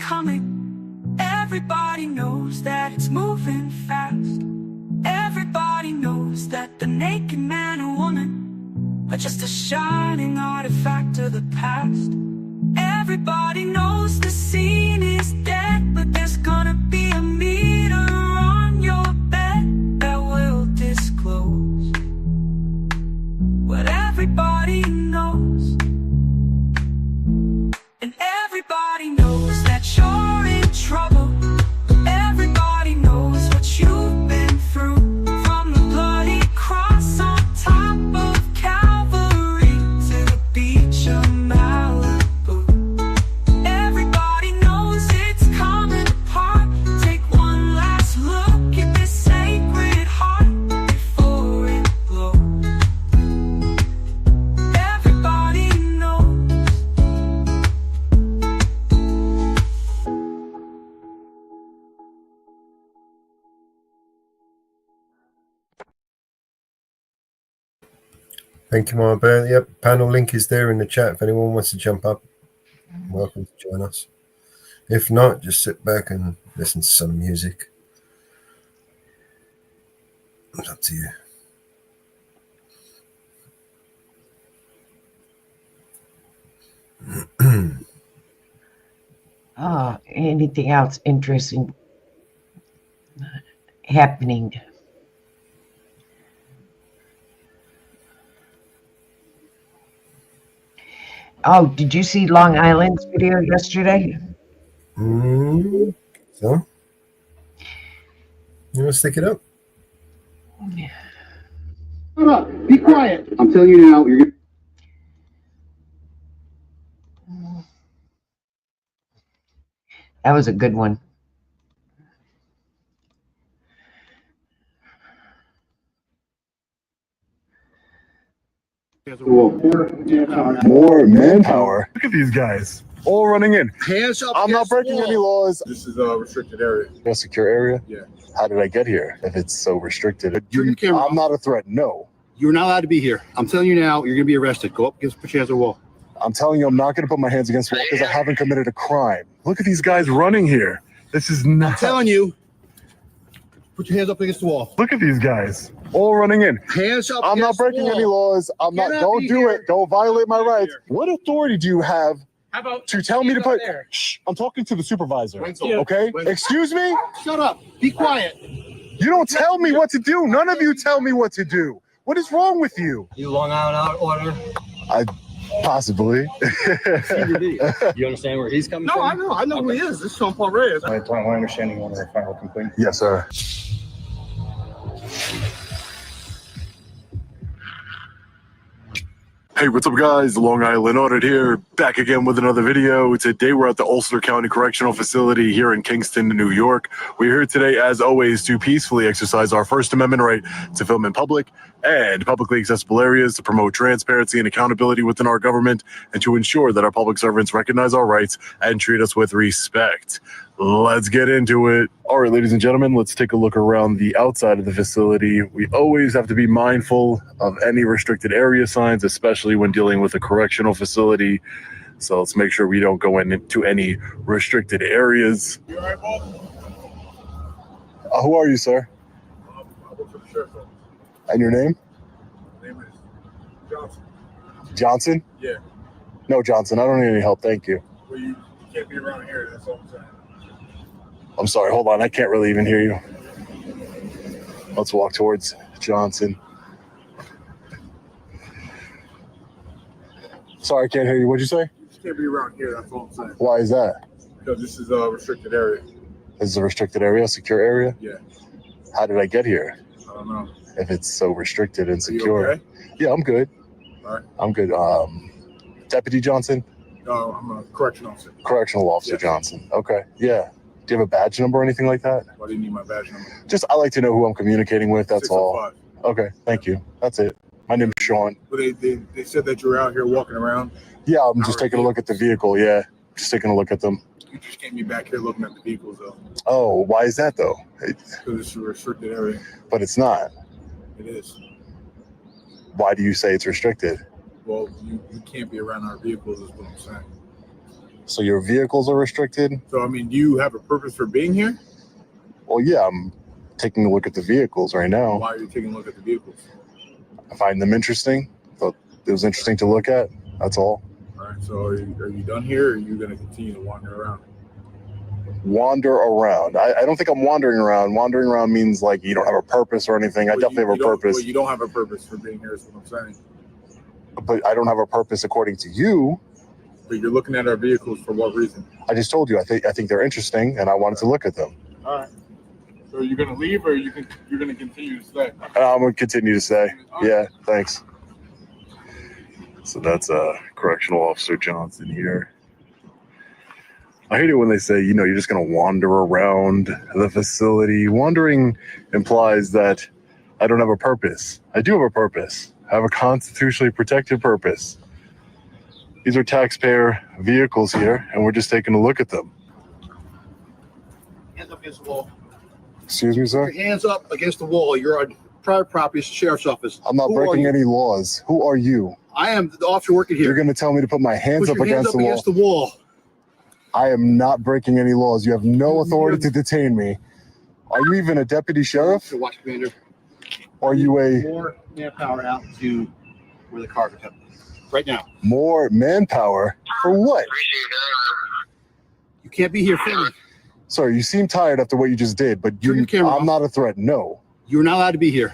coming. Everybody knows that it's moving fast. Everybody knows that the naked man or woman are just a shining artifact of the past. Everybody knows the scene is dead, but there's gonna be a meter on your bed that will disclose what everybody knows. And everybody knows that you're in trouble. Everybody knows what you've been through. From the bloody cross on top of Calvary to the beach of Malibu. Everybody knows it's coming apart. Take one last look at this sacred heart before it blows. Everybody knows. Thank you, Mama Bear. Yep, panel link is there in the chat if anyone wants to jump up. Welcome to join us. If not, just sit back and listen to some music. It's up to you. Anything else interesting happening? Oh, did you see Long Island's video yesterday? So, you want to stick it up? Shut up. Be quiet. I'm telling you now, you're gonna... That was a good one. More manpower. Look at these guys, all running in. Hands up. I'm not breaking any laws. This is a restricted area. A secure area? Yeah. How did I get here if it's so restricted? Turn your camera I'm not a threat, no. You're not allowed to be here. I'm telling you now, you're going to be arrested. Go up against, put your hands on the wall. I'm telling you, I'm not going to put my hands against the wall because I haven't committed a crime. Look at these guys running here. This is not. I'm telling you, put your hands up against the wall. Look at these guys, all running in. Hands up. I'm not breaking any laws. I'm not. Don't do it. Don't violate my rights. What authority do you have to tell me to put? Shh, I'm talking to the supervisor. Okay? Excuse me? Shut up. Be quiet. You don't tell me what to do. None of you tell me what to do. What is wrong with you? You Long Island order? I possibly. You understand where he's coming No, from? I know who he is. This is Sean Paul Reyes. My understanding, one of our final complaints. Yes, sir. Hey, what's up, guys? Long Island Audit here, back again with another video. Today we're at the Ulster County Correctional Facility here in Kingston, New York. We're here today, as always, to peacefully exercise our First Amendment right to film in public and publicly accessible areas, to promote transparency and accountability within our government, and to ensure that our public servants recognize our rights and treat us with respect. Let's get into it. All right, ladies and gentlemen, let's take a look around the outside of the facility. We always have to be mindful of any restricted area signs, especially when dealing with a correctional facility. So let's make sure we don't go into any restricted areas. You all right, Bob? Who are you, sir? I work for the sheriff's office. And your name? My name is Johnson. Johnson? Yeah. No, Johnson, I don't need any help. Thank you. Well, you can't be around here. That's all I'm saying. I'm sorry, hold on. I can't really even hear you. Let's walk towards Johnson. Sorry, I can't hear you. What'd you say? You just can't be around here. That's all I'm saying. Why is that? Because this is a restricted area. This is a restricted area, a secure area? Yeah. How did I get here? I don't know. If it's so restricted and Are you secure. okay? Yeah, I'm good. All right. I'm good. Deputy Johnson? No, I'm a correctional officer. Correctional Officer Yes. Johnson. Okay. Yeah. Do you have a badge number or anything like that? Why do you need my badge number? Just, I like to know who I'm communicating with. That's all. 605. Okay. Thank you. That's it. My name is Sean. But they said that you were out here walking around. Yeah, I'm just taking a look at the vehicle. Yeah. Just taking a look at them. You just can't be back here looking at the vehicles, though. Oh, why is that though? Because it's a restricted area. But it's not. It is. Why do you say it's restricted? Well, you can't be around our vehicles, is what I'm saying. So your vehicles are restricted? So, I mean, do you have a purpose for being here? Well, yeah, I'm taking a look at the vehicles right now. Why are you taking a look at the vehicles? I find them interesting. Thought it was interesting to look at. That's all. All right, so are you done here, or are you going to continue to wander around? Wander around. I don't think I'm wandering around. Wandering around means like you don't have a purpose or anything. I definitely have a purpose. Well, you don't have a purpose for being here is what I'm saying. But I don't have a purpose according to you. But you're looking at our vehicles for what reason? I just told you I think they're interesting and I wanted to look at them. All right. So are you going to leave, or you're going to continue to stay? I'm going to continue to stay. Yeah, thanks. So that's Correctional Officer Johnson here. I hate it when they say, you're just going to wander around the facility. Wandering implies that I don't have a purpose. I do have a purpose. I have a constitutionally protected purpose. These are taxpayer vehicles here, and we're just taking a look at them. Hands up against the wall. Excuse me, sir? Put your hands up against the wall. You're on private property. It's the sheriff's office. I'm not breaking any laws. Who are you? I am the officer working here. You're going to tell me to put my hands Put up your hands against up the wall? against the wall. I am not breaking any laws. You have no authority to detain me. Are you even a deputy sheriff? Watch commander. Are you More manpower out to where the cars are kept. Right now. more manpower? For what? You can't be here filming. Sir, you seem tired after what you just did, but I'm not a threat. No. You're not allowed to be here.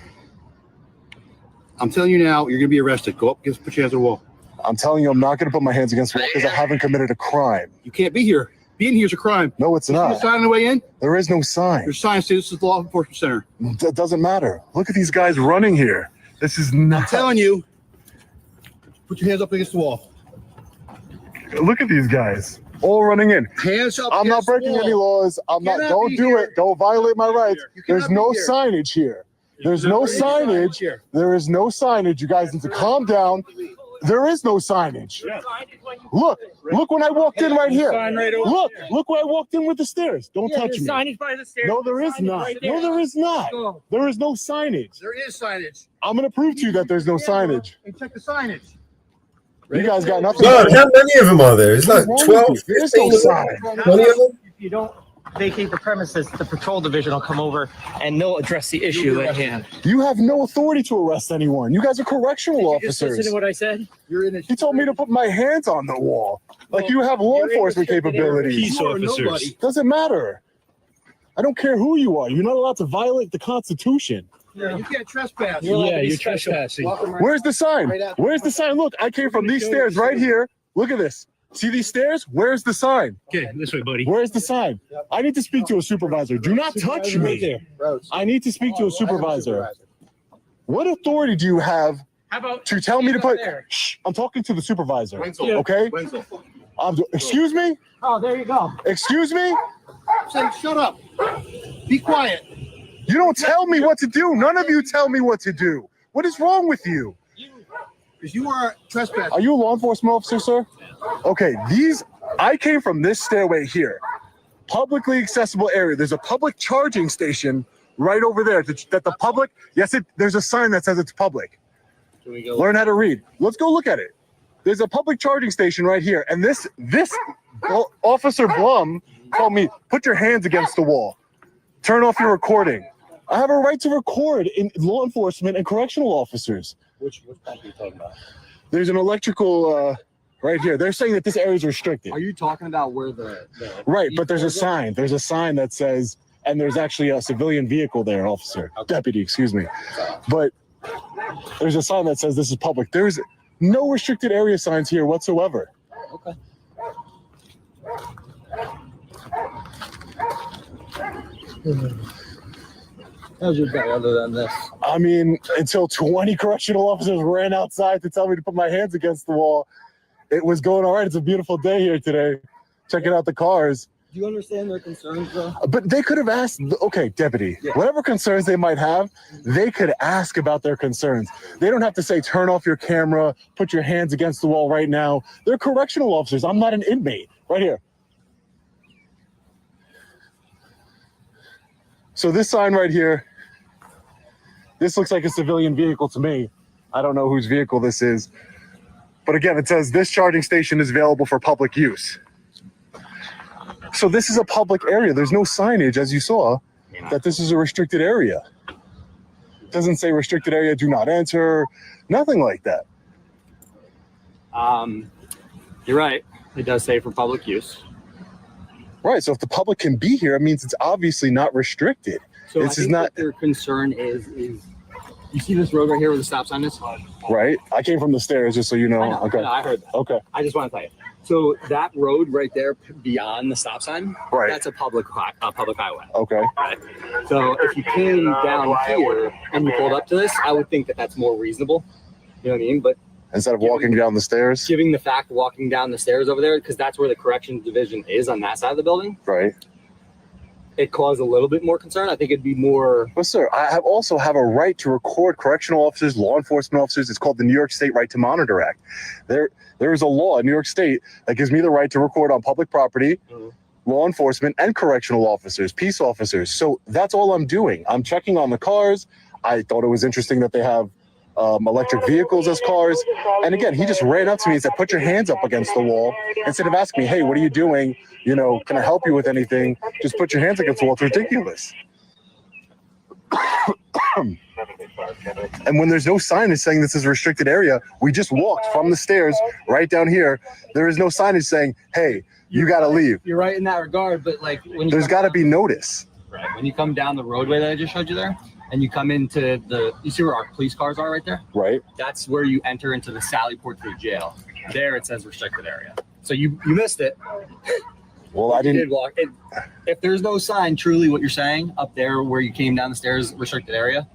I'm telling you now, you're going to be arrested. Go up, put your hands on the wall. I'm telling you, I'm not going to put my hands against the wall because I haven't committed a crime. You can't be here. Being here is a crime. No, it's You see not. the sign on the way in? There is no sign. There's signs saying this is the law enforcement center. That doesn't matter. Look at these guys running here. This is not. I'm telling you, put your hands up against the wall. Look at these guys all running in. Hands up. I'm not against the breaking wall. any laws. I'm not. cannot Don't be do here. it. Don't violate my rights. You There's cannot no be here. signage here. There's no signage. here. There is no signage. You guys need to calm down. There is no signage. Look when I walked in right here. Look where I walked in with the stairs. Don't touch me. by the stairs. No, there is not. No, there is not. There is no signage. There is signage. I'm gonna prove to you that there's no signage. And check the signage. You guys got nothing. God, how many of them are there? It's like What's wrong 12, with you? There's no 15, sign. 20 of them? If you don't vacate the premises, the patrol division will come over and they'll address the issue at hand. You have no authority to arrest anyone. You guys are correctional Just listen officers. to what I said. You're in a He told me to put my hands on the wall. Like you have law enforcement capabilities. Peace officers. Doesn't matter. I don't care who you are. You're not allowed to violate the Constitution. Yeah, you can't trespass. Yeah, you're trespassing. Where's the sign? Where's the sign? Look, I came from these stairs right here. Look at this. See these stairs? Where's the sign? Okay, this way, buddy. Where's the sign? I need to speak to a supervisor. Do not touch me. I need to speak to a supervisor. What authority do you have How about to tell me to put? there? Shh, I'm talking to the supervisor. Wenzel. Okay? Wenzel. Excuse me? Oh, there you go. Excuse me? Say, shut up. Be quiet. You don't tell me what to do. None of you tell me what to do. What is wrong with you? Because you are trespassing. Are you a law enforcement officer, sir? Okay, I came from this stairway here. Publicly accessible area. There's a public charging station right over there that the public, there's a sign that says it's public. Learn how to read. Let's go look at it. There's a public charging station right here. And this Officer Blum told me, put your hands against the wall. Turn off your recording. I have a right to record in law enforcement and correctional officers. Which pump are you talking about? There's an electrical right here. They're saying that this area is restricted. Are you talking about where the Right, but there's a sign. There's a sign that says, and there's actually a civilian vehicle there, officer. Deputy, excuse me. But there's a sign that says this is public. There's no restricted area signs here whatsoever. Okay. How's your day other than this? I mean, until 20 correctional officers ran outside to tell me to put my hands against the wall, it was going all right. It's a beautiful day here today. Checking out the cars. Do you understand their concerns, though? But they could have asked, okay, deputy, whatever concerns they might have, they could ask about their concerns. They don't have to say, turn off your camera, put your hands against the wall right now. They're correctional officers. I'm not an inmate. Right here. So this sign right here, this looks like a civilian vehicle to me. I don't know whose vehicle this is. But again, it says this charging station is available for public use. So this is a public area. There's no signage, as you saw, that this is a restricted area. It doesn't say restricted area, do not enter, nothing like that. You're right. It does say for public use. Right. So if the public can be here, it means it's obviously not restricted. So This is not what their concern is you see this road right here where the stop sign is? right. I came from the stairs, just so you know. I know, Okay. I heard that. Okay. I just want to tell you. So that road right there beyond the stop sign, Right. that's a public highway. Okay. Right. So if you came down here and you pulled up to this, I would think that that's more reasonable. You know what I mean? But Instead of walking down the stairs. giving the fact walking down the stairs over there, because that's where the corrections division is on that side of the building, Right. it caused a little bit more concern. I think it'd be more. But sir, I also have a right to record correctional officers, law enforcement officers. It's called the New York State Right to Monitor Act. There is a law in New York State that gives me the right to record on public property, law enforcement, and correctional officers, peace officers. So that's all I'm doing. I'm checking on the cars. I thought it was interesting that they have electric vehicles as cars. And again, he just ran up to me and said, put your hands up against the wall. Instead of asking me, hey, what are you doing? You know, can I help you with anything? Just put your hands against the wall. It's ridiculous. And when there's no signage saying this is a restricted area, we just walked from the stairs right down here. There is no signage saying, hey, you got to leave. You're right in that regard, but like when There's got to be notice. Right. When you come down the roadway that I just showed you there, and you come into you see where our police cars are right there? Right. That's where you enter into the Sally Port Food jail. There it says restricted area. So you missed it. Well, I You didn't. did walk. If there's no sign, truly what you're saying up there where you came down the stairs, restricted area,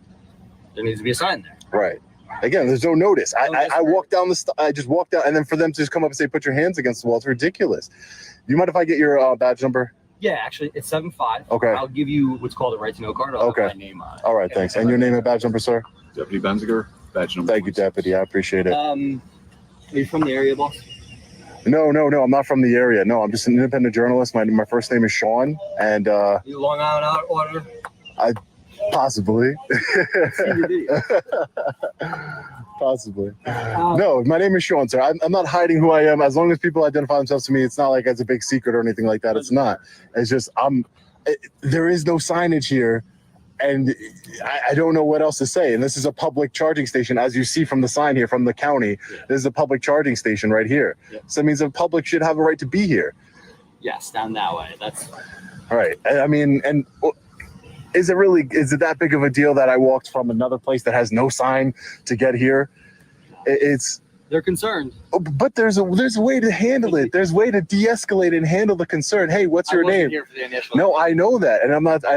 there needs to be a sign there. Right. Again, there's no notice. I walked down I just walked down, and then for them to just come up and say, put your hands against the wall, it's ridiculous. Do you mind if I get your badge number? Yeah, actually, it's 7-5. Okay. I'll give you what's called a right to know card. I'll have my name on it. All right, thanks. And your name and badge number, sir? Deputy Benziger, badge number. Thank you, Deputy. I appreciate it. Are you from the area, boss? No, I'm not from the area. No, I'm just an independent journalist. My first name is Sean, and You Long Island order? I possibly. Seen your video. Possibly. No, my name is Sean, sir. I'm not hiding who I am. As long as people identify themselves to me, it's not like it's a big secret or anything like that. It's not. It's just there is no signage here, and I don't know what else to say. And this is a public charging station, as you see from the sign here from the county. This is a public charging station right here. So that means the public should have a right to be here. Yes, down that way. That's All right. I mean, and is it that big of a deal that I walked from another place that has no sign to get here? they're concerned. But there's a way to handle it. There's a way to de-escalate and handle the concern. Hey, what's your name? Here for the initial. No, I know that, and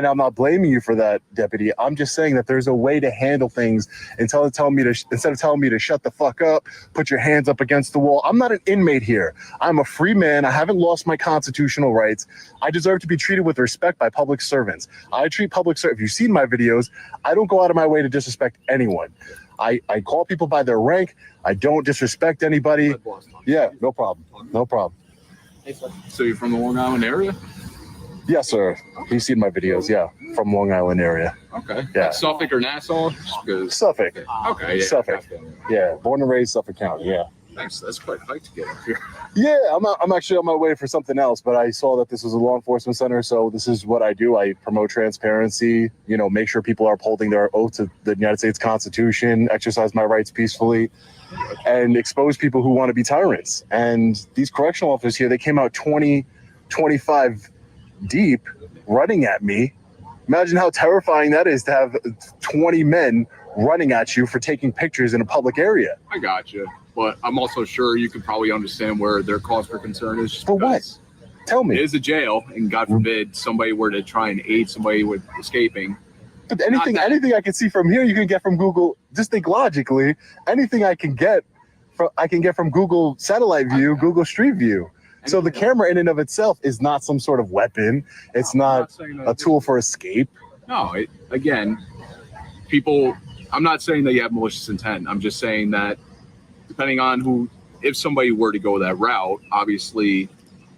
I'm not blaming you for that, Deputy. I'm just saying that there's a way to handle things instead of telling me to shut the fuck up, put your hands up against the wall. I'm not an inmate here. I'm a free man. I haven't lost my constitutional rights. I deserve to be treated with respect by public servants. I treat public servants. If you've seen my videos, I don't go out of my way to disrespect anyone. I call people by their rank. I don't disrespect anybody. Yeah, no problem. No problem. So you're from the Long Island area? Yes, sir. You've seen my videos, yeah, from Long Island area. Okay. Yeah. Like Suffolk or Nassau? Just because- Suffolk. Okay. Yeah. Suffolk. Yeah, born and raised Suffolk County, yeah. Thanks. That's quite a hike to get up here. Yeah, I'm actually on my way for something else, but I saw that this was a law enforcement center, so this is what I do. I promote transparency, make sure people are upholding their oath to the United States Constitution, exercise my rights peacefully, and expose people who want to be tyrants. And these correctional officers here, they came out 25 deep running at me. Imagine how terrifying that is to have 20 men running at you for taking pictures in a public area. I got you. But I'm also sure you can probably understand where their cause for concern is. For what? Tell me. It is a jail, and God forbid somebody were to try and aid somebody with escaping. But anything I can see from here, you can get from Google. Just think logically. Anything I can get from Google Satellite View, Google Street View. So the camera in and of itself is not some sort of weapon. It's not a tool for escape. No, again, people. I'm not saying that you have malicious intent. I'm just saying that depending on if somebody were to go that route, obviously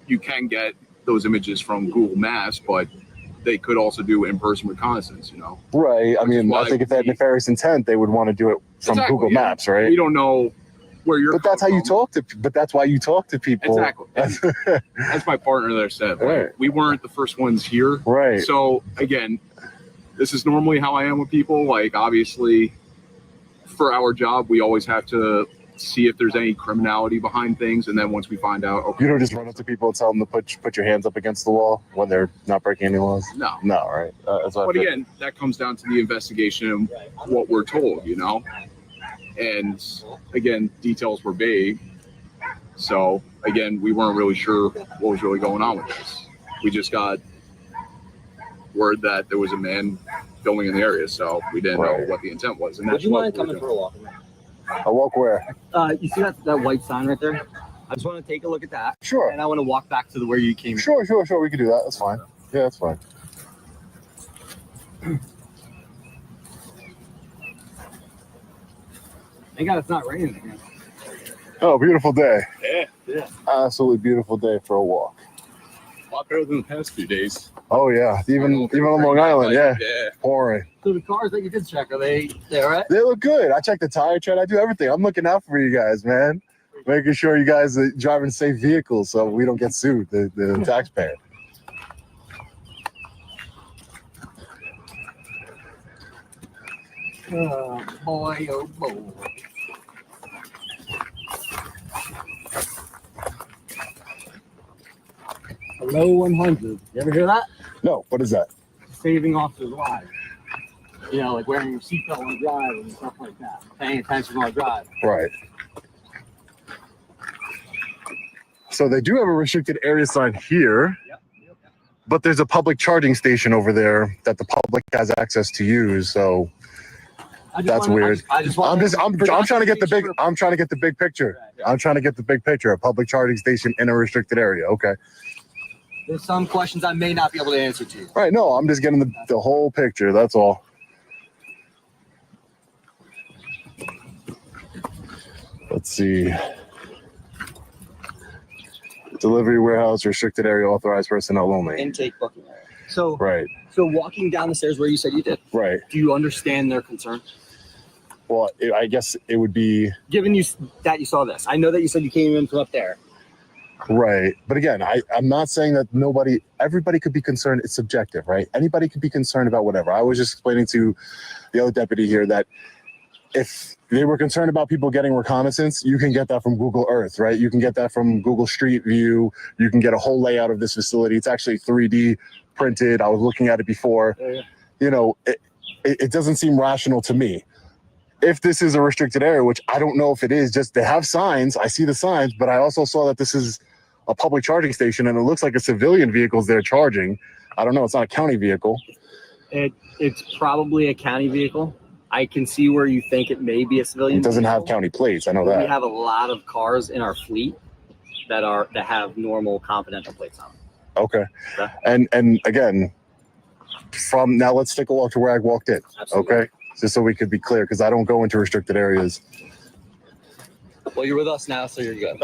you can get those images from Google Maps, but they could also do in-person reconnaissance, Which Right. I mean, is why I think if they had nefarious intent, they would want to do it from Exactly, Google yeah. Maps, right? We don't know where you're. But that's how you talk to. But that's why you talk to people. Exactly. As my partner there said, Right. we weren't the first ones here. Right. So again, this is normally how I am with people. Like obviously, for our job, we always have to see if there's any criminality behind things, and then once we find out, okay, You don't just run up to people and tell them to put your hands up against the wall when they're not breaking any laws. no. No, right? That's what I But figured. again, that comes down to the investigation and what we're told, you know. And again, details were vague. So again, we weren't really sure what was really going on with this. We just got word that there was a man filming in the area, so we didn't know what the intent was. And Would that's you what mind we're coming doing. for a walk? A walk where? You see that white sign right there? I just want to take a look at that. Sure. And I want to walk back to where you came. Sure. We can do that. That's fine. Yeah, that's fine. Thank God it's not raining again. Oh, beautiful day. Yeah. Absolutely beautiful day for a walk. A lot better than the past few days. Oh yeah, even on Long Island, yeah. Pouring. So the cars that you did check, are they all right? They look good. I check the tire tread. I do everything. I'm looking out for you guys, man. Making sure you guys are driving safe vehicles so we don't get sued, the taxpayer. Oh boy, oh boy. Hello 100. You ever hear that? No, what is that? Saving officers' lives. You know, like wearing your seatbelt on the drive and stuff like that. Paying attention on the drive. Right. So they do have a restricted area sign here, but there's a public charging station over there that the public has access to use. So that's weird. I'm trying to get the big. I'm trying to get the big picture. I'm trying to get the big picture. A public charging station in a restricted area. Okay. There's some questions I may not be able to answer to you. Right. No, I'm just getting the whole picture. That's all. Let's see. Delivery warehouse, restricted area, authorized personnel only. Intake booking area. So Right. So walking down the stairs where you said you did. Right. Do you understand their concern? Well, I guess it would be Given you that you saw this, I know that you said you came in from up there. right. But again, I'm not saying that everybody could be concerned. It's subjective, right? Anybody could be concerned about whatever. I was just explaining to the other deputy here that if they were concerned about people getting reconnaissance, you can get that from Google Earth, right? You can get that from Google Street View. You can get a whole layout of this facility. It's actually 3D printed. I was looking at it before. You know, it doesn't seem rational to me. If this is a restricted area, which I don't know if it is, just they have signs. I see the signs, but I also saw that this is a public charging station and it looks like a civilian vehicles they're charging. I don't know. It's not a county vehicle. It's probably a county vehicle. I can see where you think it may be a civilian. It doesn't vehicle. have county plates. I know We that. have a lot of cars in our fleet that have normal confidential plates on them. Okay. And again, from now, let's take a walk to where I walked in. Absolutely. Okay. Just so we could be clear, because I don't go into restricted areas. Well, you're with us now, so you're good.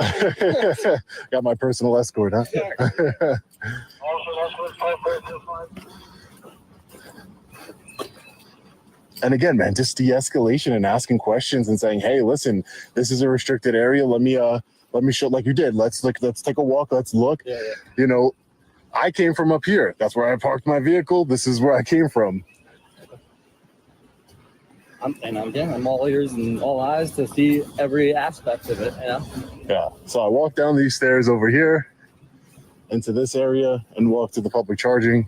Got my personal escort, huh? And again, man, just de-escalation and asking questions and saying, "Hey, listen, this is a restricted area. Let me show, like you did. Let's take a walk. Let's look. Yeah. You know, I came from up here. That's where I parked my vehicle. This is where I came from. I'm all ears and all eyes to see every aspect of it. You know. Yeah. So I walked down these stairs over here into this area and walked to the public charging.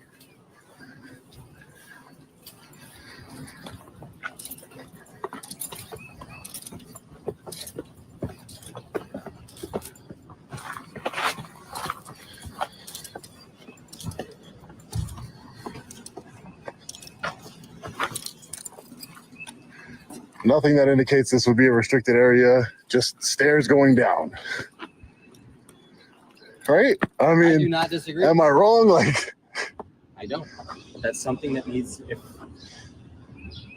Nothing that indicates this would be a restricted area, just stairs going down. Right? I mean, I do not disagree. Am I wrong? Like, I don't. That's something that needs.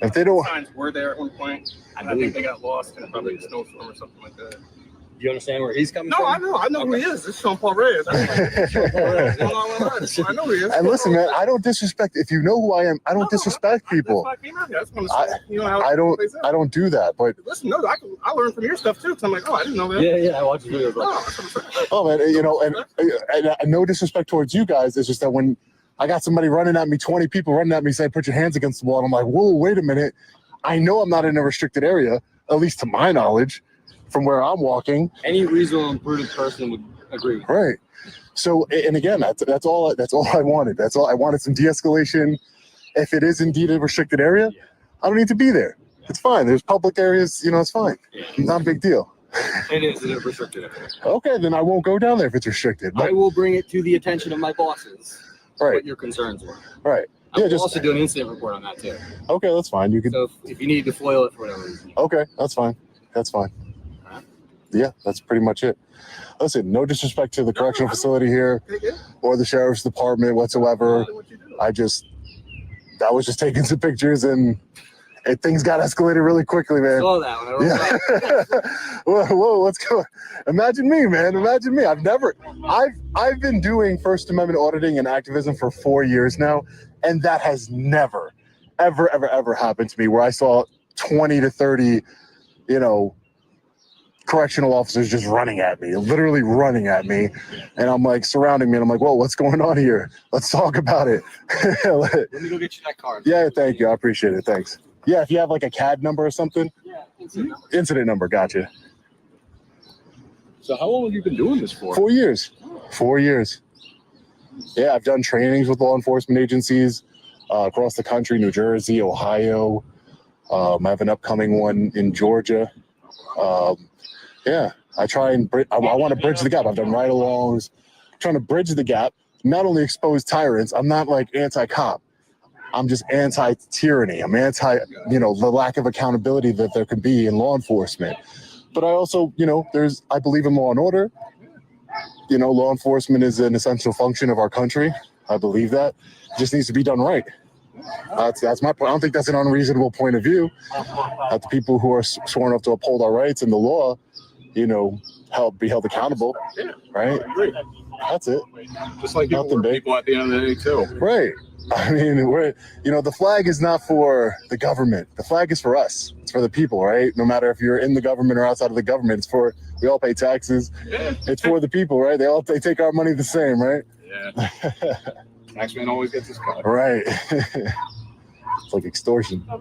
If they don't, Signs were there at one point. I think they got lost in probably a snowstorm or something like that. you understand where he's coming No, from? I know who he is. This is Sean Paul Reyes. I know who he is. And listen, man, I don't disrespect. If you know who I am, I don't disrespect people. I don't do that. But listen, no, I learned from your stuff too. So I'm like, oh, I didn't know that. Yeah, I watched your videos. Oh man, you know, and no disrespect towards you guys. It's just that when I got somebody running at me, 20 people running at me saying, put your hands against the wall. And I'm like, whoa, wait a minute. I know I'm not in a restricted area, at least to my knowledge, from where I'm walking. Any reasonable and prudent person would agree. Right. So, and again, that's all I wanted. That's all I wanted, some de-escalation. If it is indeed a restricted area, I don't need to be there. It's fine. There's public areas, you know, it's fine. It's not a big deal. It is a restricted area. Okay, then I won't go down there if it's restricted. I will bring it to the attention of my bosses. Right. What your concerns were. Right. I will also do an incident report on that too. Okay, that's fine. You can. So if you need to foil it for whatever reason. Okay, that's fine. That's fine. Yeah, that's pretty much it. Listen, no disrespect to the correctional facility here or the sheriff's department whatsoever. I was just taking some pictures and things got escalated really quickly, man. Saw that one. Yeah. Whoa, what's going? Imagine me, man. Imagine me. I've been doing First Amendment auditing and activism for 4 years now, and that has never, ever happened to me where I saw 20 to 30, you know, correctional officers just running at me, literally running at me. And I'm like surrounding me and I'm like, whoa, what's going on here? Let's talk about it. Let me go get you that card. Yeah, thank you. I appreciate it. Thanks. Yeah, if you have like a CAD number or something. Yeah, incident number. Gotcha. So how long have you been doing this for? 4 years. 4 years. Yeah, I've done trainings with law enforcement agencies across the country, New Jersey, Ohio. I have an upcoming one in Georgia. Yeah, I try and I want to bridge the gap. I've done ride-alongs, trying to bridge the gap, not only expose tyrants. I'm not like anti-cop. I'm just anti-tyranny. I'm anti, the lack of accountability that there can be in law enforcement. But I also, I believe in law and order. Law enforcement is an essential function of our country. I believe that. It just needs to be done right. That's my point. I don't think that's an unreasonable point of view. That the people who are sworn up to uphold our rights and the law, be held accountable. Right? That's it. Just like people at the end of the day too. Right. I mean, the flag is not for the government. The flag is for us. It's for the people, right? No matter if you're in the government or outside of the government, we all pay taxes. Yeah. It's for the people, right? They take our money the same, right? Yeah. Taxman always gets his cut. Right. It's like extortion. Yeah,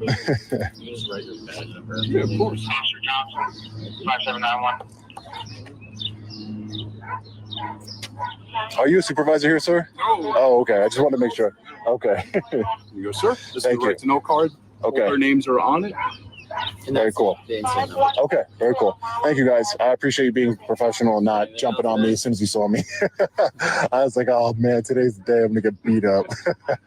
of course. 5791. Are you a supervisor here, sir? No. Oh, okay. I just wanted to make sure. Okay. You go, sir. This Thank is the you. right to know card. Okay. All their names are on it. Very cool. Okay, very cool. Thank you, guys. I appreciate you being professional and not jumping on me as soon as you saw me. I was like, oh man, today's the day I'm gonna get beat up.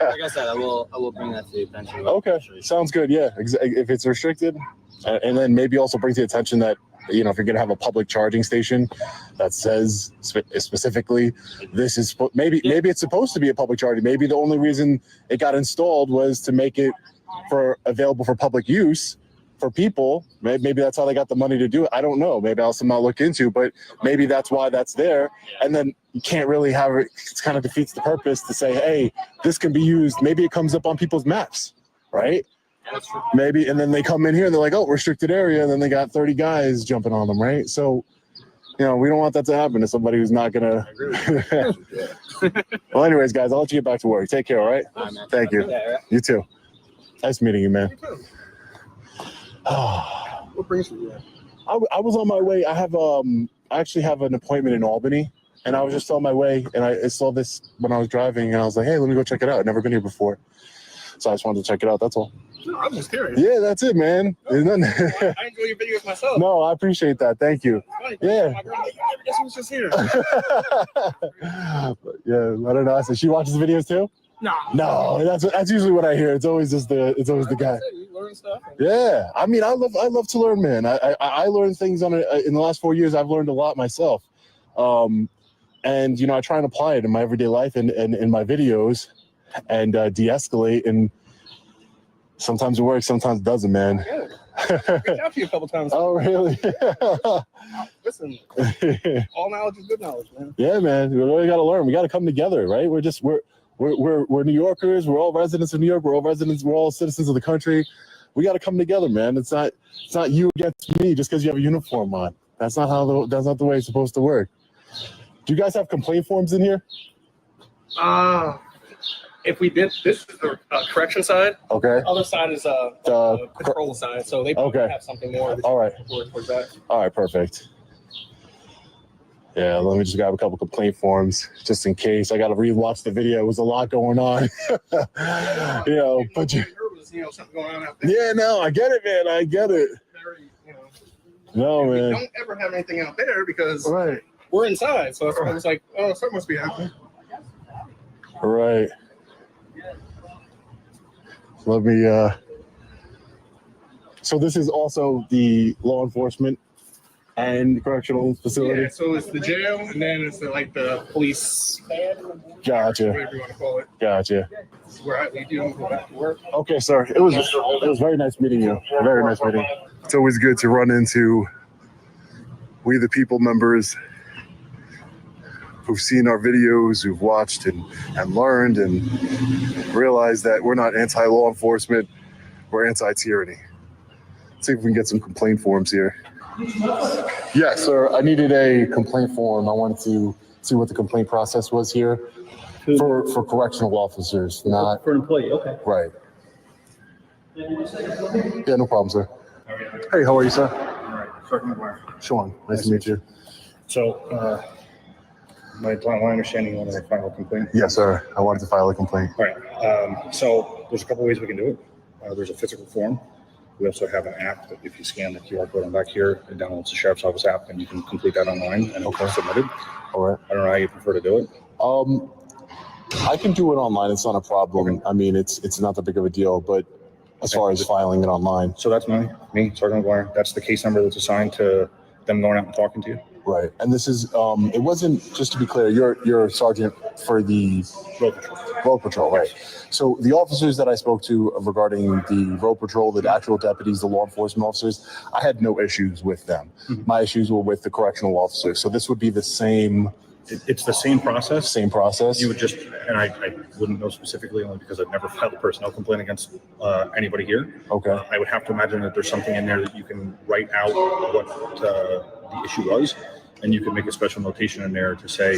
Like I said, I will bring that to the attention. Okay, sounds good. Yeah, if it's restricted, and then maybe also bring to the attention that if you're gonna have a public charging station that says specifically this is maybe it's supposed to be a public charging. Maybe the only reason it got installed was to make it available for public use. For people, maybe that's how they got the money to do it. I don't know. Maybe I'll somehow look into, but maybe that's why that's there. And then you can't really have it. It kind of defeats the purpose to say, hey, this can be used. Maybe it comes up on people's maps, right? Maybe, and then they come in here and they're like, oh, restricted area. And then they got 30 guys jumping on them, right? So, we don't want that to happen to somebody who's not going to. Well, anyways, guys, I'll let you get back to work. Take care, all right? Thank you. You too. Nice meeting you, man. What brings you here? I was on my way. I actually have an appointment in Albany, and I was just on my way, and I saw this when I was driving, and I was like, hey, let me go check it out. I've never been here before, so I just wanted to check it out. That's all. No, I'm just curious. Yeah, that's it, man. There's nothing. I enjoy your videos myself. No, I appreciate that. Thank you. Yeah. My girl, guess who's just here? Yeah, I don't know. I said she watches the videos too. No, that's usually what I hear. It's always the guy. You learn stuff. Yeah, I mean, I love to learn, man. I learned things in the last 4 years. I've learned a lot myself, and I try and apply it in my everyday life and in my videos, and de-escalate. And sometimes it works, sometimes it doesn't, man. reached out to you a couple times. Oh, really? Listen, all knowledge is good knowledge, man. Yeah, man. We really got to learn. We got to come together, right? We're New Yorkers. We're all residents of New York. We're all citizens of the country. We got to come together, man. It's not you against me just because you have a uniform on. That's not the way it's supposed to work. Do you guys have complaint forms in here? If we did, this is the correction side. Okay. Other side is the control side, so they probably have something more. All right. Towards that. All right, perfect. Yeah, let me just grab a couple complaint forms just in case. I got to rewatch the video. It was a lot going on. But something going on out there. yeah, no, I get it, man. I get it. No, We man. don't ever have anything out there because we're inside, so I was like, oh, something must be happening. All right. Let me. So this is also the law enforcement and correctional facility. Yeah, so it's the jail, and then it's the police. Gotcha. Whatever you want to call it. Gotcha. Where I leave you and go back to work. Okay, sir. It was very nice meeting you. Very nice meeting. It's always good to run into We the People members who've seen our videos, who've watched and learned and realized that we're not anti-law enforcement, we're anti-tyranny. Let's see if we can get some complaint forms here. Yeah, sir, I needed a complaint form. I wanted to see what the complaint process was here for correctional officers, not for an employee. Okay. Right. Yeah, no problem, sir. Hey, how are you, sir? All right, Sergeant McGuire. Sean, nice to meet you. So, my understanding on the final complaint. Yes, sir. I wanted to file a complaint. All right. So there's a couple ways we can do it. There's a physical form. We also have an app that if you scan the QR code on back here, it downloads the Sheriff's Office app, and you can complete that online and it's submitted. All right. I don't know how you prefer to do it. I can do it online. It's not a problem. Okay. I mean, it's not that big of a deal, but as far as filing it online. So that's me, Sergeant McGuire. That's the case number that's assigned to them going out and talking to you. Right. And this is, it wasn't, just to be clear, you're a sergeant for the road patrol, right? So the officers that I spoke to regarding the road patrol, the actual deputies, the law enforcement officers, I had no issues with them. Mm-hmm. My issues were with the correctional officers. So this would be the same. It's the same process. Same process. You would just, and I wouldn't know specifically only because I've never filed a personnel complaint against anybody here. Okay. I would have to imagine that there's something in there that you can write out what the issue was, and you can make a special notation in there to say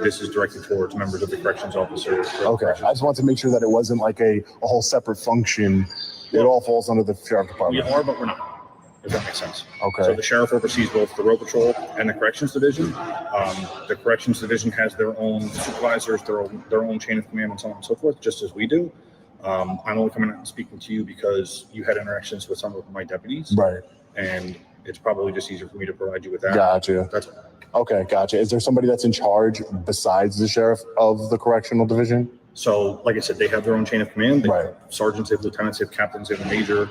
this is directed towards members of the corrections officer. Okay. I just want to make sure that it wasn't like a whole separate function. It all falls under the sheriff department. We are, but we're not. If that makes sense. Okay. So the sheriff oversees both the road patrol and the corrections division. The corrections division has their own supervisors, their own chain of command, and so on and so forth, just as we do. I'm only coming out and speaking to you because you had interactions with some of my deputies. Right. And it's probably just easier for me to provide you with that. Gotcha. That's okay. Gotcha. Is there somebody that's in charge besides the sheriff of the correctional division? So, like I said, they have their own chain of command. They have sergeants, they have lieutenants, they have captains, they have a major.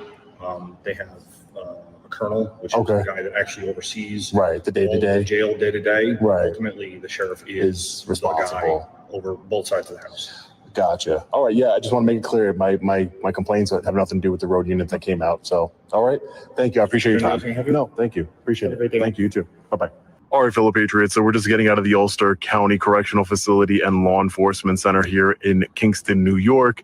They have a colonel, which is the guy that actually oversees the day-to-day the jail day-to-day. Right. Ultimately, the sheriff is responsible over both sides of the house. Gotcha. All right. Yeah, I just want to make it clear. My complaints have nothing to do with the road unit that came out. So, all right. Thank you. I appreciate your time. No, thank you. Appreciate it. Thank you. You too. Bye-bye. All right, fellow patriots. So we're just getting out of the Ulster County Correctional Facility and Law Enforcement Center here in Kingston, New York.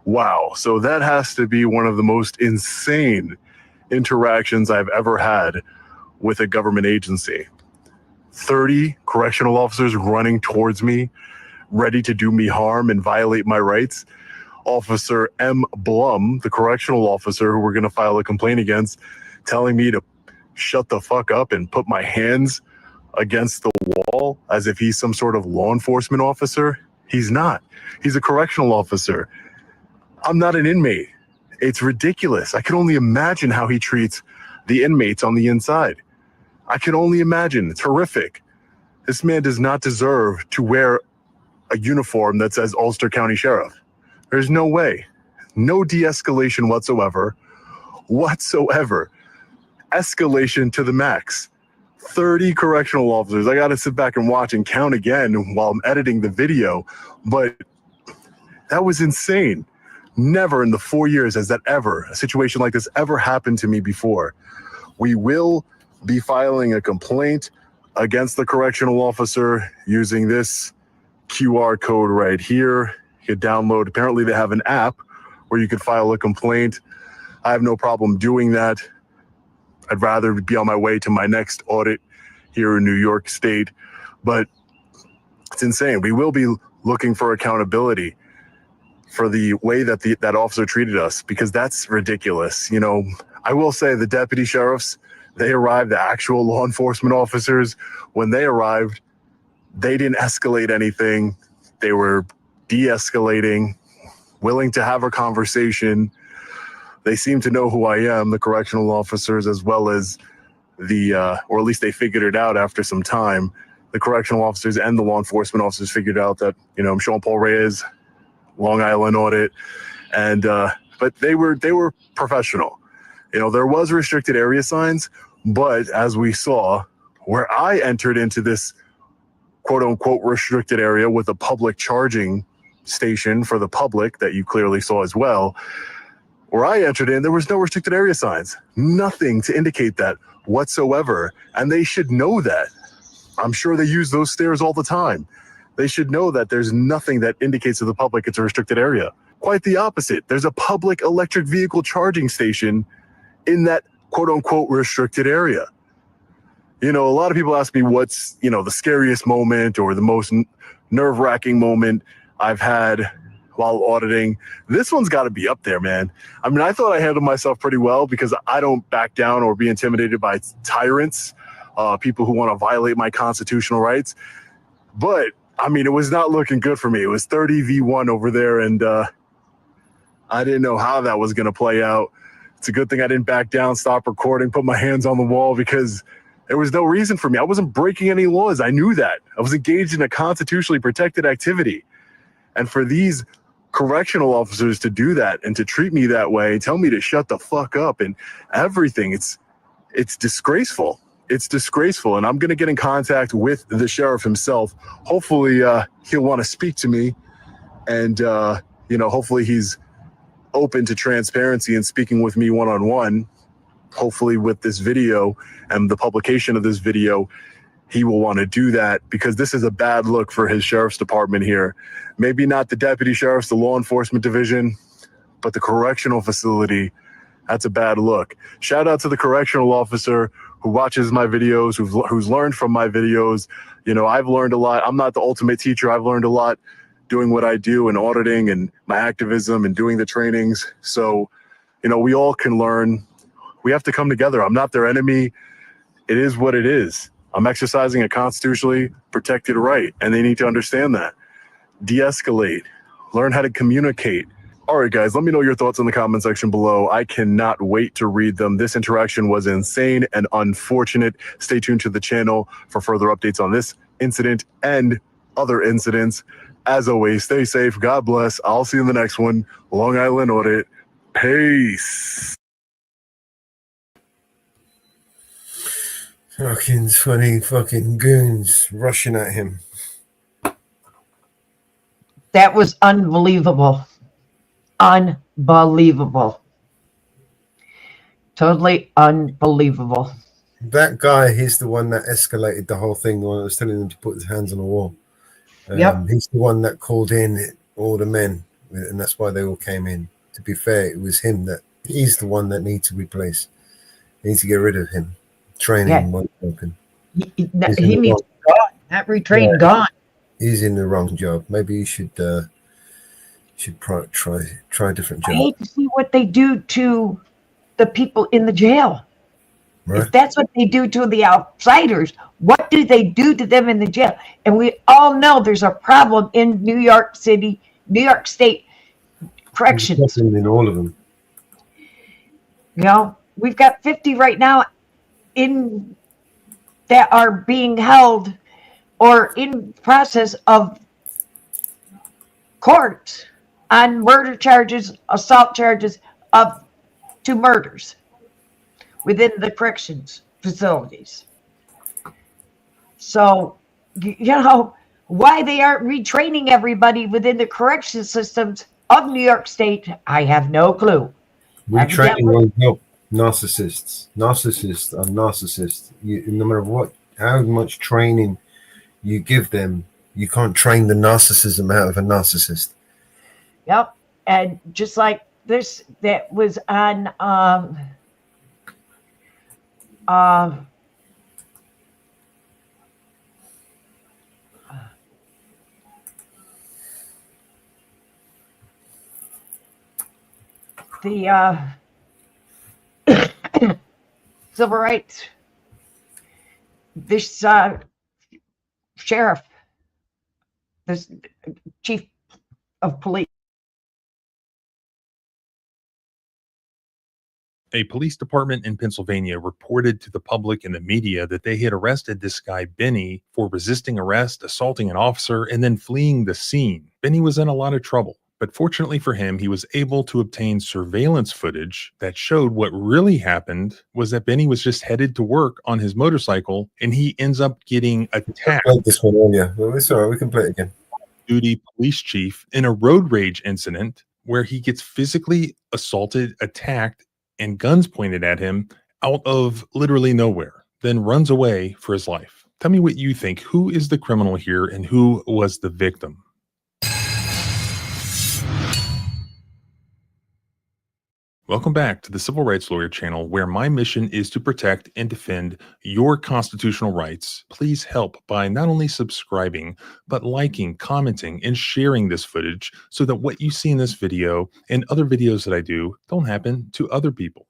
Wow. So that has to be one of the most insane interactions I've ever had with a government agency. 30 correctional officers running towards me, ready to do me harm and violate my rights. Officer M. Blum, the correctional officer who we're going to file a complaint against, telling me to shut the fuck up and put my hands against the wall as if he's some sort of law enforcement officer. He's not. He's a correctional officer. I'm not an inmate. It's ridiculous. I can only imagine how he treats the inmates on the inside. I can only imagine. It's horrific. This man does not deserve to wear a uniform that says Ulster County Sheriff. There's no way. No de-escalation whatsoever. Escalation to the max. 30 correctional officers. I got to sit back and watch and count again while I'm editing the video, but that was insane. Never in the 4 years has a situation like this ever happened to me before. We will be filing a complaint against the correctional officer using this QR code right here. You could download, apparently they have an app where you could file a complaint. I have no problem doing that. I'd rather be on my way to my next audit here in New York State, but it's insane. We will be looking for accountability for the way that that officer treated us, because that's ridiculous. You know, I will say the deputy sheriffs, they arrived, the actual law enforcement officers, when they arrived, they didn't escalate anything. They were de-escalating, willing to have a conversation. They seem to know who I am, the correctional officers, as well as or at least they figured it out after some time. The correctional officers and the law enforcement officers figured out that, you know, I'm Sean Paul Reyes, Long Island audit, and but they were professional. You know, there was restricted area signs, but as we saw, where I entered into this quote unquote restricted area with a public charging station for the public that you clearly saw as well, where I entered in, there was no restricted area signs, nothing to indicate that whatsoever. And they should know that. I'm sure they use those stairs all the time. They should know that there's nothing that indicates to the public it's a restricted area. Quite the opposite. There's a public electric vehicle charging station in that quote unquote restricted area. You know, a lot of people ask me what's, you know, the scariest moment or the most nerve-wracking moment I've had while auditing. This one's got to be up there, man. I mean, I thought I handled myself pretty well because I don't back down or be intimidated by tyrants, people who want to violate my constitutional rights. But I mean, it was not looking good for me. It was 30v1 over there, and I didn't know how that was going to play out. It's a good thing I didn't back down, stop recording, put my hands on the wall, because there was no reason for me. I wasn't breaking any laws. I knew that. I was engaged in a constitutionally protected activity. And for these correctional officers to do that and to treat me that way, tell me to shut the fuck up and everything, it's disgraceful. It's disgraceful. And I'm going to get in contact with the sheriff himself. Hopefully he'll want to speak to me, and you know, hopefully he's open to transparency and speaking with me one-on-one. Hopefully with this video and the publication of this video, he will want to do that, because this is a bad look for his sheriff's department here. Maybe not the deputy sheriffs, the law enforcement division, but the correctional facility. That's a bad look. Shout out to the correctional officer who watches my videos, who's learned from my videos. You know, I've learned a lot. I'm not the ultimate teacher. I've learned a lot doing what I do and auditing and my activism and doing the trainings. So, you know, we all can learn. We have to come together. I'm not their enemy. It is what it is. I'm exercising a constitutionally protected right, and they need to understand that. De-escalate. Learn how to communicate. All right, guys, let me know your thoughts in the comment section below. I cannot wait to read them. This interaction was insane and unfortunate. Stay tuned to the channel for further updates on this incident and other incidents. As always, stay safe. God bless. I'll see you in the next one. Long Island Audit. Peace. Fucking 20 fucking goons rushing at him. That was unbelievable. Unbelievable. Totally unbelievable. That guy, he's the one that escalated the whole thing when I was telling him to put his hands on the wall. Yep. He's the one that called in all the men, and that's why they all came in. To be fair, it was him he's the one that needs to replace. Needs to get rid of him. Training was broken. He needs gone. That retrain gone. He's in the wrong job. Maybe he should try a different job. I hate to see what they do to the people in the jail. Right. If that's what they do to the outsiders, what do they do to them in the jail? And we all know there's a problem in New York City, New York State corrections. In all of them. You know, we've got 50 right now that are being held or in process of court on murder charges, assault charges of 2 murders within the corrections facilities. So, you know, why they aren't retraining everybody within the correction systems of New York State, I have no clue. Retraining won't help narcissists. Narcissists are narcissists. No matter what, how much training you give them, you can't train the narcissism out of a narcissist. Yep. And just like this, that was on the civil rights, this sheriff, this chief of police. A police department in Pennsylvania reported to the public and the media that they had arrested this guy, Benny, for resisting arrest, assaulting an officer, and then fleeing the scene. Benny was in a lot of trouble, but fortunately for him, he was able to obtain surveillance footage that showed what really happened was that Benny was just headed to work on his motorcycle, and he ends up getting attacked. I played this one earlier. Well, it's all right. We can play it again. Duty police chief in a road rage incident where he gets physically assaulted, attacked, and guns pointed at him out of literally nowhere, then runs away for his life. Tell me what you think. Who is the criminal here and who was the victim? Welcome back to the Civil Rights Lawyer channel, where my mission is to protect and defend your constitutional rights. Please help by not only subscribing, but liking, commenting, and sharing this footage so that what you see in this video and other videos that I do don't happen to other people.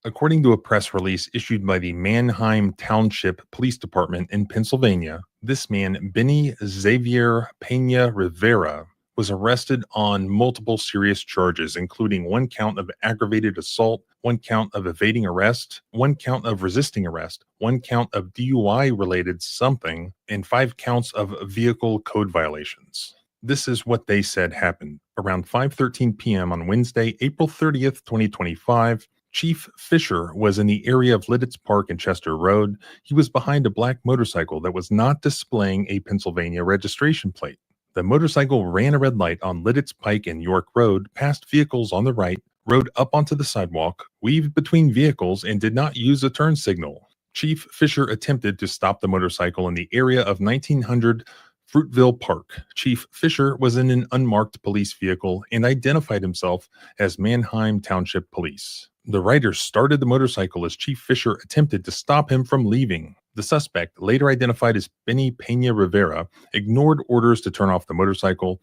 According to a press release issued by the Manheim Township Police Department in Pennsylvania, this man, Benny Xavier Pena Rivera, was arrested on multiple serious charges, including 1 count of aggravated assault, 1 count of evading arrest, 1 count of resisting arrest, 1 count of DUI-related something, and 5 counts of vehicle code violations. This is what they said happened. Around 5:13 p.m. on Wednesday, April 30th, 2025, Chief Fisher was in the area of Lidditz Park and Chester Road. He was behind a black motorcycle that was not displaying a Pennsylvania registration plate. The motorcycle ran a red light on Lidditz Pike and York Road, passed vehicles on the right, rode up onto the sidewalk, weaved between vehicles, and did not use a turn signal. Chief Fisher attempted to stop the motorcycle in the area of 1900 Fruitville Park. Chief Fisher was in an unmarked police vehicle and identified himself as Manheim Township Police. The rider started the motorcycle as Chief Fisher attempted to stop him from leaving. The suspect, later identified as Benny Pena Rivera, ignored orders to turn off the motorcycle,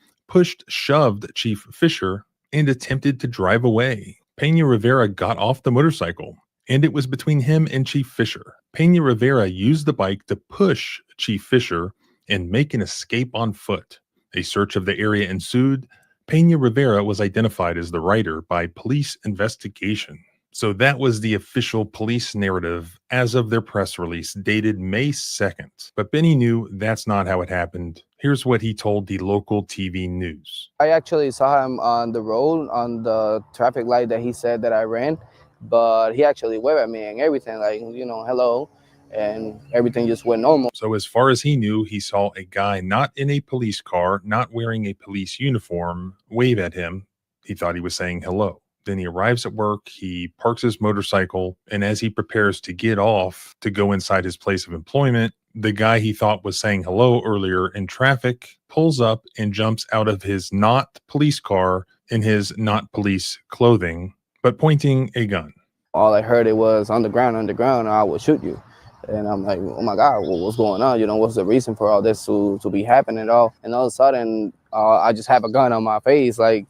shoved Chief Fisher, and attempted to drive away. Pena Rivera got off the motorcycle, and it was between him and Chief Fisher. Pena Rivera used the bike to push Chief Fisher and make an escape on foot. A search of the area ensued. Pena Rivera was identified as the rider by police investigation. So that was the official police narrative as of their press release dated May 2nd. But Benny knew that's not how it happened. Here's what he told the local TV news. I actually saw him on the road, on the traffic light that he said that I ran, but he actually waved at me and everything, like, you know, hello, and everything just went normal. So as far as he knew, he saw a guy not in a police car, not wearing a police uniform, wave at him. He thought he was saying hello. Then he arrives at work, he parks his motorcycle, and as he prepares to get off to go inside his place of employment, the guy he thought was saying hello earlier in traffic pulls up and jumps out of his not police car in his not police clothing, but pointing a gun. All I heard it was underground, I will shoot you. And I'm like, oh my God, what's going on? You know, what's the reason for all this to be happening at all? And all of a sudden, I just have a gun on my face, like,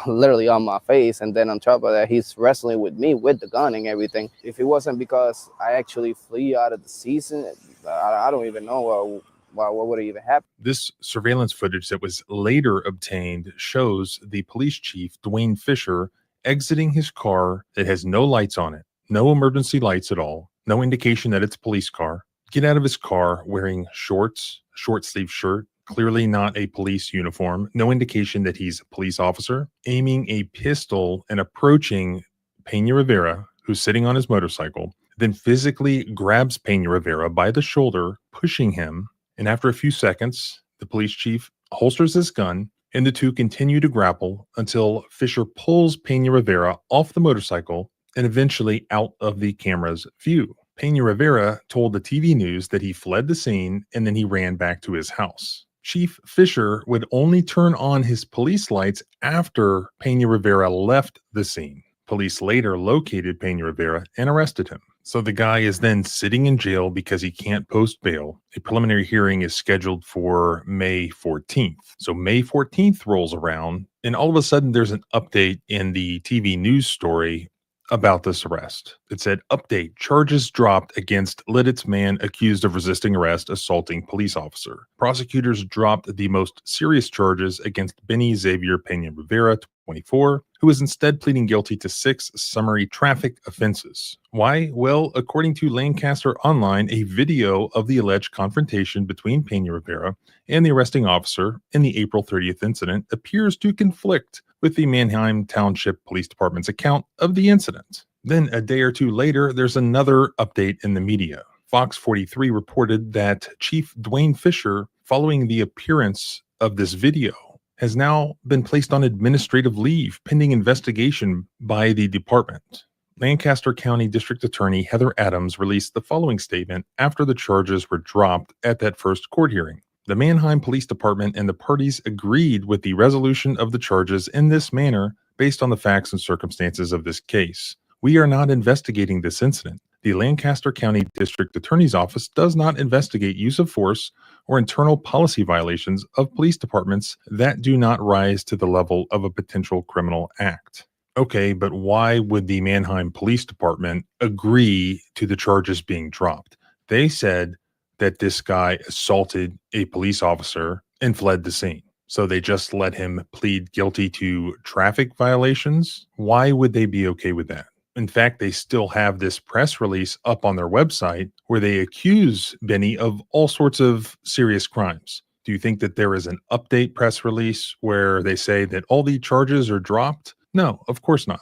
literally on my face, and then on top of that, he's wrestling with me with the gun and everything. If it wasn't because I actually flee out of the season, I don't even know what would even happen. This surveillance footage that was later obtained shows the police chief, Dwayne Fisher, exiting his car that has no lights on it, no emergency lights at all, no indication that it's a police car, get out of his car wearing shorts, short sleeve shirt, clearly not a police uniform, no indication that he's a police officer, aiming a pistol and approaching Pena Rivera, who's sitting on his motorcycle, then physically grabs Pena Rivera by the shoulder, pushing him. And after a few seconds, the police chief holsters his gun and the two continue to grapple until Fisher pulls Pena Rivera off the motorcycle and eventually out of the camera's view. Pena Rivera told the TV news that he fled the scene and then he ran back to his house. Chief Fisher would only turn on his police lights after Pena Rivera left the scene. Police later located Pena Rivera and arrested him. So the guy is then sitting in jail because he can't post bail. A preliminary hearing is scheduled for May 14th. So May 14th rolls around, and all of a sudden there's an update in the TV news story about this arrest. It said, update, charges dropped against Lidditz man accused of resisting arrest, assaulting police officer. Prosecutors dropped the most serious charges against Benny Xavier Pena Rivera, 24, who is instead pleading guilty to 6 summary traffic offenses. Why? Well, according to Lancaster Online, a video of the alleged confrontation between Pena Rivera and the arresting officer in the April 30th incident appears to conflict with the Manheim Township Police Department's account of the incident. Then a day or two later, there's another update in the media. Fox 43 reported that Chief Dwayne Fisher, following the appearance of this video, has now been placed on administrative leave pending investigation by the department. Lancaster County District Attorney Heather Adams released the following statement after the charges were dropped at that first court hearing. The Manheim Police Department and the parties agreed with the resolution of the charges in this manner based on the facts and circumstances of this case. We are not investigating this incident. The Lancaster County District Attorney's Office does not investigate use of force or internal policy violations of police departments that do not rise to the level of a potential criminal act. Okay, but why would the Manheim Police Department agree to the charges being dropped? They said that this guy assaulted a police officer and fled the scene. So they just let him plead guilty to traffic violations? Why would they be okay with that? In fact, they still have this press release up on their website where they accuse Benny of all sorts of serious crimes. Do you think that there is an update press release where they say that all the charges are dropped? No, of course not.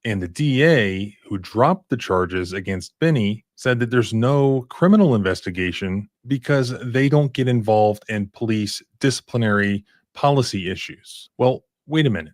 And the DA who dropped the charges against Benny said that there's no criminal investigation because they don't get involved in police disciplinary policy issues. Well, wait a minute.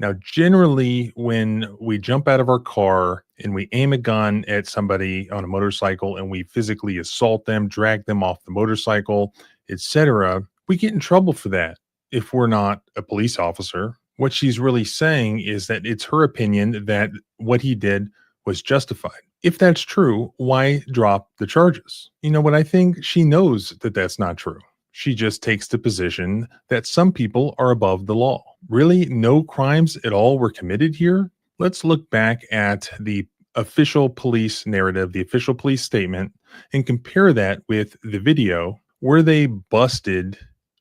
Now, generally, when we jump out of our car and we aim a gun at somebody on a motorcycle and we physically assault them, drag them off the motorcycle, etc., we get in trouble for that if we're not a police officer. What she's really saying is that it's her opinion that what he did was justified. If that's true, why drop the charges? You know what? I think she knows that that's not true. She just takes the position that some people are above the law. Really, no crimes at all were committed here? Let's look back at the official police narrative, the official police statement, and compare that with the video where they busted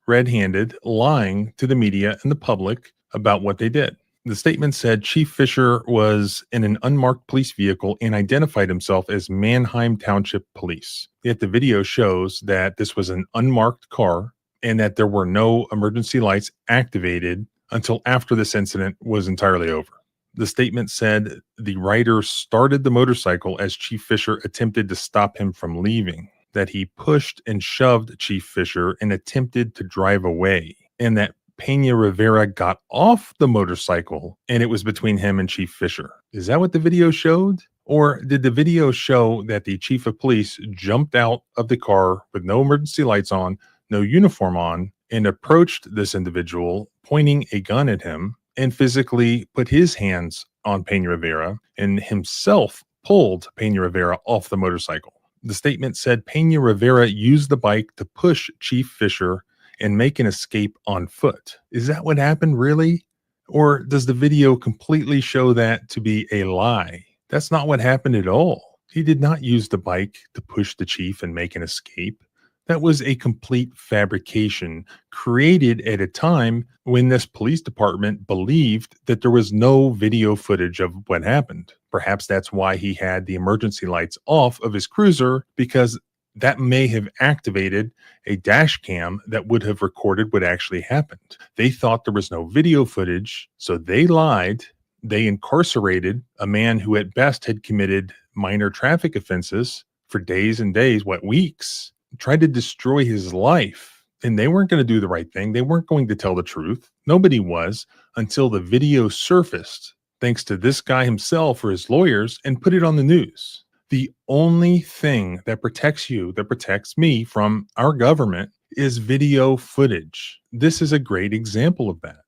red-handed lying to the media and the public about what they did. The statement said Chief Fisher was in an unmarked police vehicle and identified himself as Manheim Township Police. Yet the video shows that this was an unmarked car and that there were no emergency lights activated until after this incident was entirely over. The statement said the rider started the motorcycle as Chief Fisher attempted to stop him from leaving, that he pushed and shoved Chief Fisher and attempted to drive away, and that Pena Rivera got off the motorcycle and it was between him and Chief Fisher. Is that what the video showed? Or did the video show that the chief of police jumped out of the car with no emergency lights on, no uniform on, and approached this individual, pointing a gun at him, and physically put his hands on Pena Rivera and himself pulled Pena Rivera off the motorcycle? The statement said Pena Rivera used the bike to push Chief Fisher and make an escape on foot. Is that what happened, really? Or does the video completely show that to be a lie? That's not what happened at all. He did not use the bike to push the chief and make an escape. That was a complete fabrication created at a time when this police department believed that there was no video footage of what happened. Perhaps that's why he had the emergency lights off of his cruiser, because that may have activated a dash cam that would have recorded what actually happened. They thought there was no video footage, so they lied. They incarcerated a man who at best had committed minor traffic offenses for days and days, weeks, tried to destroy his life And they weren't going to do the right thing. They weren't going to tell the truth. Nobody was until the video surfaced, thanks to this guy himself or his lawyers, and put it on the news. The only thing that protects you, that protects me from our government, is video footage. This is a great example of that.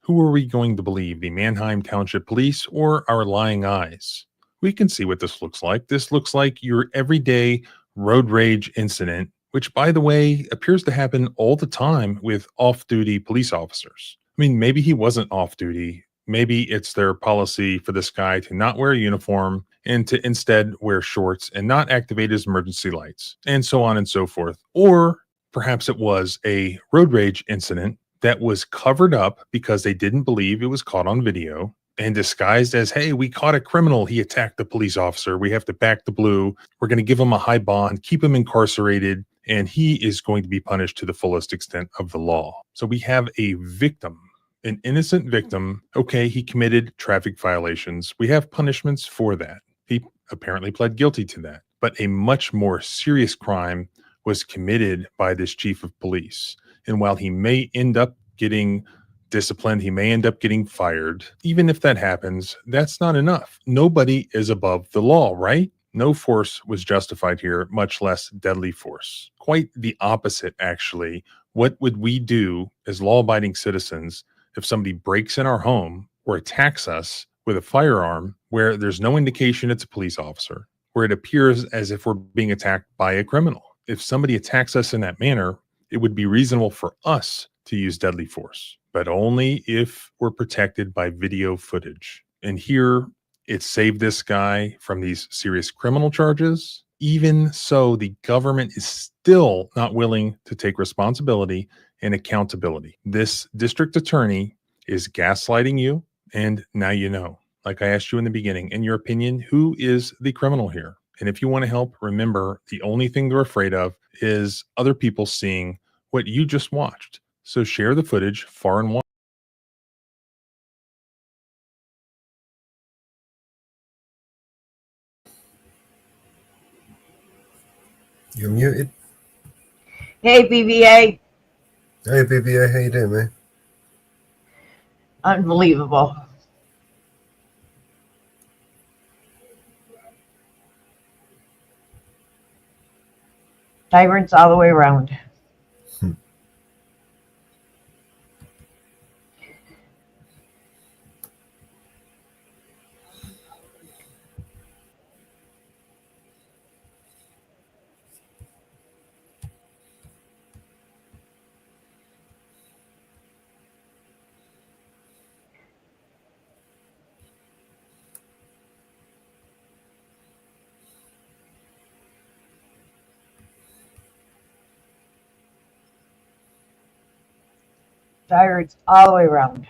Who are we going to believe, the Manheim Township Police or our lying eyes? We can see what this looks like. This looks like your everyday road rage incident, which, by the way, appears to happen all the time with off-duty police officers. I mean, maybe he wasn't off-duty. Maybe it's their policy for this guy to not wear a uniform and to instead wear shorts and not activate his emergency lights, and so on and so forth. Or perhaps it was a road rage incident that was covered up because they didn't believe it was caught on video and disguised as, hey, we caught a criminal. He attacked the police officer. We have to back the blue. We're going to give him a high bond, keep him incarcerated, and he is going to be punished to the fullest extent of the law. So we have a victim, an innocent victim. Okay, he committed traffic violations. We have punishments for that. He apparently pled guilty to that. But a much more serious crime was committed by this chief of police. And while he may end up getting disciplined, he may end up getting fired. Even if that happens, that's not enough. Nobody is above the law, right? No force was justified here, much less deadly force. Quite the opposite, actually. What would we do as law-abiding citizens if somebody breaks in our home or attacks us with a firearm where there's no indication it's a police officer, where it appears as if we're being attacked by a criminal? If somebody attacks us in that manner, it would be reasonable for us to use deadly force, but only if we're protected by video footage. And here, it saved this guy from these serious criminal charges. Even so, the government is still not willing to take responsibility and accountability. This district attorney is gaslighting you, and now you know. Like I asked you in the beginning, in your opinion, who is the criminal here? And if you want to help, remember, the only thing they're afraid of is other people seeing what you just watched. So share the footage far and wide. You're muted. Hey, BBA. Hey, BBA, how you doing, man? Unbelievable. Tyrants all the way around. Tyrants all the way around.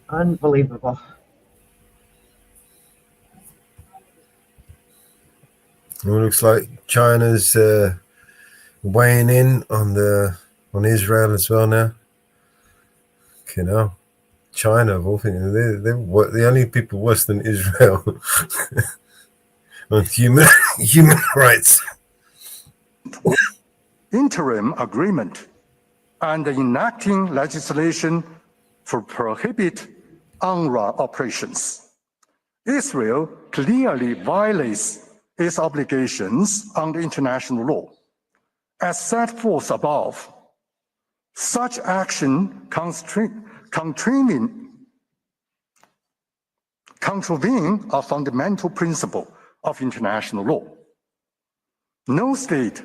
Unbelievable. Well, it looks like China's weighing in on Israel as well now. You know, China of all things, they're the only people worse than Israel on human rights. Interim agreement and enacting legislation to prohibit UNRWA operations. Israel clearly violates its obligations under international law. As set forth above, such action contravene a fundamental principle of international law. No state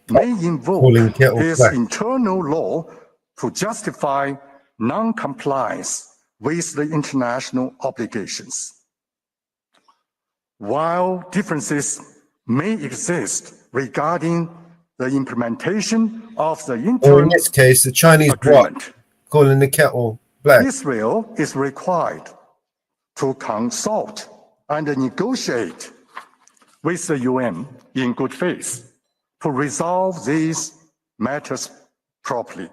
may invoke its internal law to justify non-compliance with the international obligations. While differences may exist regarding the implementation of the interim in this case, the Chinese agreement, calling the kettle black. Israel is required to consult and negotiate with the UN in good faith to resolve these matters properly.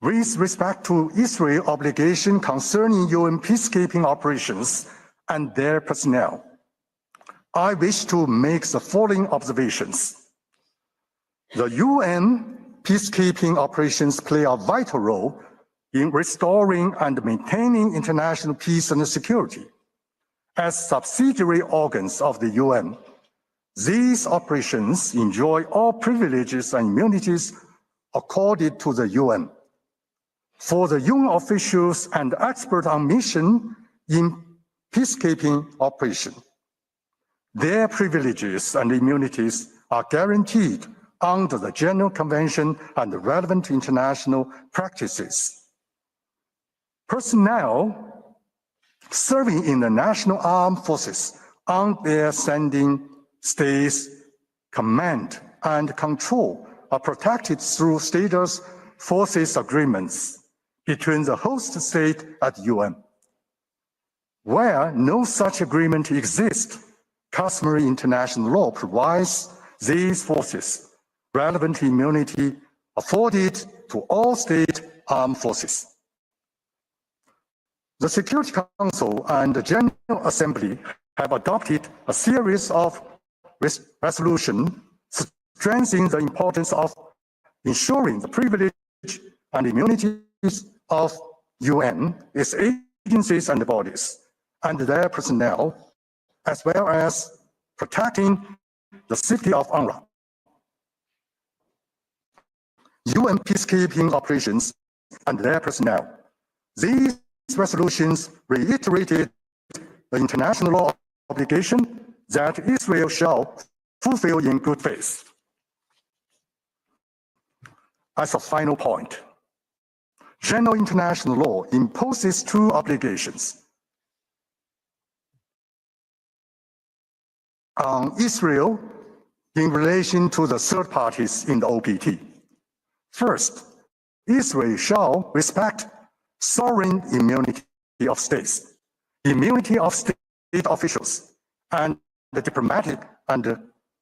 With respect to Israel's obligation concerning UN peacekeeping operations and their personnel, I wish to make the following observations. The UN peacekeeping operations play a vital role in restoring and maintaining international peace and security. As subsidiary organs of the UN, these operations enjoy all privileges and immunities accorded to the UN. For the UN officials and experts on mission in peacekeeping operation, their privileges and immunities are guaranteed under the General Convention and the relevant international practices. Personnel serving in the national armed forces under their standing states command and control are protected through status forces agreements between the host state and UN. Where no such agreement exists, customary international law provides these forces relevant immunity afforded to all state armed forces. The Security Council and the General Assembly have adopted a series of resolutions strengthening the importance of ensuring the privilege and immunities of UN, its agencies and bodies, and their personnel, as well as protecting the safety of UNRWA. UN peacekeeping operations and their personnel. These resolutions reiterated the international law obligation that Israel shall fulfill in good faith. As a final point, general international law imposes two obligations on Israel in relation to the third parties in the OPT. First, Israel shall respect sovereign immunity of states, immunity of state officials, and the diplomatic and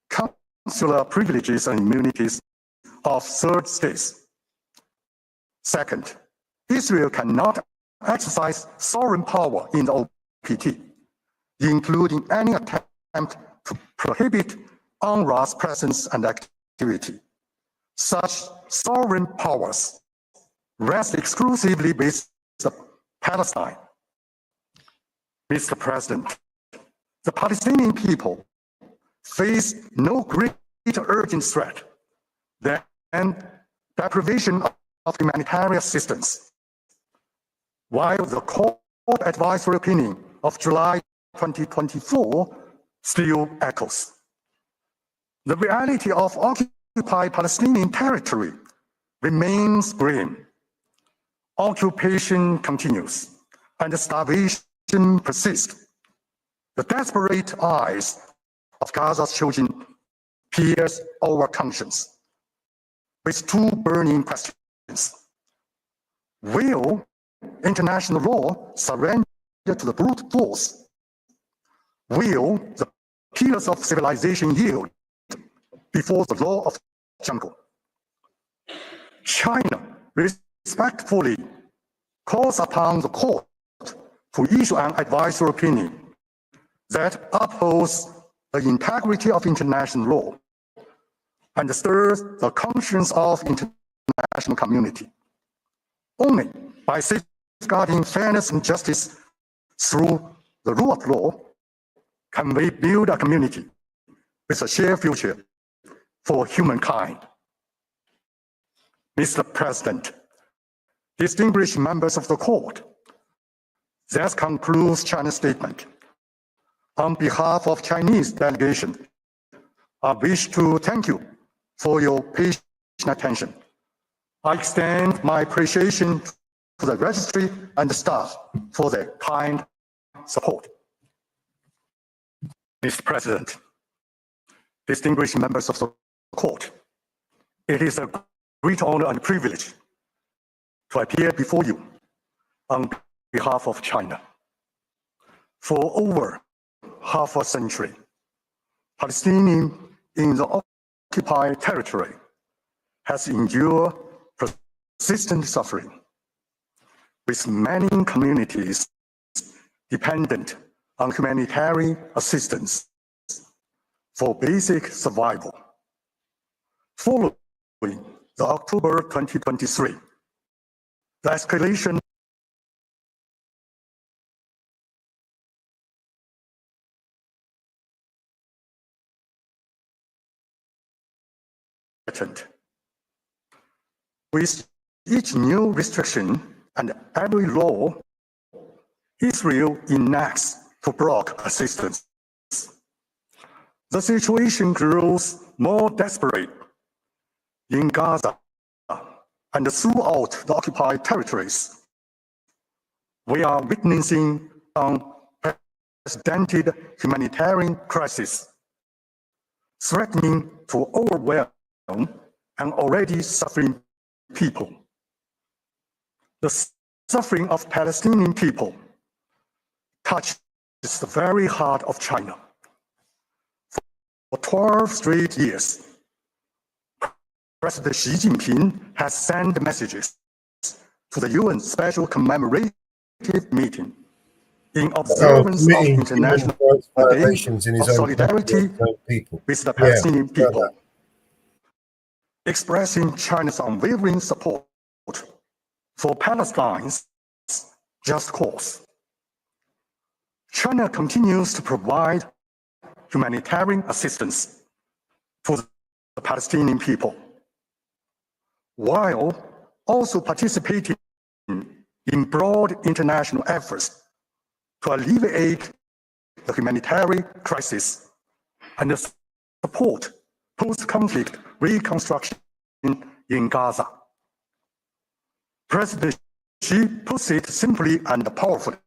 consular privileges and immunities of third states. Second, Israel cannot exercise sovereign power in the OPT, including any attempt to prohibit UNRWA's presence and activity. Such sovereign powers rest exclusively with Palestine. Mr. President, the Palestinian people face no greater urgent threat than deprivation of humanitarian assistance. While the court advisory opinion of July 2024 still echoes, the reality of occupied Palestinian territory remains grim. Occupation continues and starvation persists. The desperate eyes of Gaza's children pierce our conscience with two burning questions. Will international law surrender to the brute force? Will the pillars of civilization yield before the law of jungle? China respectfully calls upon the court to issue an advisory opinion that upholds the integrity of international law and stirs the conscience of international community. Only by safeguarding fairness and justice through the rule of law can we build a community with a shared future for humankind. Mr. President, distinguished members of the court, that concludes China's statement. On behalf of Chinese delegation, I wish to thank you for your patient attention. I extend my appreciation to the registry and the staff for their kind support. Mr. President, distinguished members of the court, it is a great honor and privilege to appear before you on behalf of China. For over half a century, Palestinians in the occupied territory has endured persistent suffering, with many communities dependent on humanitarian assistance for basic survival. Following the October 2023, the escalation with each new restriction and every law Israel enacts to block assistance. The situation grows more desperate in Gaza and throughout the occupied territories. We are witnessing an unprecedented humanitarian crisis, threatening to overwhelm an already suffering people. The suffering of Palestinian people touches the very heart of China. For 12 straight years, President Xi Jinping has sent messages to the UN Special Commemorative Meeting in observance of International Day of Solidarity with the Palestinian people, expressing China's unwavering support for Palestine's just cause. China continues to provide humanitarian assistance to the Palestinian people, while also participating in broad international efforts to alleviate the humanitarian crisis and support post-conflict reconstruction in Gaza. President Xi puts it simply and powerfully.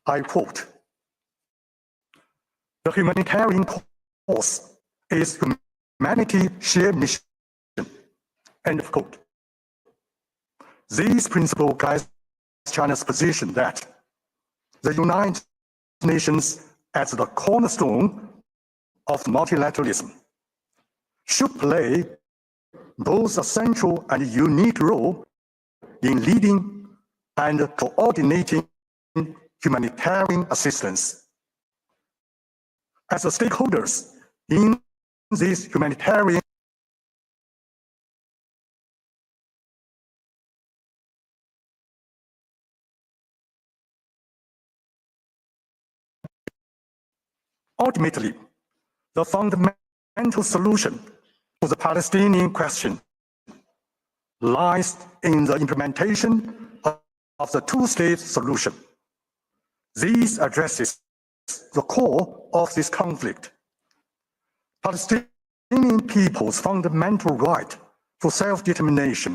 I quote, "The humanitarian cause is humanity's shared mission," end of quote. This principle guides China's position that the United Nations, as the cornerstone of multilateralism, should play both a central and unique role in leading and coordinating humanitarian assistance. As the stakeholders in this humanitarian ultimately, the fundamental solution to the Palestinian question lies in the implementation of the two-state solution. This addresses the core of this conflict: Palestinian people's fundamental right to self-determination.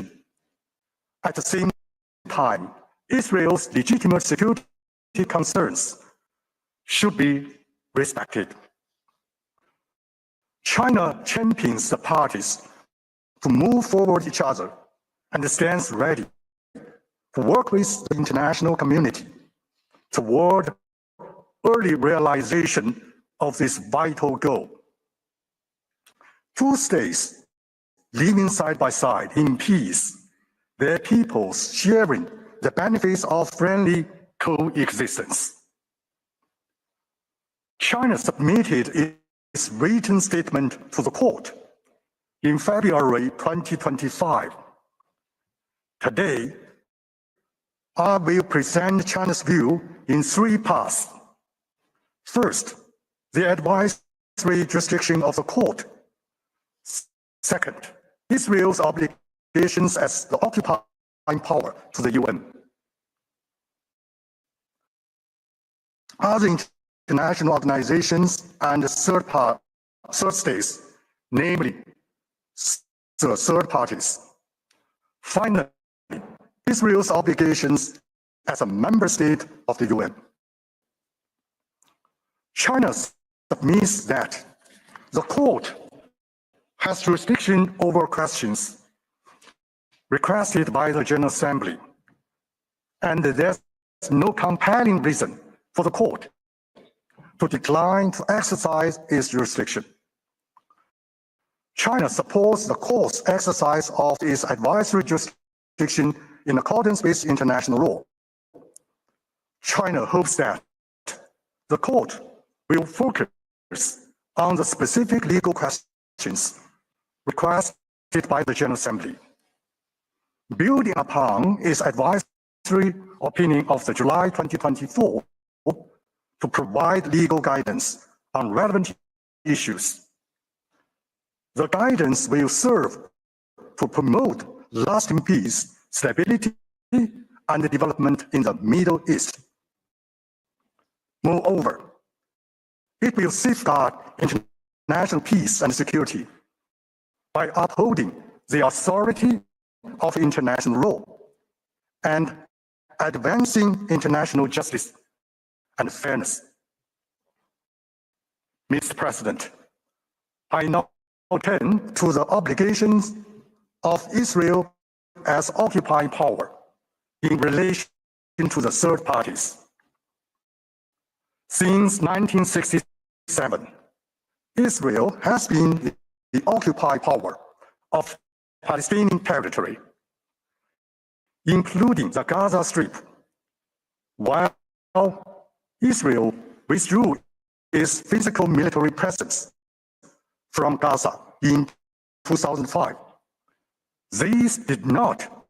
At the same time, Israel's legitimate security concerns should be respected. China champions the parties to move forward each other and stands ready to work with the international community toward early realization of this vital goal. Two states living side by side in peace, their peoples sharing the benefits of friendly coexistence. China submitted its written statement to the court in February 2025. Today, I will present China's view in three parts. First, the advisory jurisdiction of the court. Second, Israel's obligations as the occupying power to the UN. Other international organizations and third states, namely the third parties. Finally, Israel's obligations as a member state of the UN. China submits that the court has jurisdiction over questions requested by the General Assembly, and there's no compelling reason for the court to decline to exercise its jurisdiction. China supports the court's exercise of its advisory jurisdiction in accordance with international law. China hopes that the court will focus on the specific legal questions requested by the General Assembly, building upon its advisory opinion of the July 2024 to provide legal guidance on relevant issues. The guidance will serve to promote lasting peace, stability, and development in the Middle East. Moreover, it will safeguard international peace and security by upholding the authority of international law and advancing international justice and fairness. Mr. President, I now turn to the obligations of Israel as occupying power in relation to the third parties. Since 1967, Israel has been the occupied power of Palestinian territory, including the Gaza Strip, while Israel withdrew its physical military presence from Gaza in 2005. This did not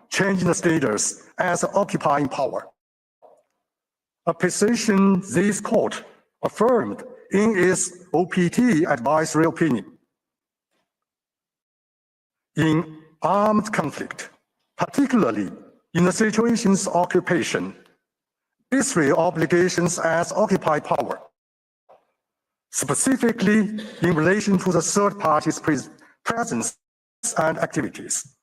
change the status as occupying power, a position this court affirmed in its OPT advisory opinion. In armed conflict, particularly in the situations of occupation, Israel's obligations as occupied power, specifically in relation to the third party's presence and activities,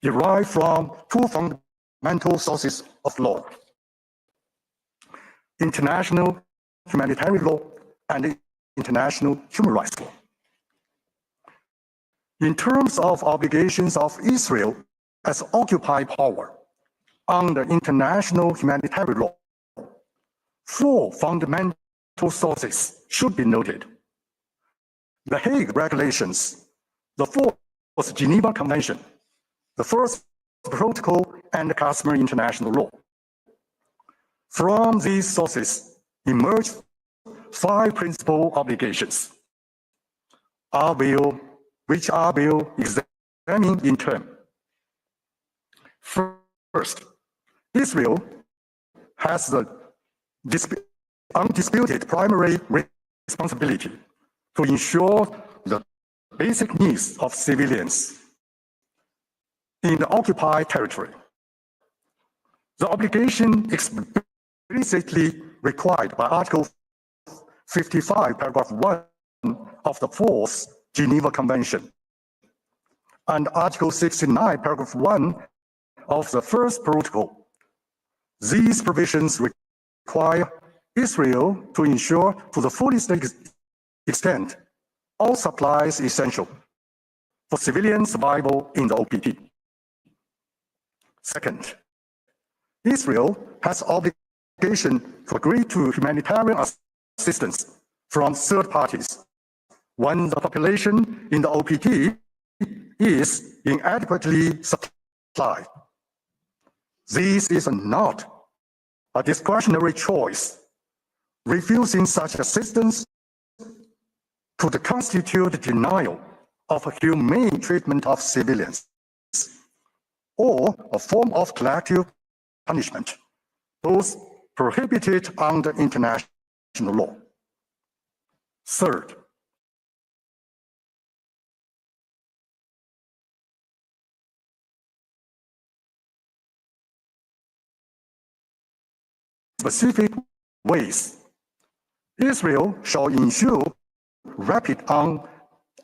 derive from two fundamental sources of law: international humanitarian law and international human rights law. In terms of obligations of Israel as occupied power under international humanitarian law, four fundamental sources should be noted: the Hague Regulations, the Fourth Geneva Convention, the First Protocol, and the customary international law. From these sources emerge five principal obligations, which I will examine in turn. First, Israel has the undisputed primary responsibility to ensure the basic needs of civilians in the occupied territory. The obligation explicitly required by Article 55, paragraph 1 of the Fourth Geneva Convention and Article 69, paragraph 1 of the First Protocol. These provisions require Israel to ensure to the fullest extent all supplies essential for civilian survival in the OPT. Second, Israel has obligation to agree to humanitarian assistance from third parties when the population in the OPT is inadequately supplied. This is not a discretionary choice. Refusing such assistance could constitute denial of humane treatment of civilians or a form of collective punishment, both prohibited under international law. Third, specific ways, Israel shall ensure rapid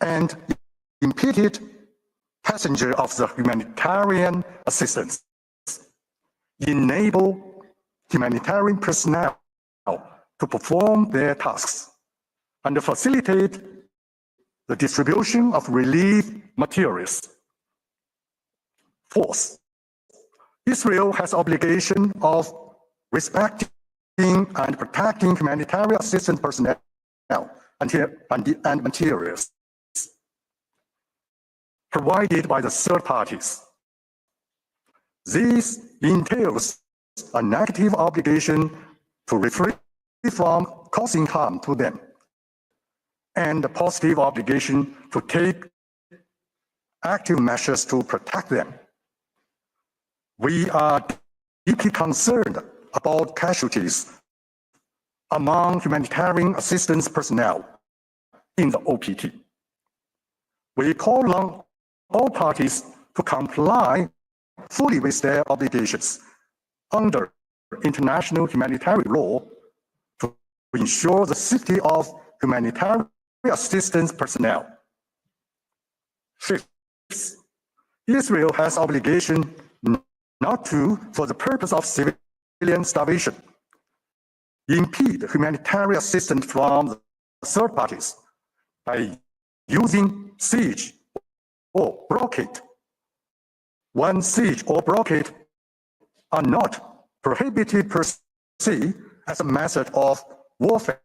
and impeded passenger of the humanitarian assistance, enable humanitarian personnel to perform their tasks, and facilitate the distribution of relief materials. Fourth, Israel has obligation of respecting and protecting humanitarian assistance personnel and materials provided by the third parties. This entails a negative obligation to refrain from causing harm to them and the positive obligation to take active measures to protect them. We are deeply concerned about casualties among humanitarian assistance personnel in the OPT. We call on all parties to comply fully with their obligations under international humanitarian law to ensure the safety of humanitarian assistance personnel. Fifth, Israel has obligation not to, for the purpose of civilian starvation, impede humanitarian assistance from third parties by using siege or blockade. When siege or blockade are not prohibited per se as a method of warfare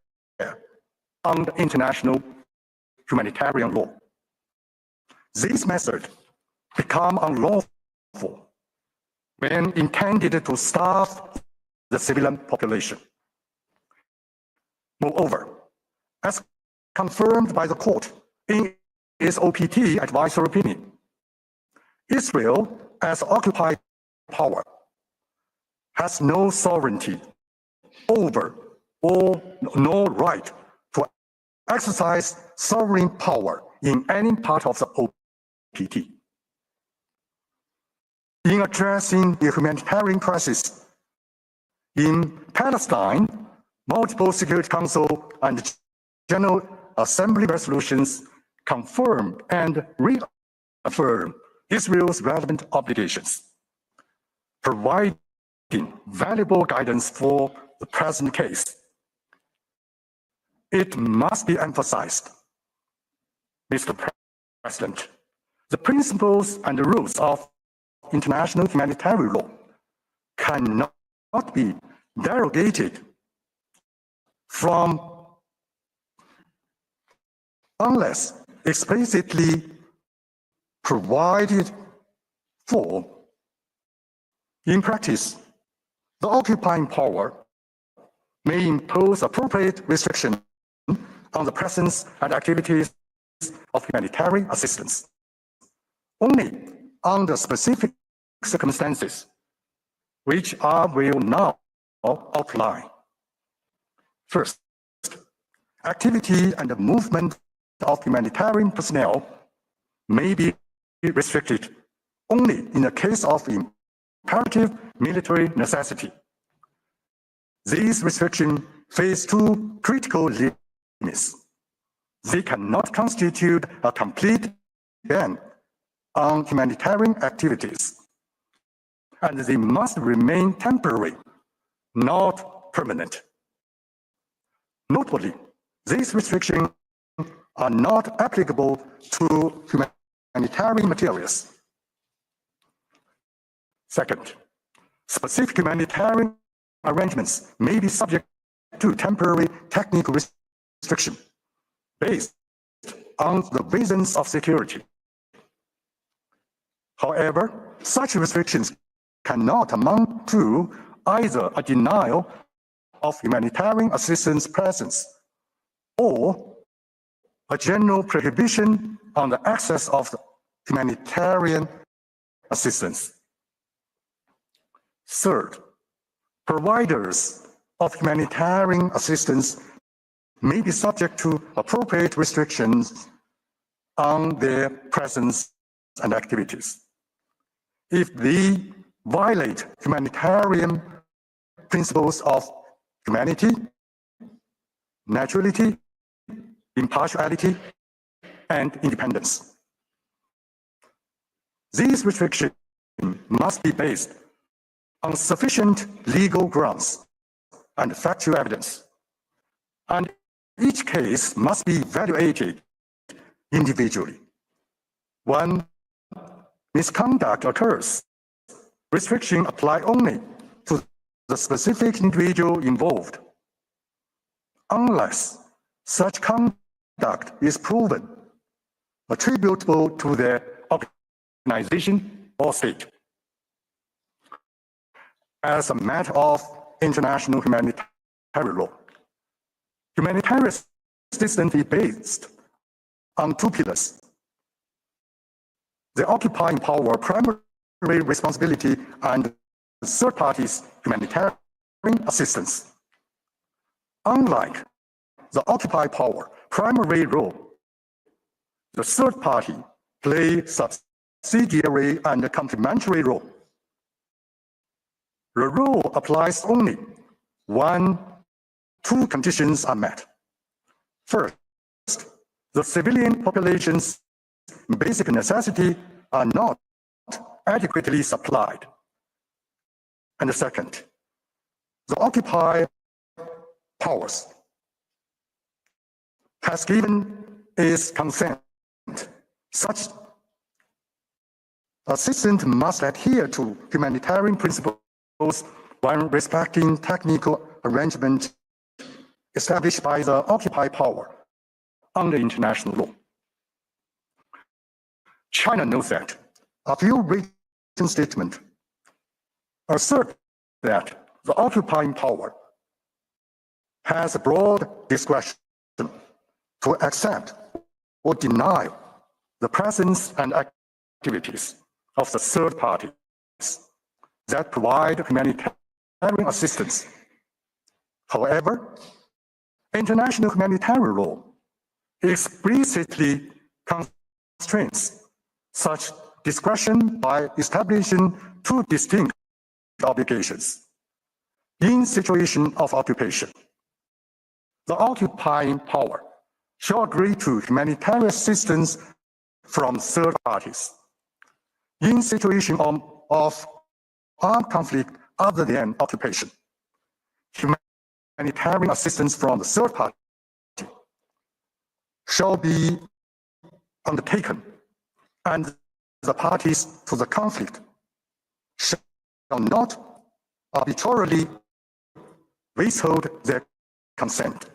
under international humanitarian law. These methods become unlawful when intended to starve the civilian population. Moreover, as confirmed by the court in its OPT advisory opinion, Israel, as occupied power, has no sovereignty over or no right to exercise sovereign power in any part of the OPT. In addressing the humanitarian crisis in Palestine, multiple Security Council and General Assembly resolutions confirm and reaffirm Israel's relevant obligations, providing valuable guidance for the present case. It must be emphasized, Mr. President, the principles and the rules of international humanitarian law cannot be derogated from unless explicitly provided for. In practice, the occupying power may impose appropriate restrictions on the presence and activities of humanitarian assistance only under specific circumstances, which I will now outline. First, activity and movement of humanitarian personnel may be restricted only in the case of imperative military necessity. These restrictions face two critical limits. They cannot constitute a complete ban on humanitarian activities, and they must remain temporary, not permanent. Notably, these restrictions are not applicable to humanitarian materials. Second, specific humanitarian arrangements may be subject to temporary technical restriction based on the reasons of security. However, such restrictions cannot amount to either a denial of humanitarian assistance presence or a general prohibition on the access of humanitarian assistance. Third, providers of humanitarian assistance may be subject to appropriate restrictions on their presence and activities. If they violate humanitarian principles of humanity, neutrality, impartiality, and independence. These restrictions must be based on sufficient legal grounds and factual evidence, and each case must be evaluated individually. When misconduct occurs, restrictions apply only to the specific individual involved, unless such conduct is proven attributable to their organization or state. As a matter of international humanitarian law, humanitarian consistently based on two pillars: the occupying power primary responsibility and third parties humanitarian assistance. Unlike the occupying power primary role, the third party play subsidiary and complementary role. The rule applies only when two conditions are met. First, the civilian population's basic necessities are not adequately supplied. And second, the occupied powers has given its consent. Such assistance must adhere to humanitarian principles when respecting technical arrangements established by the occupied power under international law. China knows that. A few recent statements assert that the occupying power has a broad discretion to accept or deny the presence and activities of the third parties that provide humanitarian assistance. However, international humanitarian law explicitly constrains such discretion by establishing two distinct obligations. In situation of occupation, the occupying power shall agree to humanitarian assistance from third parties. In situation of armed conflict other than occupation, humanitarian assistance from the third party shall be undertaken, and the parties to the conflict shall not arbitrarily withhold their consent.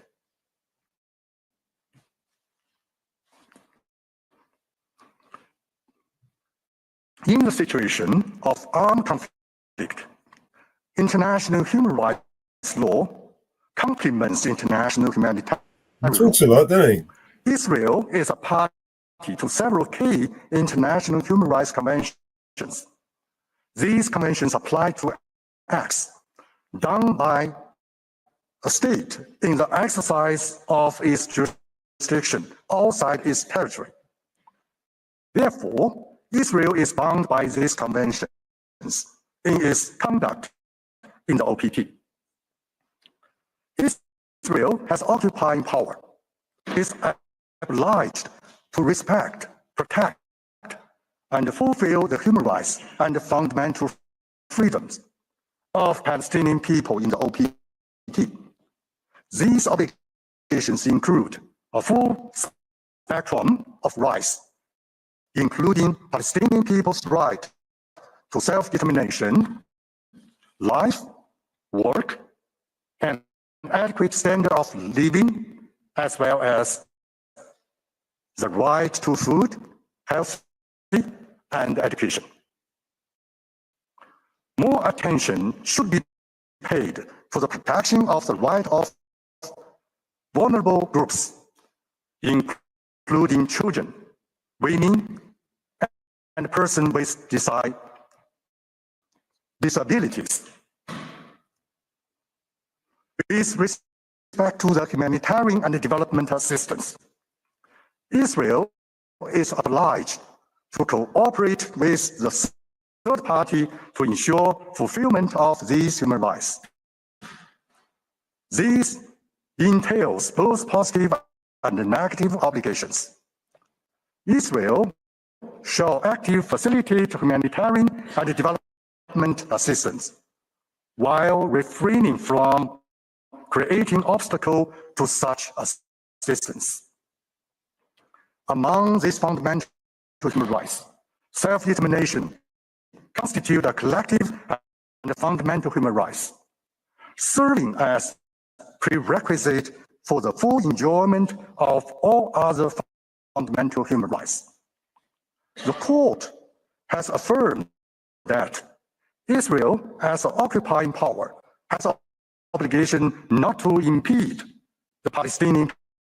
In the situation of armed conflict, international human rights law complements international humanitarian law. Talks a lot, doesn't he? Israel is a party to several key international human rights conventions. These conventions apply to acts done by a state in the exercise of its jurisdiction outside its territory. Therefore, Israel is bound by these conventions in its conduct in the OPT. Israel has occupying power, is obliged to respect, protect, and fulfill the human rights and fundamental freedoms of Palestinian people in the OPT. These obligations include a full spectrum of rights, including Palestinian people's right to self-determination, life, work, and adequate standard of living, as well as the right to food, health, and education. More attention should be paid to the protection of the right of vulnerable groups, including children, women, and persons with disabilities. With respect to the humanitarian and developmental assistance, Israel is obliged to cooperate with the third party to ensure fulfillment of these human rights. This entails both positive and negative obligations. Israel shall actively facilitate humanitarian and development assistance while refraining from creating obstacles to such assistance. Among these fundamental human rights, self-determination constitutes a collective and fundamental human rights, serving as prerequisite for the full enjoyment of all other fundamental human rights. The court has affirmed that Israel, as an occupying power, has an obligation not to impede the Palestinian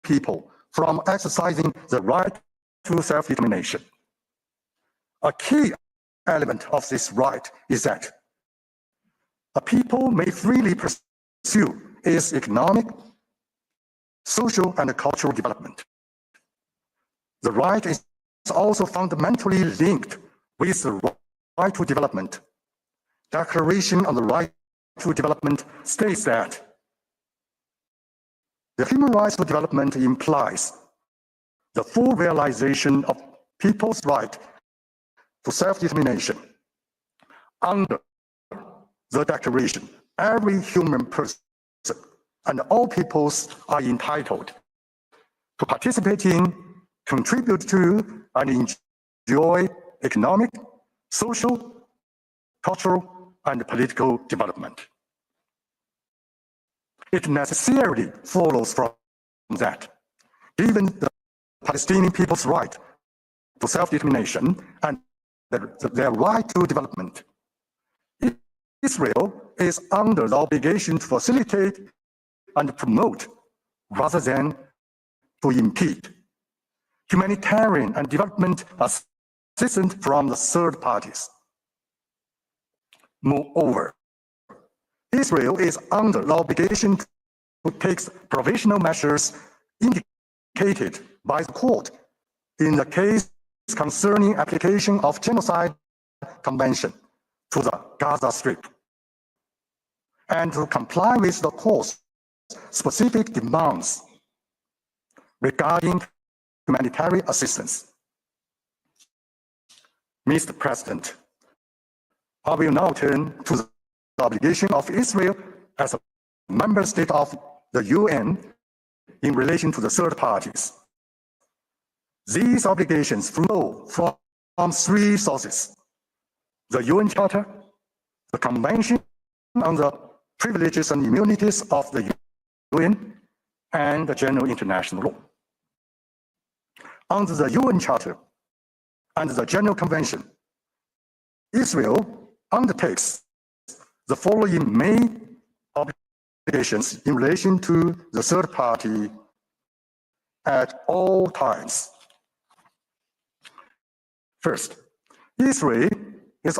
people from exercising the right to self-determination. A key element of this right is that a people may freely pursue its economic, social, and cultural development. The right is also fundamentally linked with the right to development. Declaration on the Right to Development states that the human rights to development implies the full realization of people's right to self-determination. Under the Declaration, every human person and all peoples are entitled to participate in, contribute to, and enjoy economic, social, cultural, and political development. It necessarily follows from that, given the Palestinian people's right to self-determination and their right to development, Israel is under the obligation to facilitate and promote, rather than to impede, humanitarian and development assistance from the third parties. Moreover, Israel is under the obligation to take provisional measures indicated by the court in the case concerning application of Genocide Convention to the Gaza Strip, and to comply with the court's specific demands regarding humanitarian assistance. Mr. President, I will now turn to the obligation of Israel as a member state of the UN in relation to the third parties. These obligations flow from three sources: the UN Charter, the Convention on the Privileges and Immunities of the UN, and the General International Law. Under the UN Charter and the General Convention, Israel undertakes the following main obligations in relation to the third party at all times. First, Israel is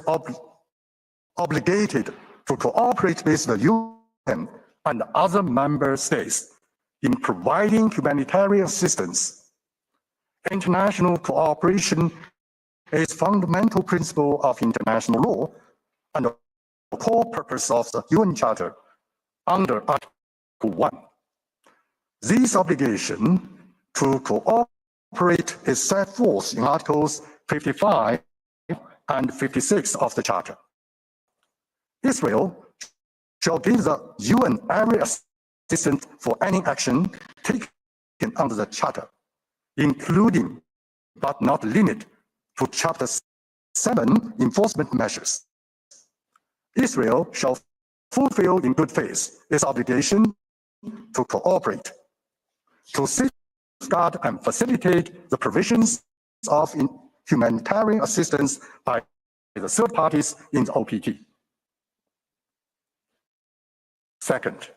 obligated to cooperate with the UN and other member states in providing humanitarian assistance. International cooperation is a fundamental principle of international law and a core purpose of the UN Charter under Article 1. This obligation to cooperate is set forth in Articles 55 and 56 of the Charter. Israel shall give the UN every assistance for any action taken under the Charter, including but not limited to Chapter 7 enforcement measures. Israel shall fulfill in good faith its obligation to cooperate, to safeguard and facilitate the provisions of humanitarian assistance by the third parties in the OPT. Second,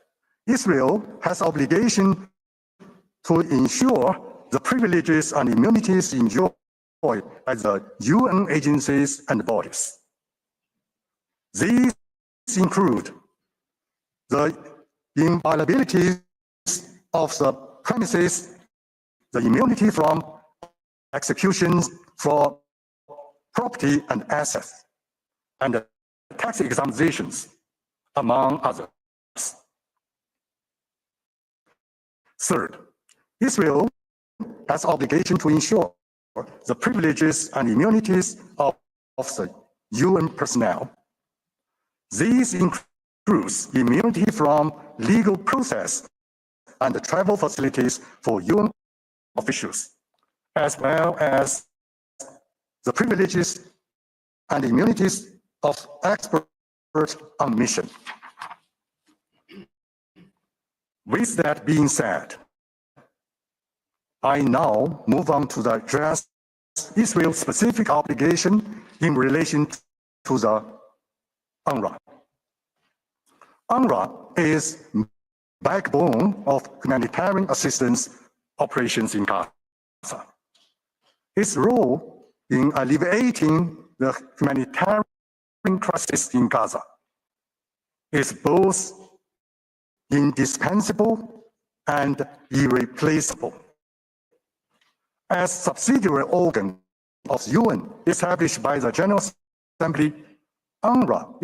Israel has obligation to ensure the privileges and immunities enjoyed by the UN agencies and bodies. These include the inviolability of the premises, the immunity from executions for property and assets, and tax exemptions, among others. Third, Israel has obligation to ensure the privileges and immunities of the UN personnel. These includes immunity from legal process and travel facilities for UN officials, as well as the privileges and immunities of experts on mission. With that being said, I now move on to address Israel's specific obligation in relation to the UNRWA. UNRWA is backbone of humanitarian assistance operations in Gaza. Its role in alleviating the humanitarian crisis in Gaza is both indispensable and irreplaceable. As subsidiary organ of the UN established by the General Assembly, UNRWA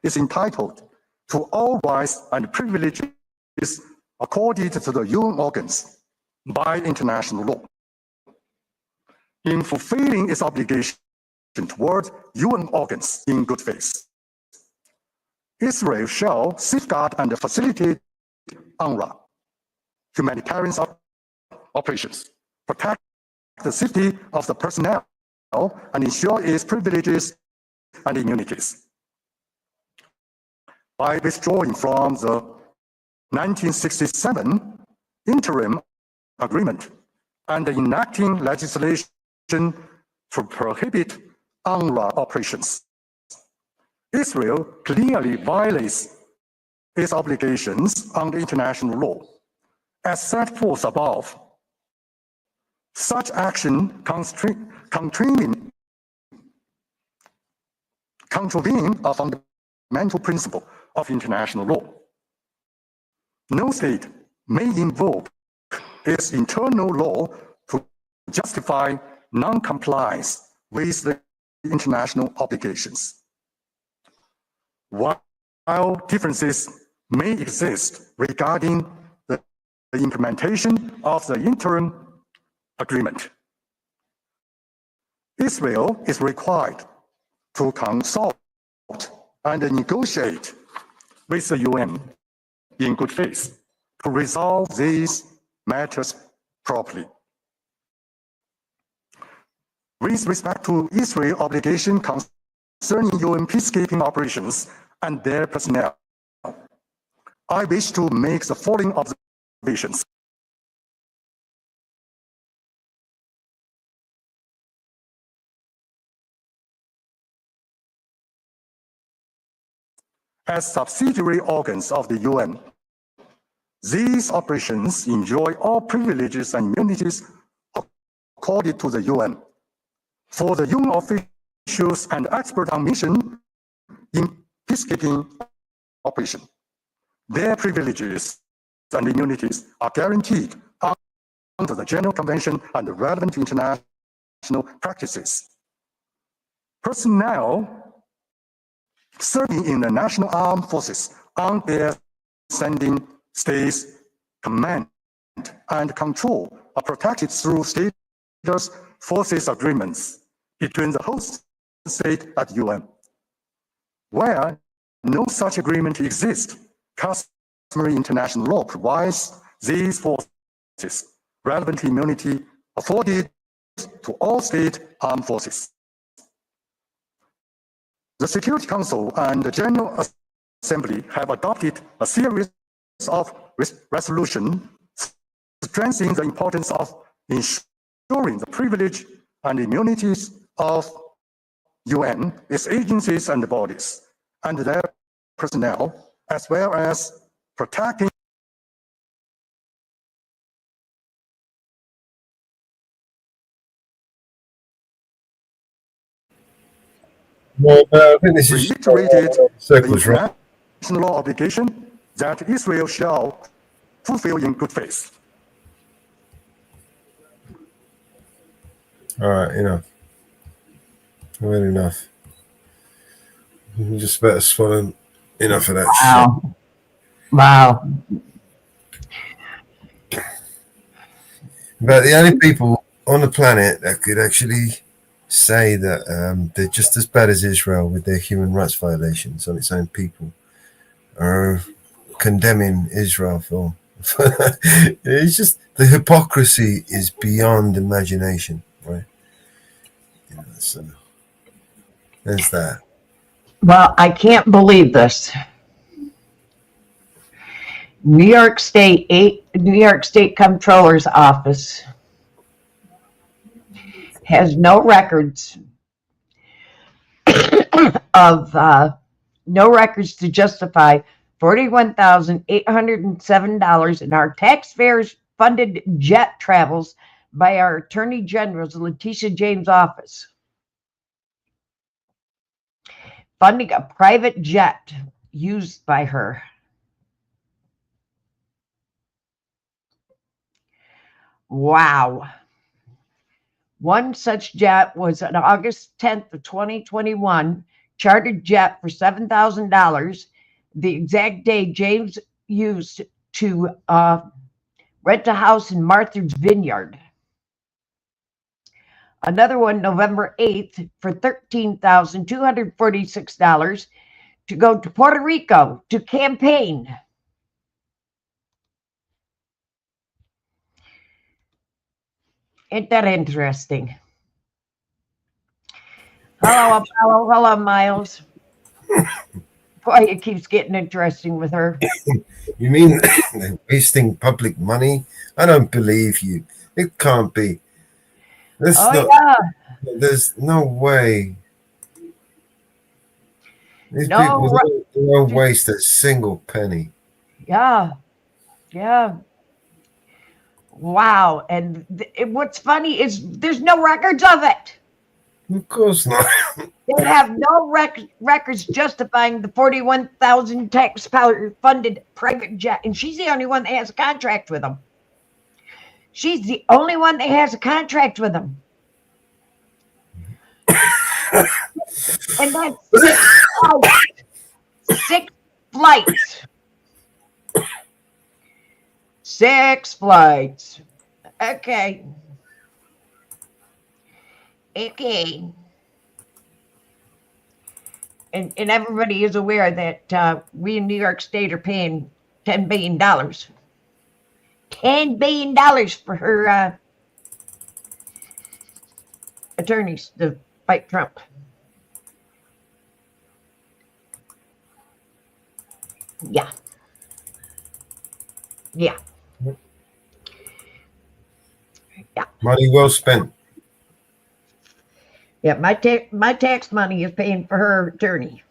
is entitled to all rights and privileges accorded to the UN organs by international law. In fulfilling its obligation toward UN organs in good faith, Israel shall safeguard and facilitate UNRWA humanitarian operations, protect the safety of the personnel, and ensure its privileges and immunities. By withdrawing from the 1967 interim agreement and enacting legislation to prohibit UNRWA operations, Israel clearly violates its obligations under international law, as set forth above. Such action contravene a fundamental principle of international law. No state may invoke its internal law to justify non-compliance with the international obligations. While differences may exist regarding the implementation of the interim agreement, Israel is required to consult and negotiate with the UN in good faith to resolve these matters properly. With respect to Israel's obligation concerning UN peacekeeping operations and their personnel, I wish to make the following observations. As subsidiary organs of the UN, these operations enjoy all privileges and immunities accorded to the UN. For the UN officials and experts on mission in peacekeeping operation, their privileges and immunities are guaranteed under the General Convention and the relevant international practices. Personnel serving in the national armed forces on their sending states' command and control are protected through status forces agreements between the host state at UN. Where no such agreement exists, customary international law provides these forces relevant immunity afforded to all state armed forces. The Security Council and the General Assembly have adopted a series of resolutions strengthening the importance of ensuring the privilege and immunities of UN, its agencies and bodies, and their personnel, as well as protecting Well, I think this is reiterated circles, the right? international law obligation that Israel shall fulfill in good faith. All right, enough. Well, enough. You just better swallow enough of that Wow. Wow. But the only people on the planet that could actually say that they're just as bad as Israel with their human rights violations on its own people are condemning Israel for. It's just the hypocrisy is beyond imagination, right? You know, so there's that. Well, I can't believe this. New York State Comptroller's Office has no records of no records to justify $41,807 in our taxpayers' funded jet travels by our Attorney General's Letitia James' office. Funding a private jet used by her. Wow. One such jet was on August 10th of 2021, chartered jet for $7,000, the exact day James used to rent a house in Martha's Vineyard. Another one, November 8th, for $13,246 to go to Puerto Rico to campaign. Ain't that interesting? Hello, Apollo. Hello, Miles. Boy, it keeps getting interesting with her. You mean they're wasting public money? I don't believe you. It can't be. There's no way. These people don't waste a single penny. Yeah. Wow. And what's funny is there's no records of it. Of course not. They have no records justifying the 41,000 taxpayer funded private jet. And she's the only one that has a contract with them. She's the only one that has a contract with them. And that's 6 flights. 6 flights. Okay. And everybody is aware that we in New York State are paying $10 billion. $10 billion for her attorneys to fight Trump. Yeah. Money well spent. Yeah, my tax money is paying for her attorney.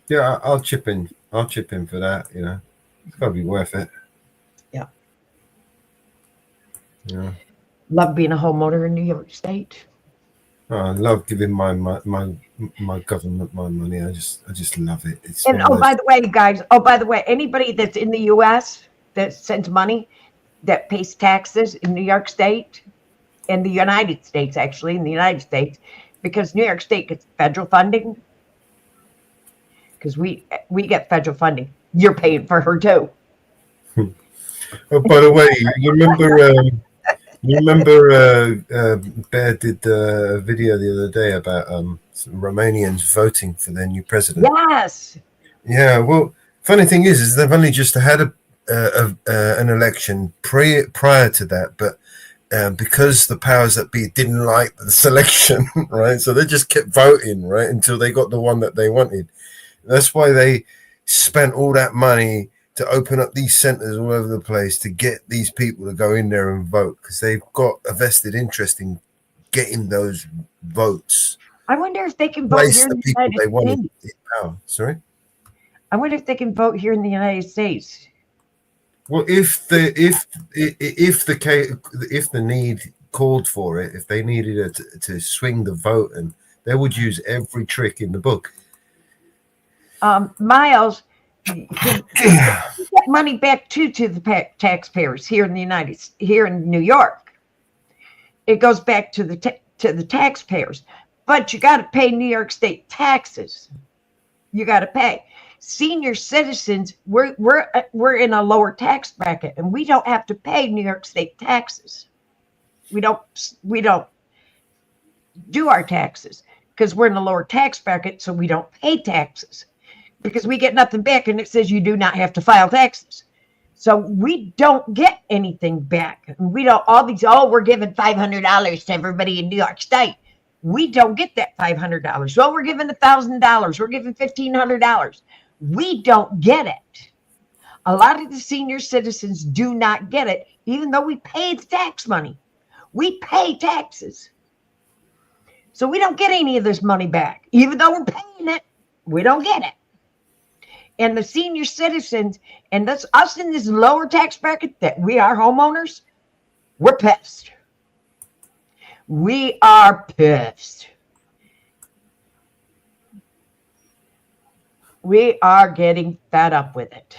Yeah, I'll chip in. I'll chip in for that. You know, it's got to be worth it. Yeah. Yeah. Love being a homeowner in New York State. Oh, I love giving my government my money. I just love it. It's and by the way, guys. Oh, by the way, anybody that's in the U.S. that sends money, that pays taxes in New York State, in the United States, actually, in the United States, because New York State gets federal funding. Because we get federal funding. You're paying for her too. Oh, by the way, you remember Bear did a video the other day about some Romanians voting for their new president. Yes. Yeah. Well, funny thing is they've only just had an election prior to that, but because the powers that be didn't like the selection, right? So they just kept voting, right, until they got the one that they wanted. That's why they spent all that money to open up these centers all over the place to get these people to go in there and vote, because they've got a vested interest in getting those votes. I wonder if they can vote here in the United States. Sorry? I wonder if they can vote here in the United States. Well, if the need called for it, if they needed to swing the vote, and they would use every trick in the book. Miles, get money back to the taxpayers here in New York. It goes back to the taxpayers, but you got to pay New York State taxes. You got to pay. Senior citizens, we're in a lower tax bracket, and we don't have to pay New York State taxes. We don't do our taxes because we're in a lower tax bracket, so we don't pay taxes because we get nothing back, and it says you do not have to file taxes. So we don't get anything back. We don't we're giving $500 to everybody in New York State. We don't get that $500. Well, we're giving $1,000. We're giving $1,500. We don't get it. A lot of the senior citizens do not get it, even though we pay the tax money. We pay taxes. So we don't get any of this money back. Even though we're paying it, we don't get it. And the senior citizens and us in this lower tax bracket that we are homeowners, we're pissed. We are pissed. We are getting fed up with it.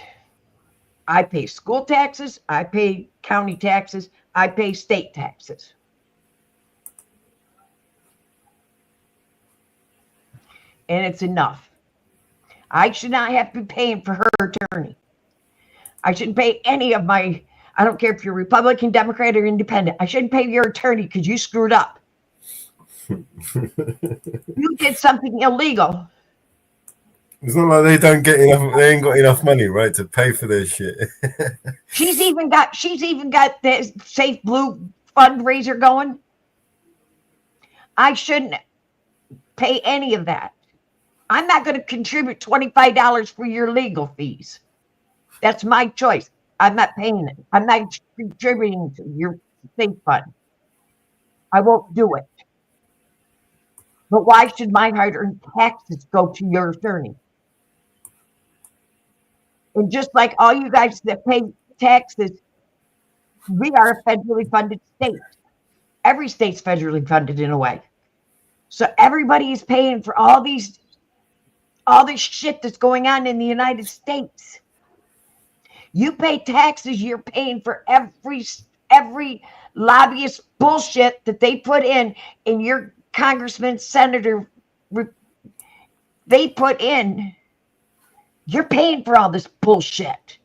I pay school taxes, I pay county taxes, I pay state taxes. And it's enough. I should not have to be paying for her attorney. I shouldn't pay any of my, I don't care if you're Republican, Democrat, or Independent. I shouldn't pay your attorney because you screwed up. You did something illegal. It's not like they ain't got enough money, right, to pay for their shit. She's even got the Safe Blue fundraiser going. I shouldn't pay any of that. I'm not going to contribute $25 for your legal fees. That's my choice. I'm not paying it. I'm not contributing to your safe fund. I won't do it. But why should my hard-earned taxes go to your attorney? And just like all you guys that pay taxes, we are a federally funded state. Every state's federally funded in a way. So everybody is paying for all this shit that's going on in the United States. You pay taxes, you're paying for every lobbyist bullshit that they put in your congressman, senator, they put in. You're paying for all this bullshit.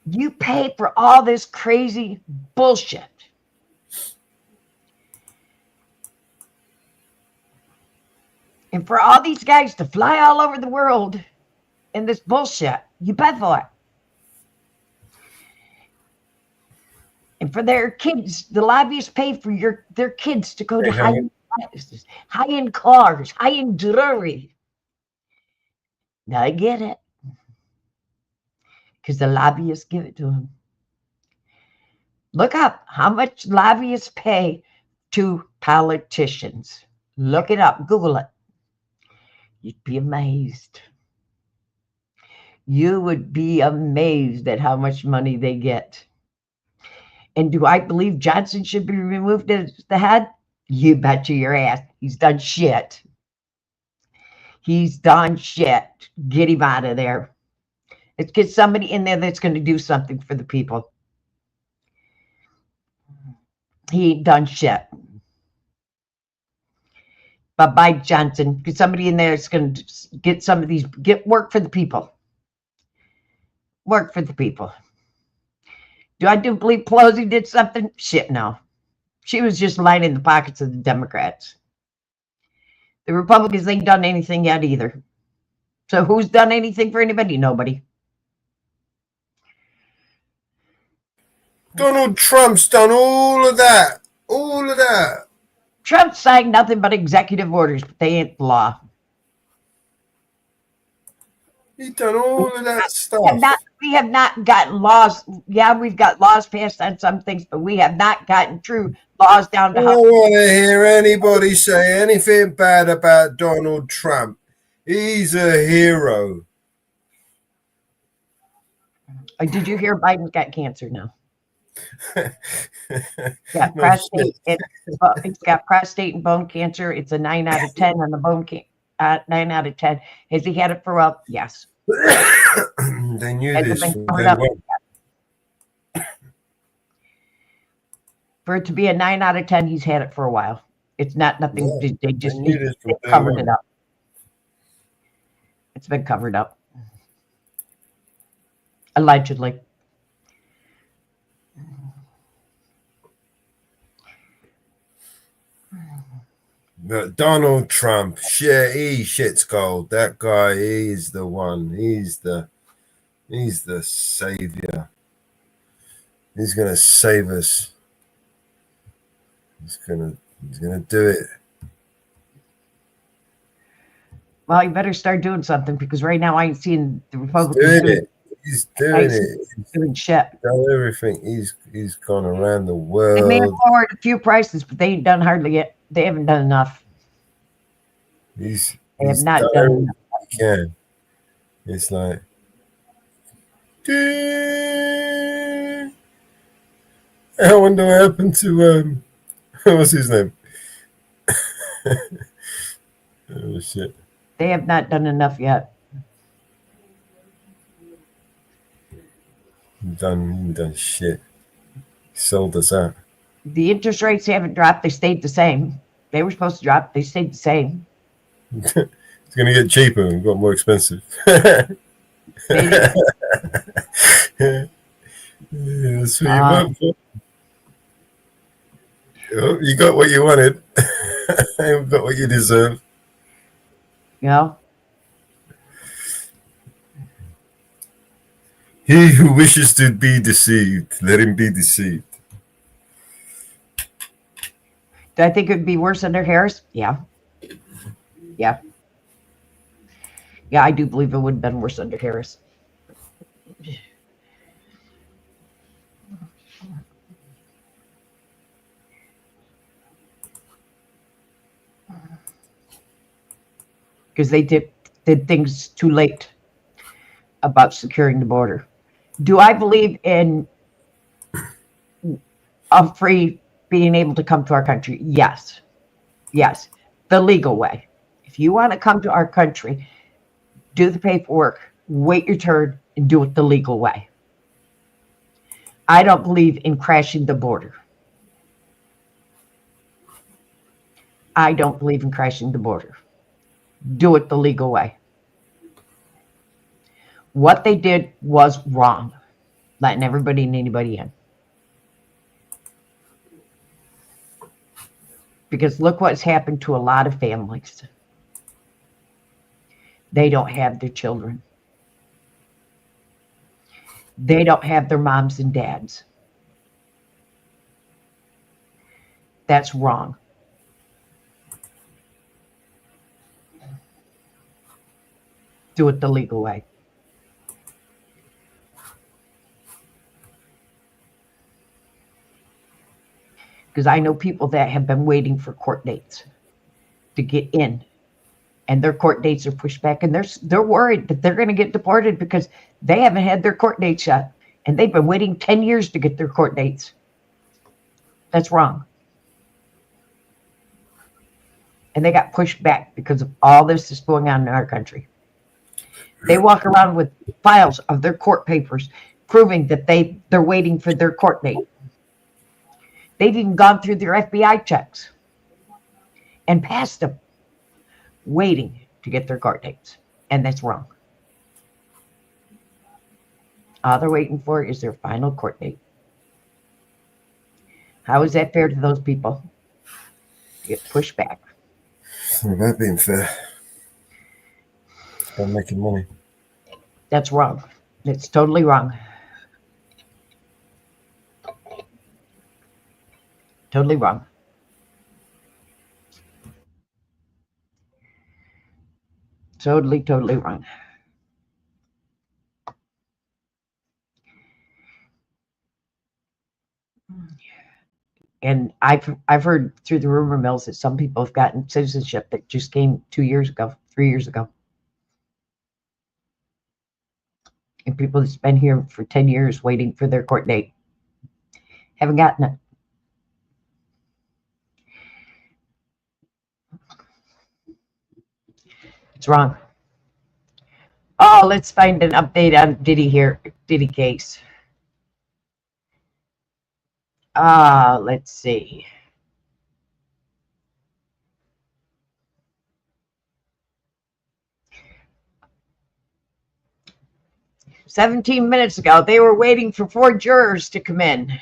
You pay for all this crazy bullshit. And for all these guys to fly all over the world in this bullshit, you pay for it. And for their kids, the lobbyists pay for their kids to go to high-end classes, high-end cars, high-end jewelry. Now I get it. Because the lobbyists give it to them. Look up how much lobbyists pay to politicians. Look it up. Google it. You'd be amazed. You would be amazed at how much money they get. And do I believe Johnson should be removed as the head? You betcha your ass. He's done shit. He's done shit. Get him out of there. Let's get somebody in there that's going to do something for the people. He ain't done shit. Bye-bye, Johnson. Get somebody in there that's going to get some of these, get work for the people. Work for the people. Do I do believe Pelosi did something? Shit, no. She was just lining the pockets of the Democrats. The Republicans ain't done anything yet either. So who's done anything for anybody? Nobody. Donald Trump's done all of that. All of that. Trump signed nothing but executive orders, but they ain't law. He's done all of that stuff. We have not gotten laws. Yeah, we've got laws passed on some things, but we have not gotten true laws down to. I don't want to hear anybody say anything bad about Donald Trump. He's a hero. Did you hear Biden got cancer now? Yeah, prostate. It's got prostate and bone cancer. It's a 9 out of 10 on the bone 9 out of 10. Has he had it for a yes? They knew this. For it to be a 9 out of 10, he's had it for a while. It's not nothing. Yeah, they just they covered it up. It's been covered up. Allegedly. But Donald Trump, shit's gold. That guy, he's the one. He's the savior. He's gonna save us. He's gonna do it. Well, you better start doing something because right now I ain't seeing the Republicans He's doing it. He's doing shit. Done everything. He's gone around the world. They may have lowered a few prices, but they ain't done hardly yet. They haven't done enough. He's They have He's not done done everything enough. he can. It's like, I wonder what happened to what's his name? Oh shit! They have not done enough yet. He done shit. Sold us out. The interest rates haven't dropped. They stayed the same. They were supposed to drop. They stayed the same. It's gonna get cheaper and got more expensive. They didn't. Yeah, that's what you want for. Oh, you got what you wanted. You got what you deserve. You know, He who wishes to be deceived, let him be deceived. do I think it would be worse under Harris? Yeah. Yeah. Yeah, I do believe it would have been worse under Harris. Because they did things too late about securing the border. Do I believe in a free being able to come to our country? Yes. Yes. The legal way. If you want to come to our country, do the paperwork, wait your turn, and do it the legal way. I don't believe in crashing the border. I don't believe in crashing the border. Do it the legal way. What they did was wrong, letting everybody and anybody in. Because look what's happened to a lot of families. They don't have their children. They don't have their moms and dads. That's wrong. Do it the legal way. Because I know people that have been waiting for court dates to get in, and their court dates are pushed back, and they're worried that they're going to get deported because they haven't had their court dates yet, and they've been waiting 10 years to get their court dates. That's wrong. And they got pushed back because of all this that's going on in our country. They walk around with files of their court papers proving that they're waiting for their court date. They've even gone through their FBI checks and passed them, waiting to get their court dates. And that's wrong. All they're waiting for is their final court date. How is that fair to those people? Get pushed back. It's not about being fair. It's about making money. That's wrong. It's totally wrong. Totally wrong. Totally wrong. And I've heard through the rumor mills that some people have gotten citizenship that just came 2 years ago, 3 years ago. And people that's been here for 10 years waiting for their court date haven't gotten it. It's wrong. Oh, let's find an update on Diddy here. Diddy case. Let's see. "17 minutes ago, they were waiting for 4 jurors to come in.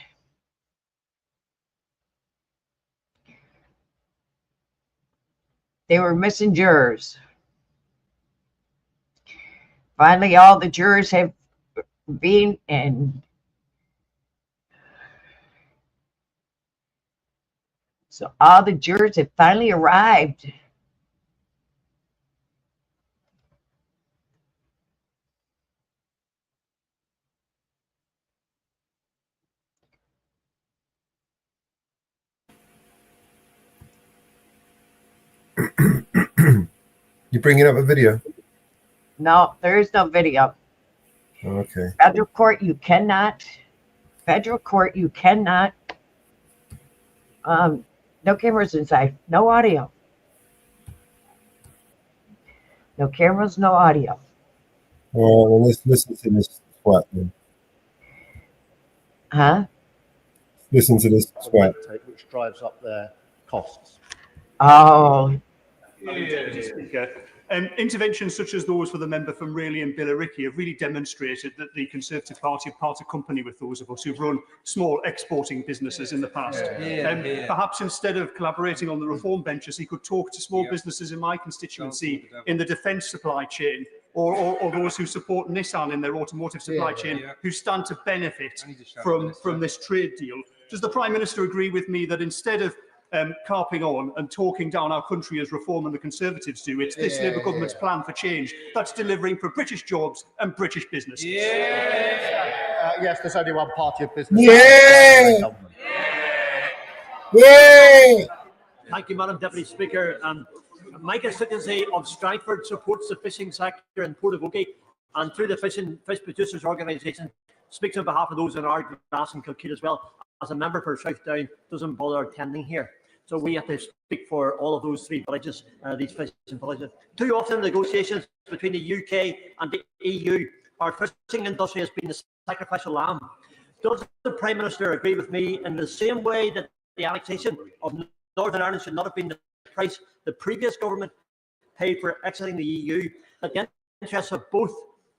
They were missing jurors. Finally, all the jurors have been, and so all the jurors have finally arrived. You bringing up a video? No, there is no video. Okay. Federal court, you cannot. Federal court, you cannot. No cameras inside. No audio. No cameras, no audio. Well, let's listen to this twat then. Huh? Listen to this twat. Which drives up their costs. Oh. Interventions such as those for the member from Rayleigh and Billericay have really demonstrated that the Conservative Party have parted company with those of us who've run small exporting businesses in the past. Perhaps instead of collaborating on the reform benches, he could talk to small businesses in my constituency in the defence supply chain, or those who support Nissan in their automotive supply chain, who stand to benefit from this trade deal. Does the Prime Minister agree with me that instead of carping on and talking down our country as Reform and the Conservatives do, it's this Labour government's plan for change that's delivering for British jobs and British businesses? Yes, there's only one party of business. Yeah. Thank you, Madam Deputy Speaker. My constituency of Stratford supports the fishing sector in Port of Oakey, and through the fish producers organisation, speaks on behalf of those in Ardglass and Kilkeel as well. As a member for South Down, doesn't bother attending here. So we have to speak for all of those three villages, these fishing villages. Too often negotiations between the UK and the EU, our fishing industry has been the sacrificial lamb. Does the Prime Minister agree with me in the same way that the annexation of Northern Ireland should not have been the price the previous government paid for exiting the EU, that the interests of both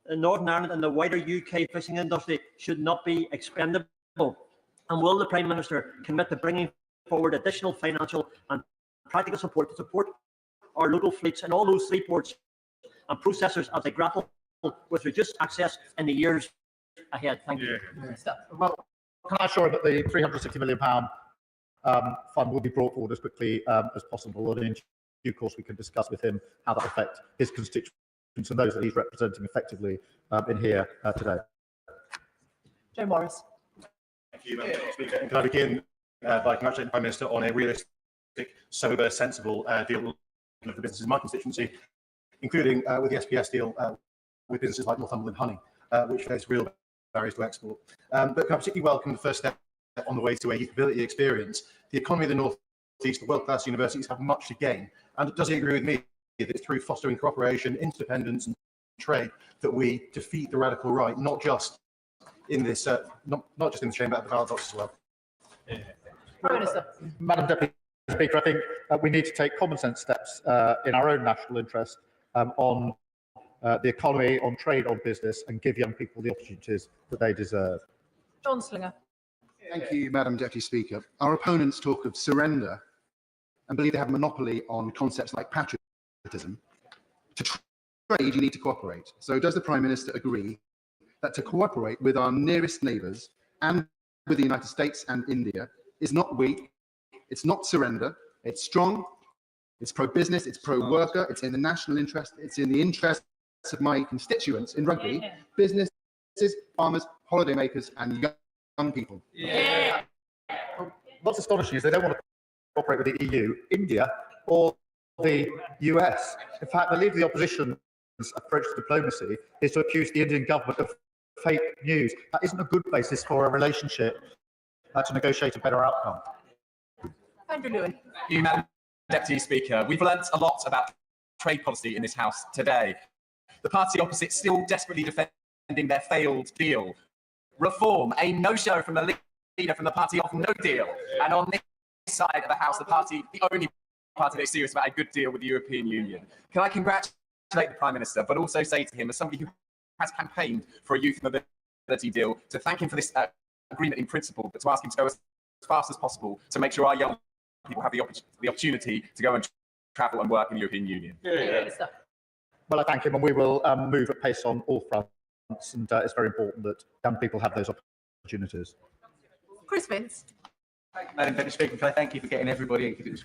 Northern Ireland and the wider UK fishing industry should not be expendable? And will the Prime Minister commit to bringing forward additional financial and practical support to support our local fleets in all those three ports and processors as they grapple with reduced access in the years ahead? Thank you. Well, can I assure him that the £360 million fund will be brought forward as quickly as possible, and in due course we can discuss with him how that will affect his constituents and those that he's representing effectively in here today. Joe Morris. Thank you, Madam Speaker. Can I begin by congratulating the Prime Minister on a realistic, sober, sensible deal of the businesses in my constituency, including with the SPS deal with businesses like Northumberland Honey, which face real barriers to export. But can I particularly welcome the first step on the way to a youthability experience? The economy of the North East, the world-class universities have much to gain. And does he agree with me that it's through fostering cooperation, interdependence and trade that we defeat the radical right, not just in this, not just in the chamber, but the ballot box as well? Prime Minister. Madam Deputy Speaker, I think we need to take common sense steps in our own national interest on the economy, on trade, on business, and give young people the opportunities that they deserve. John Slinger. Thank you, Madam Deputy Speaker. Our opponents talk of surrender and believe they have a monopoly on concepts like patriotism. To trade, you need to cooperate. So does the Prime Minister agree that to cooperate with our nearest neighbours and with the United States and India is not weak, it's not surrender, it's strong, it's pro-business, it's pro-worker, it's in the national interest, it's in the interests of my constituents in Rugby, businesses, farmers, holidaymakers and young people. What's astonishing is they don't want to cooperate with the EU, India, or the US. In fact, the leader of the opposition's approach to diplomacy is to accuse the Indian government of fake news. That isn't a good basis for a relationship to negotiate a better outcome. Andrew Lewin. Thank you, Madam Deputy Speaker. We've learnt a lot about trade policy in this House today. The party opposite still desperately defending their failed deal. Reform, a no-show from the leader from the party of no deal. And on this side of the House, the only party that's serious about a good deal with the European Union. Can I congratulate the Prime Minister, but also say to him, as somebody who has campaigned for a youth mobility deal, to thank him for this agreement in principle, but to ask him to go as fast as possible to make sure our young people have the opportunity to go and travel and work in the European Union. Well, I thank him, and we will move at pace on all fronts, and it's very important that young people have those opportunities. Chris Vince. Madam Deputy Speaker, can I thank you for getting everybody in, because it was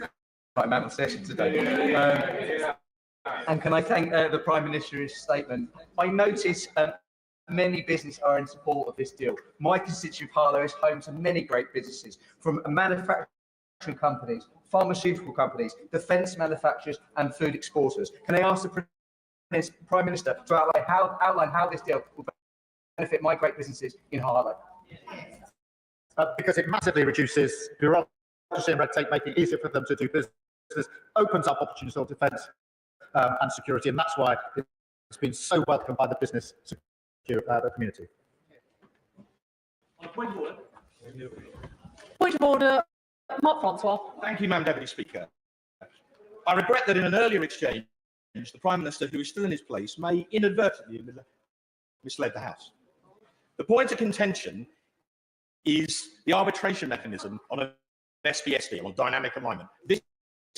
quite a mammoth session today. And can I thank the Prime Minister for his statement. I notice many businesses are in support of this deal. My constituent Harlow is home to many great businesses, from manufacturing companies pharmaceutical companies, defence manufacturers and food exporters. Can I ask the Prime Minister to outline how this deal will benefit my great businesses in Harlow? Because it massively reduces bureaucracy and red tape, making it easier for them to do business, opens up opportunities for defence and security, and that's why it's been so welcomed by the business community. Point of order, Mark Francois. Thank you, Madam Deputy Speaker. I regret that in an earlier exchange, the Prime Minister, who is still in his place, may inadvertently have misled the House. The point of contention is the arbitration mechanism on an SPS deal, on dynamic alignment. This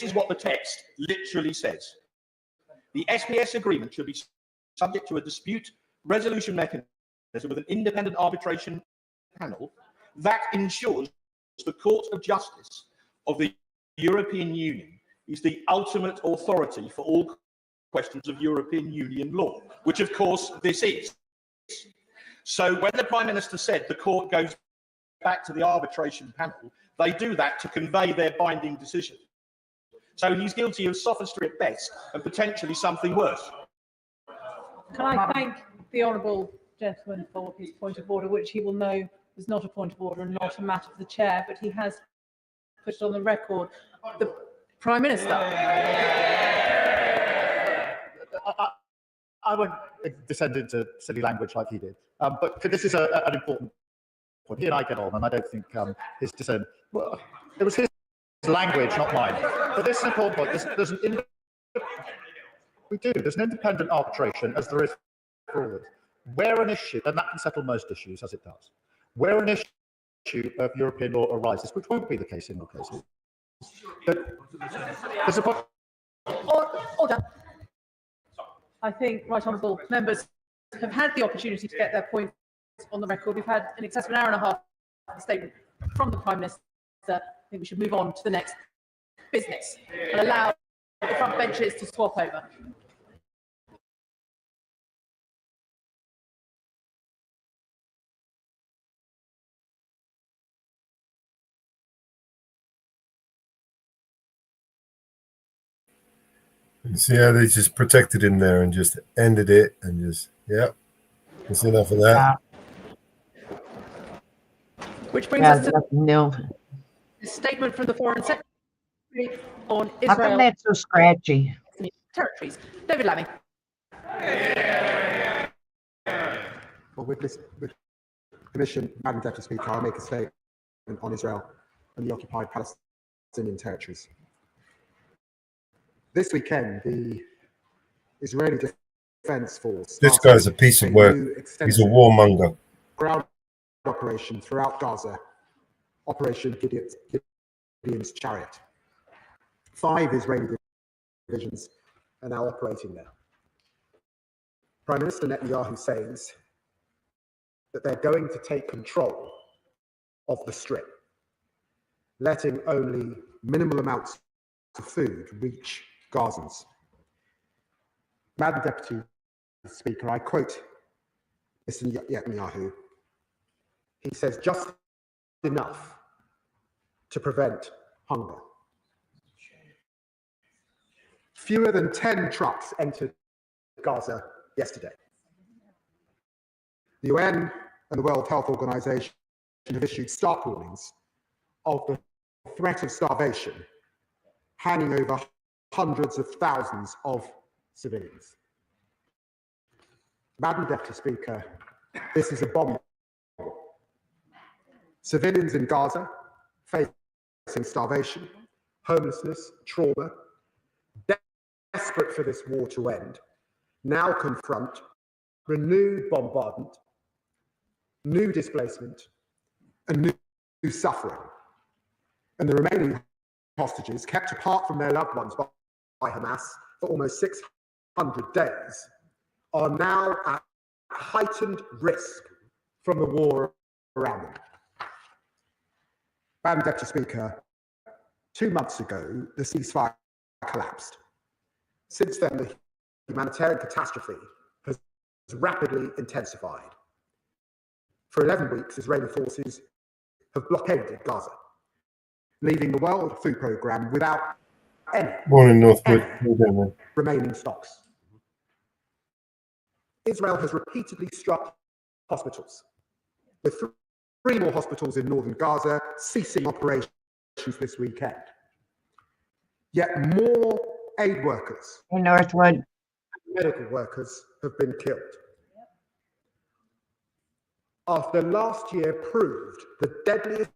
is what the text literally says. The SPS agreement should be subject to a dispute resolution mechanism with an independent arbitration panel that ensures the Court of Justice of the European Union is the ultimate authority for all questions of European Union law, which of course this is. So when the Prime Minister said the court goes back to the arbitration panel, they do that to convey their binding decision. So he's guilty of sophistry at best and potentially something worse. Can I thank the honourable gentleman for his point of order, which he will know is not a point of order and not a matter for the chair, but he has put it on the record. The Prime Minister. I won't descend into silly language like he did, but this is an important point. He and I get on, and I don't think his dissent. Well, it was his language, not mine. But this is an important point. There's an independent arbitration, as there is for all this. Where an issue, and that can settle most issues, as it does. Where an issue of European law arises, which won't be the case in all cases, there's a point. Order. I think right honourable members have had the opportunity to get their points on the record. We've had in excess of an hour and a half statement from the Prime Minister. I think we should move on to the next business and allow the front benches to swap over. You see how they just protected him there and just ended it and just, yeah, that's enough of that. Which brings us to no. a statement from the Foreign Secretary on How come Israel that's so scratchy? territories. David Lammy. Well, with permission, Madam Deputy Speaker, I'll make a statement on Israel and the occupied Palestinian territories. This weekend, the Israeli Defense Force. This guy's a piece of work. He's a warmonger. Ground operation throughout Gaza, Operation Gideon's Chariot. 5 Israeli divisions are now operating there. Prime Minister Netanyahu says that they're going to take control of the Strip, letting only minimal amounts of food reach Gazans. Madam Deputy Speaker, I quote Mr. Netanyahu. He says, just enough to prevent hunger. Fewer than 10 trucks entered Gaza yesterday. The UN and the World Health Organization have issued stark warnings of the threat of starvation hanging over hundreds of thousands of civilians. Madam Deputy Speaker, this is a bomb. Civilians in Gaza facing starvation, homelessness, trauma, desperate for this war to end, now confront renewed bombardment, new displacement, and new suffering. And the remaining hostages, kept apart from their loved ones by Hamas for almost 600 days, are now at heightened risk from the war around them. Madam Deputy Speaker, 2 months ago, the ceasefire collapsed. Since then, the humanitarian catastrophe has rapidly intensified. For 11 weeks, Israeli forces have blockaded Gaza. leaving the World Food Programme without any Morning, Northwood. How you doing, man? remaining stocks. Israel has repeatedly struck hospitals, with 3 more hospitals in northern Gaza ceasing operations this weekend. Yet more aid workers In Northwood. and medical workers have been killed. After last year proved the deadliest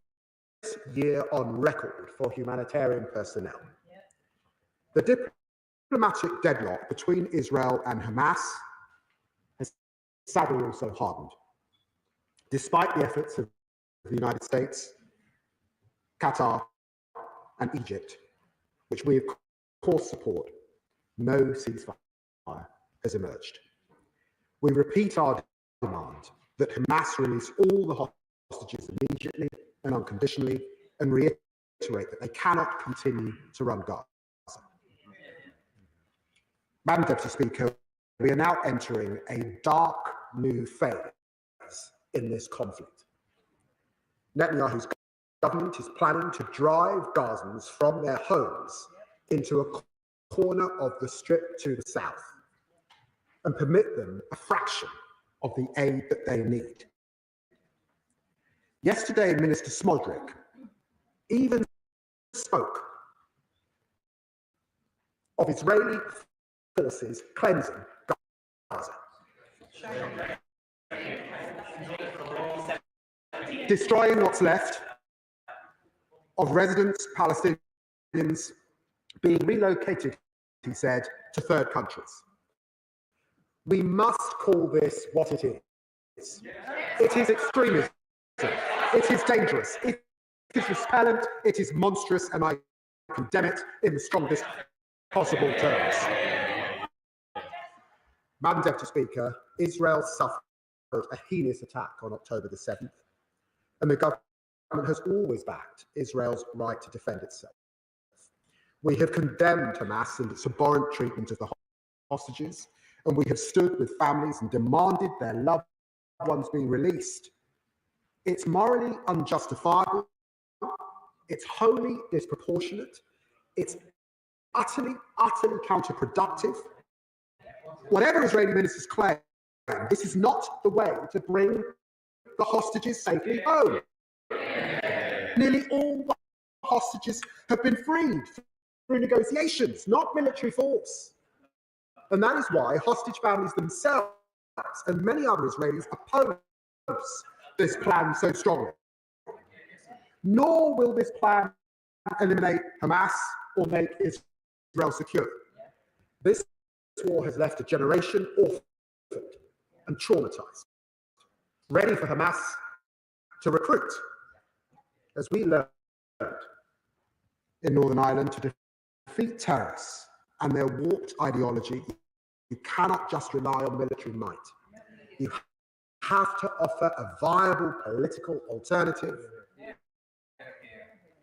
year on record for humanitarian personnel, the diplomatic deadlock between Israel and Hamas has sadly also hardened. Despite the efforts of the United States, Qatar, and Egypt, which we of course support, no ceasefire has emerged. We repeat our demand that Hamas release all the hostages immediately and unconditionally, and reiterate that they cannot continue to run Gaza. Madam Deputy Speaker, we are now entering a dark new phase in this conflict. Netanyahu's government is planning to drive Gazans from their homes into a corner of the Strip to the south and permit them a fraction of the aid that they need. Yesterday, Minister Smodrick even spoke of Israeli forces cleansing Gaza, destroying what's left of residents, Palestinians, being relocated, he said, to third countries. We must call this what it is. It is extremism. It is dangerous. It is repellent. It is monstrous, and I condemn it in the strongest possible terms. Madam Deputy Speaker, Israel suffered a heinous attack on October the 7th, and the government has always backed Israel's right to defend itself. We have condemned Hamas and its abhorrent treatment of the hostages, and we have stood with families and demanded their loved ones being released. It's morally unjustifiable, it's wholly disproportionate, it's utterly counterproductive. Whatever Israeli ministers claim, this is not the way to bring the hostages safely home. Nearly all the hostages have been freed through negotiations, not military force. And that is why hostage families themselves and many other Israelis oppose this plan so strongly. Nor will this plan eliminate Hamas or make Israel secure. This war has left a generation orphaned and traumatized, ready for Hamas to recruit, as we learned in Northern Ireland, to defeat terrorists and their warped ideology. You cannot just rely on military might. You have to offer a viable political alternative.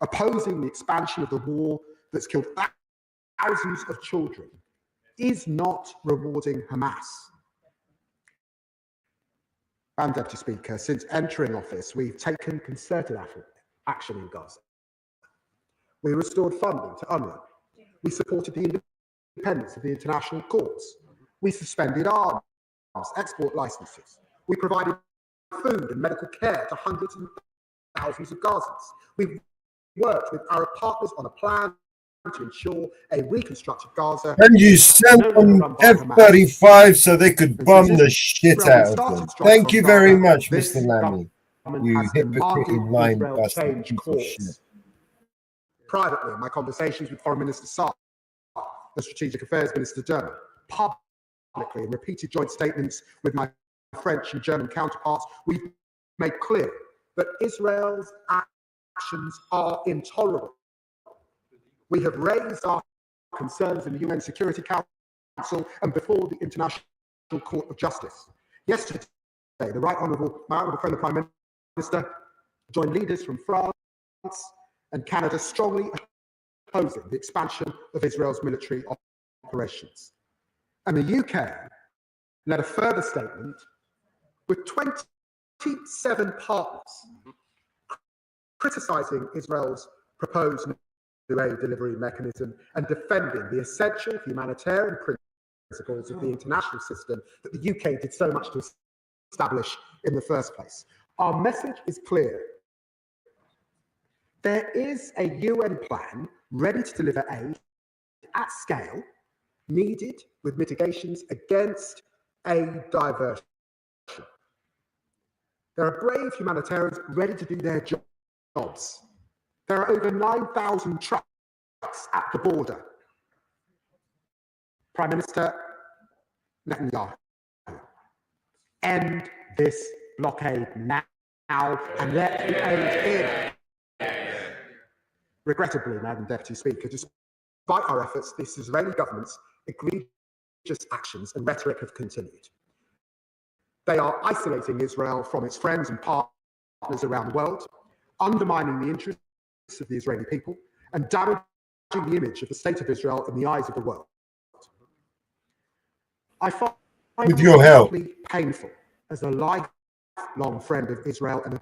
Opposing the expansion of the war that's killed thousands of children is not rewarding Hamas. Madam Deputy Speaker, since entering office, we've taken concerted action in Gaza. We restored funding to UNRWA. We supported the independence of the international courts. We suspended arms export licenses. We provided food and medical care to hundreds and thousands of Gazans. We worked with Arab partners on a plan to ensure a reconstructed Gaza. And you sent them F-35 so they could bomb the shit out of them. Thank you very much, Mr. Lammy. You hypocrite lying bastard piece of shit. Privately, in my conversations with Foreign Minister Saab, the Strategic Affairs Minister Dermot, publicly in repeated joint statements with my French and German counterparts, we've made clear that Israel's actions are intolerable. We have raised our concerns in the UN Security Council and before the International Court of Justice. Yesterday, the my honourable friend, the Prime Minister, joined leaders from France and Canada strongly opposing the expansion of Israel's military operations. And the UK led a further statement with 27 partners criticising Israel's proposed new aid delivery mechanism, and defending the essential humanitarian principles of the international system that the UK did so much to establish in the first place. Our message is clear. There is a UN plan ready to deliver aid at scale, needed with mitigations against aid diversion. There are brave humanitarians ready to do their jobs. There are over 9,000 trucks at the border. Prime Minister Netanyahu, end this blockade now and let the aid in. Regrettably, Madam Deputy Speaker, despite our efforts, this Israeli government's egregious actions and rhetoric have continued. They are isolating Israel from its friends and partners around the world, undermining the interests of the Israeli people, and damaging the image of the state of Israel in the eyes of the world. I find with your help, deeply painful as a lifelong friend of Israel and a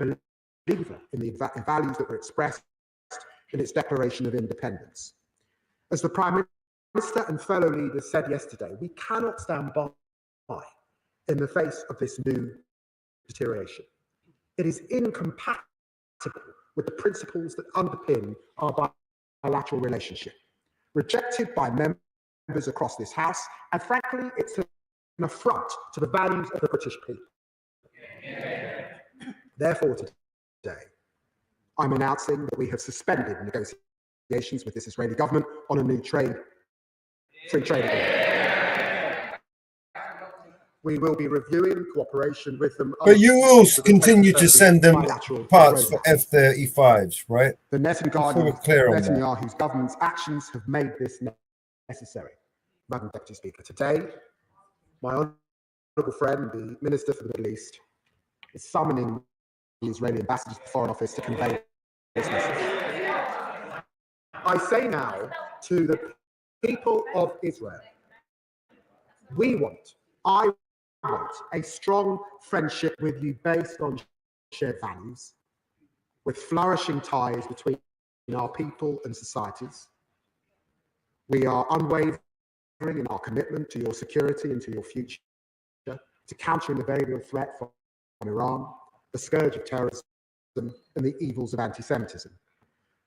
believer in the values that were expressed in its Declaration of Independence. As the Prime Minister and fellow leaders said yesterday, we cannot stand by in the face of this new deterioration. It is incompatible with the principles that underpin our bilateral relationship, rejected by members across this House, and frankly, it's an affront to the values of the British people. Therefore, today, I'm announcing that we have suspended negotiations with this Israeli government on a new free trade agreement. We will be reviewing cooperation with them. But you will continue to send them parts for F-35s, right? The Netanyahu's government's actions have made this necessary. Madam Deputy Speaker, today, my honourable friend, the Minister for the Middle East, is summoning the Israeli ambassador to the Foreign Office to convey this message. I say now to the people of Israel, I want a strong friendship with you based on shared values, with flourishing ties between our people and societies. We are unwavering in our commitment to your security and to your future, to countering the very real threat from Iran, the scourge of terrorism, and the evils of anti-Semitism.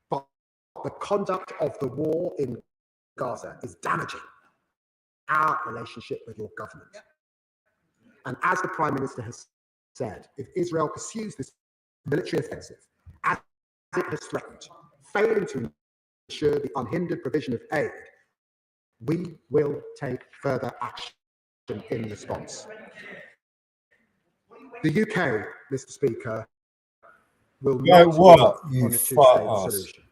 But the conduct of the war in Gaza is damaging our relationship with your government. And as the Prime Minister has said, if Israel pursues this military offensive, as it has threatened, failing to ensure the unhindered provision of aid, we will take further action in response. The UK, Mr. Speaker, will not what, give you on a two-state fat-ass? solution.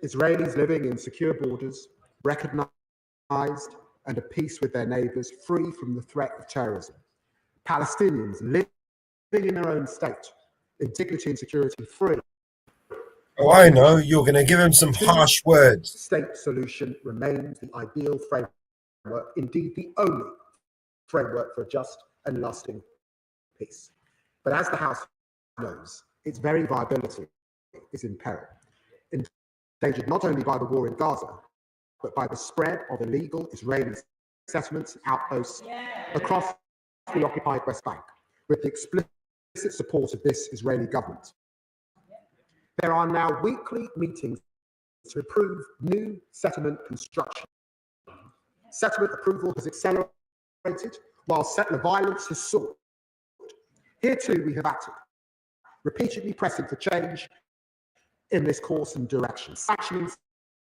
Israelis living in secure borders, recognised and at peace with their neighbours, free from the threat of terrorism. Palestinians living in their own state, in dignity and security, free. Oh, I know. You're going to give him some harsh words. State solution remains the ideal framework, indeed the only framework for a just and lasting peace. But as the House knows, its very viability is in peril, endangered not only by the war in Gaza, but by the spread of illegal Israeli settlements and outposts across the occupied West Bank, with the explicit support of this Israeli government. There are now weekly meetings to approve new settlement construction. Settlement approval has accelerated, while settler violence has soared. Here too we have acted, repeatedly pressing for change in this course and direction, sanctioning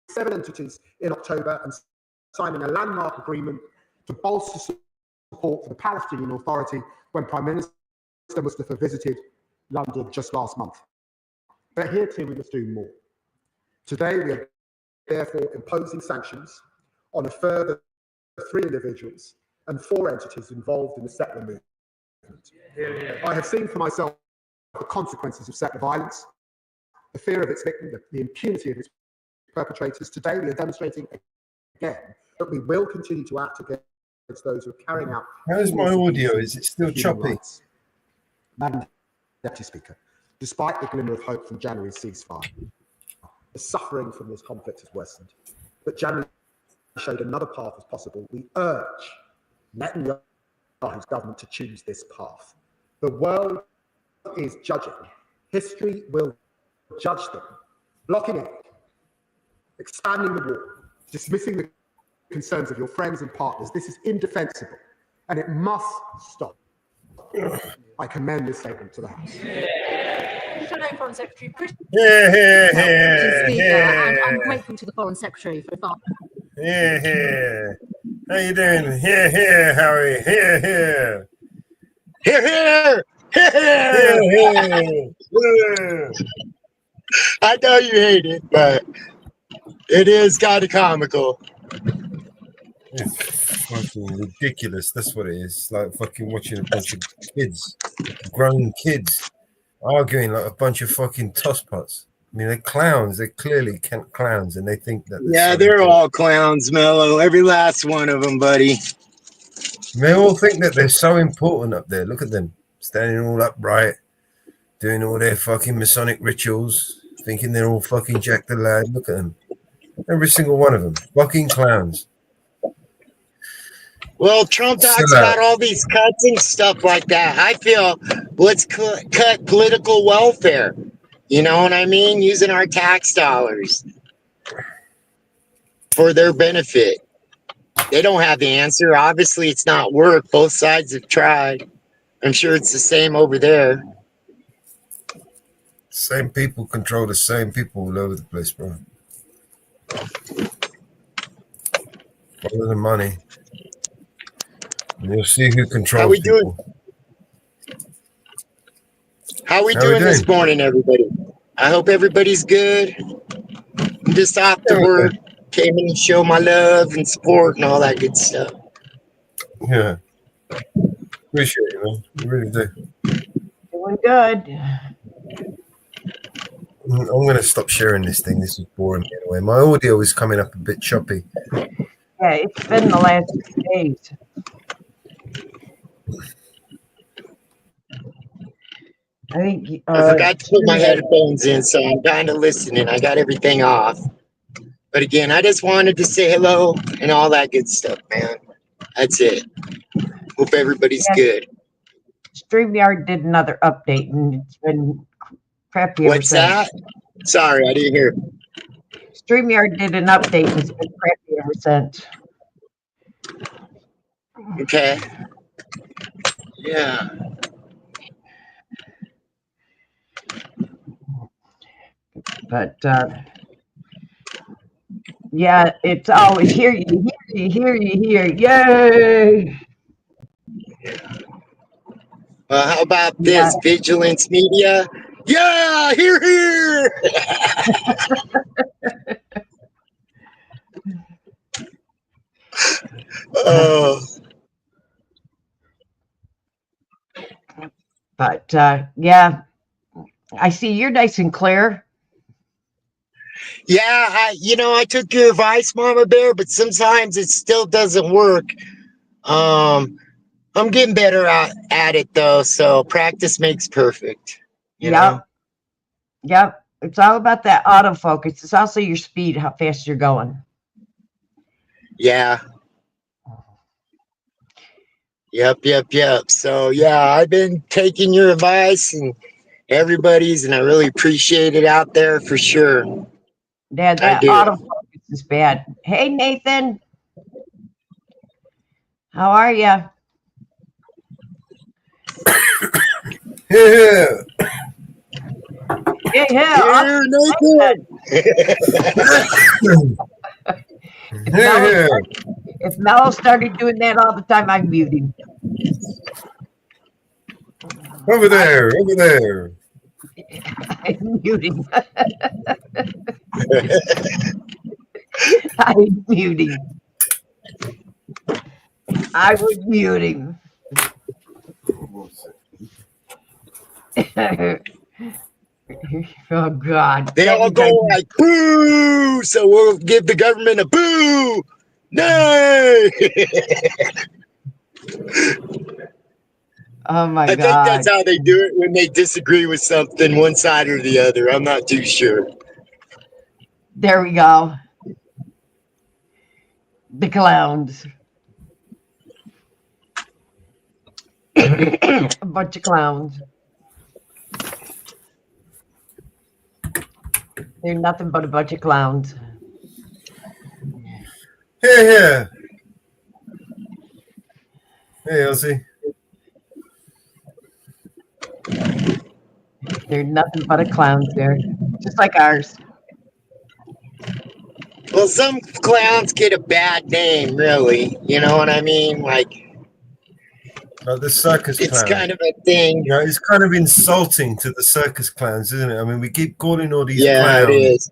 7 entities in October and signing a landmark agreement to bolster support for the Palestinian Authority when Prime Minister Mustafa visited London just last month. But here too we must do more. Today we are therefore imposing sanctions on a further 3 individuals and 4 entities involved in the settler movement. I have seen for myself the consequences of settler violence, the fear of its victim, the impunity of its perpetrators. Today we are demonstrating again that we will continue to act against those who are carrying out. How's my audio? Is it still choppy? Madam Deputy Speaker, Despite the glimmer of hope from January's ceasefire, the suffering from this conflict has worsened. But January showed another path was possible. We urge Netanyahu's government to choose this path. The world is judging. History will judge them. Blocking it, expanding the war, dismissing the concerns of your friends and partners. This is indefensible, and it must stop. I commend this statement to the House. Shadow Foreign Secretary, Speaker, and I'm grateful to the Foreign Secretary for that. How you doing? Here, Harry. Here. Here. I know you hate it, but it is kind of comical. It's fucking ridiculous. That's what it is. It's like fucking watching a bunch of kids, grown kids, arguing like a bunch of fucking tosspots. I mean, they're clowns. They're clearly clowns, and they think that. Yeah, they're all clowns, Mello. Every last one of them, buddy. They all think that they're so important up there. Look at them, standing all upright, doing all their fucking Masonic rituals, thinking they're all fucking Jack the Lad. Look at them. Every single one of them. Fucking clowns. Well, Trump talks about all these cuts and stuff like that. I feel let's cut political welfare. You know what I mean? Using our tax dollars for their benefit. They don't have the answer. Obviously, it's not worked. Both sides have tried. I'm sure it's the same over there. Same people control the same people all over the place, bro. Follow the money. And you'll see who controls How we people. doing? How we doing this morning, everybody? I hope everybody's good. I'm just off to work. Came in to show my love and support and all that good stuff. Yeah. Appreciate it, man. I really do. Doing good. I'm going to stop sharing this thing. This is boring me anyway. My audio is coming up a bit choppy. Yeah, it's been the last 6 days. I think I forgot to put my headphones in, so I'm kind of listening. I got everything off. But again, I just wanted to say hello and all that good stuff, man. That's it. Hope everybody's good. StreamYard did another update, and it's been crappy ever What's since. that? Sorry, I didn't hear. StreamYard did an update, and it's been crappy ever since. Okay. Yeah. But yeah, it's always hear you, yay! How about this? Vigilance Media? Yeah, here. Oh. But yeah, I see you're nice and clear. Yeah, I took your advice, Mama Bear, but sometimes it still doesn't work. I'm getting better at it though, so practice makes perfect. You know? Yep. It's all about that autofocus. It's also your speed, how fast you're going. Yeah. Yep. So yeah, I've been taking your advice and everybody's, and I really appreciate it out there for sure. Yeah, that autofocus is bad. Hey, Nathan. How are you? Yeah. Yeah. If Mello started doing that all the time, I'd mute him. Over there. I'm muting. I'm muting. I would mute him. Oh God! They all go like boo, so we'll give the government a boo. No. Oh my I think God. that's how they do it when they disagree with something, one side or the other. I'm not too sure. There we go. The clowns. A bunch of clowns. They're nothing but a bunch of clowns. Here. Hey, Elsie. They're nothing but a clowns there, just like ours. Well, some clowns get a bad name, really. You know what I mean? Like, The circus it's clown. kind of a thing. You know, it's kind of insulting to the circus clowns, isn't it? I mean, we keep calling all these Yeah, clowns. it is.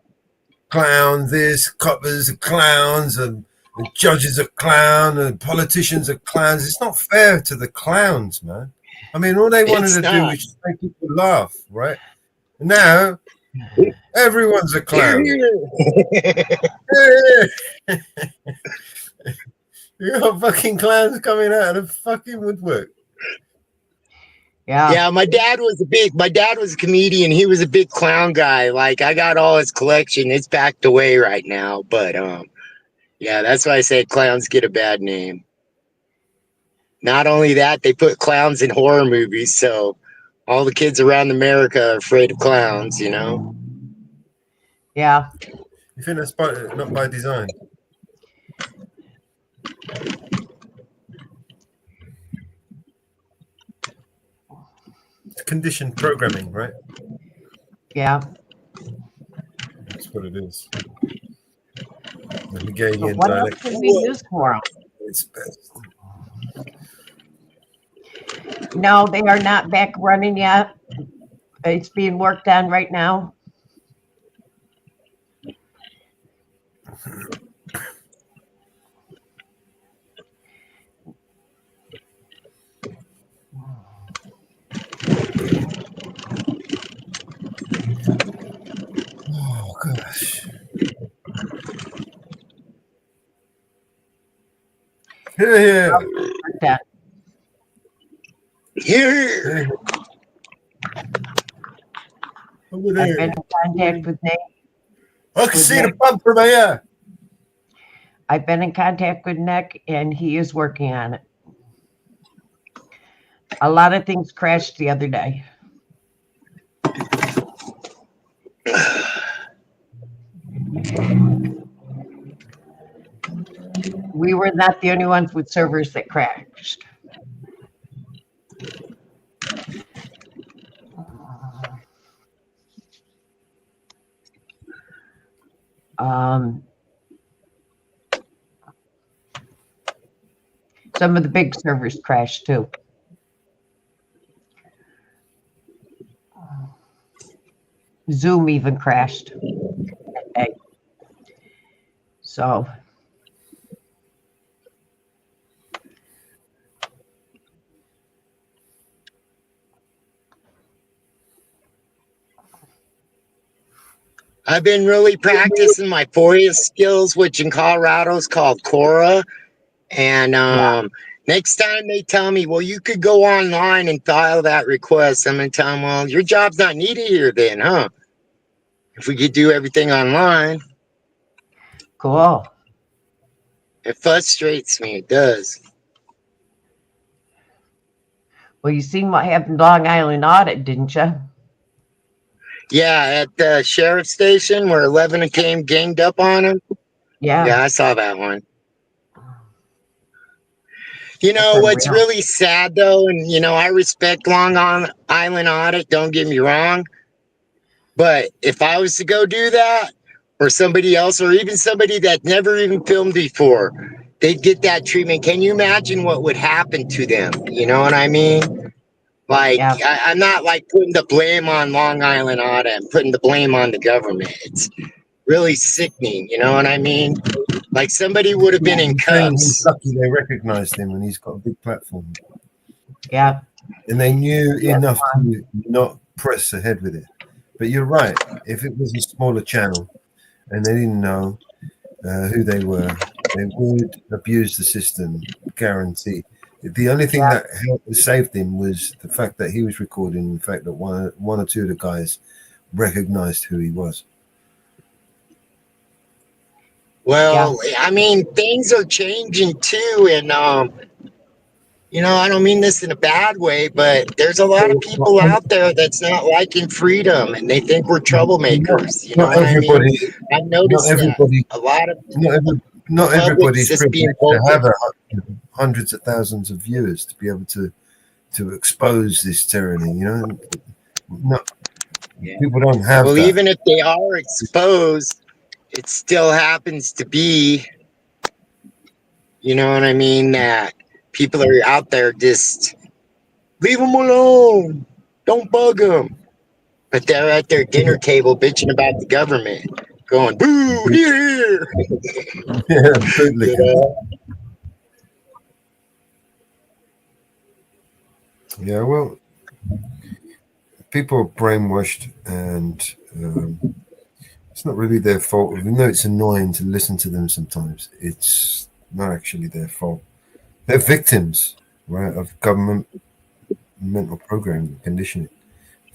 Clowns, this, coppers are clowns, and the judges are clowns, and politicians are clowns. It's not fair to the clowns, man. I mean, all they wanted It's to do not. was just make people laugh, right? Now, everyone's a clown. You got fucking clowns coming out of the fucking woodwork. Yeah. My dad was a comedian. He was a big clown guy. Like, I got all his collection. It's packed away right now. But yeah, that's why I say clowns get a bad name. Not only that, they put clowns in horror movies, so all the kids around America are afraid of clowns, you know? Yeah. You think that's not by design? It's conditioned programming, right? Yeah. That's what it is. The Hegelian What else dialect. can we use for them? It's best. No, they are not back running yet. It's being worked on right now. Oh gosh. Here. Here. Over I've there. been in contact with Nick. I can see the pump from here. I've been in contact with Nick, and he is working on it. A lot of things crashed the other day. We were not the only ones with servers that crashed. Some of the big servers crashed too. Zoom even crashed. Okay. So I've been really practicing my FOIA skills, which in Colorado is called Cora. And next time they tell me, well, you could go online and file that request, I'm going to tell them, well, your job's not needed here then, huh? If we could do everything online. Cool. It frustrates me. It does. Well, you seen what happened Long Island audit, didn't you? Yeah, at the sheriff's station where 11 came ganged up on him. Yeah. Yeah, I saw that one. You know, what's really sad, though, and, you know, I respect Long Island audit, don't get me wrong. But if I was to go do that, or somebody else, or even somebody that never even filmed before, they'd get that treatment. Can you imagine what would happen to them? You know what I mean? Like, I'm not like putting the blame on Long Island audit. I'm putting the blame on the government. It's really sickening. You know what I mean? Like somebody would have been in cuffs. He's lucky they recognized him and he's got a big platform. Yeah. And they knew enough to not press ahead with it. But you're right. If it was a smaller channel and they didn't know who they were, they would abuse the system, guarantee. The only thing that saved him was the fact that he was recording. The fact that one or two of the guys recognized who he was. Well, I mean, things are changing too, and you know, I don't mean this in a bad way, but there's a lot of people out there that's not liking freedom, and they think we're troublemakers. You know Not what I mean? everybody. I've noticed Not everybody. that a lot of Not everybody's just being privileged to have vocal. hundreds of thousands of viewers to be able to expose this tyranny. You know, not people don't have Well, that. even if they are exposed, it still happens to be, you know what I mean, that people are out there just leave them alone, don't bug them. But they're at their dinner table bitching about the government, going, boo, here. Yeah, absolutely. You know? Yeah, well, people are brainwashed, and it's not really their fault. Even though it's annoying to listen to them sometimes, it's not actually their fault. They're victims, right, of government mental programming, conditioning.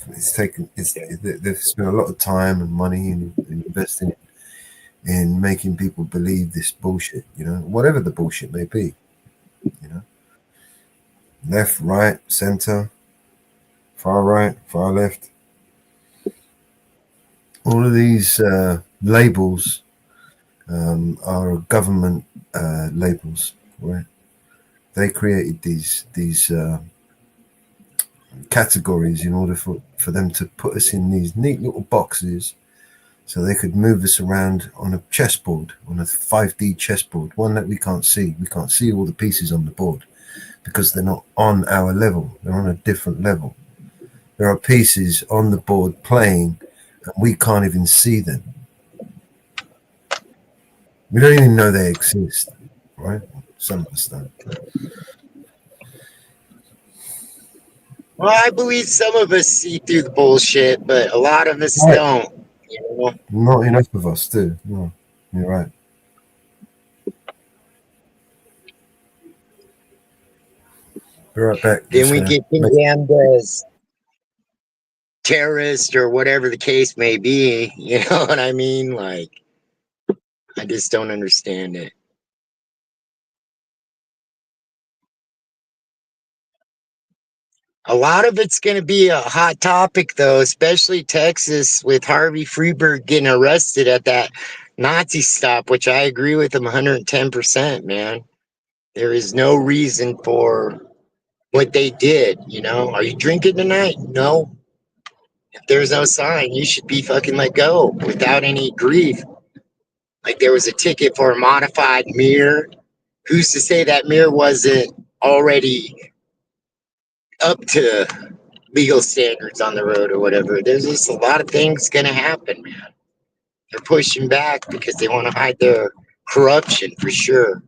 They've spent a lot of time and money in investing in making people believe this bullshit, you know, whatever the bullshit may be, you know, left, right, center, far right, far left. All of these labels are government labels, right? They created these categories in order for them to put us in these neat little boxes so they could move us around on a chessboard, on a 5D chessboard, one that we can't see. We can't see all the pieces on the board because they're not on our level. They're on a different level. There are pieces on the board playing and we can't even see them. We don't even know they exist, right? Some of us don't. Well, I believe some of us see through the bullshit, but a lot of us Right. don't. You know? Not enough of us do. No, you're right. Be right back. Then Just we gonna get condemned as terrorists or whatever the case may be. You know what I mean? Like, I just don't understand it. A lot of it's going to be a hot topic, though, especially Texas with Harvey Freeberg getting arrested at that Nazi stop, which I agree with him 110%, man. There is no reason for what they did, you know? Are you drinking tonight? No. If there's no sign, you should be fucking let go without any grief. Like there was a ticket for a modified mirror. Who's to say that mirror wasn't already up to legal standards on the road or whatever? There's just a lot of things gonna happen, man. They're pushing back because they want to hide their corruption for sure.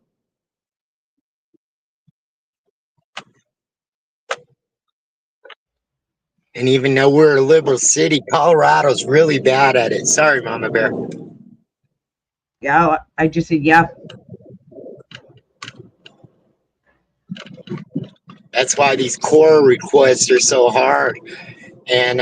And even though we're a liberal city, Colorado's really bad at it. Sorry, Mama Bear. Yeah, I just said, yeah. That's why these core requests are so hard. And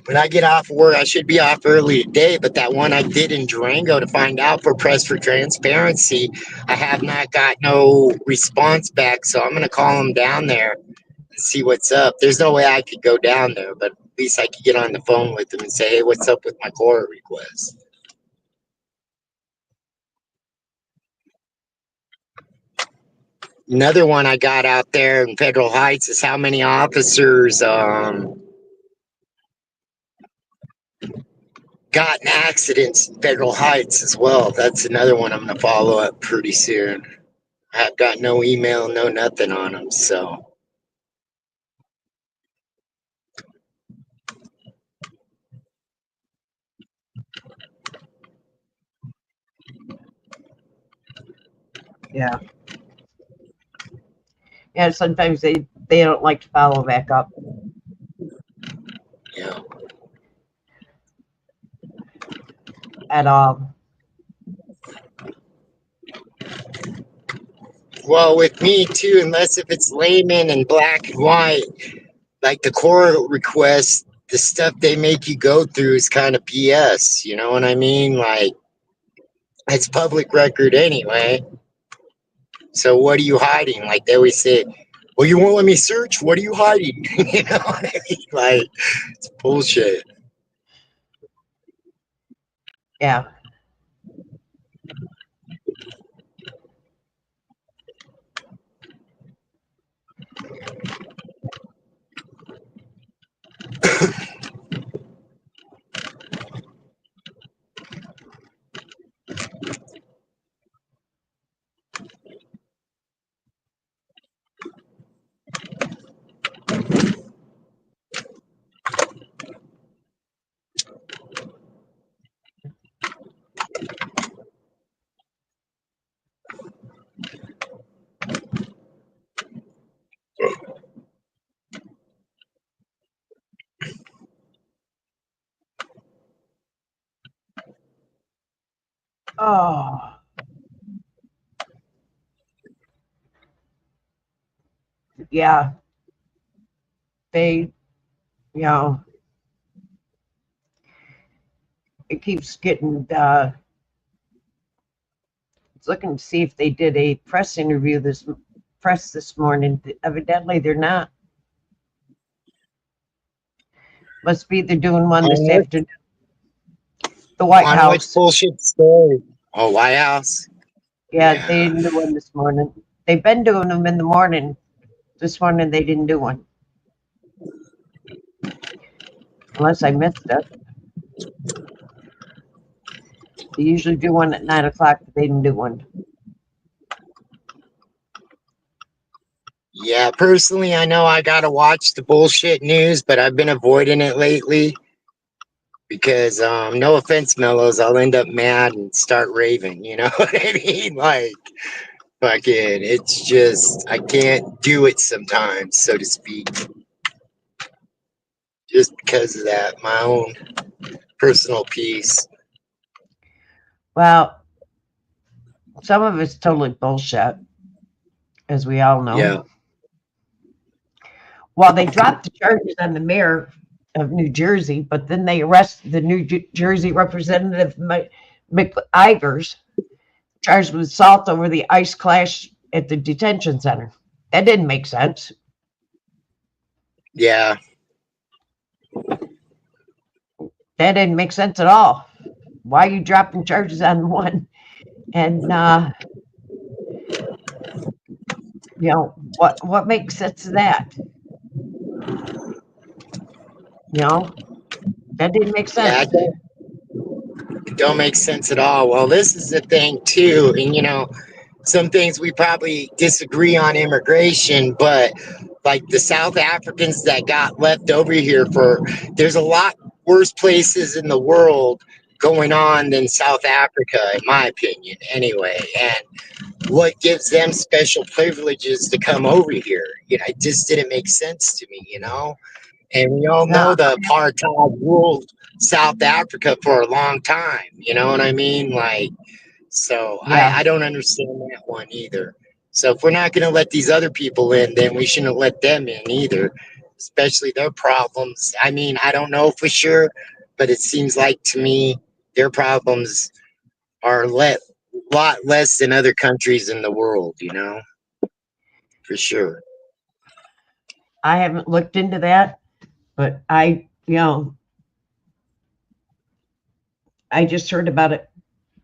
when I get off work, I should be off early today, but that one I did in Durango to find out for Press for Transparency, I have not got no response back. So I'm going to call them down there and see what's up. There's no way I could go down there, but at least I could get on the phone with them and say, hey, what's up with my core request? Another one I got out there in Federal Heights is how many officers got in accidents in Federal Heights as well. That's another one I'm going to follow up pretty soon. I've got no email, no nothing on them, so. Yeah. Yeah, sometimes they don't like to follow back up. Yeah. At all. Well, with me too, unless if it's layman and black and white, like the court requests, the stuff they make you go through is kind of BS. You know what I mean? Like, it's public record anyway. So what are you hiding? Like they always say, well, you won't let me search? What are you hiding? You know what I mean? Like, it's bullshit. Yeah. Oh. Yeah. They, you know, it keeps getting, it's looking to see if they did a press interview this morning. Evidently they're not. Must be they're doing one this afternoon. The White On House. which bullshit story? Oh, White House. Yeah, they didn't do one this morning. They've been doing them in the morning. This morning they didn't do one. Unless I missed it. They usually do one at 9 o'clock, but they didn't do one. Yeah, personally, I know I gotta watch the bullshit news, but I've been avoiding it lately because, no offense, Mellows, I'll end up mad and start raving. You know what I mean? Like, fucking, it's just I can't do it sometimes, so to speak, just because of that, my own personal peace. Well, some of it's totally bullshit, as we all know. Yeah. Well, they dropped the charges on the mayor of New Jersey, but then they arrested the New Jersey representative, McIvers, charged with assault over the ICE clash at the detention center. That didn't make sense. Yeah. That didn't make sense at all. Why are you dropping charges on one? And, you know, what makes sense of that? You know, that didn't make sense. Yeah, it don't make sense at all. Well, this is the thing too, and you know, some things we probably disagree on immigration, but like the South Africans that got left over here there's a lot worse places in the world going on than South Africa, in my opinion, anyway. And what gives them special privileges to come over here? You know, it just didn't make sense to me, you know? And we all know the apartheid ruled South Africa for a long time. You know what I mean? Like, so Yeah. I don't understand that one either. So if we're not going to let these other people in, then we shouldn't let them in either, especially their problems. I mean, I don't know for sure, but it seems like to me their problems are a lot less than other countries in the world, you know, for sure. I haven't looked into that. But I just heard about it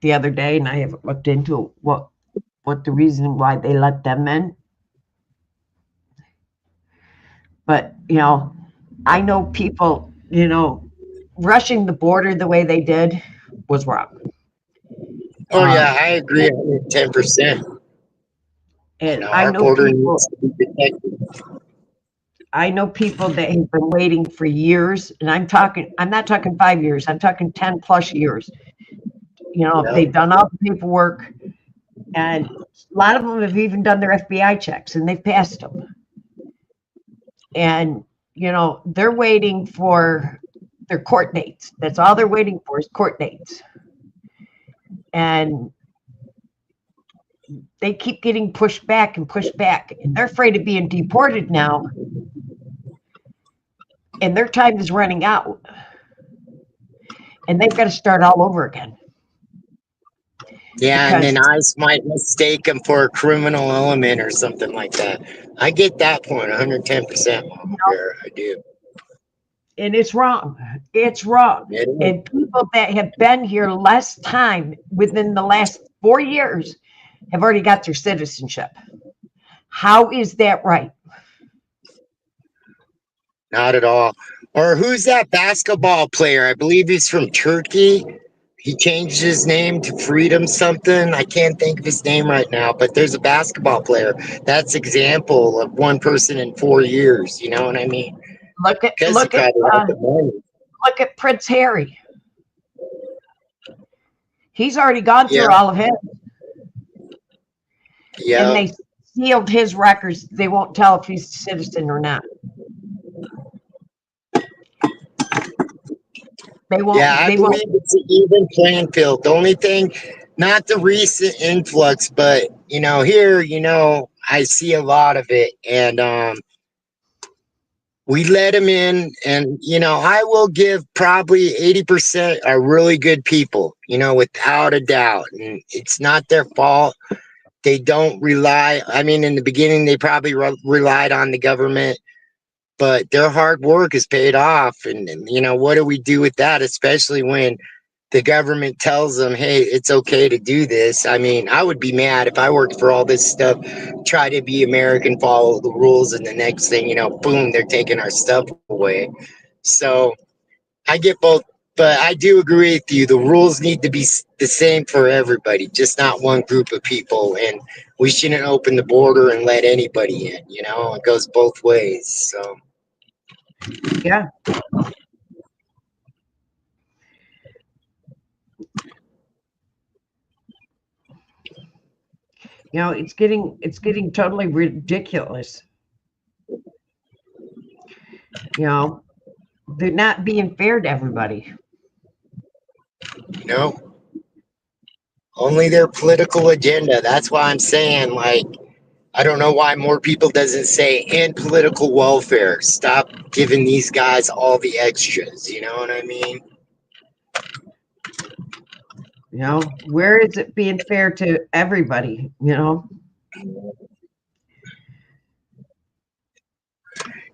the other day, and I haven't looked into what the reason why they let them in. But, you know, I know people, you know, rushing the border the way they did was wrong. Oh, yeah, I agree 10%. And You know, I our know border people. needs to be protected. I know people that have been waiting for years, and I'm not talking 5 years, I'm talking 10 plus years. You know, they've done all the paperwork, and a lot of them have even done their FBI checks, and they've passed them. And, you know, they're waiting for their court dates. That's all they're waiting for is court dates. And they keep getting pushed back and pushed back. And they're afraid of being deported now. And their time is running out. And they've got to start all over again. Yeah, and then ICE might mistake them for a criminal element or something like that. I get that point 110%. Mama Bear, I do. And it's wrong. It's wrong. And people that have been here less time within the last 4 years have already got their citizenship. How is that right? Not at all. Or who's that basketball player? I believe he's from Turkey. He changed his name to Freedom something. I can't think of his name right now, but there's a basketball player. That's example of one person in 4 years. You know what I mean? Look at Prince Harry. He's already gone through all of his. Yeah. And they sealed his records. They won't tell if he's a citizen or not. They won't. Yeah, I believe it's an even playing field. The only thing, not the recent influx, but here, I see a lot of it, and we let them in, and I will give probably 80% are really good people, without a doubt, and it's not their fault. They don't rely. I mean, in the beginning, they probably relied on the government. But their hard work is paid off. And what do we do with that? Especially when the government tells them, hey, it's okay to do this. I mean, I would be mad if I worked for all this stuff, try to be American, follow the rules, and the next thing, boom, they're taking our stuff away. So I get both, but I do agree with you. The rules need to be the same for everybody, just not one group of people. And we shouldn't open the border and let anybody in, it goes both ways. So. Yeah. It's getting totally ridiculous. They're not being fair to everybody. Only their political agenda. That's why I'm saying, I don't know why more people doesn't say and political welfare. Stop giving these guys all the extras. You know what I mean? Where is it being fair to everybody?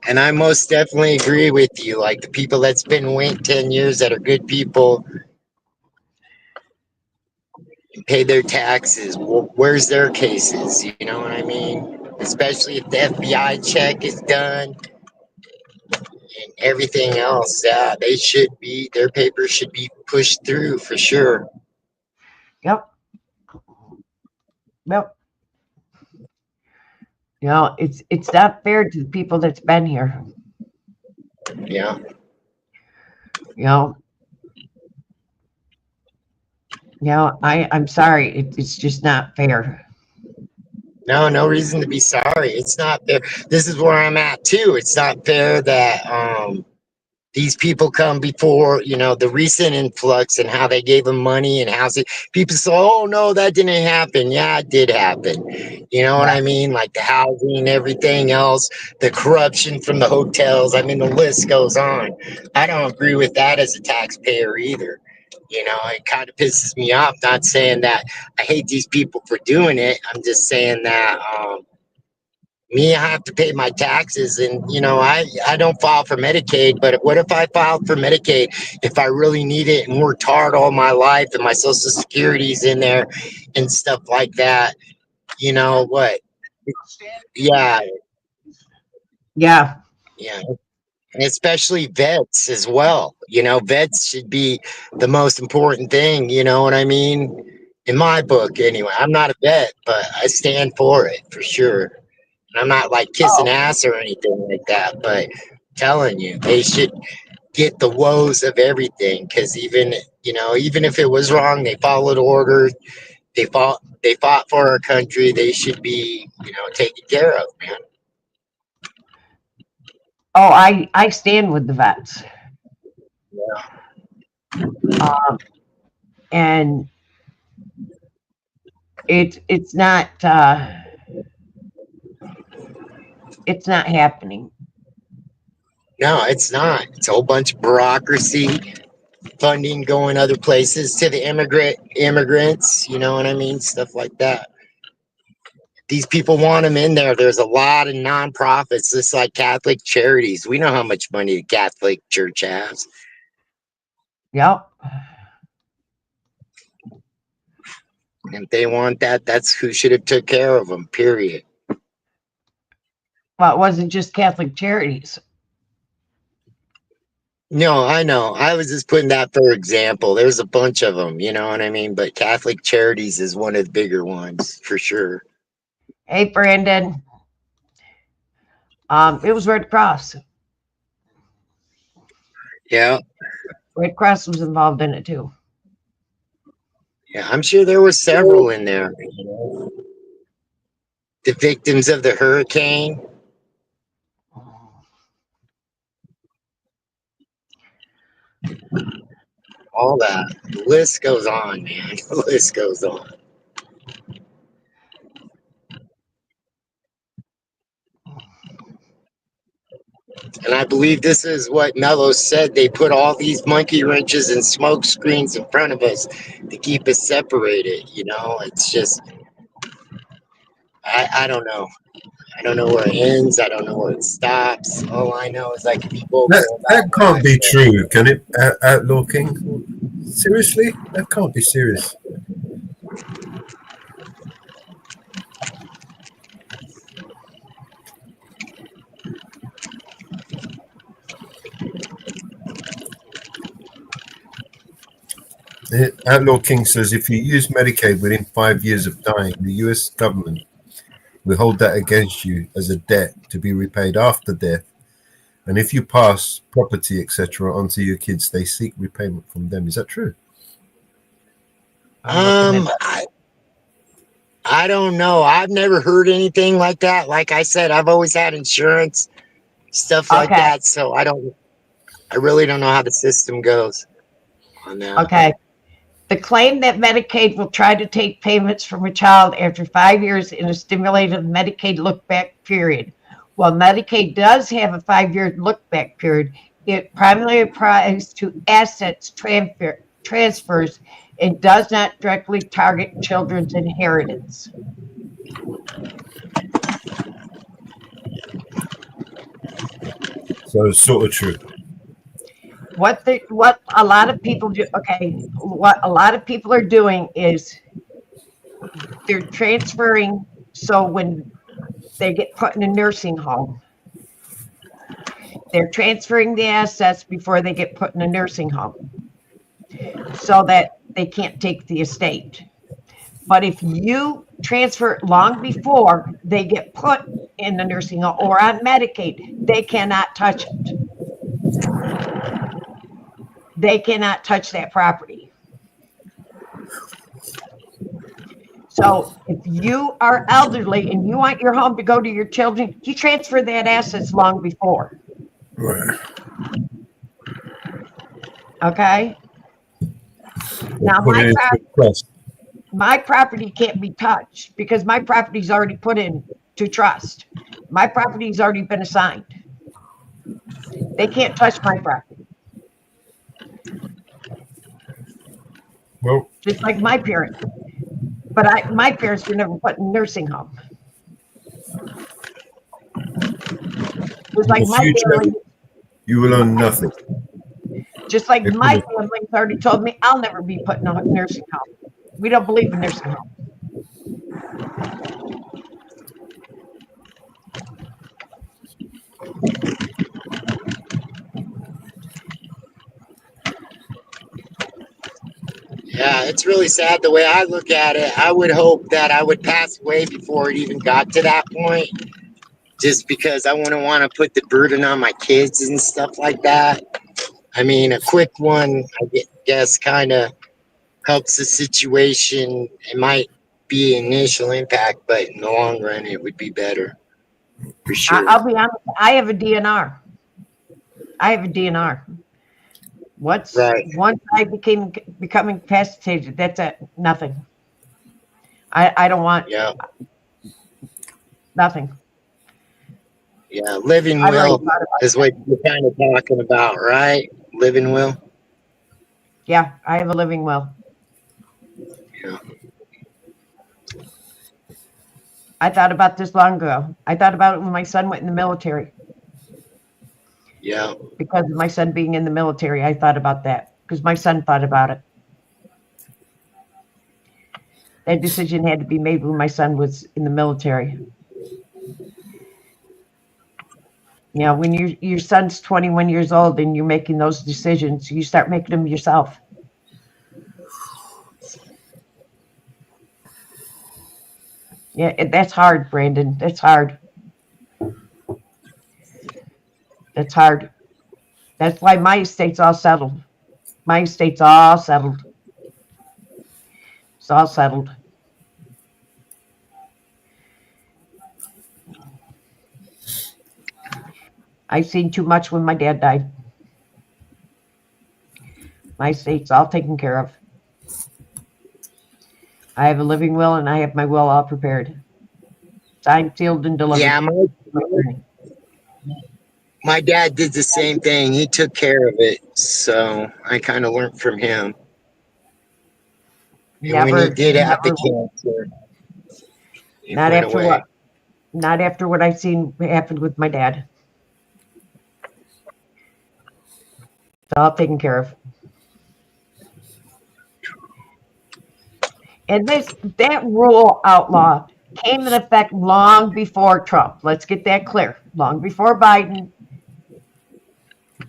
And I most definitely agree with you. Like the people that's been waiting 10 years that are good people, pay their taxes. Where's their cases? You know what I mean? Especially if the FBI check is done and everything else. Yeah, their papers should be pushed through for sure. Yep. It's not fair to the people that's been here. Yeah. I'm sorry. It's just not fair. No reason to be sorry. It's not fair. This is where I'm at too. It's not fair that these people come before, the recent influx and how they gave them money and housing. People say, oh no, that didn't happen. Yeah, it did happen. You know what I mean? Like the housing and everything else, the corruption from the hotels. I mean, the list goes on. I don't agree with that as a taxpayer either. It kind of pisses me off. Not saying that I hate these people for doing it. I'm just saying that I have to pay my taxes, and I don't file for Medicaid. But what if I filed for Medicaid if I really need it and worked hard all my life and my Social Security's in there and stuff like that? What? Yeah. And especially vets as well. Vets should be the most important thing. You know what I mean? In my book, anyway. I'm not a vet, but I stand for it for sure. I'm not like kissing ass or anything like that, but I'm telling you, they should get the woes of everything. Because even if it was wrong, they followed order. They fought for our country. They should be, taken care of, man. Oh, I stand with the vets. And It's not happening. No, it's not. It's a whole bunch of bureaucracy, funding going other places to the immigrants. You know what I mean? Stuff like that. These people want them in there. There's a lot of nonprofits, just like Catholic Charities. We know how much money the Catholic Church has. Yep. And if they want that, that's who should have took care of them, period. Well, it wasn't just Catholic Charities. No, I know. I was just putting that for example. There's a bunch of them, you know what I mean? But Catholic Charities is one of the bigger ones, for sure. Hey, Brandon. It was Red Cross. Yeah. Red Cross was involved in it too. Yeah, I'm sure there were several in there. The victims of the hurricane. All that. The list goes on, man. The list goes on. And I believe this is what Mello said. They put all these monkey wrenches and smoke screens in front of us to keep us separated. You know, it's just, I don't know. I don't know where it ends. I don't know where it stops. All I know is I can be vocal. That can't be true, can it, Outlaw King? Seriously? That can't be serious. Outlaw King says if you use Medicaid within 5 years of dying, the US government will hold that against you as a debt to be repaid after death. And if you pass property, etc., onto your kids, they seek repayment from them. Is that true? I don't know. I've never heard anything like that. Like I said, I've always had insurance, stuff like that. So I really don't know how the system goes on that. Okay. The claim that Medicaid will try to take payments from a child after 5 years in a stimulated Medicaid look-back period. While Medicaid does have a 5-year look-back period, it primarily applies to assets transfers and does not directly target children's inheritance. So it's sort of true. What a lot of people do, what a lot of people are doing is they're transferring, so when they get put in a nursing home, they're transferring the assets before they get put in a nursing home so that they can't take the estate. But if you transfer long before they get put in the nursing home or on Medicaid, they cannot touch it. They cannot touch that property. So if you are elderly and you want your home to go to your children, you transfer that assets long before. Right. Okay? Now my property can't be touched because my property's already put in to trust. My property's already been assigned. They can't touch my property. Well, just like my parents. But my parents were never put in a nursing home. Just like my family, you will own nothing. Just like my family's already told me, I'll never be put in a nursing home. We don't believe in nursing homes. Yeah, it's really sad the way I look at it. I would hope that I would pass away before it even got to that point, just because I wouldn't want to put the burden on my kids and stuff like that. I mean, a quick one, I guess, kind of helps the situation. It might be an initial impact, but in the long run, it would be better. For sure. I'll be honest, I have a DNR. Once I become incapacitated, that's it, nothing. I don't want Yeah. nothing. Yeah. Living I've already will thought about is what you're kind of talking about, right? Living will. Yeah, I have a living will. Yeah. I thought about this long ago. I thought about it when my son went in the military. Yeah. Because of my son being in the military, I thought about that. Because my son thought about it. That decision had to be made when my son was in the military. You know, when your son's 21 years old and you're making those decisions, you start making them yourself. Yeah, that's hard, Brandon. That's hard. That's hard. That's why my estate's all settled. My estate's all settled. It's all settled. I've seen too much when my dad died. My estate's all taken care of. I have a living will and I have my will all prepared. Signed, sealed, and delivered. Yeah, my dad did the same thing. He took care of it, so I kind of learned from him. And when he did have the cancer, it Not went after away. what? Not after what I've seen happened with my dad. It's all taken care of. And that rule, outlaw, came into effect long before Trump. Let's get that clear. Long before Biden.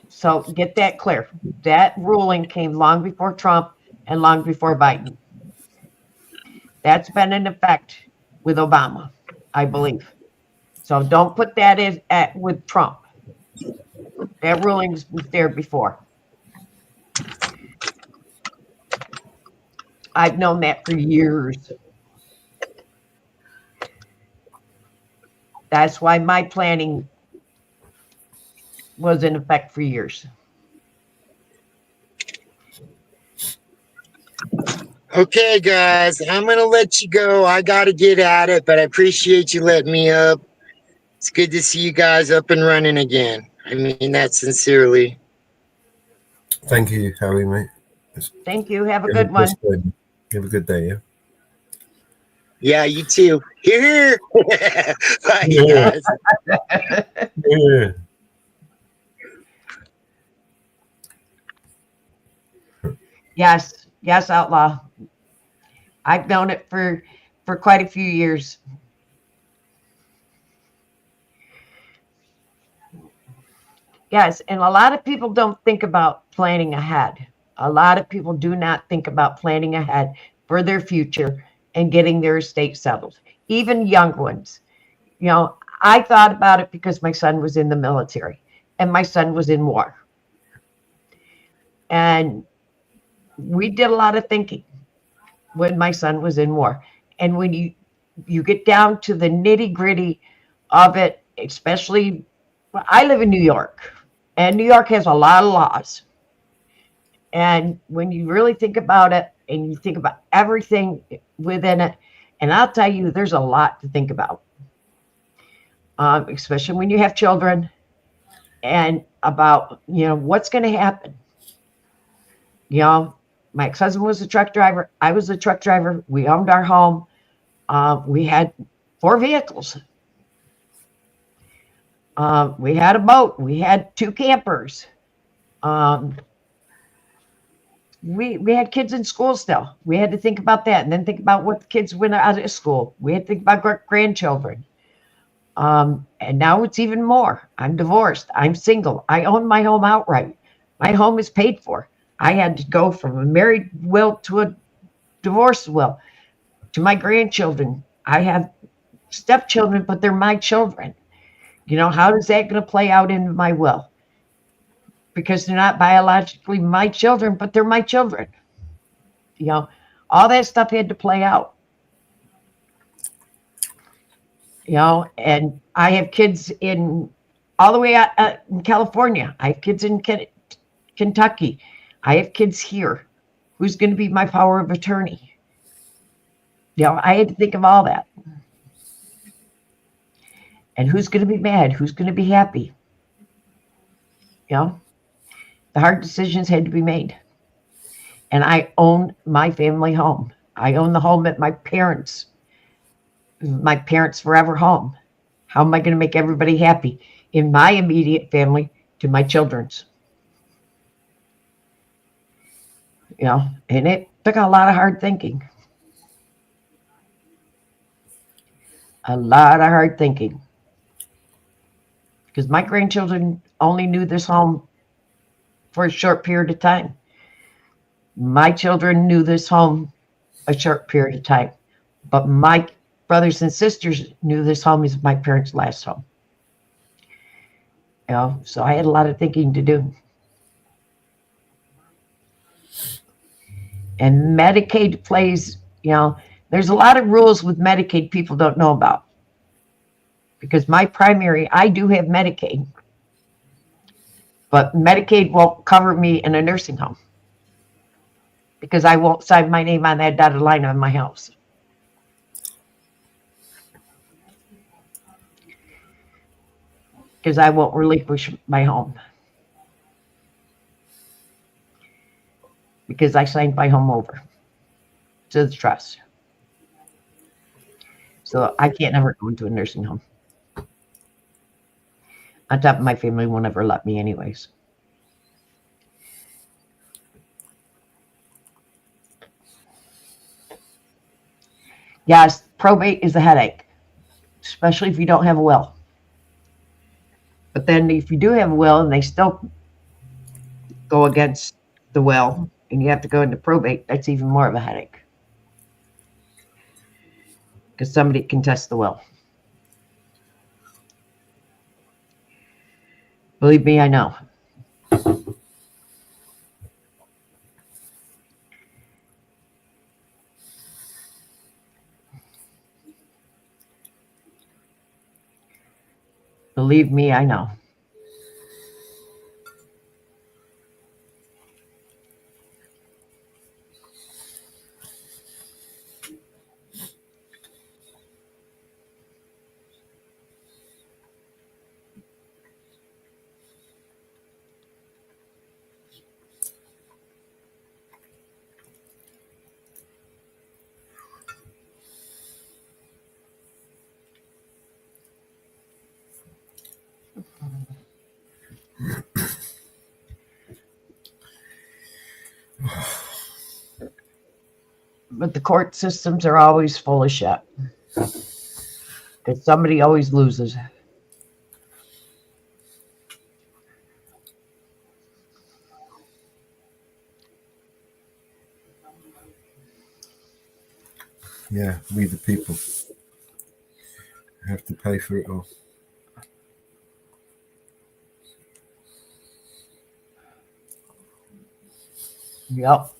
So get that clear. That ruling came long before Trump and long before Biden. That's been in effect with Obama, I believe. So don't put that in with Trump. That ruling was there before. I've known that for years. That's why my planning was in effect for years. Okay, guys, I'm going to let you go. I got to get at it, but I appreciate you letting me up. It's good to see you guys up and running again. I mean that sincerely. Thank you, Howie, mate. Thank you. Have a good one. Have a good day, yeah? Yeah, you too. Here. Bye, Yeah. guys. Yeah. Yes, outlaw. I've known it for quite a few years. Yes, and a lot of people don't think about planning ahead. A lot of people do not think about planning ahead for their future and getting their estate settled. Even young ones. You know, I thought about it because my son was in the military and my son was in war. And we did a lot of thinking when my son was in war. And when you get down to the nitty-gritty of it, especially, I live in New York, and New York has a lot of laws. And when you really think about it, and you think about everything within it, and I'll tell you, there's a lot to think about, especially when you have children, and about, you know, what's going to happen. You know, my ex-husband was a truck driver. I was a truck driver. We owned our home. We had 4 vehicles. We had a boat. We had 2 campers. We had kids in school still. We had to think about that, and then think about what the kids went out of school. We had to think about grandchildren. And now it's even more. I'm divorced. I'm single. I own my home outright. My home is paid for. I had to go from a married will to a divorced will. To my grandchildren, I have stepchildren, but they're my children. You know, how is that going to play out in my will? Because they're not biologically my children, but they're my children. You know, all that stuff had to play out. You know, and I have kids in all the way out in California. I have kids in Kentucky. I have kids here. Who's going to be my power of attorney? You know, I had to think of all that. And who's going to be mad? Who's going to be happy? You know, the hard decisions had to be made. And I own my family home. I own the home at my parents' forever home. How am I going to make everybody happy in my immediate family to my children's? You know, and it took a lot of hard thinking. A lot of hard thinking. Because my grandchildren only knew this home for a short period of time. My children knew this home a short period of time. But my brothers and sisters knew this home is my parents' last home. You know, so I had a lot of thinking to do. And Medicaid plays, you know, there's a lot of rules with Medicaid people don't know about. Because my primary, I do have Medicaid. But Medicaid won't cover me in a nursing home. Because I won't sign my name on that dotted line on my house. Because I won't relinquish my home. Because I signed my home over to the trust. So I can't ever go into a nursing home. On top of my family won't ever let me anyways. Yes, probate is a headache, especially if you don't have a will. But then if you do have a will and they still go against the will and you have to go into probate, that's even more of a headache. Because somebody can test the will. Believe me, I know. Believe me, I know. But the court systems are always full of shit. Because somebody always loses. Yeah, we the people have to pay for it all. Yep.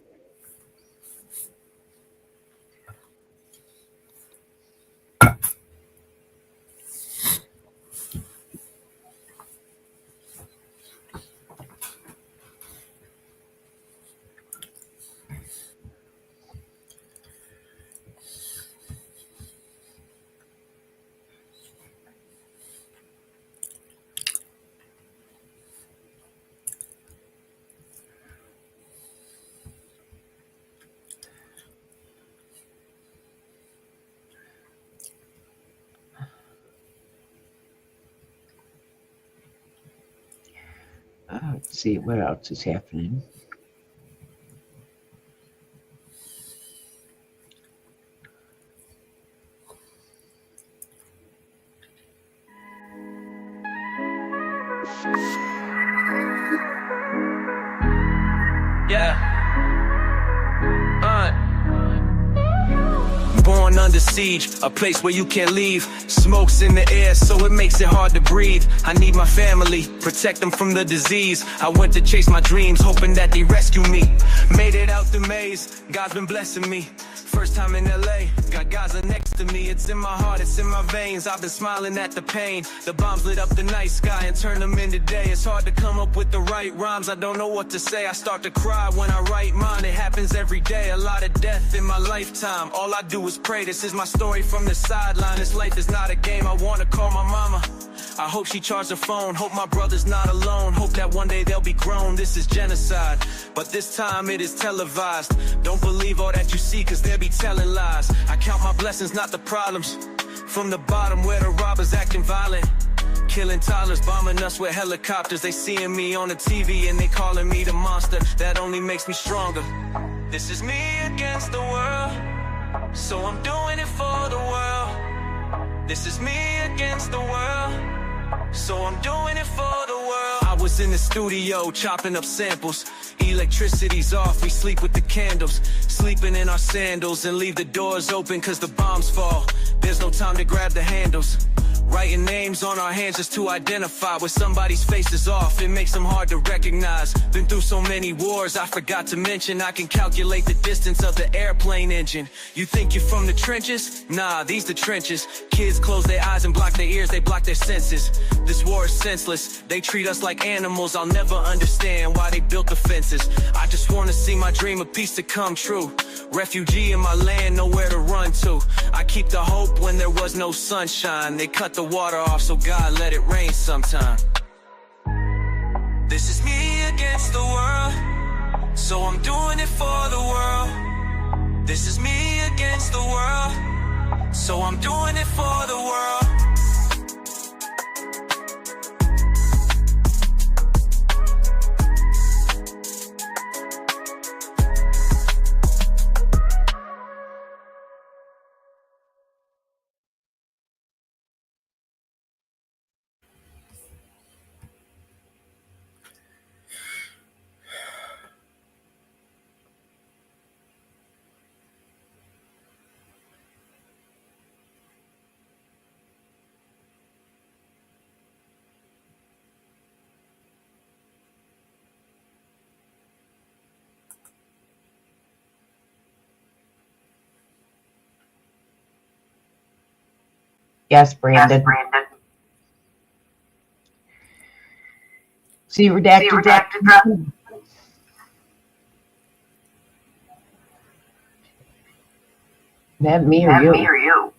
Let's see what else is happening. Yeah. Born under siege, a place where you can't leave. Smoke's in the air, so it makes it hard to breathe. I need my family, protect them from the disease. I went to chase my dreams, hoping that they rescue me. Made it out the maze, God's been blessing me. First time in LA, got Gaza next to me. It's in my heart, it's in my veins. I've been smiling at the pain. The bombs lit up the night sky and turned them into day. It's hard to come up with the right rhymes. I don't know what to say. I start to cry when I write mine. It happens every day. A lot of death in my lifetime. All I do is pray. This is my story from the sideline. This life is not a game. I wanna call my mama. I hope she charged her phone. Hope my brother's not alone. Hope that one day they'll be grown. This is genocide, but this time it is televised. Don't believe all that you see, cause they'll be telling lies. I count my blessings, not the problems. From the bottom where the robbers acting violent, killing toddlers, bombing us with helicopters. They seeing me on the TV and they calling me the monster. That only makes me stronger. This is me against the world, so I'm doing it for the world. This is me against the world, so I'm doing it for the world. I was in the studio chopping up samples. Electricity's off, we sleep with the candles. Sleeping in our sandals and leave the doors open cause the bombs fall. There's no time to grab the handles. Writing names on our hands just to identify where somebody's face is off. It makes them hard to recognize. Been through so many wars, I forgot to mention I can calculate the distance of the airplane engine. You think you're from the trenches? Nah, these the trenches. Kids close their eyes and block their ears, they block their senses. This war is senseless, they treat us like animals. I'll never understand why they built the fences. I just wanna see my dream of peace to come true. Refugee in my land, nowhere to run to. I keep the hope when there was no sunshine. They cut the water off, so God let it rain sometime. This is me against the world, so I'm doing it for the world. This is me against the world, so I'm doing it for the world. Yes, Brandon. See redacted. That me or you?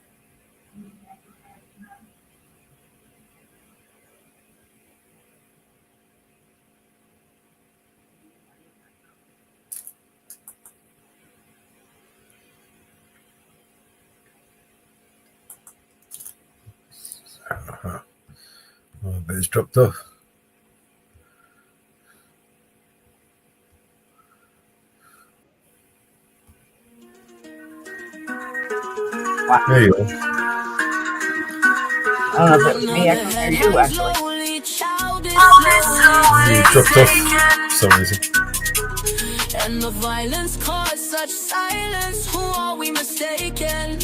Oh, but it's dropped off. There you go. I don't know if it was me, I can hear you actually. It dropped off for some reason. And the violence caused such silence. Who are we mistaken?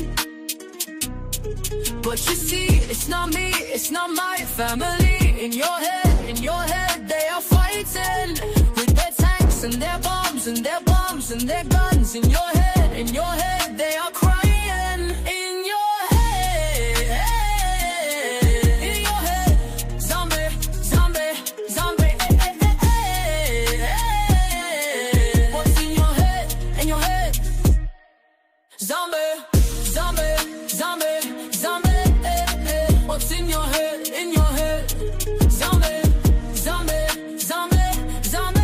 But you see, it's not me, it's not my family. In your head, they are fighting with their tanks and their bombs and their bombs and their guns. In your head, they are crying. In your head, zombie, zombie, zombie. What's in your head? In your head, zombie, zombie, zombie, zombie. What's in your head? In your head, zombie, zombie, zombie, zombie.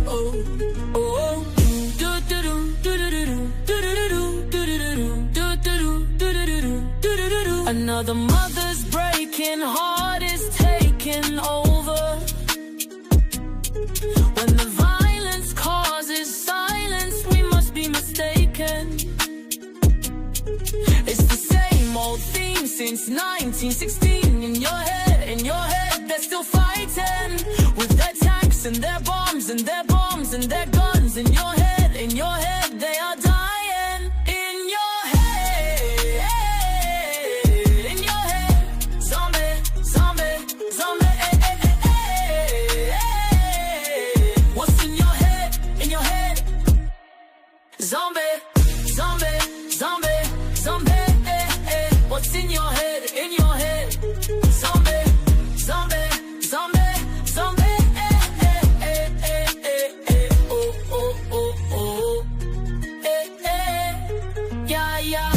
Oh, oh, do do do do do do. Another mother's breaking heart is taking over. When the violence causes silence, we must be mistaken. It's the same old theme since 1916. In your head, they're still fighting with their tanks and their bombs and their bombs and their guns. In your head, they are dying. In your head, zombie, zombie, zombie. What's in your head? In your head, your head, in your head. Zombie, zombie, zombie, zombie. Oh, oh, oh, oh. Yeah, yeah.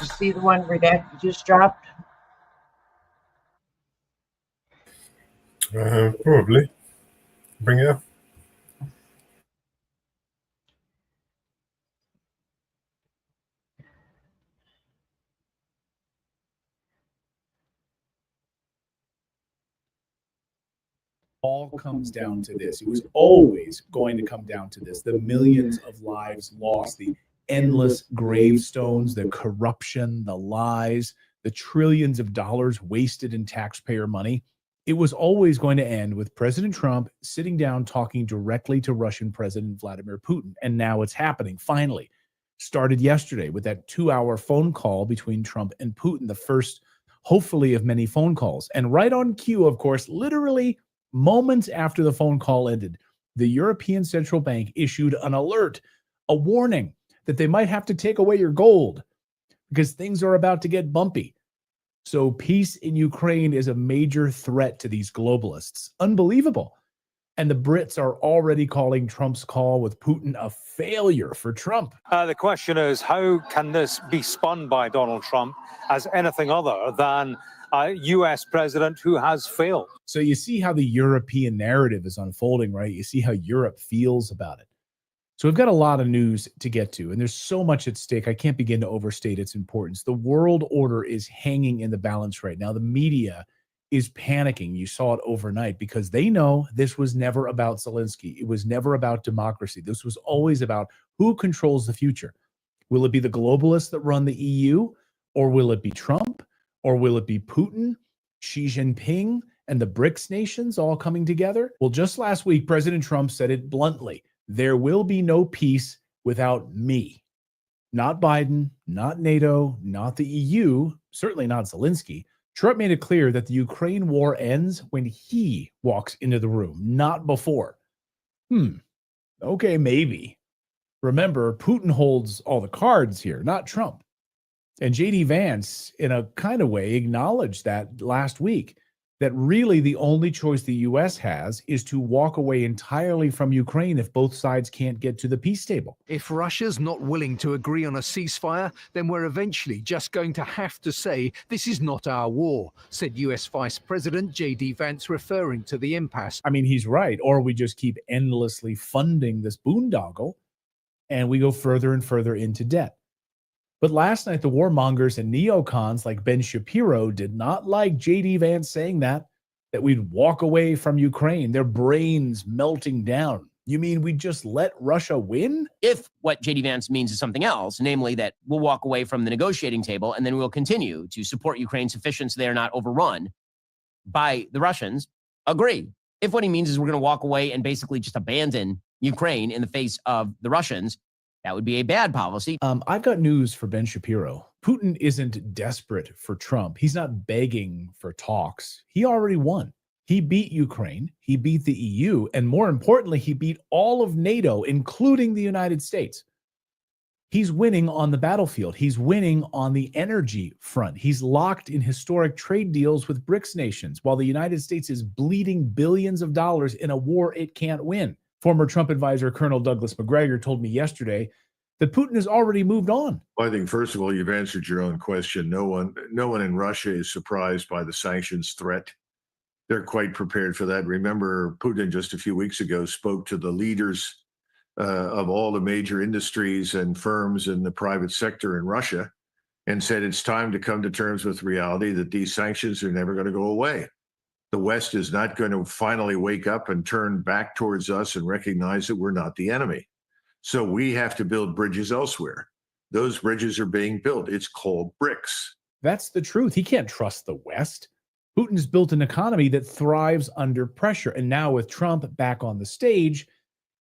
You see the one Redacted just dropped? Probably. Bring it up. All comes down to this. It was always going to come down to this. The millions of lives lost, the endless gravestones, the corruption, the lies, the trillions of dollars wasted in taxpayer money. It was always going to end with President Trump sitting down talking directly to Russian President Vladimir Putin. And now it's happening, finally. Started yesterday with that 2-hour phone call between Trump and Putin, the first, hopefully, of many phone calls. And right on cue, of course, literally moments after the phone call ended, the European Central Bank issued an alert, a warning that they might have to take away your gold because things are about to get bumpy. So peace in Ukraine is a major threat to these globalists. Unbelievable. And the Brits are already calling Trump's call with Putin a failure for Trump. The question is, how can this be spun by Donald Trump as anything other than a U.S. president who has failed? So you see how the European narrative is unfolding, right? You see how Europe feels about it. So we've got a lot of news to get to, and there's so much at stake. I can't begin to overstate its importance. The world order is hanging in the balance right now. The media is panicking. You saw it overnight because they know this was never about Zelensky. It was never about democracy. This was always about who controls the future. Will it be the globalists that run the EU, or will it be Trump, or will it be Putin, Xi Jinping, and the BRICS nations all coming together? Well, just last week, President Trump said it bluntly. There will be no peace without me. Not Biden, not NATO, not the EU, certainly not Zelensky. Trump made it clear that the Ukraine war ends when he walks into the room, not before. Okay, maybe. Remember, Putin holds all the cards here, not Trump. And J.D. Vance, in a kind of way, acknowledged that last week, that really the only choice the U.S. has is to walk away entirely from Ukraine if both sides can't get to the peace table. If Russia's not willing to agree on a ceasefire, then we're eventually just going to have to say this is not our war, said U.S. Vice President J.D. Vance, referring to the impasse. I mean, he's right. Or we just keep endlessly funding this boondoggle and we go further and further into debt. But last night, the warmongers and neocons like Ben Shapiro did not like J.D. Vance saying that we'd walk away from Ukraine, their brains melting down. You mean we just let Russia win? If what J.D. Vance means is something else, namely that we'll walk away from the negotiating table and then we'll continue to support Ukraine sufficient so they are not overrun by the Russians, agree. If what he means is we're going to walk away and basically just abandon Ukraine in the face of the Russians, that would be a bad policy. I've got news for Ben Shapiro. Putin isn't desperate for Trump. He's not begging for talks. He already won. He beat Ukraine. He beat the EU. And more importantly, he beat all of NATO, including the United States. He's winning on the battlefield. He's winning on the energy front. He's locked in historic trade deals with BRICS nations, while the United States is bleeding billions of dollars in a war it can't win. Former Trump advisor Colonel Douglas Macgregor told me yesterday that Putin has already moved on. Well, I think, first of all, you've answered your own question. No one in Russia is surprised by the sanctions threat. They're quite prepared for that. Remember, Putin just a few weeks ago spoke to the leaders of all the major industries and firms in the private sector in Russia and said it's time to come to terms with reality that these sanctions are never going to go away. The West is not going to finally wake up and turn back towards us and recognize that we're not the enemy. So we have to build bridges elsewhere. Those bridges are being built. It's called BRICS. That's the truth. He can't trust the West. Putin's built an economy that thrives under pressure. And now with Trump back on the stage,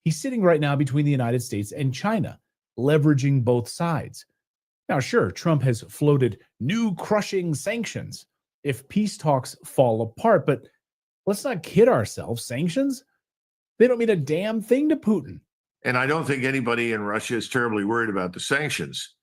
he's sitting right now between the United States and China, leveraging both sides. Now, sure, Trump has floated new crushing sanctions if peace talks fall apart, but let's not kid ourselves. Sanctions? They don't mean a damn thing to Putin. And I don't think anybody in Russia is terribly worried about the sanctions.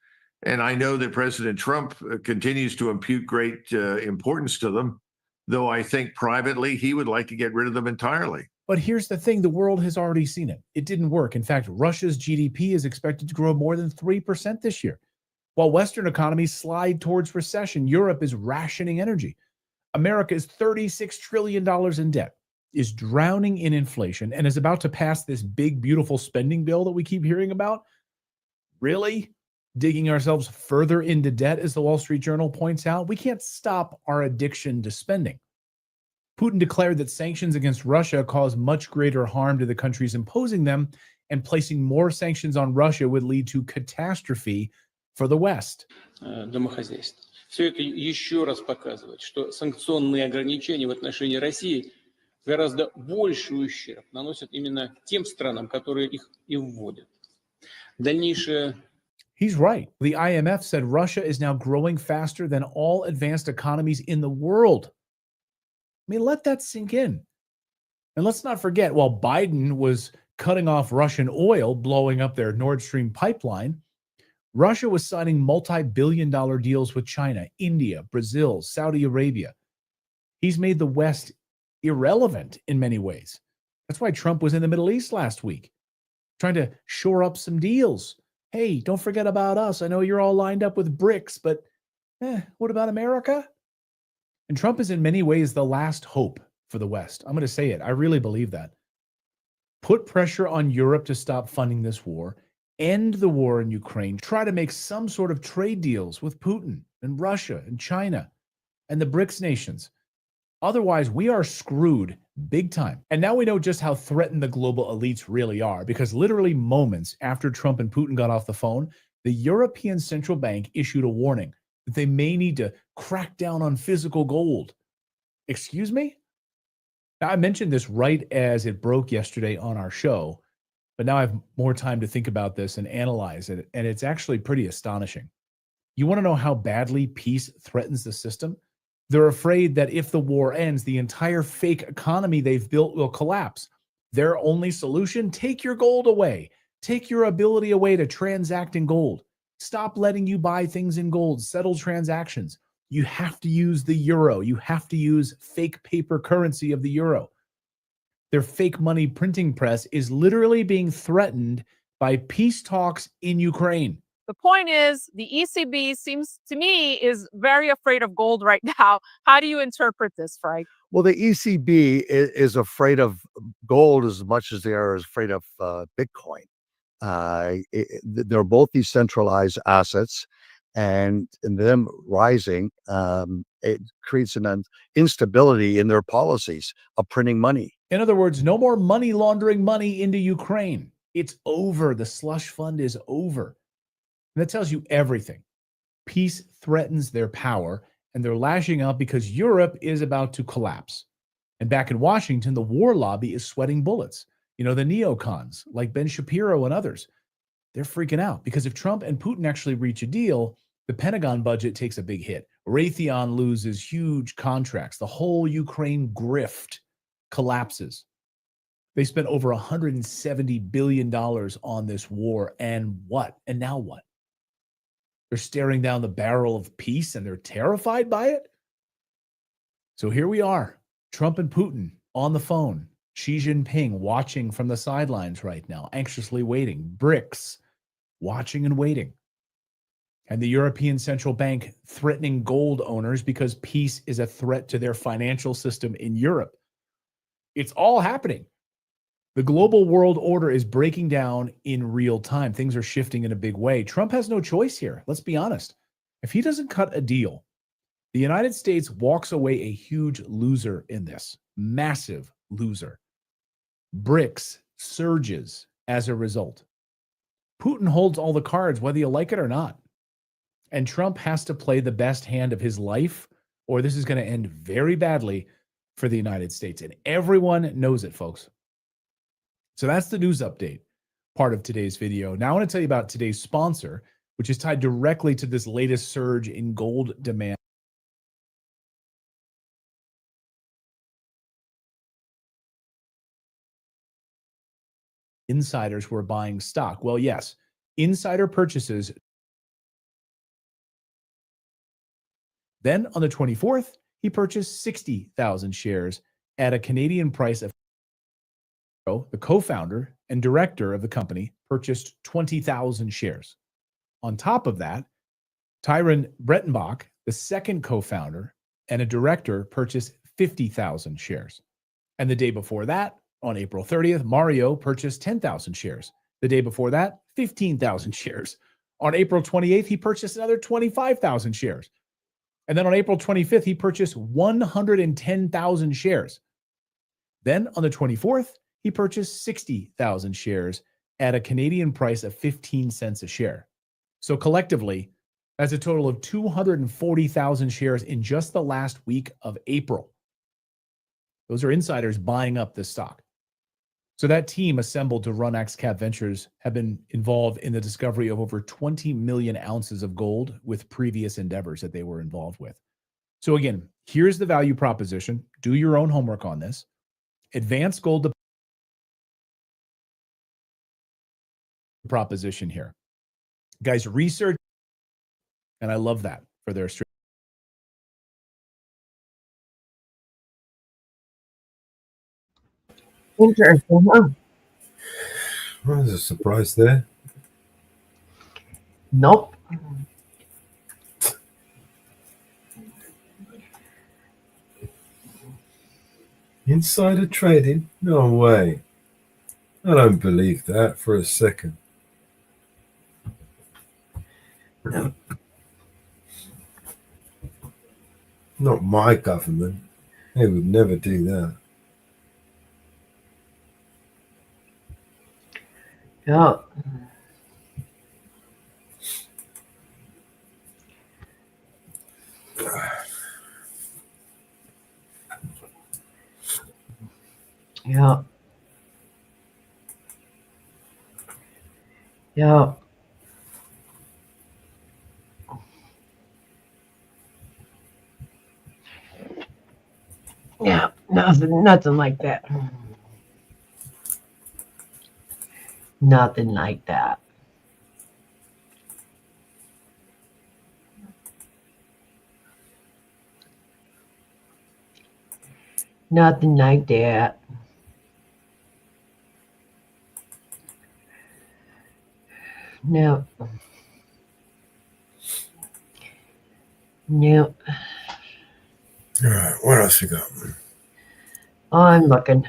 And I know that President Trump continues to impute great importance to them, though I think privately he would like to get rid of them entirely. But here's the thing, the world has already seen it. It didn't work. In fact, Russia's GDP is expected to grow more than 3% this year. While Western economies slide towards recession, Europe is rationing energy. America is $36 trillion in debt, is drowning in inflation, and is about to pass this big, beautiful spending bill that we keep hearing about. Really? Digging ourselves further into debt, as the Wall Street Journal points out? We can't stop our addiction to spending. Putin declared that sanctions against Russia cause much greater harm to the countries imposing them, and placing more sanctions on Russia would lead to catastrophe for the West. Домохозяйств. Все это еще раз показывает, что санкционные ограничения в отношении России гораздо больший ущерб наносят именно тем странам, которые их и вводят. Дальнейшее. He's right. The IMF said Russia is now growing faster than all advanced economies in the world. I mean, let that sink in. And let's not forget, while Biden was cutting off Russian oil, blowing up their Nord Stream pipeline, Russia was signing multi-billion-dollar deals with China, India, Brazil, Saudi Arabia. He's made the West irrelevant in many ways. That's why Trump was in the Middle East last week, trying to shore up some deals. Hey, don't forget about us. I know you're all lined up with BRICS, but what about America? And Trump is in many ways the last hope for the West. I'm going to say it. I really believe that. Put pressure on Europe to stop funding this war, end the war in Ukraine, try to make some sort of trade deals with Putin and Russia and China and the BRICS nations. Otherwise, we are screwed big time. And now we know just how threatened the global elites really are, because literally moments after Trump and Putin got off the phone, the European Central Bank issued a warning that they may need to crack down on physical gold. Excuse me? Now, I mentioned this right as it broke yesterday on our show, but now I have more time to think about this and analyze it, and it's actually pretty astonishing. You want to know how badly peace threatens the system? They're afraid that if the war ends, the entire fake economy they've built will collapse. Their only solution? Take your gold away. Take your ability away to transact in gold. Stop letting you buy things in gold. Settle transactions. You have to use the euro. You have to use fake paper currency of the euro. Their fake money printing press is literally being threatened by peace talks in Ukraine. The point is, the ECB seems to me is very afraid of gold right now. How do you interpret this, Frank? Well, the ECB is afraid of gold as much as they are afraid of Bitcoin. They're both decentralized assets, and them rising, it creates an instability in their policies of printing money. In other words, no more money laundering money into Ukraine. It's over. The slush fund is over. And that tells you everything. Peace threatens their power, and they're lashing out because Europe is about to collapse. And back in Washington, the war lobby is sweating bullets. You know, the neocons like Ben Shapiro and others, they're freaking out because if Trump and Putin actually reach a deal, the Pentagon budget takes a big hit. Raytheon loses huge contracts. The whole Ukraine grift collapses. They spent over $170 billion on this war. And what? And now what? They're staring down the barrel of peace and they're terrified by it. So here we are, Trump and Putin on the phone. Xi Jinping watching from the sidelines right now, anxiously waiting. BRICS. watching and waiting. And the European Central Bank threatening gold owners because peace is a threat to their financial system in Europe. It's all happening. The global world order is breaking down in real time. Things are shifting in a big way. Trump has no choice here. Let's be honest. If he doesn't cut a deal, the United States walks away a huge loser in this. Massive loser. BRICS surges as a result. Putin holds all the cards, whether you like it or not. And Trump has to play the best hand of his life, or this is going to end very badly for the United States. And everyone knows it, folks. So that's the news update part of today's video. Now I want to tell you about today's sponsor, which is tied directly to this latest surge in gold demand. Insiders were buying stock. Well, yes, insider purchases. Then on the 24th, he purchased 60,000 shares at a Canadian price of the co-founder and director of the company purchased 20,000 shares. On top of that, Tyron Brettenbach, the second co-founder and a director, purchased 50,000 shares. And the day before that, on April 30th, Mario purchased 10,000 shares. The day before that, 15,000 shares. On April 28th, he purchased another 25,000 shares. And then on April 25th, he purchased 110,000 shares. Then on the 24th, he purchased 60,000 shares at a Canadian price of 15 cents a share. So collectively, that's a total of 240,000 shares in just the last week of April. Those are insiders buying up this stock. So that team assembled to run XCap Ventures have been involved in the discovery of over 20 million ounces of gold with previous endeavors that they were involved with. So again, here's the value proposition. Do your own homework on this. Advanced gold proposition here. Guys, research, and I love that for their strategy. Interesting, huh? Well, there's a surprise there. Nope. Insider trading? No way. I don't believe that for a second. No. Not my government. They would never do that. Yeah. Yeah. Yeah. Yeah, nothing like that. Nothing like that. Nothing like that. No. No. All right, what else you got? I'm looking.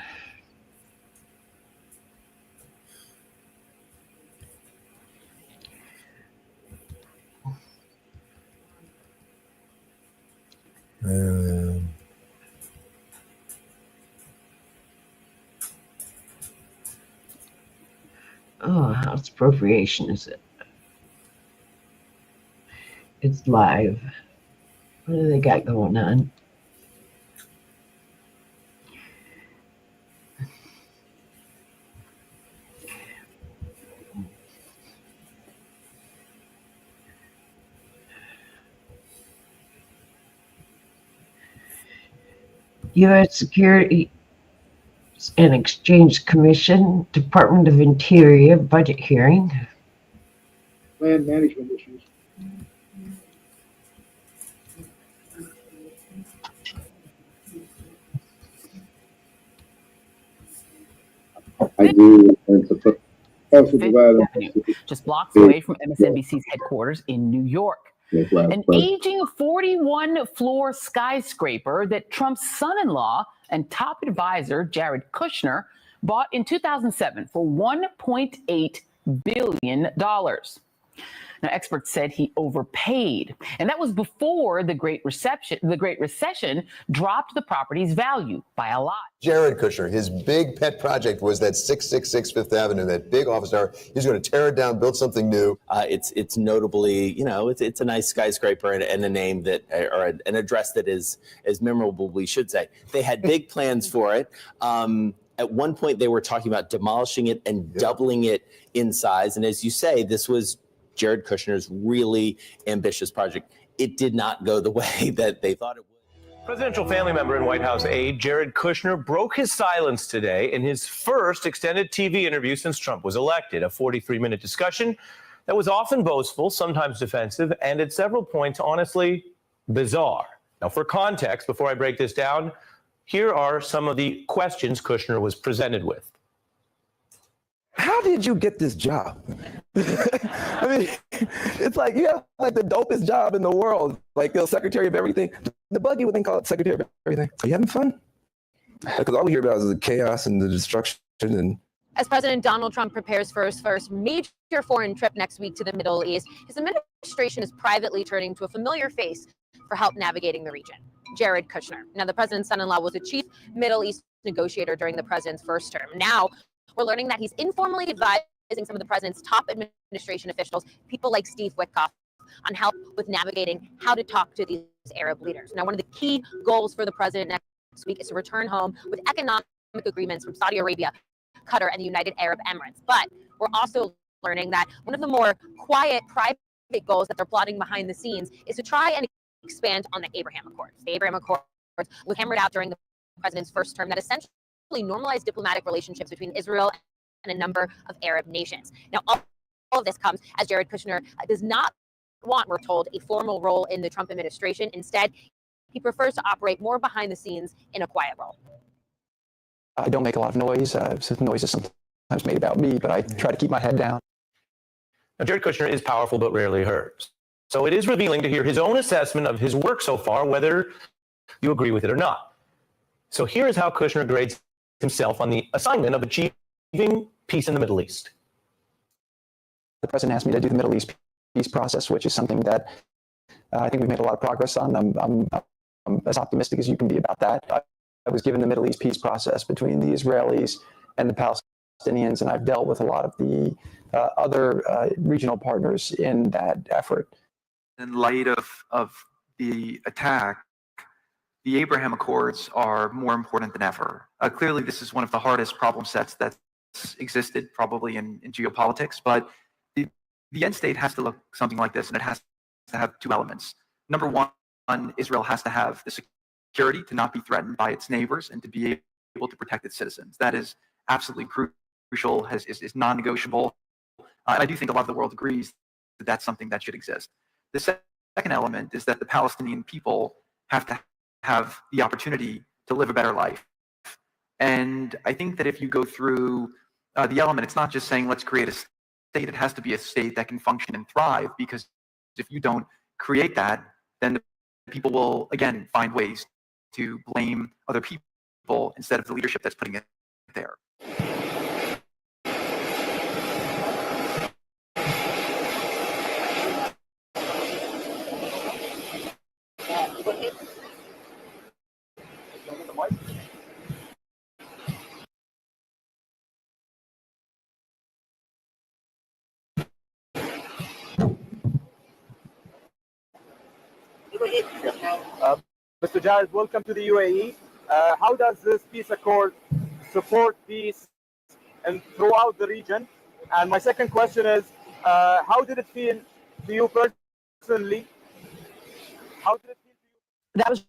Oh, House appropriation is it? It's live. What do they got going on? U.S. Security and Exchange Commission, Department of Interior budget hearing. Land management issues. I do want to put Fifth Avenue, just blocks away from MSNBC's headquarters in New York. An aging 41-floor skyscraper that Trump's son-in-law and top advisor, Jared Kushner, bought in 2007 for $1.8 billion. Now, experts said he overpaid, and that was before the Great Recession dropped the property's value by a lot. Jared Kushner, his big pet project was that 666 Fifth Avenue, that big office tower. He's going to tear it down, build something new. It's notably, it's a nice skyscraper and a name that, or an address that is as memorable, we should say. They had big plans for it. At one point, they were talking about demolishing it and doubling it in size. And as you say, this was Jared Kushner's really ambitious project. It did not go the way that they thought it would. Presidential family member and White House aide Jared Kushner broke his silence today in his first extended TV interview since Trump was elected, a 43-minute discussion that was often boastful, sometimes defensive, and at several points, honestly, bizarre. Now, for context, before I break this down, here are some of the questions Kushner was presented with. How did you get this job? I mean, it's like you have like the dopest job in the world, like the secretary of everything. The buggy would then call it secretary of everything. Are you having fun? Because all we hear about is the chaos and the destruction. And as President Donald Trump prepares for his first major foreign trip next week to the Middle East, his administration is privately turning to a familiar face for help navigating the region, Jared Kushner. Now, the president's son-in-law was the chief Middle East negotiator during the president's first term. Now, we're learning that he's informally advising some of the president's top administration officials, people like Steve Witkoff, on help with navigating how to talk to these Arab leaders. Now, one of the key goals for the president next week is to return home with economic agreements from Saudi Arabia, Qatar, and the United Arab Emirates. But we're also learning that one of the more quiet, private goals that they're plotting behind the scenes is to try and expand on the Abraham Accords. The Abraham Accords were hammered out during the president's first term that essentially normalized diplomatic relationships between Israel and a number of Arab nations. Now, all of this comes as Jared Kushner does not want, we're told, a formal role in the Trump administration. Instead, he prefers to operate more behind the scenes in a quiet role. I don't make a lot of noise. Noise is sometimes made about me, but I try to keep my head down. Now, Jared Kushner is powerful but rarely heard. So it is revealing to hear his own assessment of his work so far, whether you agree with it or not. So here is how Kushner grades himself on the assignment of achieving peace in the Middle East. The president asked me to do the Middle East peace process, which is something that I think we've made a lot of progress on. I'm as optimistic as you can be about that. I was given the Middle East peace process between the Israelis and the Palestinians, and I've dealt with a lot of the other regional partners in that effort. In light of the attack, the Abraham Accords are more important than ever. Clearly, this is one of the hardest problem sets that's existed probably in geopolitics, but the end state has to look something like this, and it has to have two elements. Number one, Israel has to have the security to not be threatened by its neighbors and to be able to protect its citizens. That is absolutely crucial, is non-negotiable. And I do think a lot of the world agrees that that's something that should exist. The second element is that the Palestinian people have to have the opportunity to live a better life. And I think that if you go through the element, it's not just saying let's create a state. It has to be a state that can function and thrive, because if you don't create that, then the people will, again, find ways to blame other people instead of the leadership that's putting it there. Mr. Jared, welcome to the UAE. How does this peace accord support peace and throughout the region? And my second question is, how did it feel to you personally? How did it feel to you? That was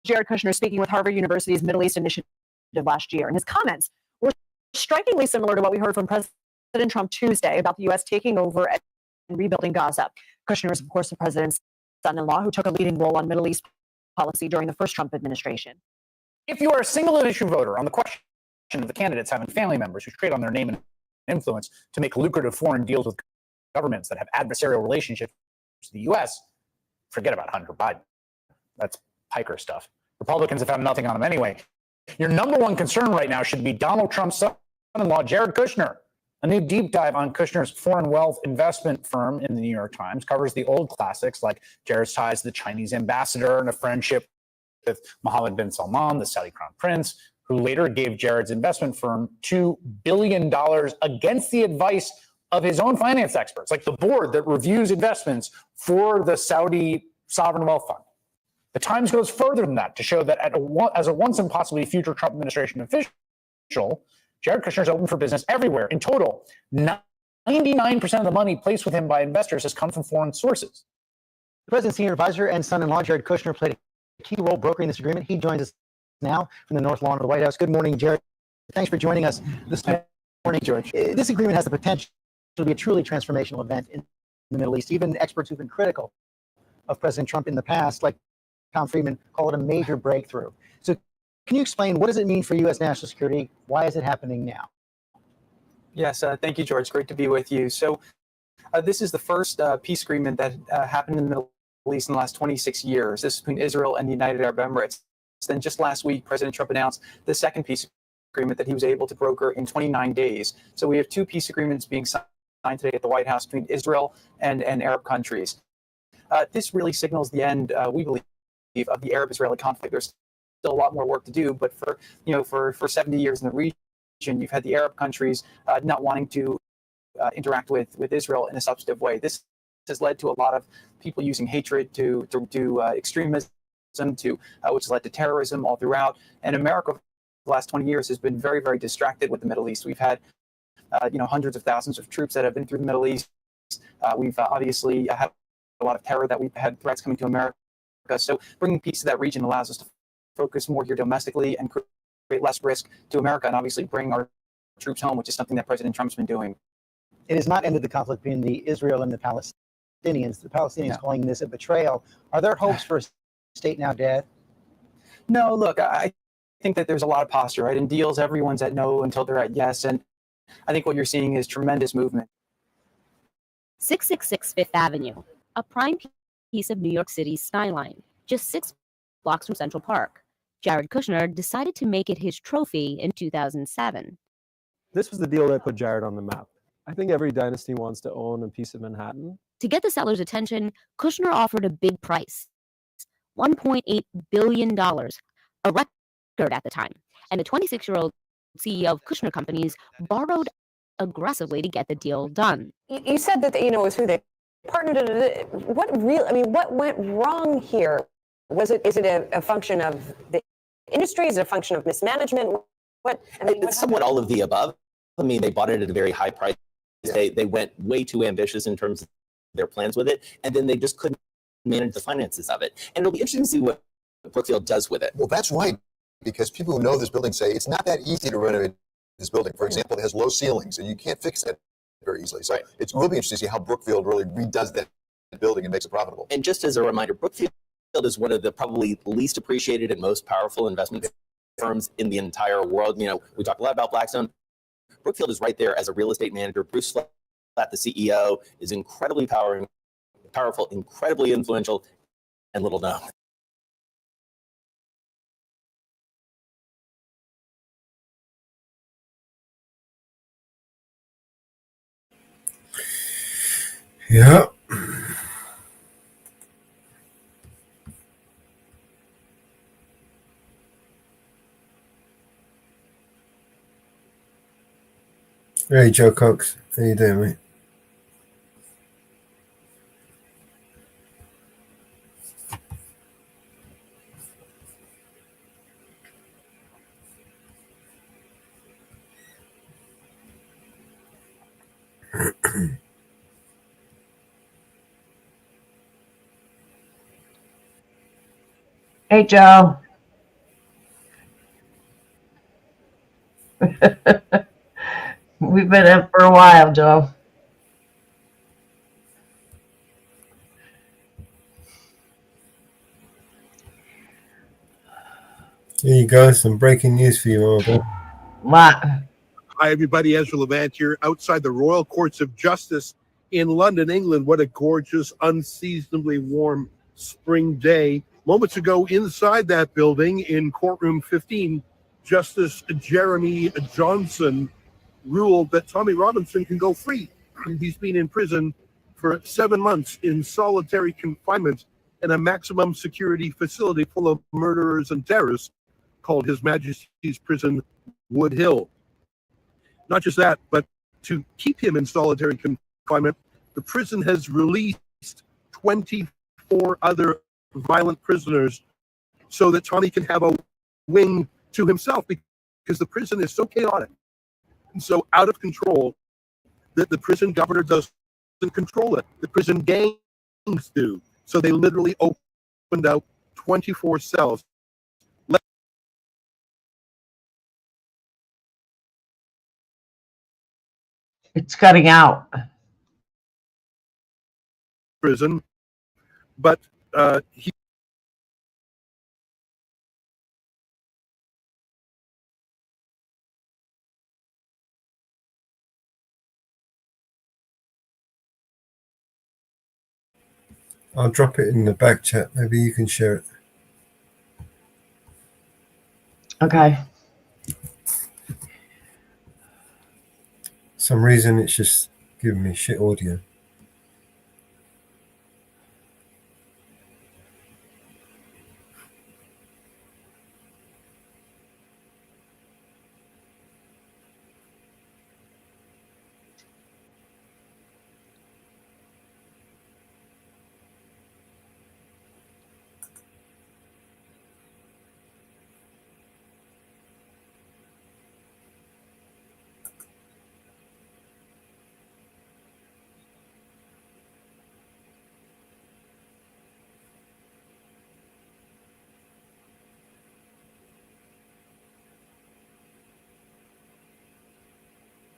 Jared Kushner speaking with Harvard University's Middle East Initiative last year. And his comments were strikingly similar to what we heard from President Trump Tuesday about the U.S. taking over and rebuilding Gaza. Kushner is, of course, the president's son-in-law who took a leading role on Middle East policy during the first Trump administration. If you are a single issue voter on the question of the candidates having family members who trade on their name and influence to make lucrative foreign deals with governments that have adversarial relationships to the U.S., forget about Hunter Biden. That's piker stuff. Republicans have found nothing on him anyway. Your number one concern right now should be Donald Trump's son-in-law, Jared Kushner. A new deep dive on Kushner's foreign wealth investment firm in the New York Times covers the old classics like Jared's ties to the Chinese ambassador and a friendship with Mohammed bin Salman, the Saudi crown prince, who later gave Jared's investment firm $2 billion against the advice of his own finance experts, like the board that reviews investments for the Saudi sovereign wealth fund. The Times goes further than that to show that as a once and possibly future Trump administration official, Jared Kushner is open for business everywhere. In total, 99% of the money placed with him by investors has come from foreign sources. The president's senior advisor and son-in-law, Jared Kushner, played a key role brokering this agreement. He joins us now from the North Lawn of the White House. Good morning, Jared. Thanks for joining us this morning, George. This agreement has the potential to be a truly transformational event in the Middle East. Even experts who've been critical of President Trump in the past, like Tom Friedman, call it a major breakthrough. So can you explain, what does it mean for U.S. national security? Why is it happening now? Yes, thank you, George. Great to be with you. So this is the first peace agreement that happened in the Middle East in the last 26 years. This is between Israel and the United Arab Emirates. Then just last week, President Trump announced the second peace agreement that he was able to broker in 29 days. So we have two peace agreements being signed today at the White House between Israel and Arab countries. This really signals the end, we believe, of the Arab-Israeli conflict. There's still a lot more work to do, but for 70 years in the region, you've had the Arab countries not wanting to interact with Israel in a substantive way. This has led to a lot of people using hatred to extremism, which has led to terrorism all throughout. And America, for the last 20 years, has been very, very distracted with the Middle East. We've had hundreds of thousands of troops that have been through the Middle East. We've obviously had a lot of terror, that we've had threats coming to America. So bringing peace to that region allows us to focus more here domestically and create less risk to America, and obviously bring our troops home, which is something that President Trump's been doing. It has not ended the conflict between the Israel and the Palestinians. The Palestinians calling this a betrayal. Are there hopes for a state now, Dad? No, look, I think that there's a lot of posture, right? In deals, everyone's at no until they're at yes. And I think what you're seeing is tremendous movement. 666 Fifth Avenue, a prime piece of New York City's skyline, just 6 blocks from Central Park. Jared Kushner decided to make it his trophy in 2007. This was the deal that put Jared on the map. I think every dynasty wants to own a piece of Manhattan. To get the seller's attention, Kushner offered a big price, $1.8 billion, a record at the time. And the 26-year-old CEO of Kushner Companies borrowed aggressively to get the deal done. You said that it was who they partnered. What went wrong here? Is it a function of the industry? Is it a function of mismanagement? It's somewhat all of the above. I mean, they bought it at a very high price. Yeah. They went way too ambitious in terms of their plans with it, and then they just couldn't manage the finances of it. And it'll be interesting to see what Brookfield does with it. Well, that's right, because people who know this building say it's not that easy to renovate this building. For example, it has low ceilings, and you can't fix that very easily. So it's really interesting to see how Brookfield really redoes that building and makes it profitable. And just as a reminder, Brookfield is one of the probably least appreciated and most powerful investment firms in the entire world. We talk a lot about Blackstone. Brookfield is right there as a real estate manager. Bruce Flatt, the CEO, is incredibly powerful, incredibly influential, and little known. Yeah. Hey, Joe Cox. How you doing, mate? Hey, Joe. We've been up for a while, Joe. Here you go. Some breaking news for you, Albert. What? Hi, everybody. Ezra Levant here outside the Royal Courts of Justice in London, England. What a gorgeous, unseasonably warm spring day. Moments ago, inside that building in courtroom 15, Justice Jeremy Johnson ruled that Tommy Robinson can go free. He's been in prison for 7 months in solitary confinement in a maximum security facility full of murderers and terrorists called His Majesty's Prison Wood Hill. Not just that, but to keep him in solitary confinement, the prison has released 24 other violent prisoners so that Tommy can have a wing to himself, because the prison is so chaotic and so out of control that the prison governor doesn't control it. The prison gangs do. So they literally opened out 24 cells. It's cutting out. Prison, but he. I'll drop it in the back chat. Maybe you can share it. Okay. Some reason it's just giving me shit audio.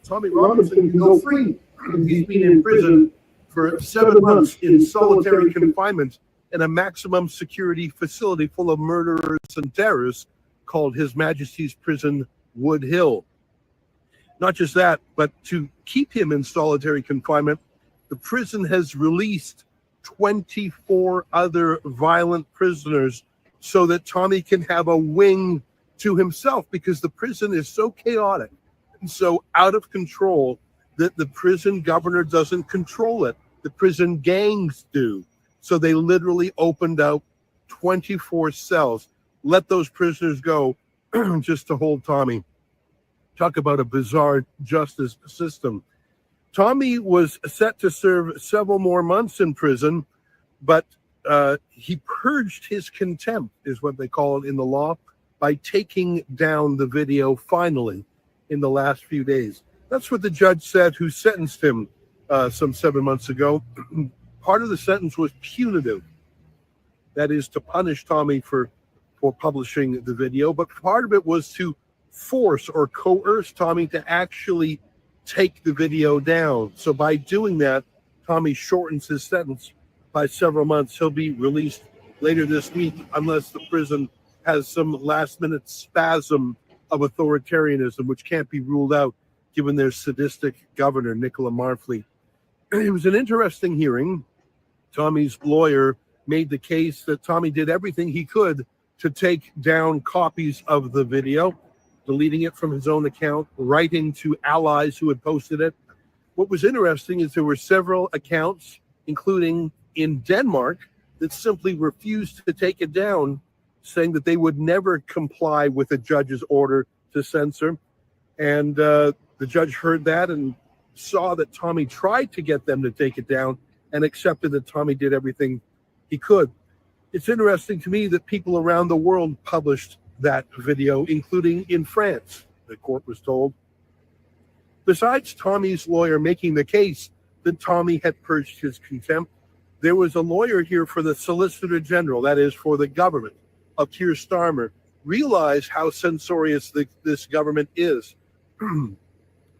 Tommy Robinson can go free. He's been in prison for 7 months in solitary confinement in a maximum security facility full of murderers and terrorists called His Majesty's Prison Wood Hill. Not just that, but to keep him in solitary confinement, the prison has released 24 other violent prisoners so that Tommy can have a wing to himself, because the prison is so chaotic and so out of control that the prison governor doesn't control it. The prison gangs do. So they literally opened out 24 cells, let those prisoners go just to hold Tommy. Talk about a bizarre justice system. Tommy was set to serve several more months in prison, but he purged his contempt, is what they call it in the law, by taking down the video finally in the last few days. That's what the judge said who sentenced him some 7 months ago. Part of the sentence was punitive. That is, to punish Tommy for publishing the video, but part of it was to force or coerce Tommy to actually take the video down. So by doing that, Tommy shortens his sentence by several months. He'll be released later this week unless the prison has some last-minute spasm of authoritarianism, which can't be ruled out given their sadistic governor, Nicola Marfley. It was an interesting hearing. Tommy's lawyer made the case that Tommy did everything he could to take down copies of the video, deleting it from his own account, writing to allies who had posted it. What was interesting is there were several accounts, including in Denmark, that simply refused to take it down, saying that they would never comply with a judge's order to censor. And the judge heard that and saw that Tommy tried to get them to take it down and accepted that Tommy did everything he could. It's interesting to me that people around the world published that video, including in France, the court was told. Besides Tommy's lawyer making the case that Tommy had purged his contempt, there was a lawyer here for the Solicitor General, that is for the government, of Keir Starmer. Realize how censorious this government is.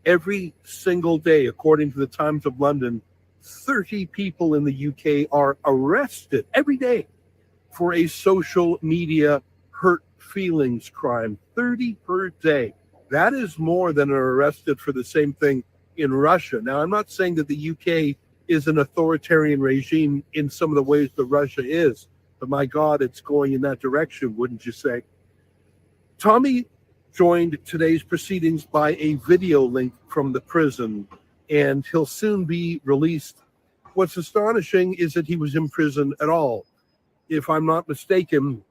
Every single day, according to the Times of London, 30 people in the UK are arrested every day for a social media hurt feelings crime. 30 per day. That is more than are arrested for the same thing in Russia. Now, I'm not saying that the UK is an authoritarian regime in some of the ways that Russia is, but my God, it's going in that direction, wouldn't you say? Tommy joined today's proceedings by a video link from the prison, and he'll soon be released. What's astonishing is that he was in prison at all. If I'm not mistaken,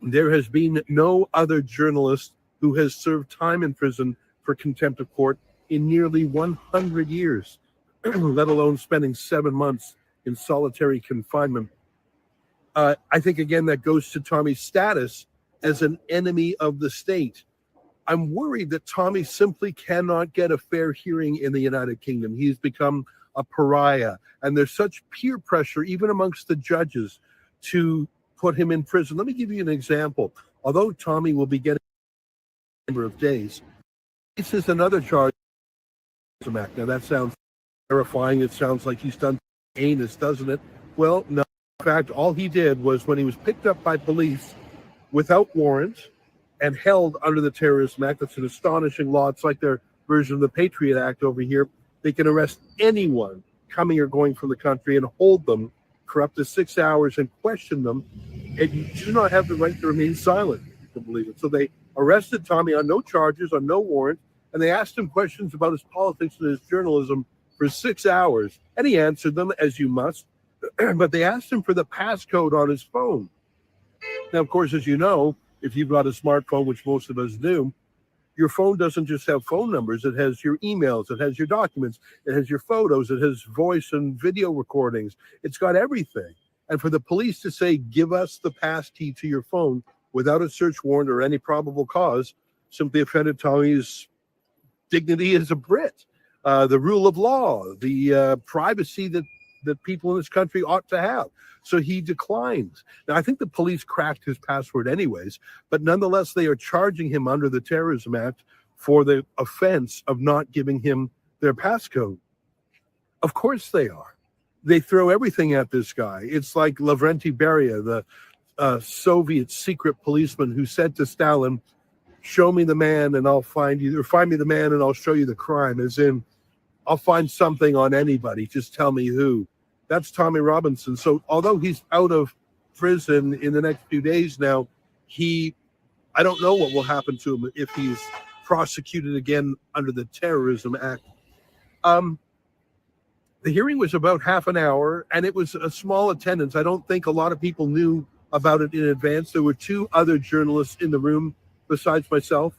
there has been no other journalist who has served time in prison for contempt of court in nearly 100 years, let alone spending 7 months in solitary confinement. I think, again, that goes to Tommy's status as an enemy of the state. I'm worried that Tommy simply cannot get a fair hearing in the United Kingdom. He's become a pariah, and there's such peer pressure, even amongst the judges, to put him in prison. Let me give you an example. Although Tommy will be getting a number of days, this is another charge. Now, that sounds terrifying. It sounds like he's done heinous, doesn't it? Well, no. In fact, all he did was, when he was picked up by police without warrant and held under the Terrorism Act, that's an astonishing law. It's like their version of the Patriot Act over here. They can arrest anyone coming or going from the country and hold them for up to 6 hours and question them, and you do not have the right to remain silent, to believe it. So they arrested Tommy on no charges, on no warrant, and they asked him questions about his politics and his journalism for 6 hours, and he answered them, as you must, but they asked him for the passcode on his phone. Now, of course, as you know, if you've got a smartphone, which most of us do, your phone doesn't just have phone numbers. It has your emails, it has your documents, it has your photos, it has voice and video recordings. It's got everything. And for the police to say, give us the pass key to your phone without a search warrant or any probable cause, simply offended Tommy's dignity as a Brit, the rule of law, the privacy that people in this country ought to have. So he declines. Now, I think the police cracked his password anyways, but nonetheless, they are charging him under the Terrorism Act for the offense of not giving him their passcode. Of course they are. They throw everything at this guy. It's like Lavrenti Beria, the Soviet secret policeman who said to Stalin, show me the man and I'll find you, or find me the man and I'll show you the crime, as in, I'll find something on anybody, just tell me who. That's Tommy Robinson. So although he's out of prison in the next few days now, I don't know what will happen to him if he's prosecuted again under the Terrorism Act. The hearing was about half an hour, and it was a small attendance. I don't think a lot of people knew about it in advance. There were 2 other journalists in the room besides myself.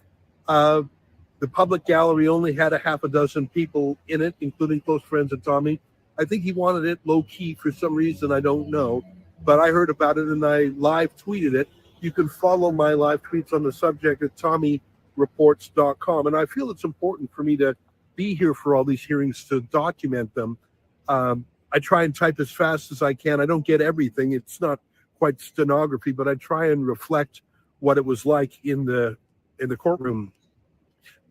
The public gallery only had a half a dozen people in it, including close friends of Tommy. I think he wanted it low key for some reason, I don't know, but I heard about it and I live tweeted it. You can follow my live tweets on the subject at TommyReports.com. And I feel it's important for me to be here for all these hearings to document them. I try and type as fast as I can. I don't get everything. It's not quite stenography, but I try and reflect what it was like in the courtroom.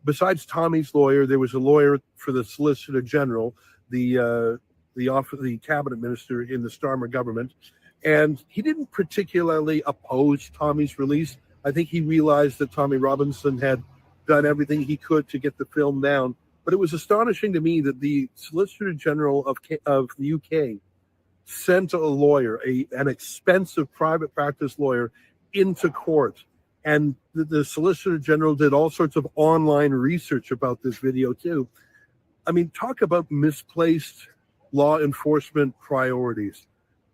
Besides Tommy's lawyer, there was a lawyer for the Solicitor General, the cabinet minister in the Starmer government, and he didn't particularly oppose Tommy's release. I think he realized that Tommy Robinson had done everything he could to get the film down. But it was astonishing to me that the Solicitor General of the UK sent a lawyer, an expensive private practice lawyer, into court. And the Solicitor General did all sorts of online research about this video too. I mean, talk about misplaced law enforcement priorities.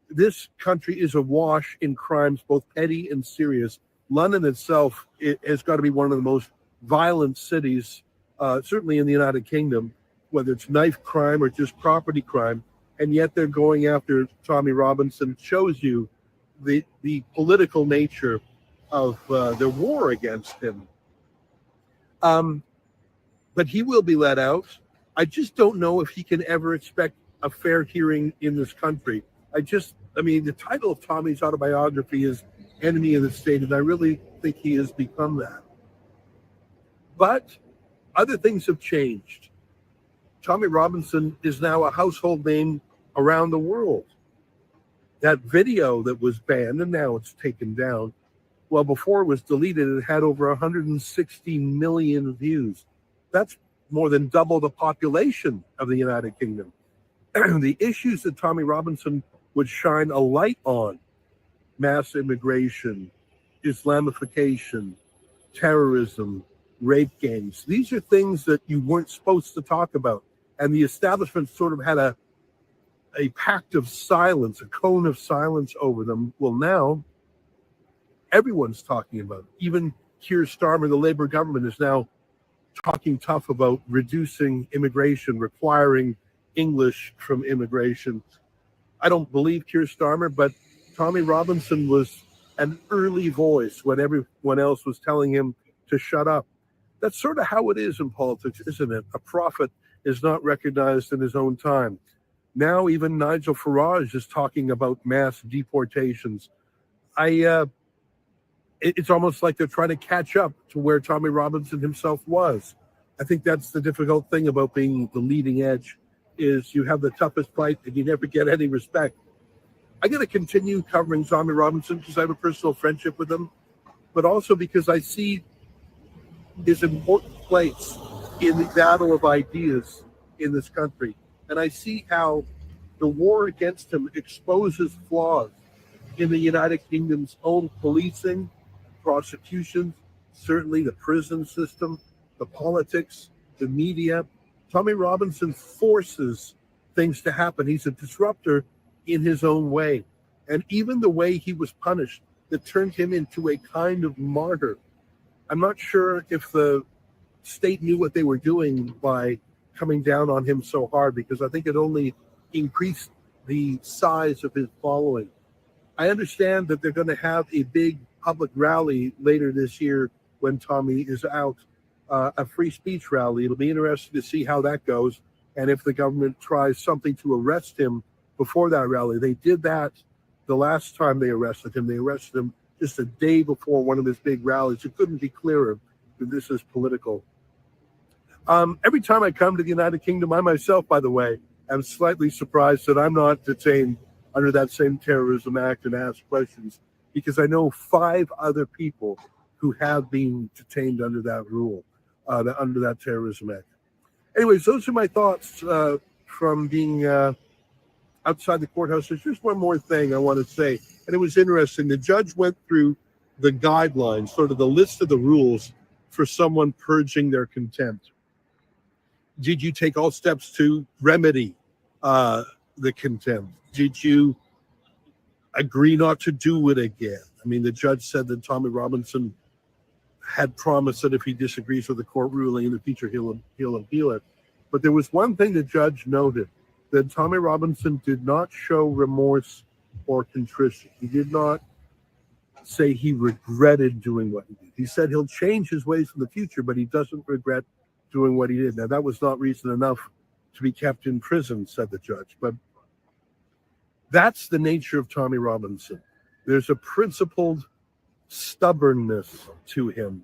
This country is awash in crimes, both petty and serious. London itself has got to be one of the most violent cities, certainly in the United Kingdom, whether it's knife crime or just property crime, and yet they're going after Tommy Robinson. It shows you the political nature of their war against him. But he will be let out. I just don't know if he can ever expect a fair hearing in this country. The title of Tommy's autobiography is Enemy of the State, and I really think he has become that. But other things have changed. Tommy Robinson is now a household name around the world. That video that was banned, and now it's taken down, Well, before it was deleted, it had over 160 million views. That's more than double the population of the United Kingdom. The issues that Tommy Robinson would shine a light on, mass immigration, Islamification, terrorism, rape gangs, these are things that you weren't supposed to talk about. And the establishment sort of had a pact of silence, a cone of silence over them. Well, now everyone's talking about it. Even Keir Starmer, the Labour government, is now talking tough about reducing immigration, requiring English from immigration. I don't believe Keir Starmer, but Tommy Robinson was an early voice when everyone else was telling him to shut up. That's sort of how it is in politics, isn't it? A prophet is not recognized in his own time. Now even Nigel Farage is talking about mass deportations. It's almost like they're trying to catch up to where Tommy Robinson himself was. I think that's the difficult thing about being the leading edge, is you have the toughest fight and you never get any respect. I got to continue covering Tommy Robinson because I have a personal friendship with him, but also because I see his important place in the battle of ideas in this country. And I see how the war against him exposes flaws in the United Kingdom's own policing, prosecutions, certainly the prison system, the politics, the media. Tommy Robinson forces things to happen. He's a disruptor in his own way. And even the way he was punished, that turned him into a kind of martyr. I'm not sure if the state knew what they were doing by coming down on him so hard, because I think it only increased the size of his following. I understand that they're going to have a big public rally later this year when Tommy is out, a free speech rally. It'll be interesting to see how that goes, and if the government tries something to arrest him before that rally. They did that the last time they arrested him. They arrested him just a day before one of his big rallies. It couldn't be clearer that this is political. Every time I come to the United Kingdom, I myself, by the way, am slightly surprised that I'm not detained under that same terrorism act and asked questions, because I know 5 other people who have been detained under that rule, under that terrorism act. Anyways, those are my thoughts from being outside the courthouse. There's just one more thing I want to say, and it was interesting. The judge went through the guidelines, sort of the list of the rules for someone purging their contempt. Did you take all steps to remedy the contempt? Did you agree not to do it again? I mean, the judge said that Tommy Robinson had promised that if he disagrees with the court ruling in the future, he'll appeal it. But there was one thing the judge noted, that Tommy Robinson did not show remorse or contrition. He did not say he regretted doing what he did. He said he'll change his ways in the future, but he doesn't regret doing what he did. Now, that was not reason enough to be kept in prison, said the judge. But that's the nature of Tommy Robinson. There's a principled stubbornness to him.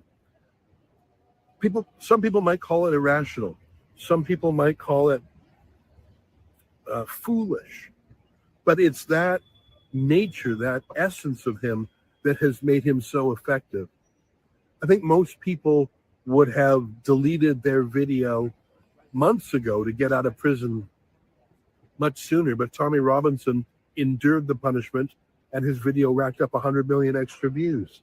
Some people might call it irrational. Some people might call it foolish. But it's that nature, that essence of him that has made him so effective. I think most people would have deleted their video months ago to get out of prison much sooner, but Tommy Robinson endured the punishment and his video racked up 100 million extra views.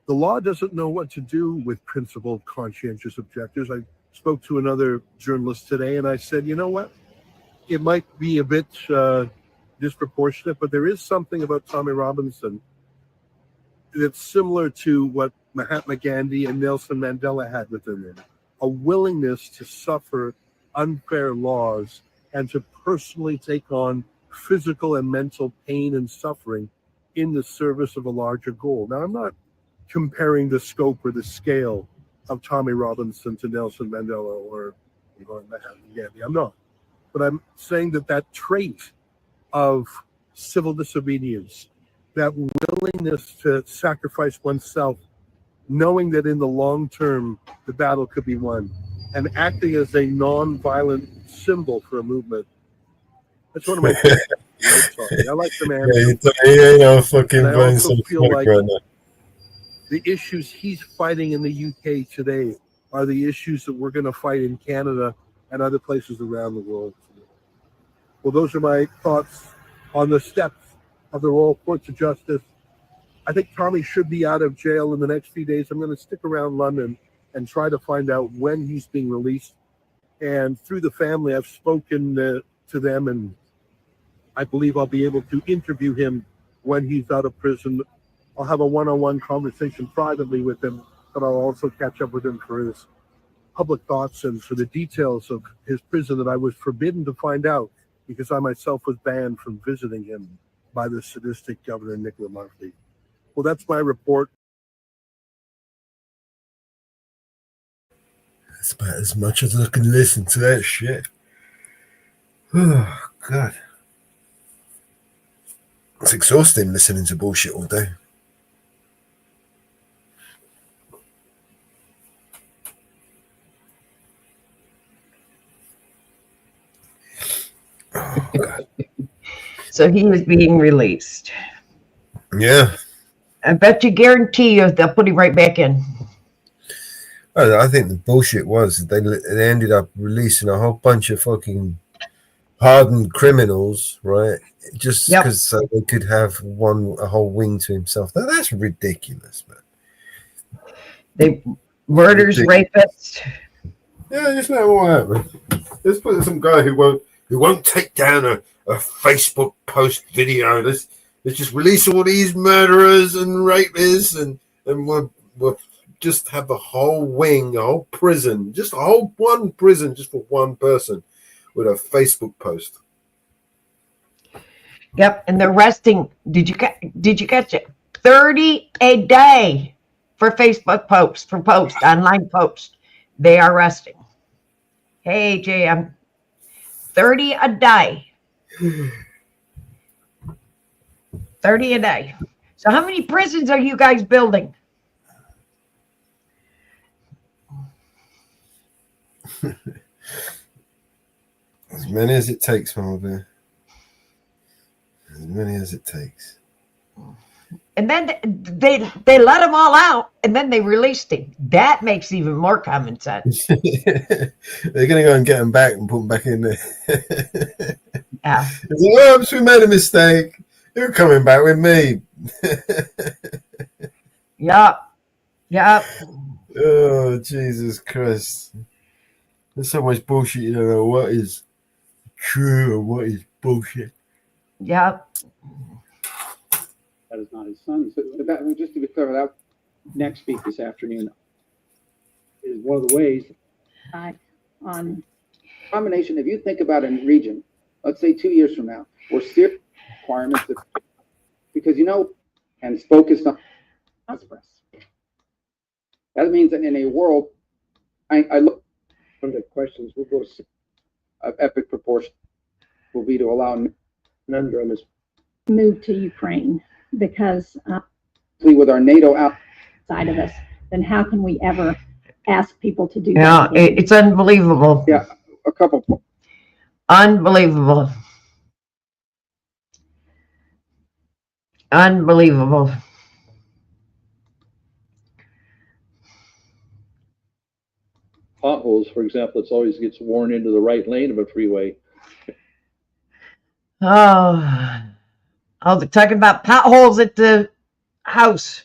The law doesn't know what to do with principled, conscientious objectors. I spoke to another journalist today and I said, you know what? It might be a bit disproportionate, but there is something about Tommy Robinson that's similar to what Mahatma Gandhi and Nelson Mandela had within them, a willingness to suffer unfair laws and to personally take on physical and mental pain and suffering in the service of a larger goal. Now, I'm not comparing the scope or the scale of Tommy Robinson to Nelson Mandela or Mahatma Gandhi. I'm not. But I'm saying that that trait of civil disobedience, that willingness to sacrifice oneself, knowing that in the long term the battle could be won, and acting as a non-violent symbol for a movement. That's one of my favorite. I like the man. Yeah, you know, fucking I burn also some feel smoke like right now. the issues he's fighting in the UK today are the issues that we're going to fight in Canada and other places around the world. Well, those are my thoughts on the steps of the Royal Courts of Justice. I think Tommy should be out of jail in the next few days. I'm going to stick around London and try to find out when he's being released. And through the family, I've spoken to them, and I believe I'll be able to interview him when he's out of prison. I'll have a one-on-one conversation privately with him, but I'll also catch up with him for his public thoughts and for the details of his prison that I was forbidden to find out because I myself was banned from visiting him by the sadistic Governor Nicola Murphy. Well, that's my report. That's about as much as I can listen to that shit. Oh, God. It's exhausting listening to bullshit all day. Oh, God. So he was being released. Yeah. I bet you guarantee you they'll put him right back in. I think the bullshit was they ended up releasing a whole bunch of fucking hardened criminals, right? Just because they could have a whole wing to himself. That's ridiculous, man. They murders, rapists. Yeah, just let it all happen. Let's put some guy who won't take down a Facebook post video. Let's just release all these murderers and rapists, and we'll just have a whole wing, a whole prison, just one prison just for one person with a Facebook post. Yep, and they're arresting. Did you catch it? 30 a day for Facebook posts, online posts. They are arresting. Hey, JM, 30 a day. 30 a day. So how many prisons are you guys building? As many as it takes, Marvin. As many as it takes. And then they let them all out, and then they released him. That makes even more common sense. They're going to go and get him back and put him back in there. Yeah. Oops, we made a mistake. You're coming back with me. Yep. Oh, Jesus Christ. There's so much bullshit you don't know what is true and what is bullshit. Yep. That is not his son. So that, just to be clear, that next speak this afternoon is one of the ways. On combination, if you think about a region, let's say 2 years from now, where serious requirements, because and it's focused on express. That means that in a world, I look from the questions. We'll go to epic proportion. Will be to allow conundrum is move to Ukraine because with our NATO outside of us, then how can we ever ask people to do Yeah, that? it's unbelievable. Yeah, a couple. Unbelievable. Unbelievable. Potholes, for example, it's always gets worn into the right lane of a freeway. Oh, they're talking about potholes at the house.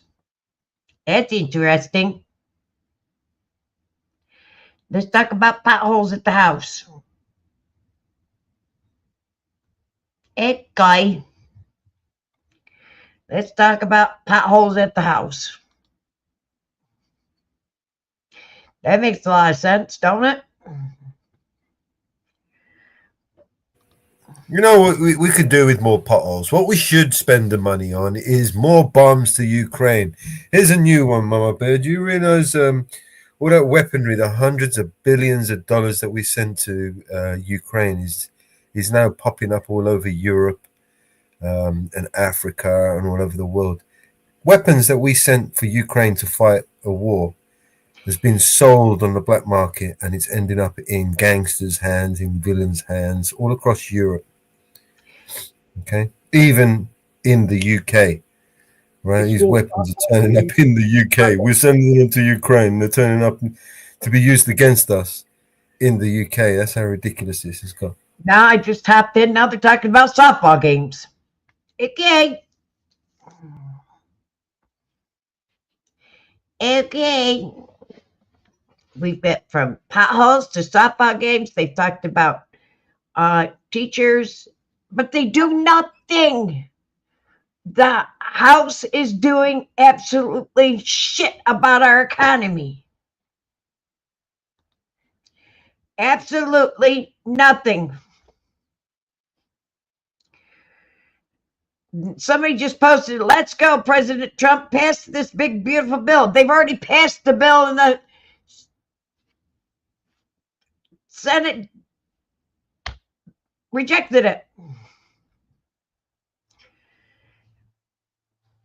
That's interesting. Let's talk about potholes at the house. Hey, guy. Let's talk about potholes at the house. That makes a lot of sense, don't it? You know what we could do with more potholes? What we should spend the money on is more bombs to Ukraine. Here's a new one, Mama Bear. Do you realize all that weaponry, the hundreds of billions of dollars that we sent to Ukraine is now popping up all over Europe and Africa and all over the world. Weapons that we sent for Ukraine to fight a war has been sold on the black market, and it's ending up in gangsters' hands, in villains' hands, all across Europe. Okay, even in the UK, right? These weapons are turning up in the UK. We're sending them to Ukraine. They're turning up to be used against us in the UK. That's how ridiculous this has got. Now I just tapped in. Now they're talking about softball games. Okay. Okay. We've been from potholes to softball games. They've talked about teachers, but they do nothing. The House is doing absolutely shit about our economy. Absolutely nothing. Somebody just posted, let's go, President Trump, pass this big, beautiful bill. They've already passed the bill and the Senate rejected it.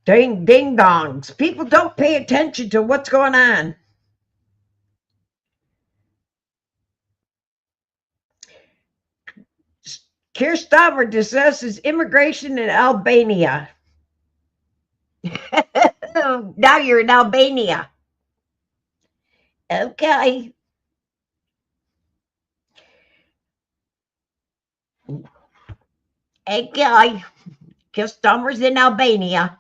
Ding dongs. People don't pay attention to what's going on. Keir Starmer discusses immigration in Albania. Now you're in Albania. Okay. Okay. Keir Starmer's in Albania.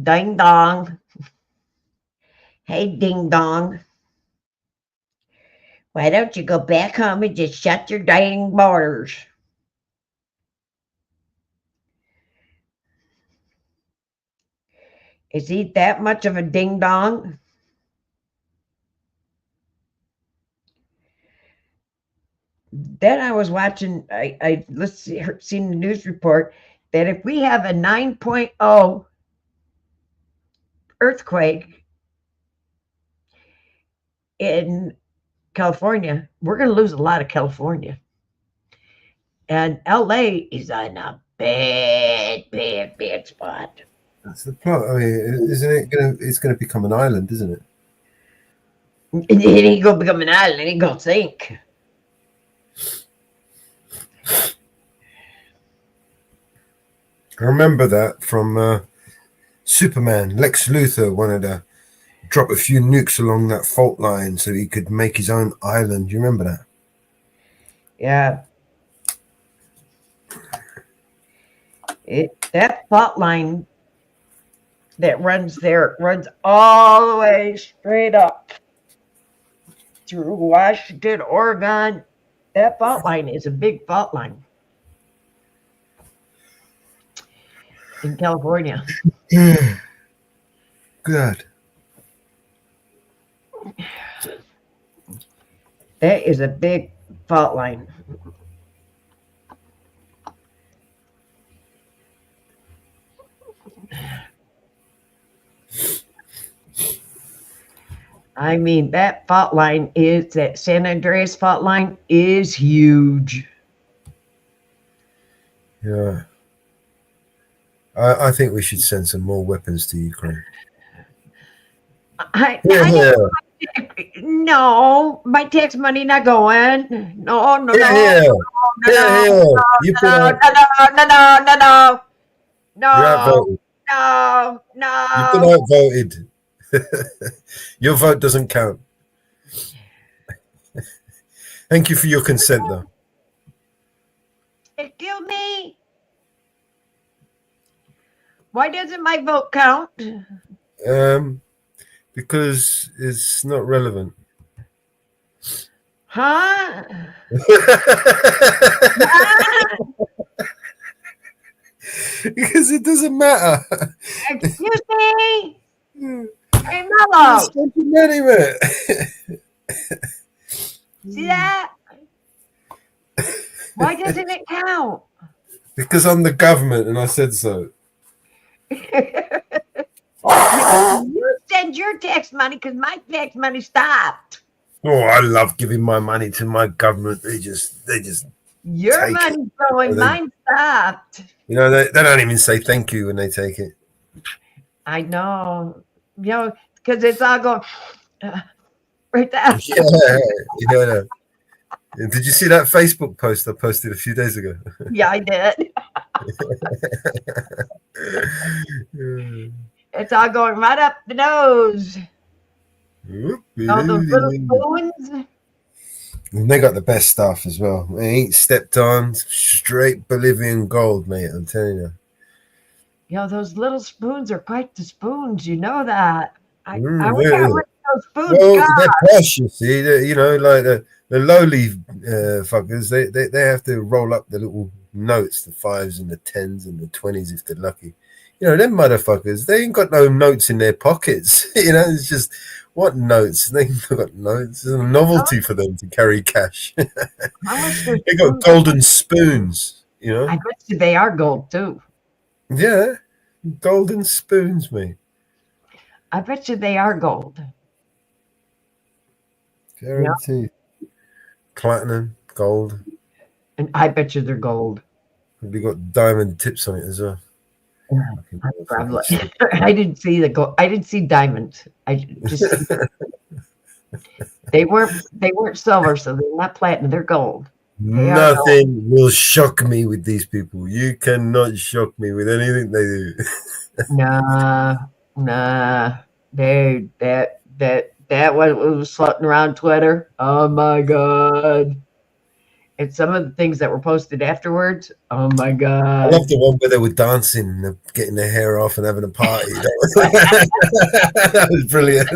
Ding dong. Hey, ding dong. Why don't you go back home and just shut your dang borders? Is he that much of a ding dong? Then I was watching, seen the news report that if we have a 9.0 earthquake in California, we're going to lose a lot of California. And LA is in a bad spot. That's the plot. I mean, isn't it going to? It's going to become an island, isn't it? It ain't going to become an island. It ain't going to sink. I remember that from Superman. Lex Luthor wanted to drop a few nukes along that fault line so he could make his own island. Do you remember that? Yeah. That fault line that runs there runs all the way straight up through Washington, Oregon. That fault line is a big fault line in California. Good. That is a big fault line. I mean, that fault line is, that San Andreas fault line is huge. Yeah. I think we should send some more weapons to Ukraine. No, my tax money not going. No. No. You You've been outvoted. Your vote doesn't count. Thank you for your consent, though. Excuse me. Why doesn't my vote count? Because it's not relevant. Huh? Because it doesn't matter. Excuse me. Hey, Mello. See that? Why doesn't it count? Because I'm the government and I said so. You send your tax money because my tax money stopped. Oh, I love giving my money to my government. They just Your take money's it. going, mine stopped. You know, they don't even say thank you when they take it. I know. You know, because it's all going right there. Yeah. Did you see that Facebook post I posted a few days ago? Yeah, I did. It's all going right up the nose. All those little spoons. And they got the best stuff as well. They ain't stepped on. Straight Bolivian gold, mate. I'm telling you. You know, those little spoons are quite the spoons. You know that. I wish I Yeah. would those spoons. Well, God. they're posh, you see. You know, like the lowly fuckers, they have to roll up the little notes, the 5s and the 10s and the 20s if they're lucky. You know, them motherfuckers, they ain't got no notes in their pockets. You know, it's just, what notes? They ain't got notes. It's a novelty for them to carry cash. They got golden spoons, you know? I bet you they are gold too. Yeah, golden spoons, mate. I bet you they are gold. Guaranteed. Platinum, gold. And I bet you they're gold. Probably got diamond tips on it as well. Probably. I didn't see the gold. I didn't see diamonds. I just they weren't silver, so they're not platinum. They're gold. Nothing will shock me with these people. You cannot shock me with anything they do. Nah. That was floating around Twitter. Oh my God. And some of the things that were posted afterwards. Oh my I God. love the one where they were dancing and getting their hair off and having a party. That was brilliant.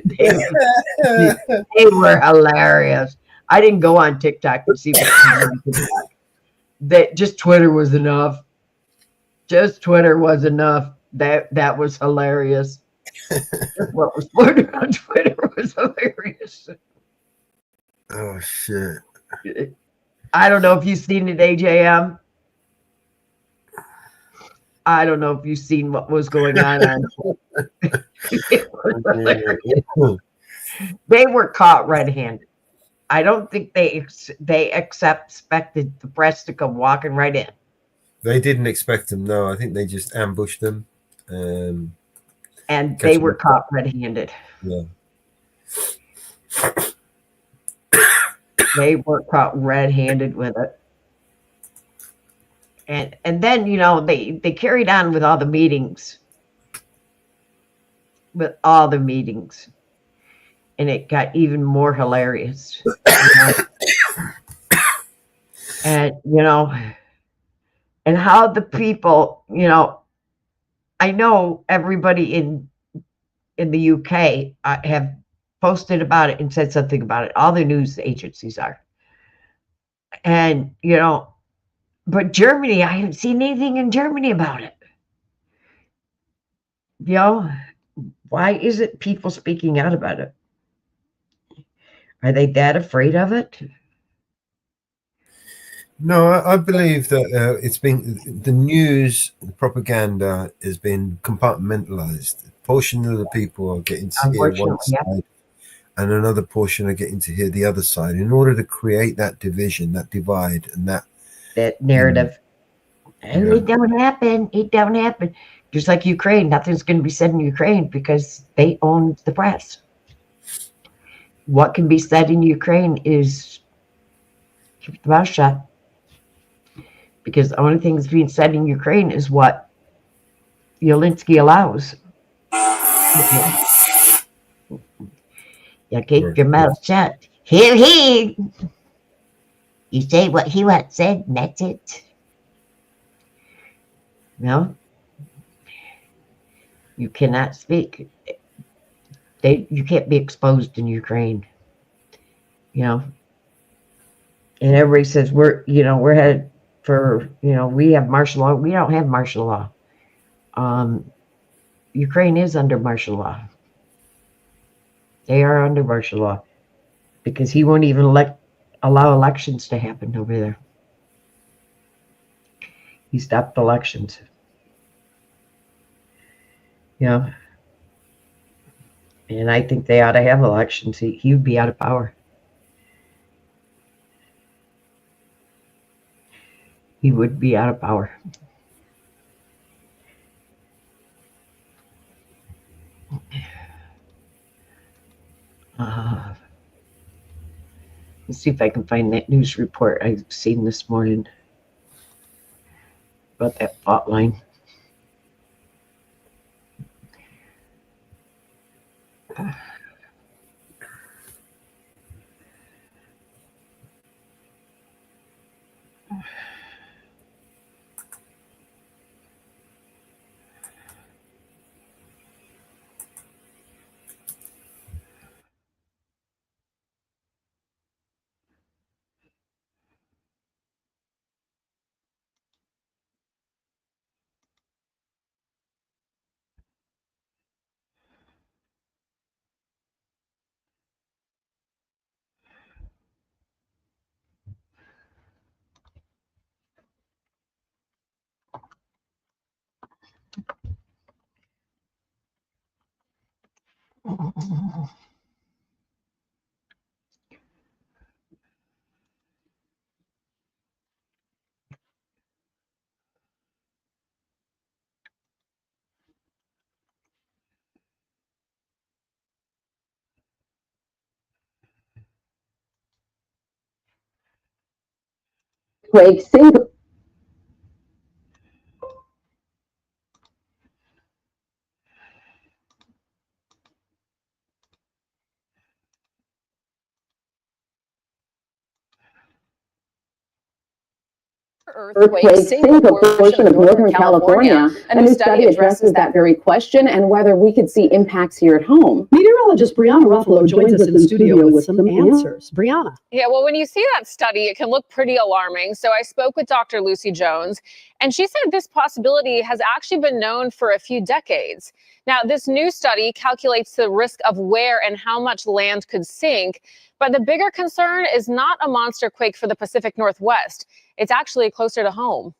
They were hilarious. I didn't go on TikTok to see what that just Twitter was enough. Just Twitter was enough. That was hilarious. What was floating on Twitter was hilarious. Oh shit. I don't know if you've seen it, AJM. I don't know if you've seen what was going on. It was hilarious. They were caught red-handed. I don't think they expected the press to come walking right in. They didn't expect them. No, I think they just ambushed them. And they were caught red-handed. Yeah. They were caught red-handed with it. And then, you know, they carried on with all the meetings. With all the meetings. And it got even more hilarious. You know? And, you know, and how the people, you know, I know everybody in the UK have posted about it and said something about it. All the news agencies are. And, you know, but Germany, I haven't seen anything in Germany about it. You know, why isn't people speaking out about it? Are they that afraid of it? No, I believe that it's been the news, the propaganda has been compartmentalized. A portion of the people are getting to hear one side, and another portion are getting to hear the other side. In order to create that division, that divide, and that narrative. It don't happen. It don't happen. Just like Ukraine, nothing's going to be said in Ukraine because they own the press. What can be said in Ukraine is keep the mouth shut. Because the only thing that's being said in Ukraine is what Zelensky allows. You keep your mouth shut. He. You say what he wants said, and that's it. No. You cannot speak. You can't be exposed in Ukraine. You know. And everybody says we're headed for, we have martial law. We don't have martial law. Ukraine is under martial law. They are under martial law because he won't even allow elections to happen over there. He stopped elections. And I think they ought to have elections. He would be out of power. He would be out of power. Let's see if I can find that news report I've seen this morning about that fault line. Earthquake Singapore. Earthquake Singapore portion of Northern California. A new study addresses that very question and whether we could see impacts here at home. Meteorologist Brianna Ruffalo joins us in studio with some answers. Brianna. Yeah, well, when you see that study, it can look pretty alarming. So I spoke with Dr. Lucy Jones, and she said this possibility has actually been known for a few decades. Now, this new study calculates the risk of where and how much land could sink. But the bigger concern is not a monster quake for the Pacific Northwest. It's actually closer to home.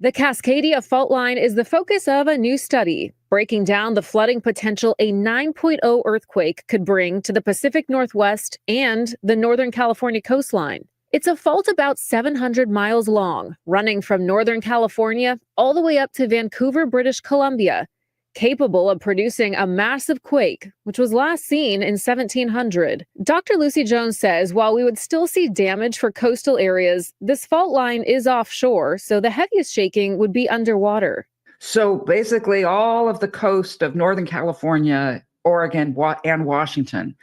The Cascadia fault line is the focus of a new study, breaking down the flooding potential a 9.0 earthquake could bring to the Pacific Northwest and the Northern California coastline. It's a fault about 700 miles long, running from Northern California all the way up to Vancouver, British Columbia, capable of producing a massive quake, which was last seen in 1700. Dr. Lucy Jones says while we would still see damage for coastal areas, this fault line is offshore, so the heaviest shaking would be underwater. So basically all of the coast of Northern California, Oregon, and Washington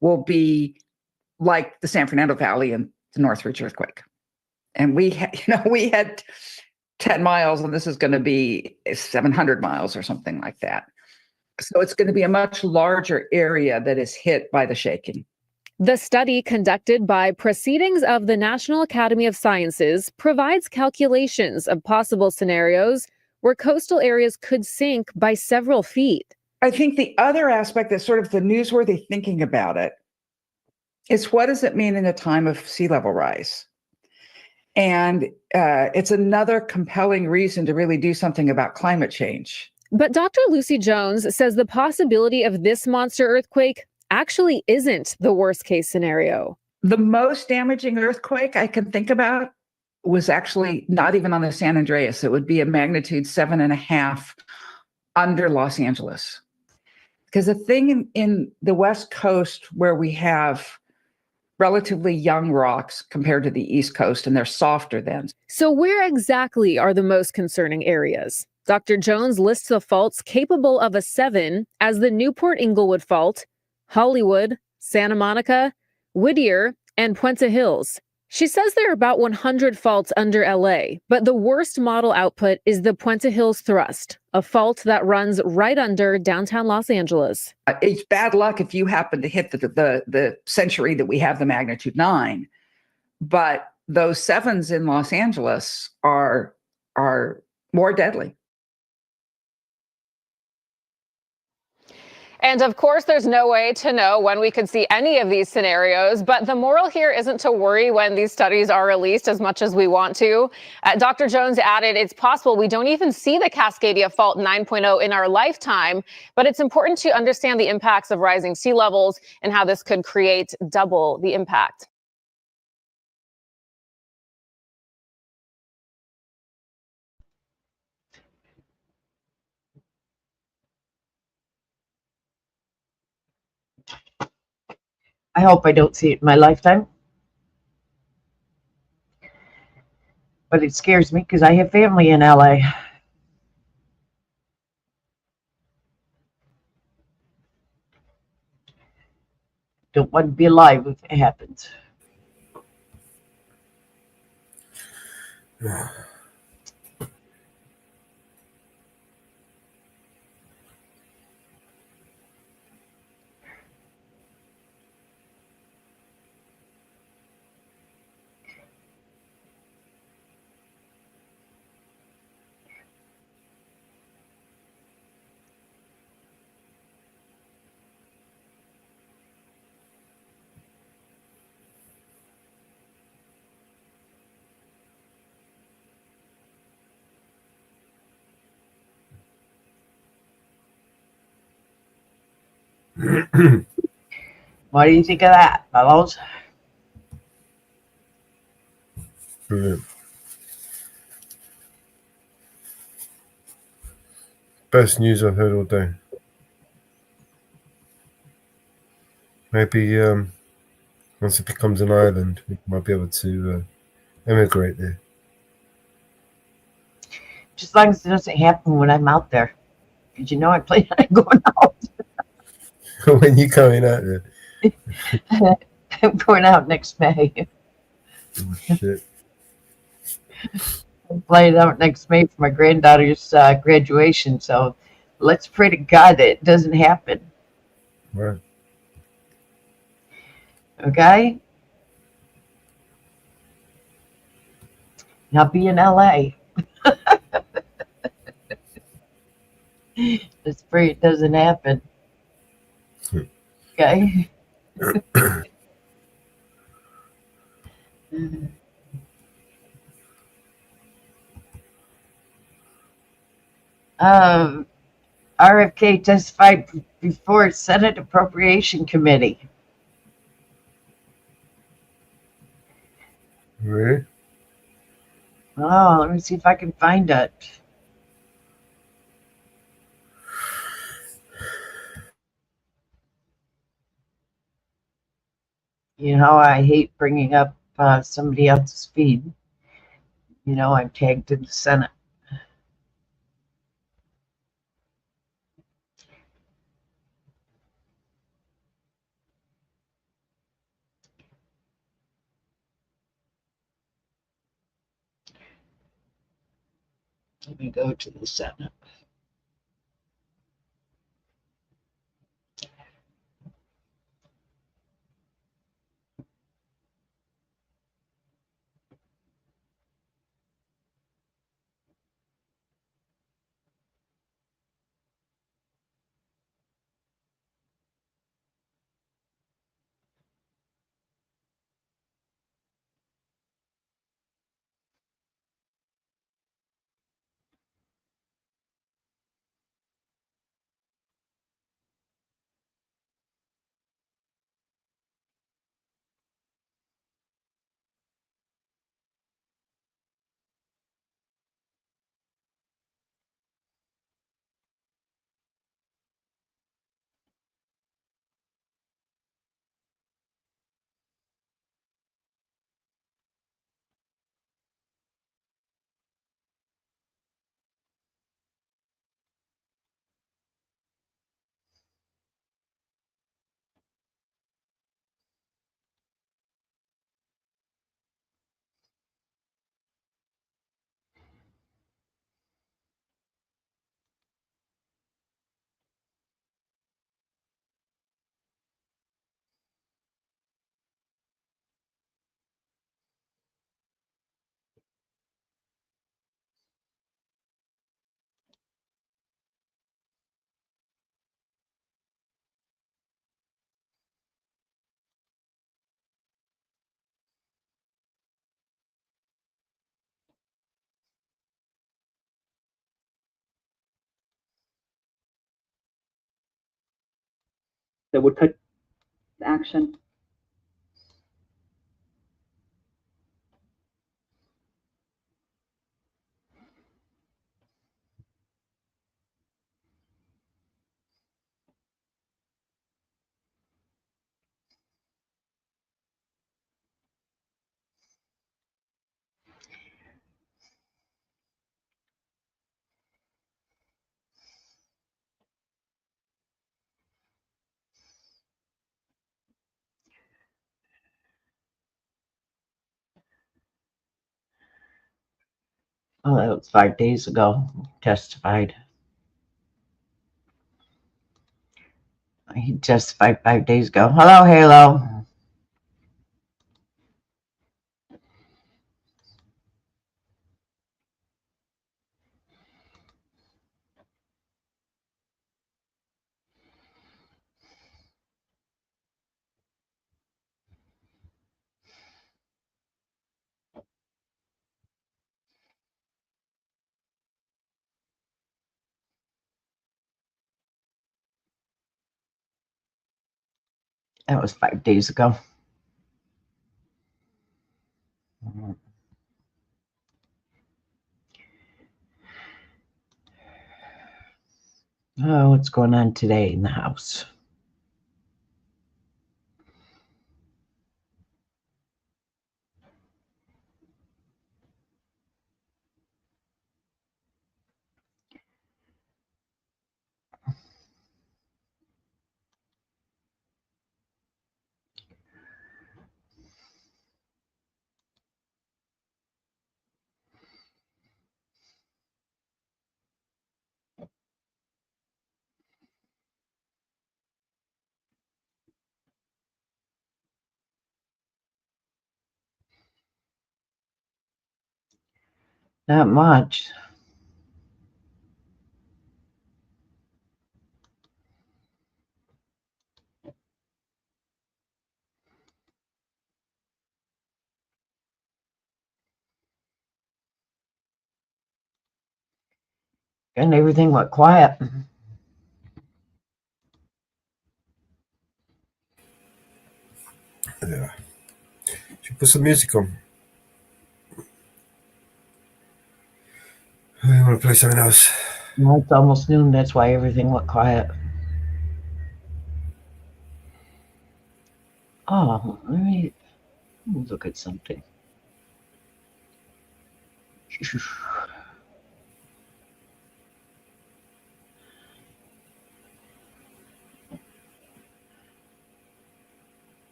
will be like the San Fernando Valley and the Northridge earthquake. And we had 10 miles, and this is going to be 700 miles or something like that. So it's going to be a much larger area that is hit by the shaking. The study, conducted by Proceedings of the National Academy of Sciences, provides calculations of possible scenarios where coastal areas could sink by several feet. I think the other aspect that's sort of the newsworthy thinking about it is, what does it mean in a time of sea level rise? And it's another compelling reason to really do something about climate change. But Dr. Lucy Jones says the possibility of this monster earthquake actually isn't the worst case scenario. The most damaging earthquake I can think about was actually not even on the San Andreas. It would be a magnitude 7.5 under Los Angeles. Because the thing in the West Coast where we have relatively young rocks compared to the East Coast, and they're softer then. So where exactly are the most concerning areas? Dr. Jones lists the faults capable of a 7 as the Newport Inglewood Fault, Hollywood, Santa Monica, Whittier, and Puente Hills. She says there are about 100 faults under LA, but the worst model output is the Puente Hills Thrust, a fault that runs right under downtown Los Angeles. It's bad luck if you happen to hit the century that we have the magnitude 9, but those 7s in Los Angeles are more deadly. And of course, there's no way to know when we could see any of these scenarios, but the moral here isn't to worry when these studies are released as much as we want to. Dr. Jones added, it's possible we don't even see the Cascadia Fault 9.0 in our lifetime, but it's important to understand the impacts of rising sea levels and how this could create double the impact. I hope I don't see it in my lifetime. but it scares me because I have family in LA. Don't want to be alive if it happens. What do you think of that, fellows? Brilliant. Best news I've heard all day. Maybe once it becomes an island, we might be able to emigrate there. Just as long as it doesn't happen when I'm out there. Because you know I plan on going out. When you coming out there? I'm going out next May. Oh, shit. I'm flying out next May for my granddaughter's graduation. So let's pray to God that it doesn't happen. Right. Okay? And I'll be in LA. Let's pray it doesn't happen. Okay? RFK testified before Senate Appropriation Committee. Really? Oh, let me see if I can find it. You know, I hate bringing up somebody else's feed. You know, I'm tagged in the Senate. Let me go to the Senate. That would take action. Oh, that was 5 days ago. Testified. He testified 5 days ago. Hello, Halo. That was 5 days ago. Oh, what's going on today in the house? Not much. And everything went quiet. Yeah. Should put some music on. I want to play something else. No, it's almost noon. That's why everything went quiet. Oh, let me look at something.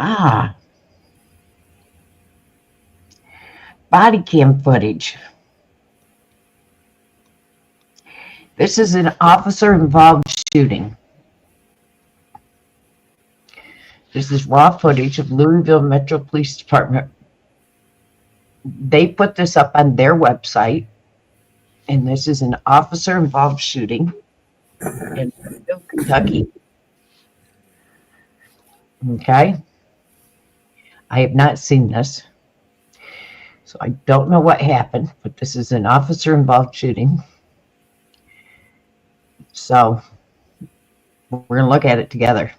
Ah, body cam footage. This is an officer-involved shooting. This is raw footage of Louisville Metro Police Department. They put this up on their website, and this is an officer-involved shooting in Louisville, Kentucky. Okay. I have not seen this, so I don't know what happened, but this is an officer-involved shooting. So we're going to look at it together.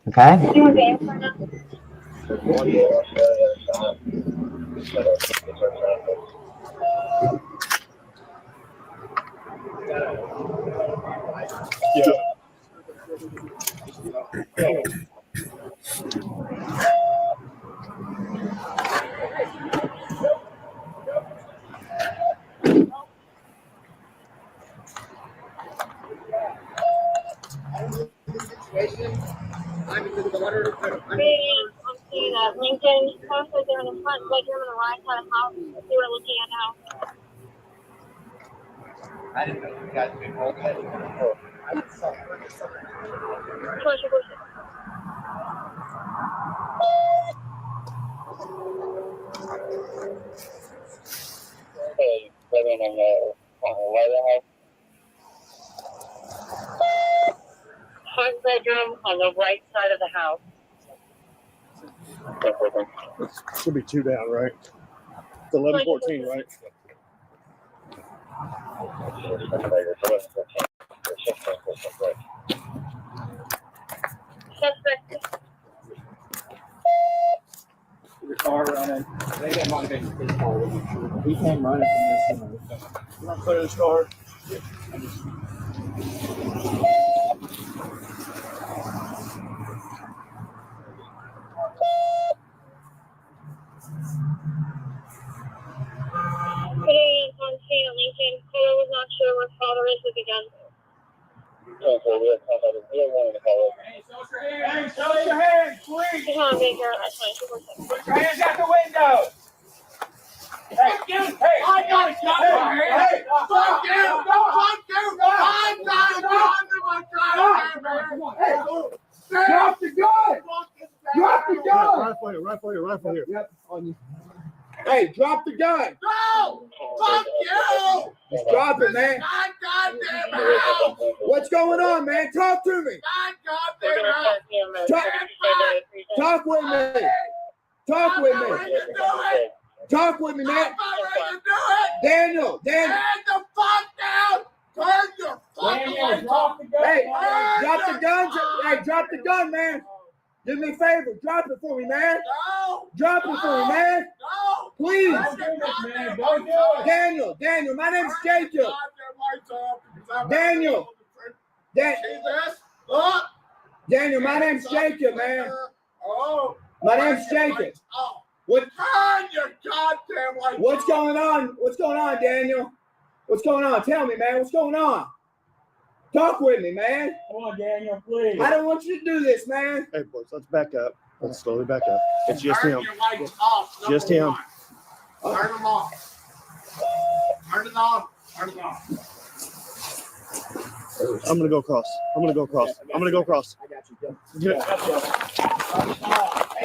Okay? I'm seeing Lincoln. Houses are in the front bedroom on the right side of the house. They were looking at the house. I didn't know you guys could hold that. Hey, living in the White House. Front bedroom on the right side of the house. Should be 2 down, right? It's 11-14, right? Suspect. The car running. They didn't want to get his car. He came running from this one. You want to clear this car? Putting on scene at Lincoln. Caller was not sure what father is with the gun. Hey, show your hands, please. He's on Baker at 2247. Put your hands out the window. Hey, I got it. Hey, fuck you. Drop the gun. Drop the gun. Right for you. Yep, on you. Hey, drop the gun. No! Fuck you! Just drop it, man. Goddamn house! What's going on, man? Talk to me. Goddamn house! Talk with me. Talk with me. Talk with me, man. Daniel. Stand the fuck down! Turn your fucking lights off! Hey, drop the gun. Hey, drop the gun, man. Do me a favor. Drop it for me, man. No! Drop it for me, man. No! Please. Don't do this, man. Don't do it. Daniel, my name's Jacob. Daniel. Daniel, my name's Jacob, man. Oh. My name's Jacob. What? Turn your goddamn lights What's going on? What's going on, Daniel? What's going on? Tell me, man. What's going on? Talk with me, man. Come on, Daniel, please. I don't want you to do this, man. Hey, boys, let's back up. Let's slowly back up. It's just Turn him. your lights off. Just him. Turn them off. Turn it off. Turn it off. I'm gonna go across. I got you. Yeah. Hey,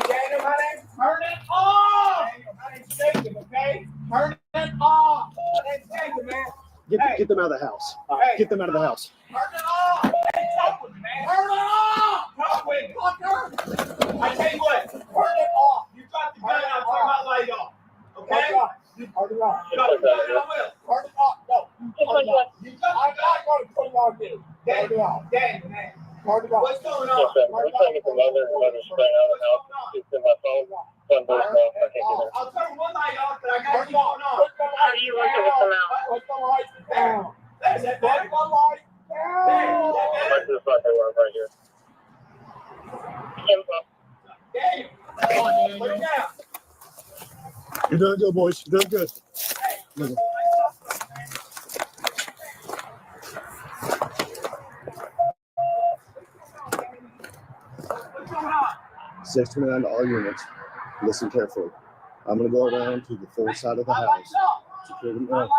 Daniel, my name's turn it off. Daniel, my name's Jacob, okay? Turn it off. My name's Jacob, man. Get them out of the house. Hey. Get them out of the house. Turn it off. Hey, talk with me, man. Turn it off. Talk with me. Fucker. I tell you what, turn it off. You got the gun, I'll turn my light off. Okay? Turn it off. You got the gun, I will. Turn it off. No. Turn it off. I'm not going to turn it off, dude. Daniel, man. Turn it off. What's going on? Yes, sir. We're trying to get the mother spread out of the house. It's in my phone. I'll turn one light off, but I got you going on. How do you want to come out? Put the lights down. That's it, man. Put the lights down. Right to the front, right here. Daniel. Put it down. You're doing good, boys. You're doing good. Listen. 629 to all units. Listen carefully. I'm going to go around to the full side of the house. Secure them up.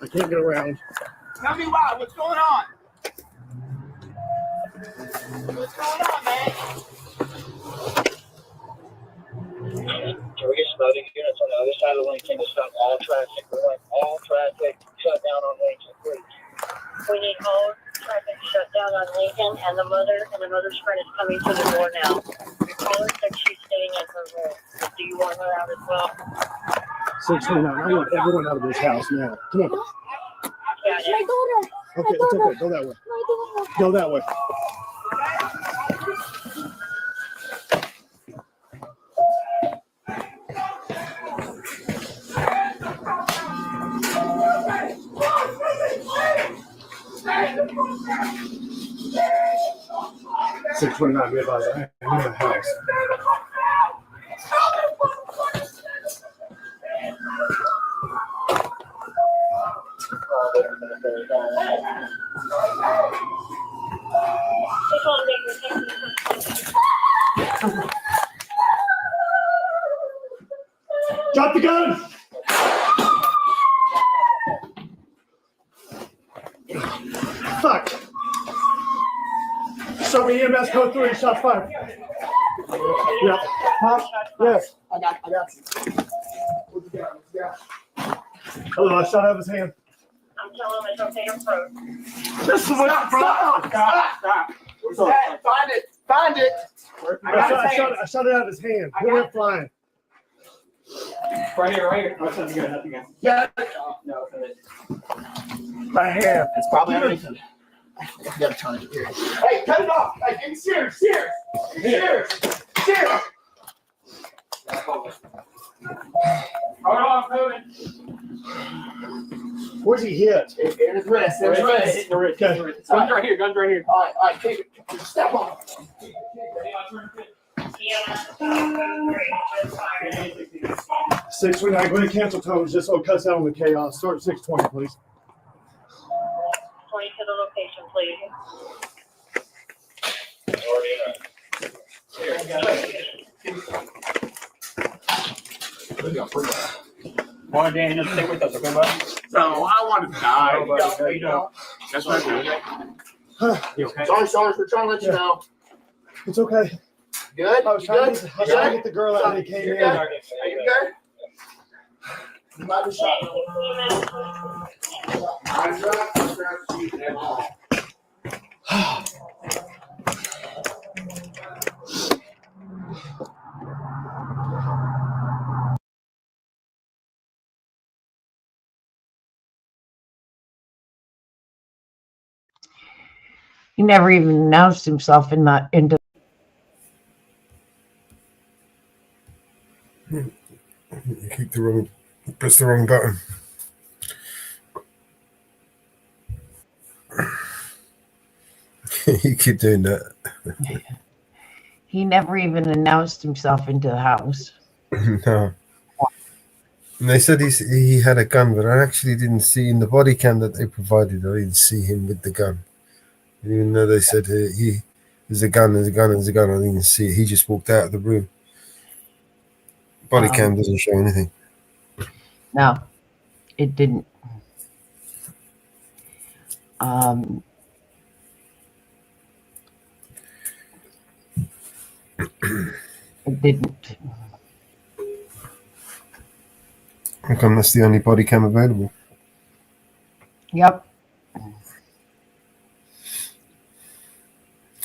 I can't get around. Tell me why. What's going on? What's going on, man? Can we get some other units on the other side of Lincoln to stop all traffic? We want all traffic shut down on Lincoln, please. We need all traffic shut down on Lincoln, and the mother's friend is coming to the door now. Your caller said she's staying in her room. Do you want her out as well? 629. I want everyone out of this house now. Come on. Yeah, Okay, it's okay. Go that way. Go that way. $629. Be advised, I am in the house. Drop the gun! Fuck! Show me EMS code 3, shot fired. Yeah. Huh? Yes. I got you. Hello, I shot out of his hand. I'm telling him it's okay to approach. This is what Stop. Find it. Find it. I shot it out of his hand. It went flying. Right here. Oh, nothing good. Yeah. No, My hair. it's probably underneath it. You gotta turn it here. Hey, cut it off. Hey, get serious. Hold on, moving. Where's he hit? In his wrist. Hitting the wrist. Okay. Guns right here. All right, keep it. Step on it. 6, we're not going to cancel tones, just so it cuts out on the chaos. Start at 6:20, please. 20 to the location, please. Morning, Daniel. Stay with us, okay, bud? So, I want to die. That's what I do. You okay? Sorry, we're trying to let you know. It's okay. Good? I was trying to get the girl out and he came in. Are you good? You might be shot. He never even announced himself into. You press the wrong button. You keep doing that. He never even announced himself into the house. No. And they said he had a gun, but I actually didn't see in the body cam that they provided. I didn't see him with the gun. Even though they said there's a gun, I didn't see it. He just walked out of the room. Body cam doesn't show anything. No, it didn't. It didn't. How come that's the only body cam available? Yep.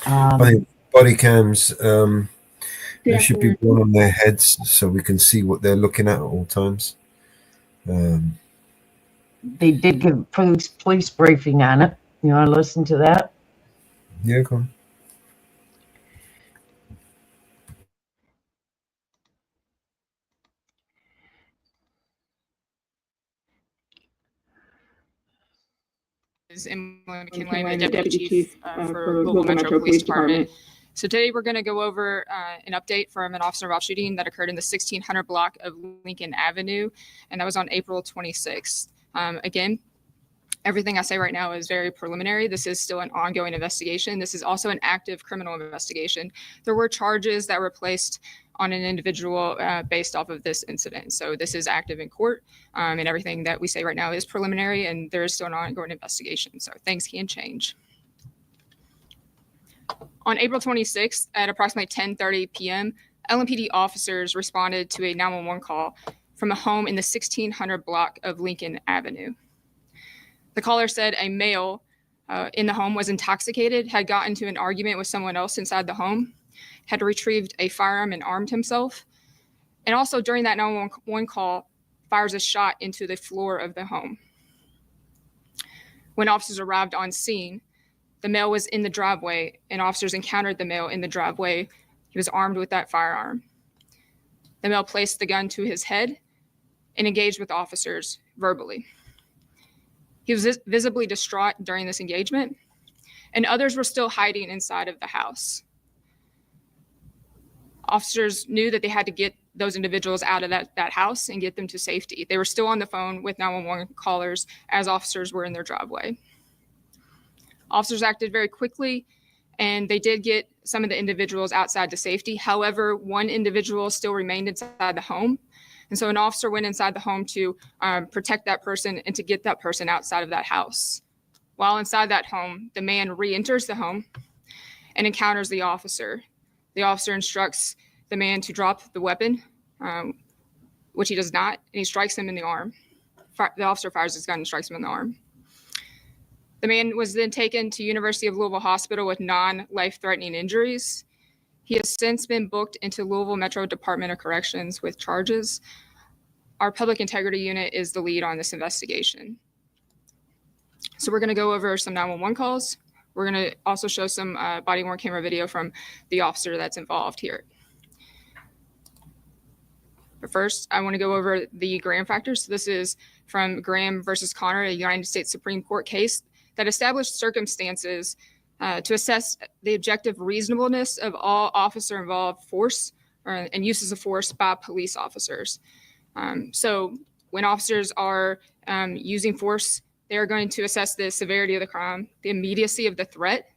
I think body cams, there should be one on their heads so we can see what they're looking at all times. They did give police briefing on it. You want to listen to that? Yeah, go on. Is Emily McKinley, the Deputy Chief for Louisville Metro Police Department. So today we're going to go over an update from an officer-involved shooting that occurred in the 1600 block of Lincoln Avenue, and that was on April 26th. Again, everything I say right now is very preliminary. This is still an ongoing investigation. This is also an active criminal investigation. There were charges that were placed on an individual based off of this incident. So this is active in court, and everything that we say right now is preliminary, and there is still an ongoing investigation. So things can change. On April 26th at approximately 10:30 p.m., LMPD officers responded to a 911 call from a home in the 1600 block of Lincoln Avenue. The caller said a male in the home was intoxicated, had gotten into an argument with someone else inside the home, had retrieved a firearm and armed himself. And also during that 911 call, fires a shot into the floor of the home. When officers arrived on scene, the male was in the driveway, and officers encountered the male in the driveway. He was armed with that firearm. The male placed the gun to his head and engaged with officers verbally. He was visibly distraught during this engagement, and others were still hiding inside of the house. Officers knew that they had to get those individuals out of that house and get them to safety. They were still on the phone with 911 callers as officers were in their driveway. Officers acted very quickly, and they did get some of the individuals outside to safety. However, one individual still remained inside the home. And so an officer went inside the home to protect that person and to get that person outside of that house. While inside that home, the man re-enters the home and encounters the officer. The officer instructs the man to drop the weapon, which he does not, and he strikes him in the arm. The officer fires his gun and strikes him in the arm. The man was then taken to University of Louisville Hospital with non-life-threatening injuries. He has since been booked into Louisville Metro Department of Corrections with charges. our public integrity unit is the lead on this investigation. So we're going to go over some 911 calls. We're going to also show some body-worn camera video from the officer that's involved here. But first, I want to go over the Graham factors. So this is from Graham versus Connor, a United States Supreme Court case that established circumstances to assess the objective reasonableness of all officer-involved force and uses of force by police officers. So when officers are using force, they are going to assess the severity of the crime, the immediacy of the threat,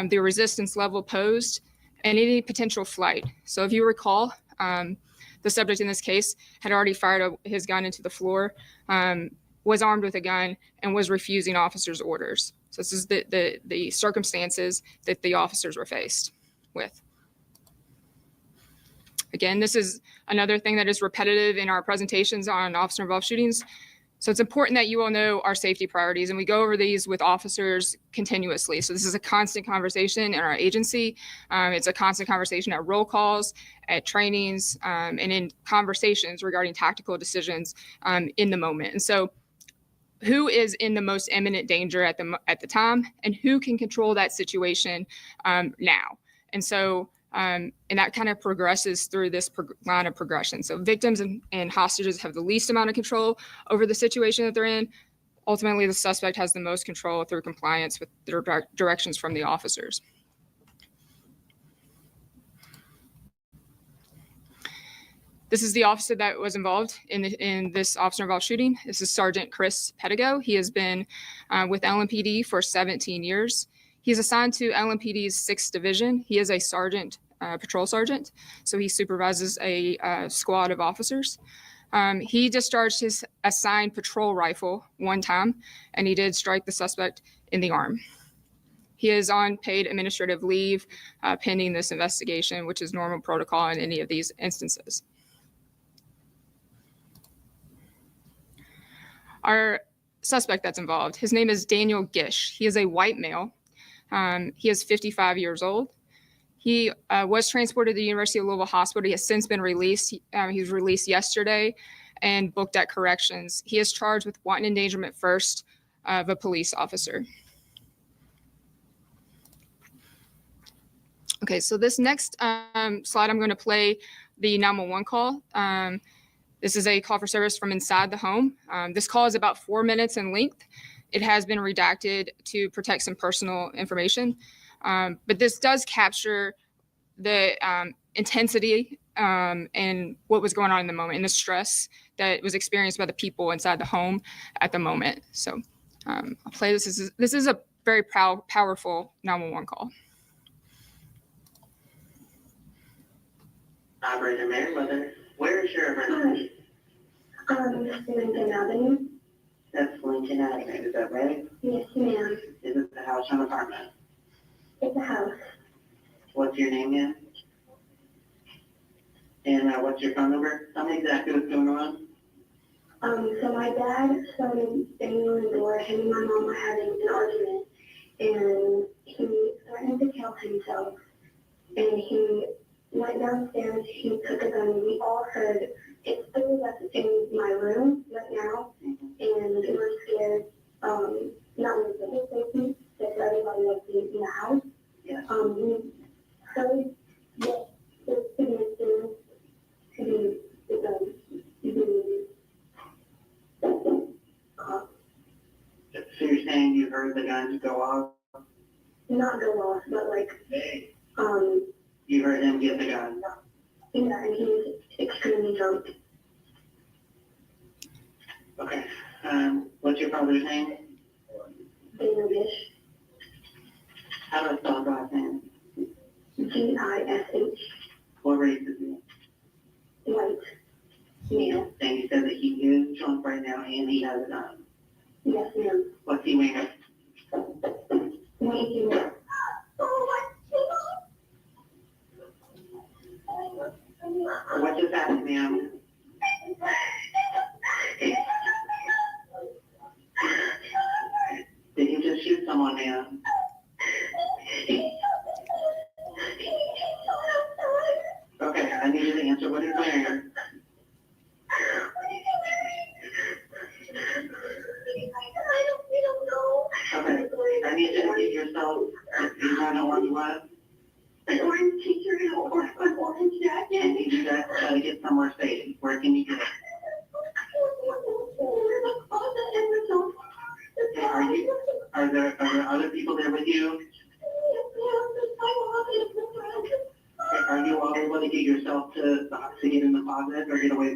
the resistance level posed, and any potential flight. So if you recall, the subject in this case had already fired his gun into the floor, was armed with a gun, and was refusing officers' orders. So this is the circumstances that the officers were faced with. Again, this is another thing that is repetitive in our presentations on officer-involved shootings. So it's important that you all know our safety priorities, and we go over these with officers continuously. So this is a constant conversation in our agency. It's a constant conversation at roll calls, at trainings, and in conversations regarding tactical decisions in the moment. And so who is in the most imminent danger at the time, and who can control that situation now? And so and that kind of progresses through this line of progression. So victims and hostages have the least amount of control over the situation that they're in. Ultimately, the suspect has the most control through compliance with the directions from the officers. This is the officer that was involved in this officer-involved shooting. This is Sergeant Chris Pedigo. He has been with LMPD for 17 years. He's assigned to LMPD's 6th Division. He is a sergeant, patrol sergeant, so he supervises a squad of officers. He discharged his assigned patrol rifle one time, and he did strike the suspect in the arm. He is on paid administrative leave pending this investigation, which is normal protocol in any of these instances. Our suspect that's involved, his name is Daniel Gish. He is a white male. He is 55 years old. He was transported to the University of Louisville Hospital. He has since been released. He was released yesterday and booked at corrections. He is charged with wanton endangerment first of a police officer. Okay, so this next slide, I'm going to play the 911 call. This is a call for service from inside the home. This call is about 4 minutes in length. It has been redacted to protect some personal information, but this does capture the intensity and what was going on in the moment and the stress that was experienced by the people inside the home at the moment. So I'll play this. This is a very powerful 911 call. Operator Merriweather, where is your emergency? Lincoln Avenue. That's Lincoln Avenue, is that right? Yes, ma'am. Is it the house or apartment? It's a house. What's your name, ma'am? And what's your phone number? Tell me exactly what's going on. So my dad started banging on the door. Him and my mom were having an argument, and he threatened to kill himself. And he went downstairs. He took a gun. We all heard it. It was in my room right now, and we were scared. Not with the whole safety, that everybody was in the house. Yeah. We heard that this significant to be So you're saying you heard the guns go off? not go off, but like, You heard him get the gun? yeah, and he was extremely drunk. Okay. What's your father's name? Daniel Gish, How do I spell his last name? Gish. What race is he? White, male. And you said that he is drunk right now and he has a gun. Yes, ma'am. What's he wearing? Thank you. What just happened, ma'am? Did you just shoot someone, ma'am? Okay, I need you to answer what he's wearing.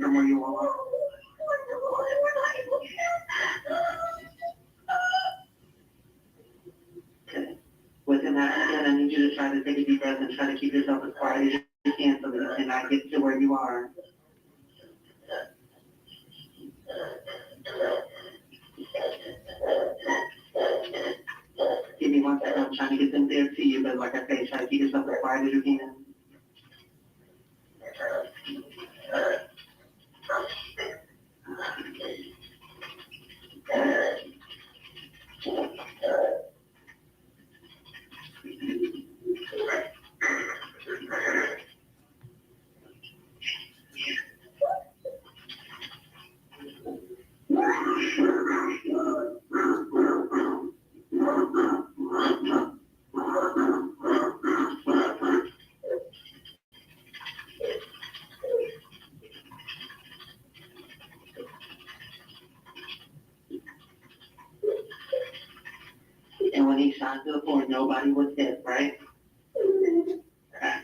from where you are? Okay. Within that, again, I need you to try to take a deep breath and try to keep yourself as quiet as you can so that you cannot get to where you are. Give me 1 second. I'm trying to get them there to you, but like I say, try to keep yourself as quiet as you can. And when he shot to the floor, nobody was hit, right? Okay.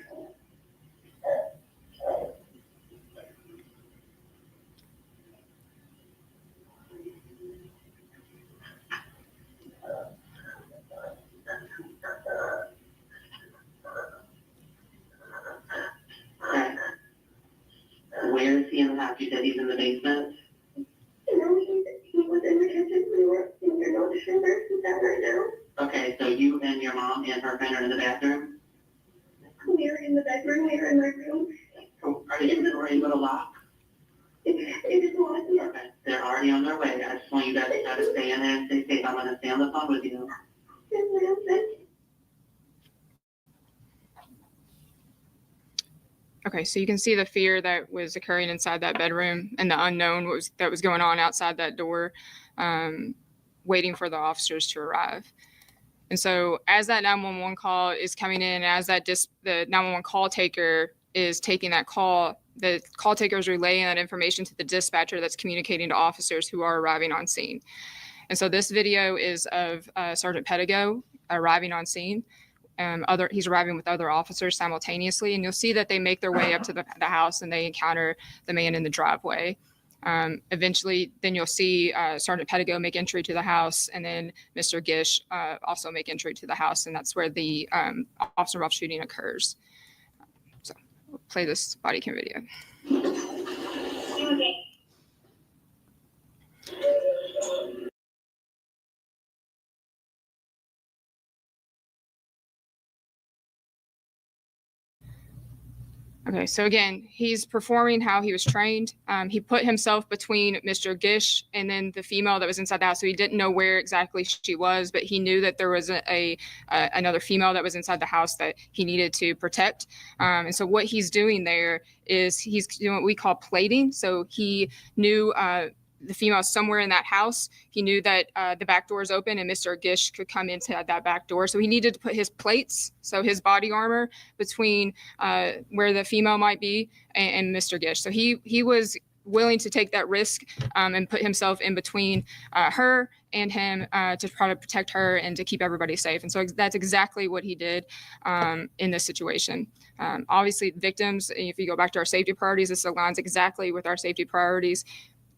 Okay. Where is he in the house? You said he's in the basement? No, he was in the kitchen. We were in your notice center. He's out right now. Okay, so you and your mom and her friend are in the bathroom? We are in the bedroom. We are in my room. Oh, are you able to lock? It is locked. Yes. Okay, they're already on their way. I just want you guys to try to stay in there and stay safe. I'm gonna stay on the phone with you. Yes, ma'am. Thank you. Okay, so you can see the fear that was occurring inside that bedroom and the unknown that was going on outside that door, waiting for the officers to arrive. And so as that 911 call is coming in, as that the 911 call taker is taking that call, the call taker is relaying that information to the dispatcher that's communicating to officers who are arriving on scene. And so this video is of Sergeant Pedigo arriving on scene. He's arriving with other officers simultaneously, and you'll see that they make their way up to the house and they encounter the man in the driveway. Eventually, then you'll see Sergeant Pedigo make entry to the house, and then Mr. Gish also make entry to the house, and that's where the officer-involved shooting occurs. So we'll play this body cam video. Okay, so again, he's performing how he was trained. He put himself between Mr. Gish and then the female that was inside the house. So he didn't know where exactly she was, but he knew that there was another female that was inside the house that he needed to protect. And so what he's doing there is he's doing what we call plating. So he knew the female somewhere in that house. He knew that the back door is open and Mr. Gish could come into that back door. So he needed to put his plates, so his body armor, between where the female might be and Mr. Gish. So he was willing to take that risk and put himself in between her and him to try to protect her and to keep everybody safe. And so that's exactly what he did in this situation. Obviously, victims, if you go back to our safety priorities, this aligns exactly with our safety priorities,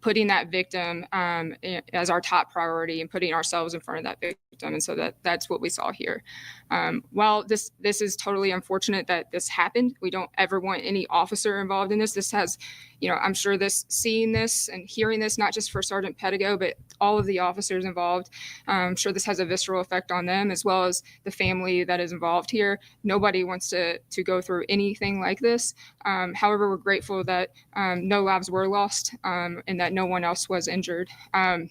putting that victim as our top priority and putting ourselves in front of that victim. And so that's what we saw here. While this is totally unfortunate that this happened, we don't ever want any officer involved in this. This has, I'm sure seeing this and hearing this, not just for Sergeant Pedigo, but all of the officers involved, I'm sure this has a visceral effect on them as well as the family that is involved here. Nobody wants to go through anything like this. However, we're grateful that no lives were lost and that no one else was injured. Our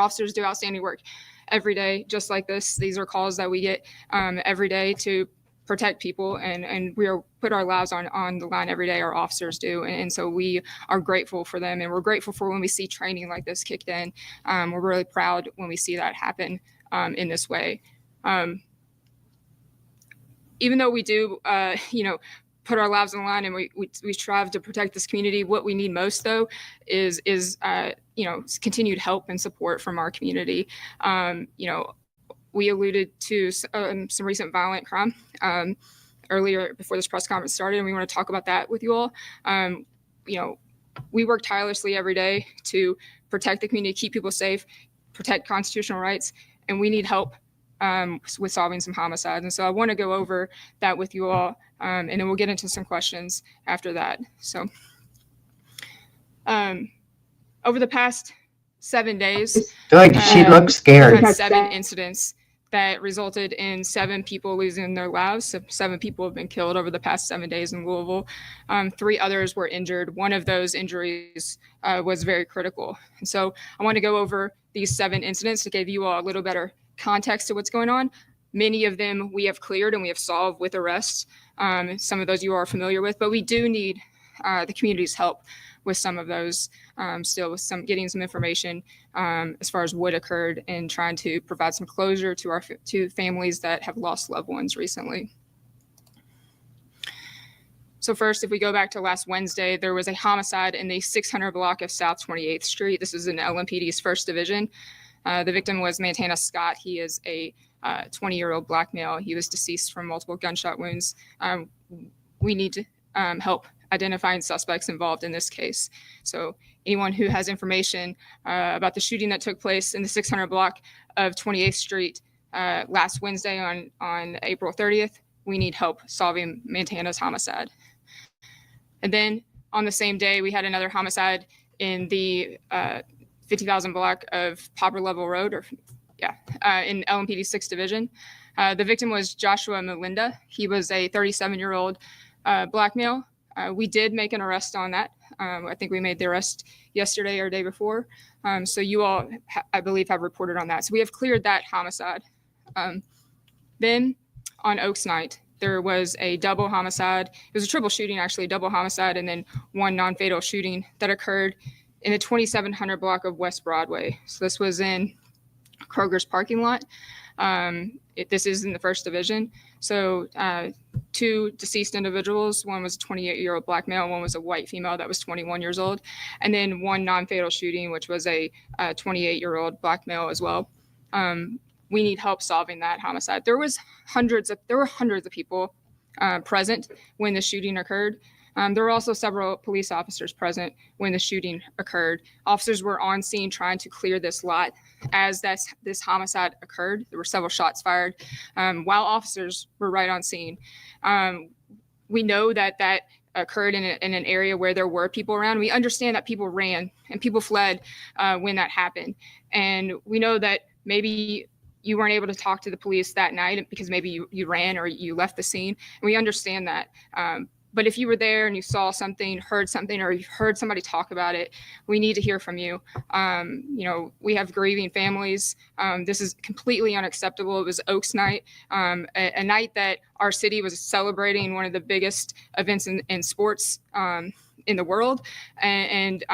officers do outstanding work every day, just like this. These are calls that we get every day to protect people, and we put our lives on the line every day. Our officers do, and so we are grateful for them, and we're grateful for when we see training like this kicked in. We're really proud when we see that happen in this way. Even though we do, put our lives on the line and we strive to protect this community, what we need most though is continued help and support from our community. We alluded to some recent violent crime earlier before this press conference started, and we want to talk about that with you all. We work tirelessly every day to protect the community, keep people safe, protect constitutional rights, and we need help with solving some homicides. And so I want to go over that with you all, and then we'll get into some questions after that. So over the past 7 days, Good. She looks scared. we had 7 incidents that resulted in 7 people losing their lives. So 7 people have been killed over the past 7 days in Louisville. 3 others were injured. One of those injuries was very critical. And so I want to go over these 7 incidents to give you all a little better context to what's going on. Many of them we have cleared and we have solved with arrests. Some of those you are familiar with, but we do need the community's help with some of those, still with getting some information as far as what occurred and trying to provide some closure to families that have lost loved ones recently. So first, if we go back to last Wednesday, there was a homicide in the 600 block of South 28th Street. This is in LMPD's 1st Division. The victim was Montana Scott. He is a 20-year-old black male. He was deceased from multiple gunshot wounds. We need to help identifying suspects involved in this case. So anyone who has information about the shooting that took place in the 600 block of 28th Street last Wednesday on April 30th, we need help solving Montana's homicide. And then on the same day, we had another homicide in the 50,000 block of Popper Level Road, in LMPD 6th Division. The victim was Joshua Melinda. He was a 37-year-old black male. We did make an arrest on that. I think we made the arrest yesterday or day before. So you all, I believe, have reported on that. So we have cleared that homicide. Then on Oaks Night, there was a double homicide. It was a triple shooting, actually, double homicide, and then one non-fatal shooting that occurred in the 2700 block of West Broadway. So this was in Kroger's parking lot. This is in the 1st Division. So 2 deceased individuals. One was a 28-year-old black male. One was a white female that was 21 years old. And then one non-fatal shooting, which was a 28-year-old black male as well. We need help solving that homicide. There were hundreds of people present when the shooting occurred. There were also several police officers present when the shooting occurred. Officers were on scene trying to clear this lot as this homicide occurred. There were several shots fired while officers were right on scene. We know that occurred in an area where there were people around. We understand that people ran and people fled when that happened. And we know that maybe you weren't able to talk to the police that night because maybe you ran or you left the scene. And we understand that. But if you were there and you saw something, heard something, or you heard somebody talk about it, we need to hear from you. We have grieving families. This is completely unacceptable. It was Oaks Night, a night that our city was celebrating one of the biggest events in sports in the world. And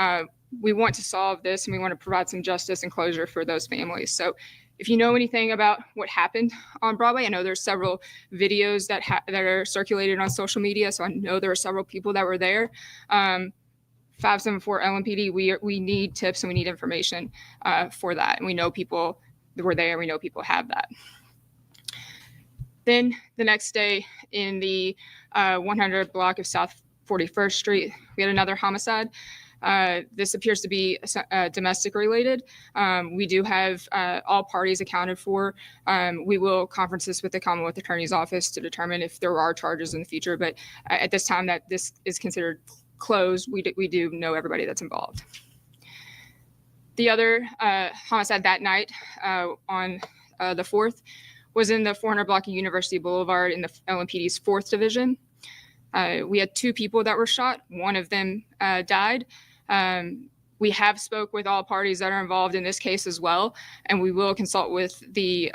we want to solve this, and we want to provide some justice and closure for those families. So if you know anything about what happened on Broadway, I know there's several videos that are circulated on social media, so I know there are several people that were there. 574 LMPD, we need tips and we need information for that, and we know people that were there. We know people have that. Then the next day in the 100 block of South 41st Street, we had another homicide. This appears to be domestic related. We do have all parties accounted for. We will conference this with the Commonwealth Attorney's Office to determine if there are charges in the future. But at this time that this is considered closed, we do know everybody that's involved. The other homicide that night on the 4th was in the 400 block of University Boulevard in the LMPD's 4th Division. We had 2 people that were shot. One of them died. We have spoke with all parties that are involved in this case as well, and we will consult with the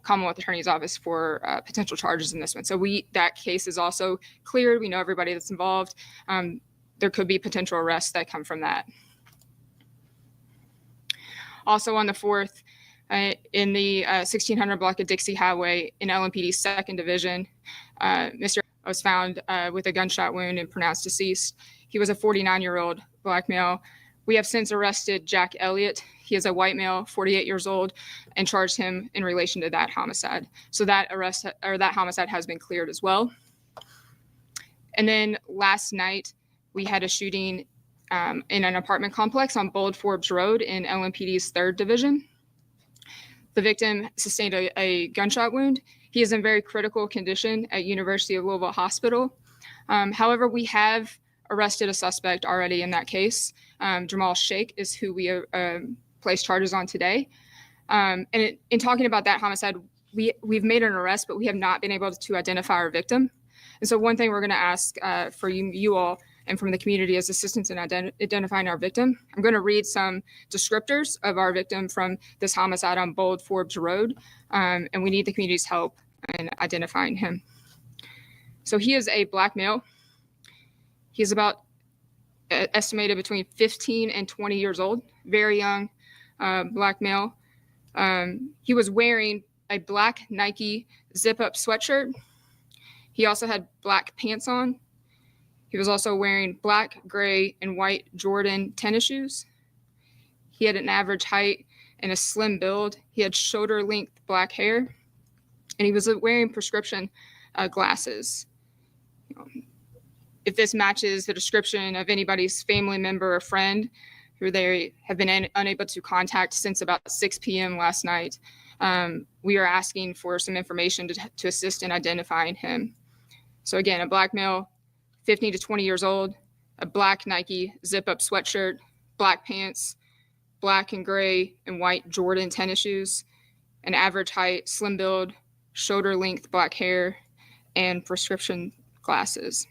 Commonwealth Attorney's Office for potential charges in this one. So that case is also cleared. We know everybody that's involved. There could be potential arrests that come from that. Also on the 4th, in the 1600 block of Dixie Highway in LMPD's 2nd Division, Mr. was found with a gunshot wound and pronounced deceased. He was a 49-year-old black male. We have since arrested Jack Elliott. He is a white male, 48 years old, and charged him in relation to that homicide. So that homicide has been cleared as well. And then last night, we had a shooting in an apartment complex on Bold Forbes Road in LMPD's 3rd Division. The victim sustained a gunshot wound. He is in very critical condition at University of Louisville Hospital. However, we have arrested a suspect already in that case. Jamal Sheikh is who we placed charges on today. And in talking about that homicide, we've made an arrest, but we have not been able to identify our victim. And so one thing we're going to ask for you all and from the community is assistance in identifying our victim. I'm going to read some descriptors of our victim from this homicide on Bold Forbes Road, and we need the community's help in identifying him. So he is a Black male. He's about estimated between 15 and 20 years old, very young Black male. He was wearing a black Nike zip-up sweatshirt. He also had black pants on. He was also wearing black, gray, and white Jordan tennis shoes. He had an average height and a slim build. He had shoulder-length black hair, and he was wearing prescription glasses. If this matches the description of anybody's family member or friend who they have been unable to contact since about 6 p.m. last night, we are asking for some information to assist in identifying him. So again, a Black male, 15 to 20 years old, a black Nike zip-up sweatshirt, black pants, black and gray and white Jordan tennis shoes, an average height, slim build, shoulder-length black hair, and prescription glasses.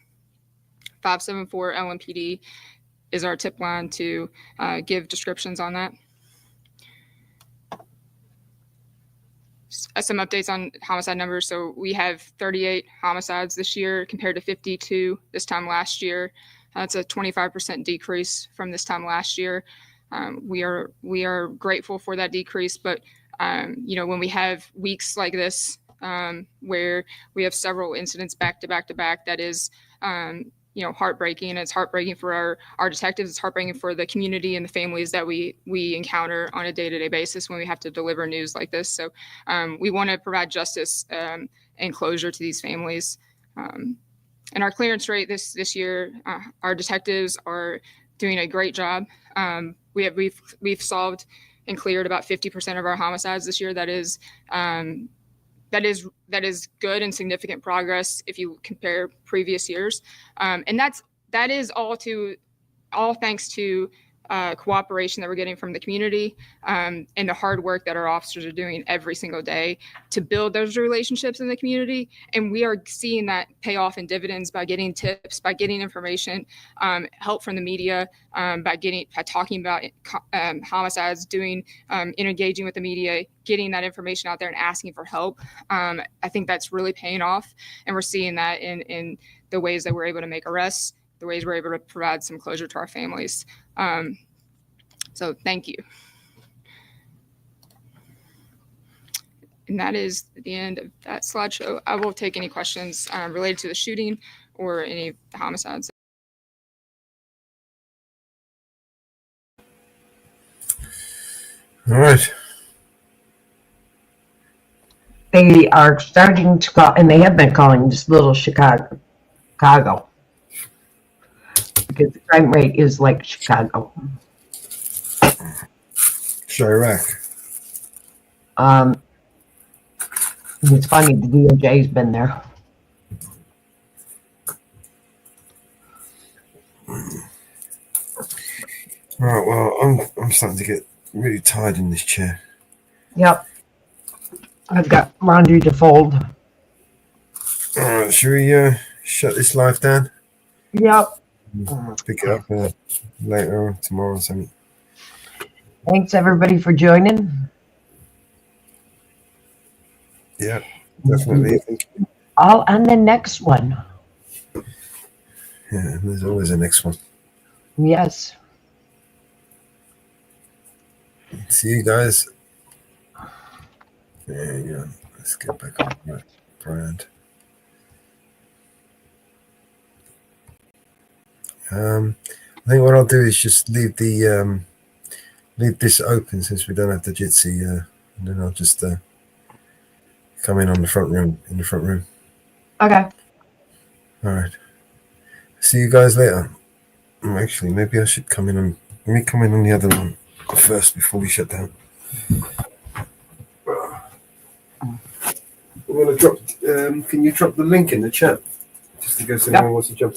574 LMPD is our tip line to give descriptions on that. Some updates on homicide numbers. So we have 38 homicides this year compared to 52 this time last year. That's a 25% decrease from this time last year. We are grateful for that decrease, but when we have weeks like this where we have several incidents back to back to back, that is heartbreaking. It's heartbreaking for our detectives. It's heartbreaking for the community and the families that we encounter on a day-to-day basis when we have to deliver news like this. So we want to provide justice and closure to these families. And our clearance rate this year, our detectives are doing a great job. We've solved and cleared about 50% of our homicides this year. That is good and significant progress if you compare previous years, and that is all thanks to cooperation that we're getting from the community and the hard work that our officers are doing every single day to build those relationships in the community. And we are seeing that pay off in dividends by getting tips, by getting information, help from the media, by talking about homicides, engaging with the media, getting that information out there and asking for help. I think that's really paying off, and we're seeing that in the ways that we're able to make arrests, the ways we're able to provide some closure to our families. So thank you. And that is the end of that slideshow. I will take any questions related to the shooting or any of the homicides. All right. They are starting to call, and they have been calling this little Chicago, because the crime rate is like Chicago. Chirac. It's funny, the DOJ's been there. All right. Well, I'm starting to get really tired in this chair. Yep. I've got laundry to fold. All right. Should we shut this live down? Yep. Pick it up later or tomorrow or something. Thanks everybody for joining. Yeah, definitely. All on the next one. Yeah, there's always a next one. Yes. See you guys. There you go. Let's get back on my brand. I think what I'll do is just leave this open since we don't have the Jitsi, and then I'll just come in on the front room. Okay. All right. See you guys later. Actually, maybe I should come in on. Let me come in on the other one first before we shut down. I'm gonna drop. Can you drop the link in the chat just in case anyone wants to jump?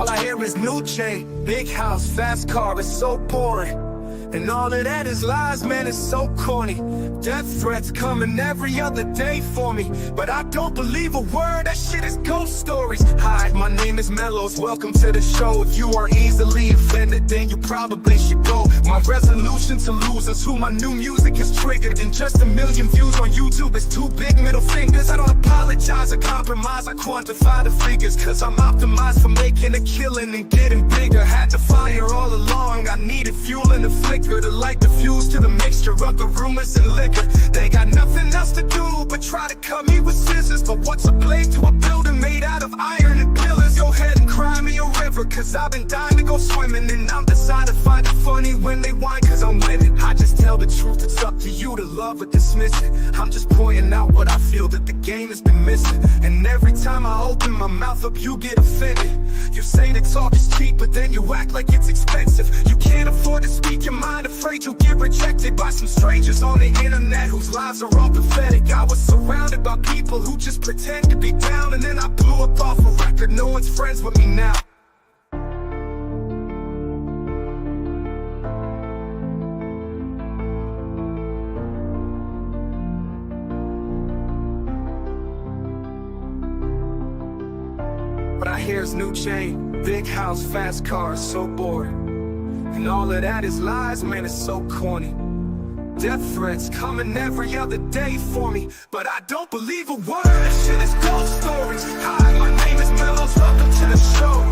All I hear is new chain, big house, fast car, it's so boring. And all of that is lies, man, it's so corny. Death threats coming every other day for me, but I don't believe a word, that shit is ghost stories. Hi, my name is Mellows, welcome to the show. If you are easily offended, then you probably should go. My resolution to lose is who my new music has triggered. And just 1 million views on YouTube is 2 big middle fingers. I don't apologize or compromise, I quantify the figures, cause I'm optimized for making a killing and getting bigger. Had to fire all along, I needed fuel in the flicker to light the fuse to the mixture of the rumors and liquor. They got nothing else to do but try to cut me with scissors. But what's a blade to a building made out of iron and pillars? Go ahead and cry me a river, cause I've been dying to go swimming. And I'm decided to find it funny when they whine, cause I'm with it. I just tell the truth, it's up to you to love or dismiss it. I'm just pointing out what I feel that the game has been missing. And every time I open my mouth up, you get offended. You say that talk is cheap, but then you act like it's expensive. You can't afford to speak your mind, afraid you'll get rejected by some strangers on the internet whose lives are all pathetic. I was surrounded by people who just pretend to be down, and then I blew up off a record. No one's friends with me now. But I hear's new chain, big house, fast cars, so bored. And all of that is lies, man, it's so corny. Death threats coming every other day for me, but I don't believe a word, that shit is ghost stories. Hi, my name is Mellows, welcome to the show.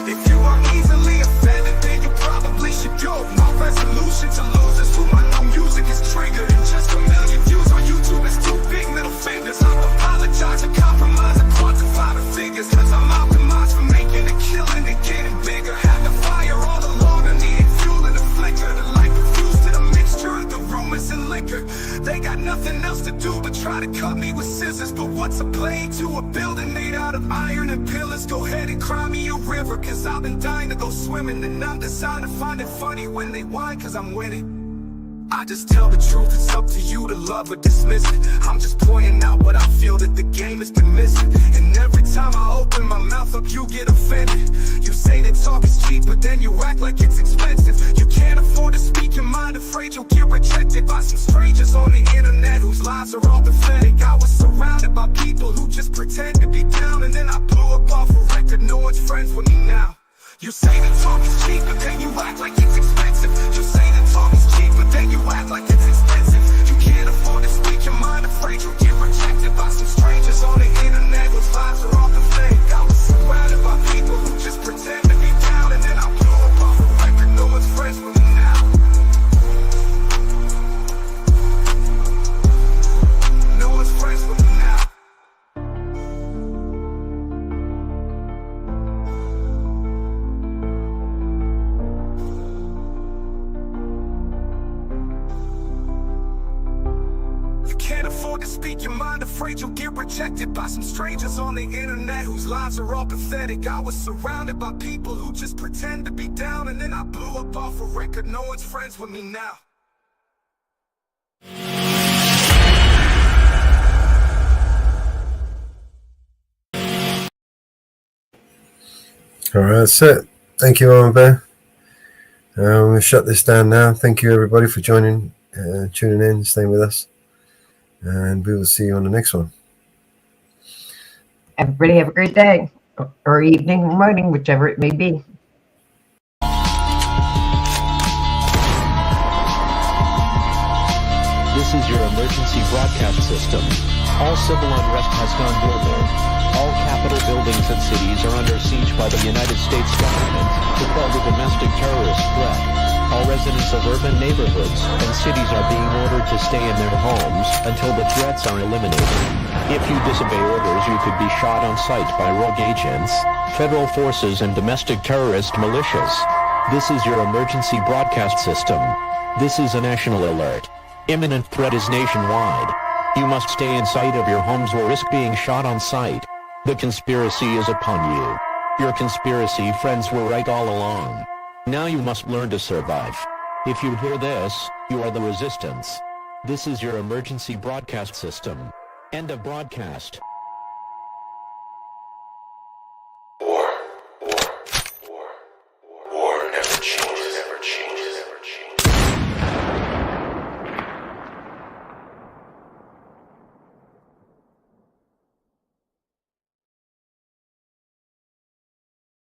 If you are easily offended, then you probably should go. My resolution to lose is who my new music is triggered. And just 1 million views on YouTube is 2 big middle fingers. I apologize and compromise and quantify the figures, cause I'm optimized for making a killing and getting bigger. Had to fire all along, I needed fuel in the flicker to light the fuse to the mixture of the rumors and liquor. They got nothing else to do but try to cut me with scissors. But what's a blade to a building made out of iron and pillars? Go ahead and cry me a river, cause I've been dying to go swimming. And I'm deciding to find it funny when they whine, cause I'm winning. I just tell the truth, it's up to you to love or dismiss it. I'm just pointing out what I feel that the game has been missing. And every time I open my mouth up, you get offended. You say that talk is cheap, but then you act like it's expensive. You can't afford to speak your mind, afraid you'll get rejected by some strangers on the internet whose lives are all pathetic. I was surrounded by people who just pretend to be down, and then I blew up off a record. No one's friends with me now. You say that talk is cheap, but then you act like it's expensive. You say that talk is cheap, but then you act like it's expensive. You can't afford to speak your mind, afraid you'll get rejected by some strangers on the internet whose lives are all pathetic. I was surrounded by people who just pretend to be down, and then I blew up off a record. No one's friends with me now. No one's friends with me now. Can't afford to speak your mind, afraid you'll get rejected by some strangers on the internet whose lives are all pathetic. I was surrounded by people who just pretend to be down, and then I blew up off a record. No one's friends with me now. All right, that's it. Thank you, Armor Bear. We'll shut this down now. Thank you, everybody, for joining, tuning in, staying with us. And we will see you on the next one. Everybody have a great day, or evening, or morning, whichever it may be. This is your emergency broadcast system. All civil unrest has gone global. All capital buildings and cities are under siege by the United States government to quell the domestic terrorist threat. All residents of urban neighborhoods and cities are being ordered to stay in their homes until the threats are eliminated. If you disobey orders, you could be shot on sight by rogue agents, federal forces, and domestic terrorist militias. This is your emergency broadcast system. This is a national alert. Imminent threat is nationwide. You must stay in sight of your homes or risk being shot on sight. The conspiracy is upon you. Your conspiracy friends were right all along. Now you must learn to survive. If you hear this, you are the resistance. This is your emergency broadcast system. End of broadcast.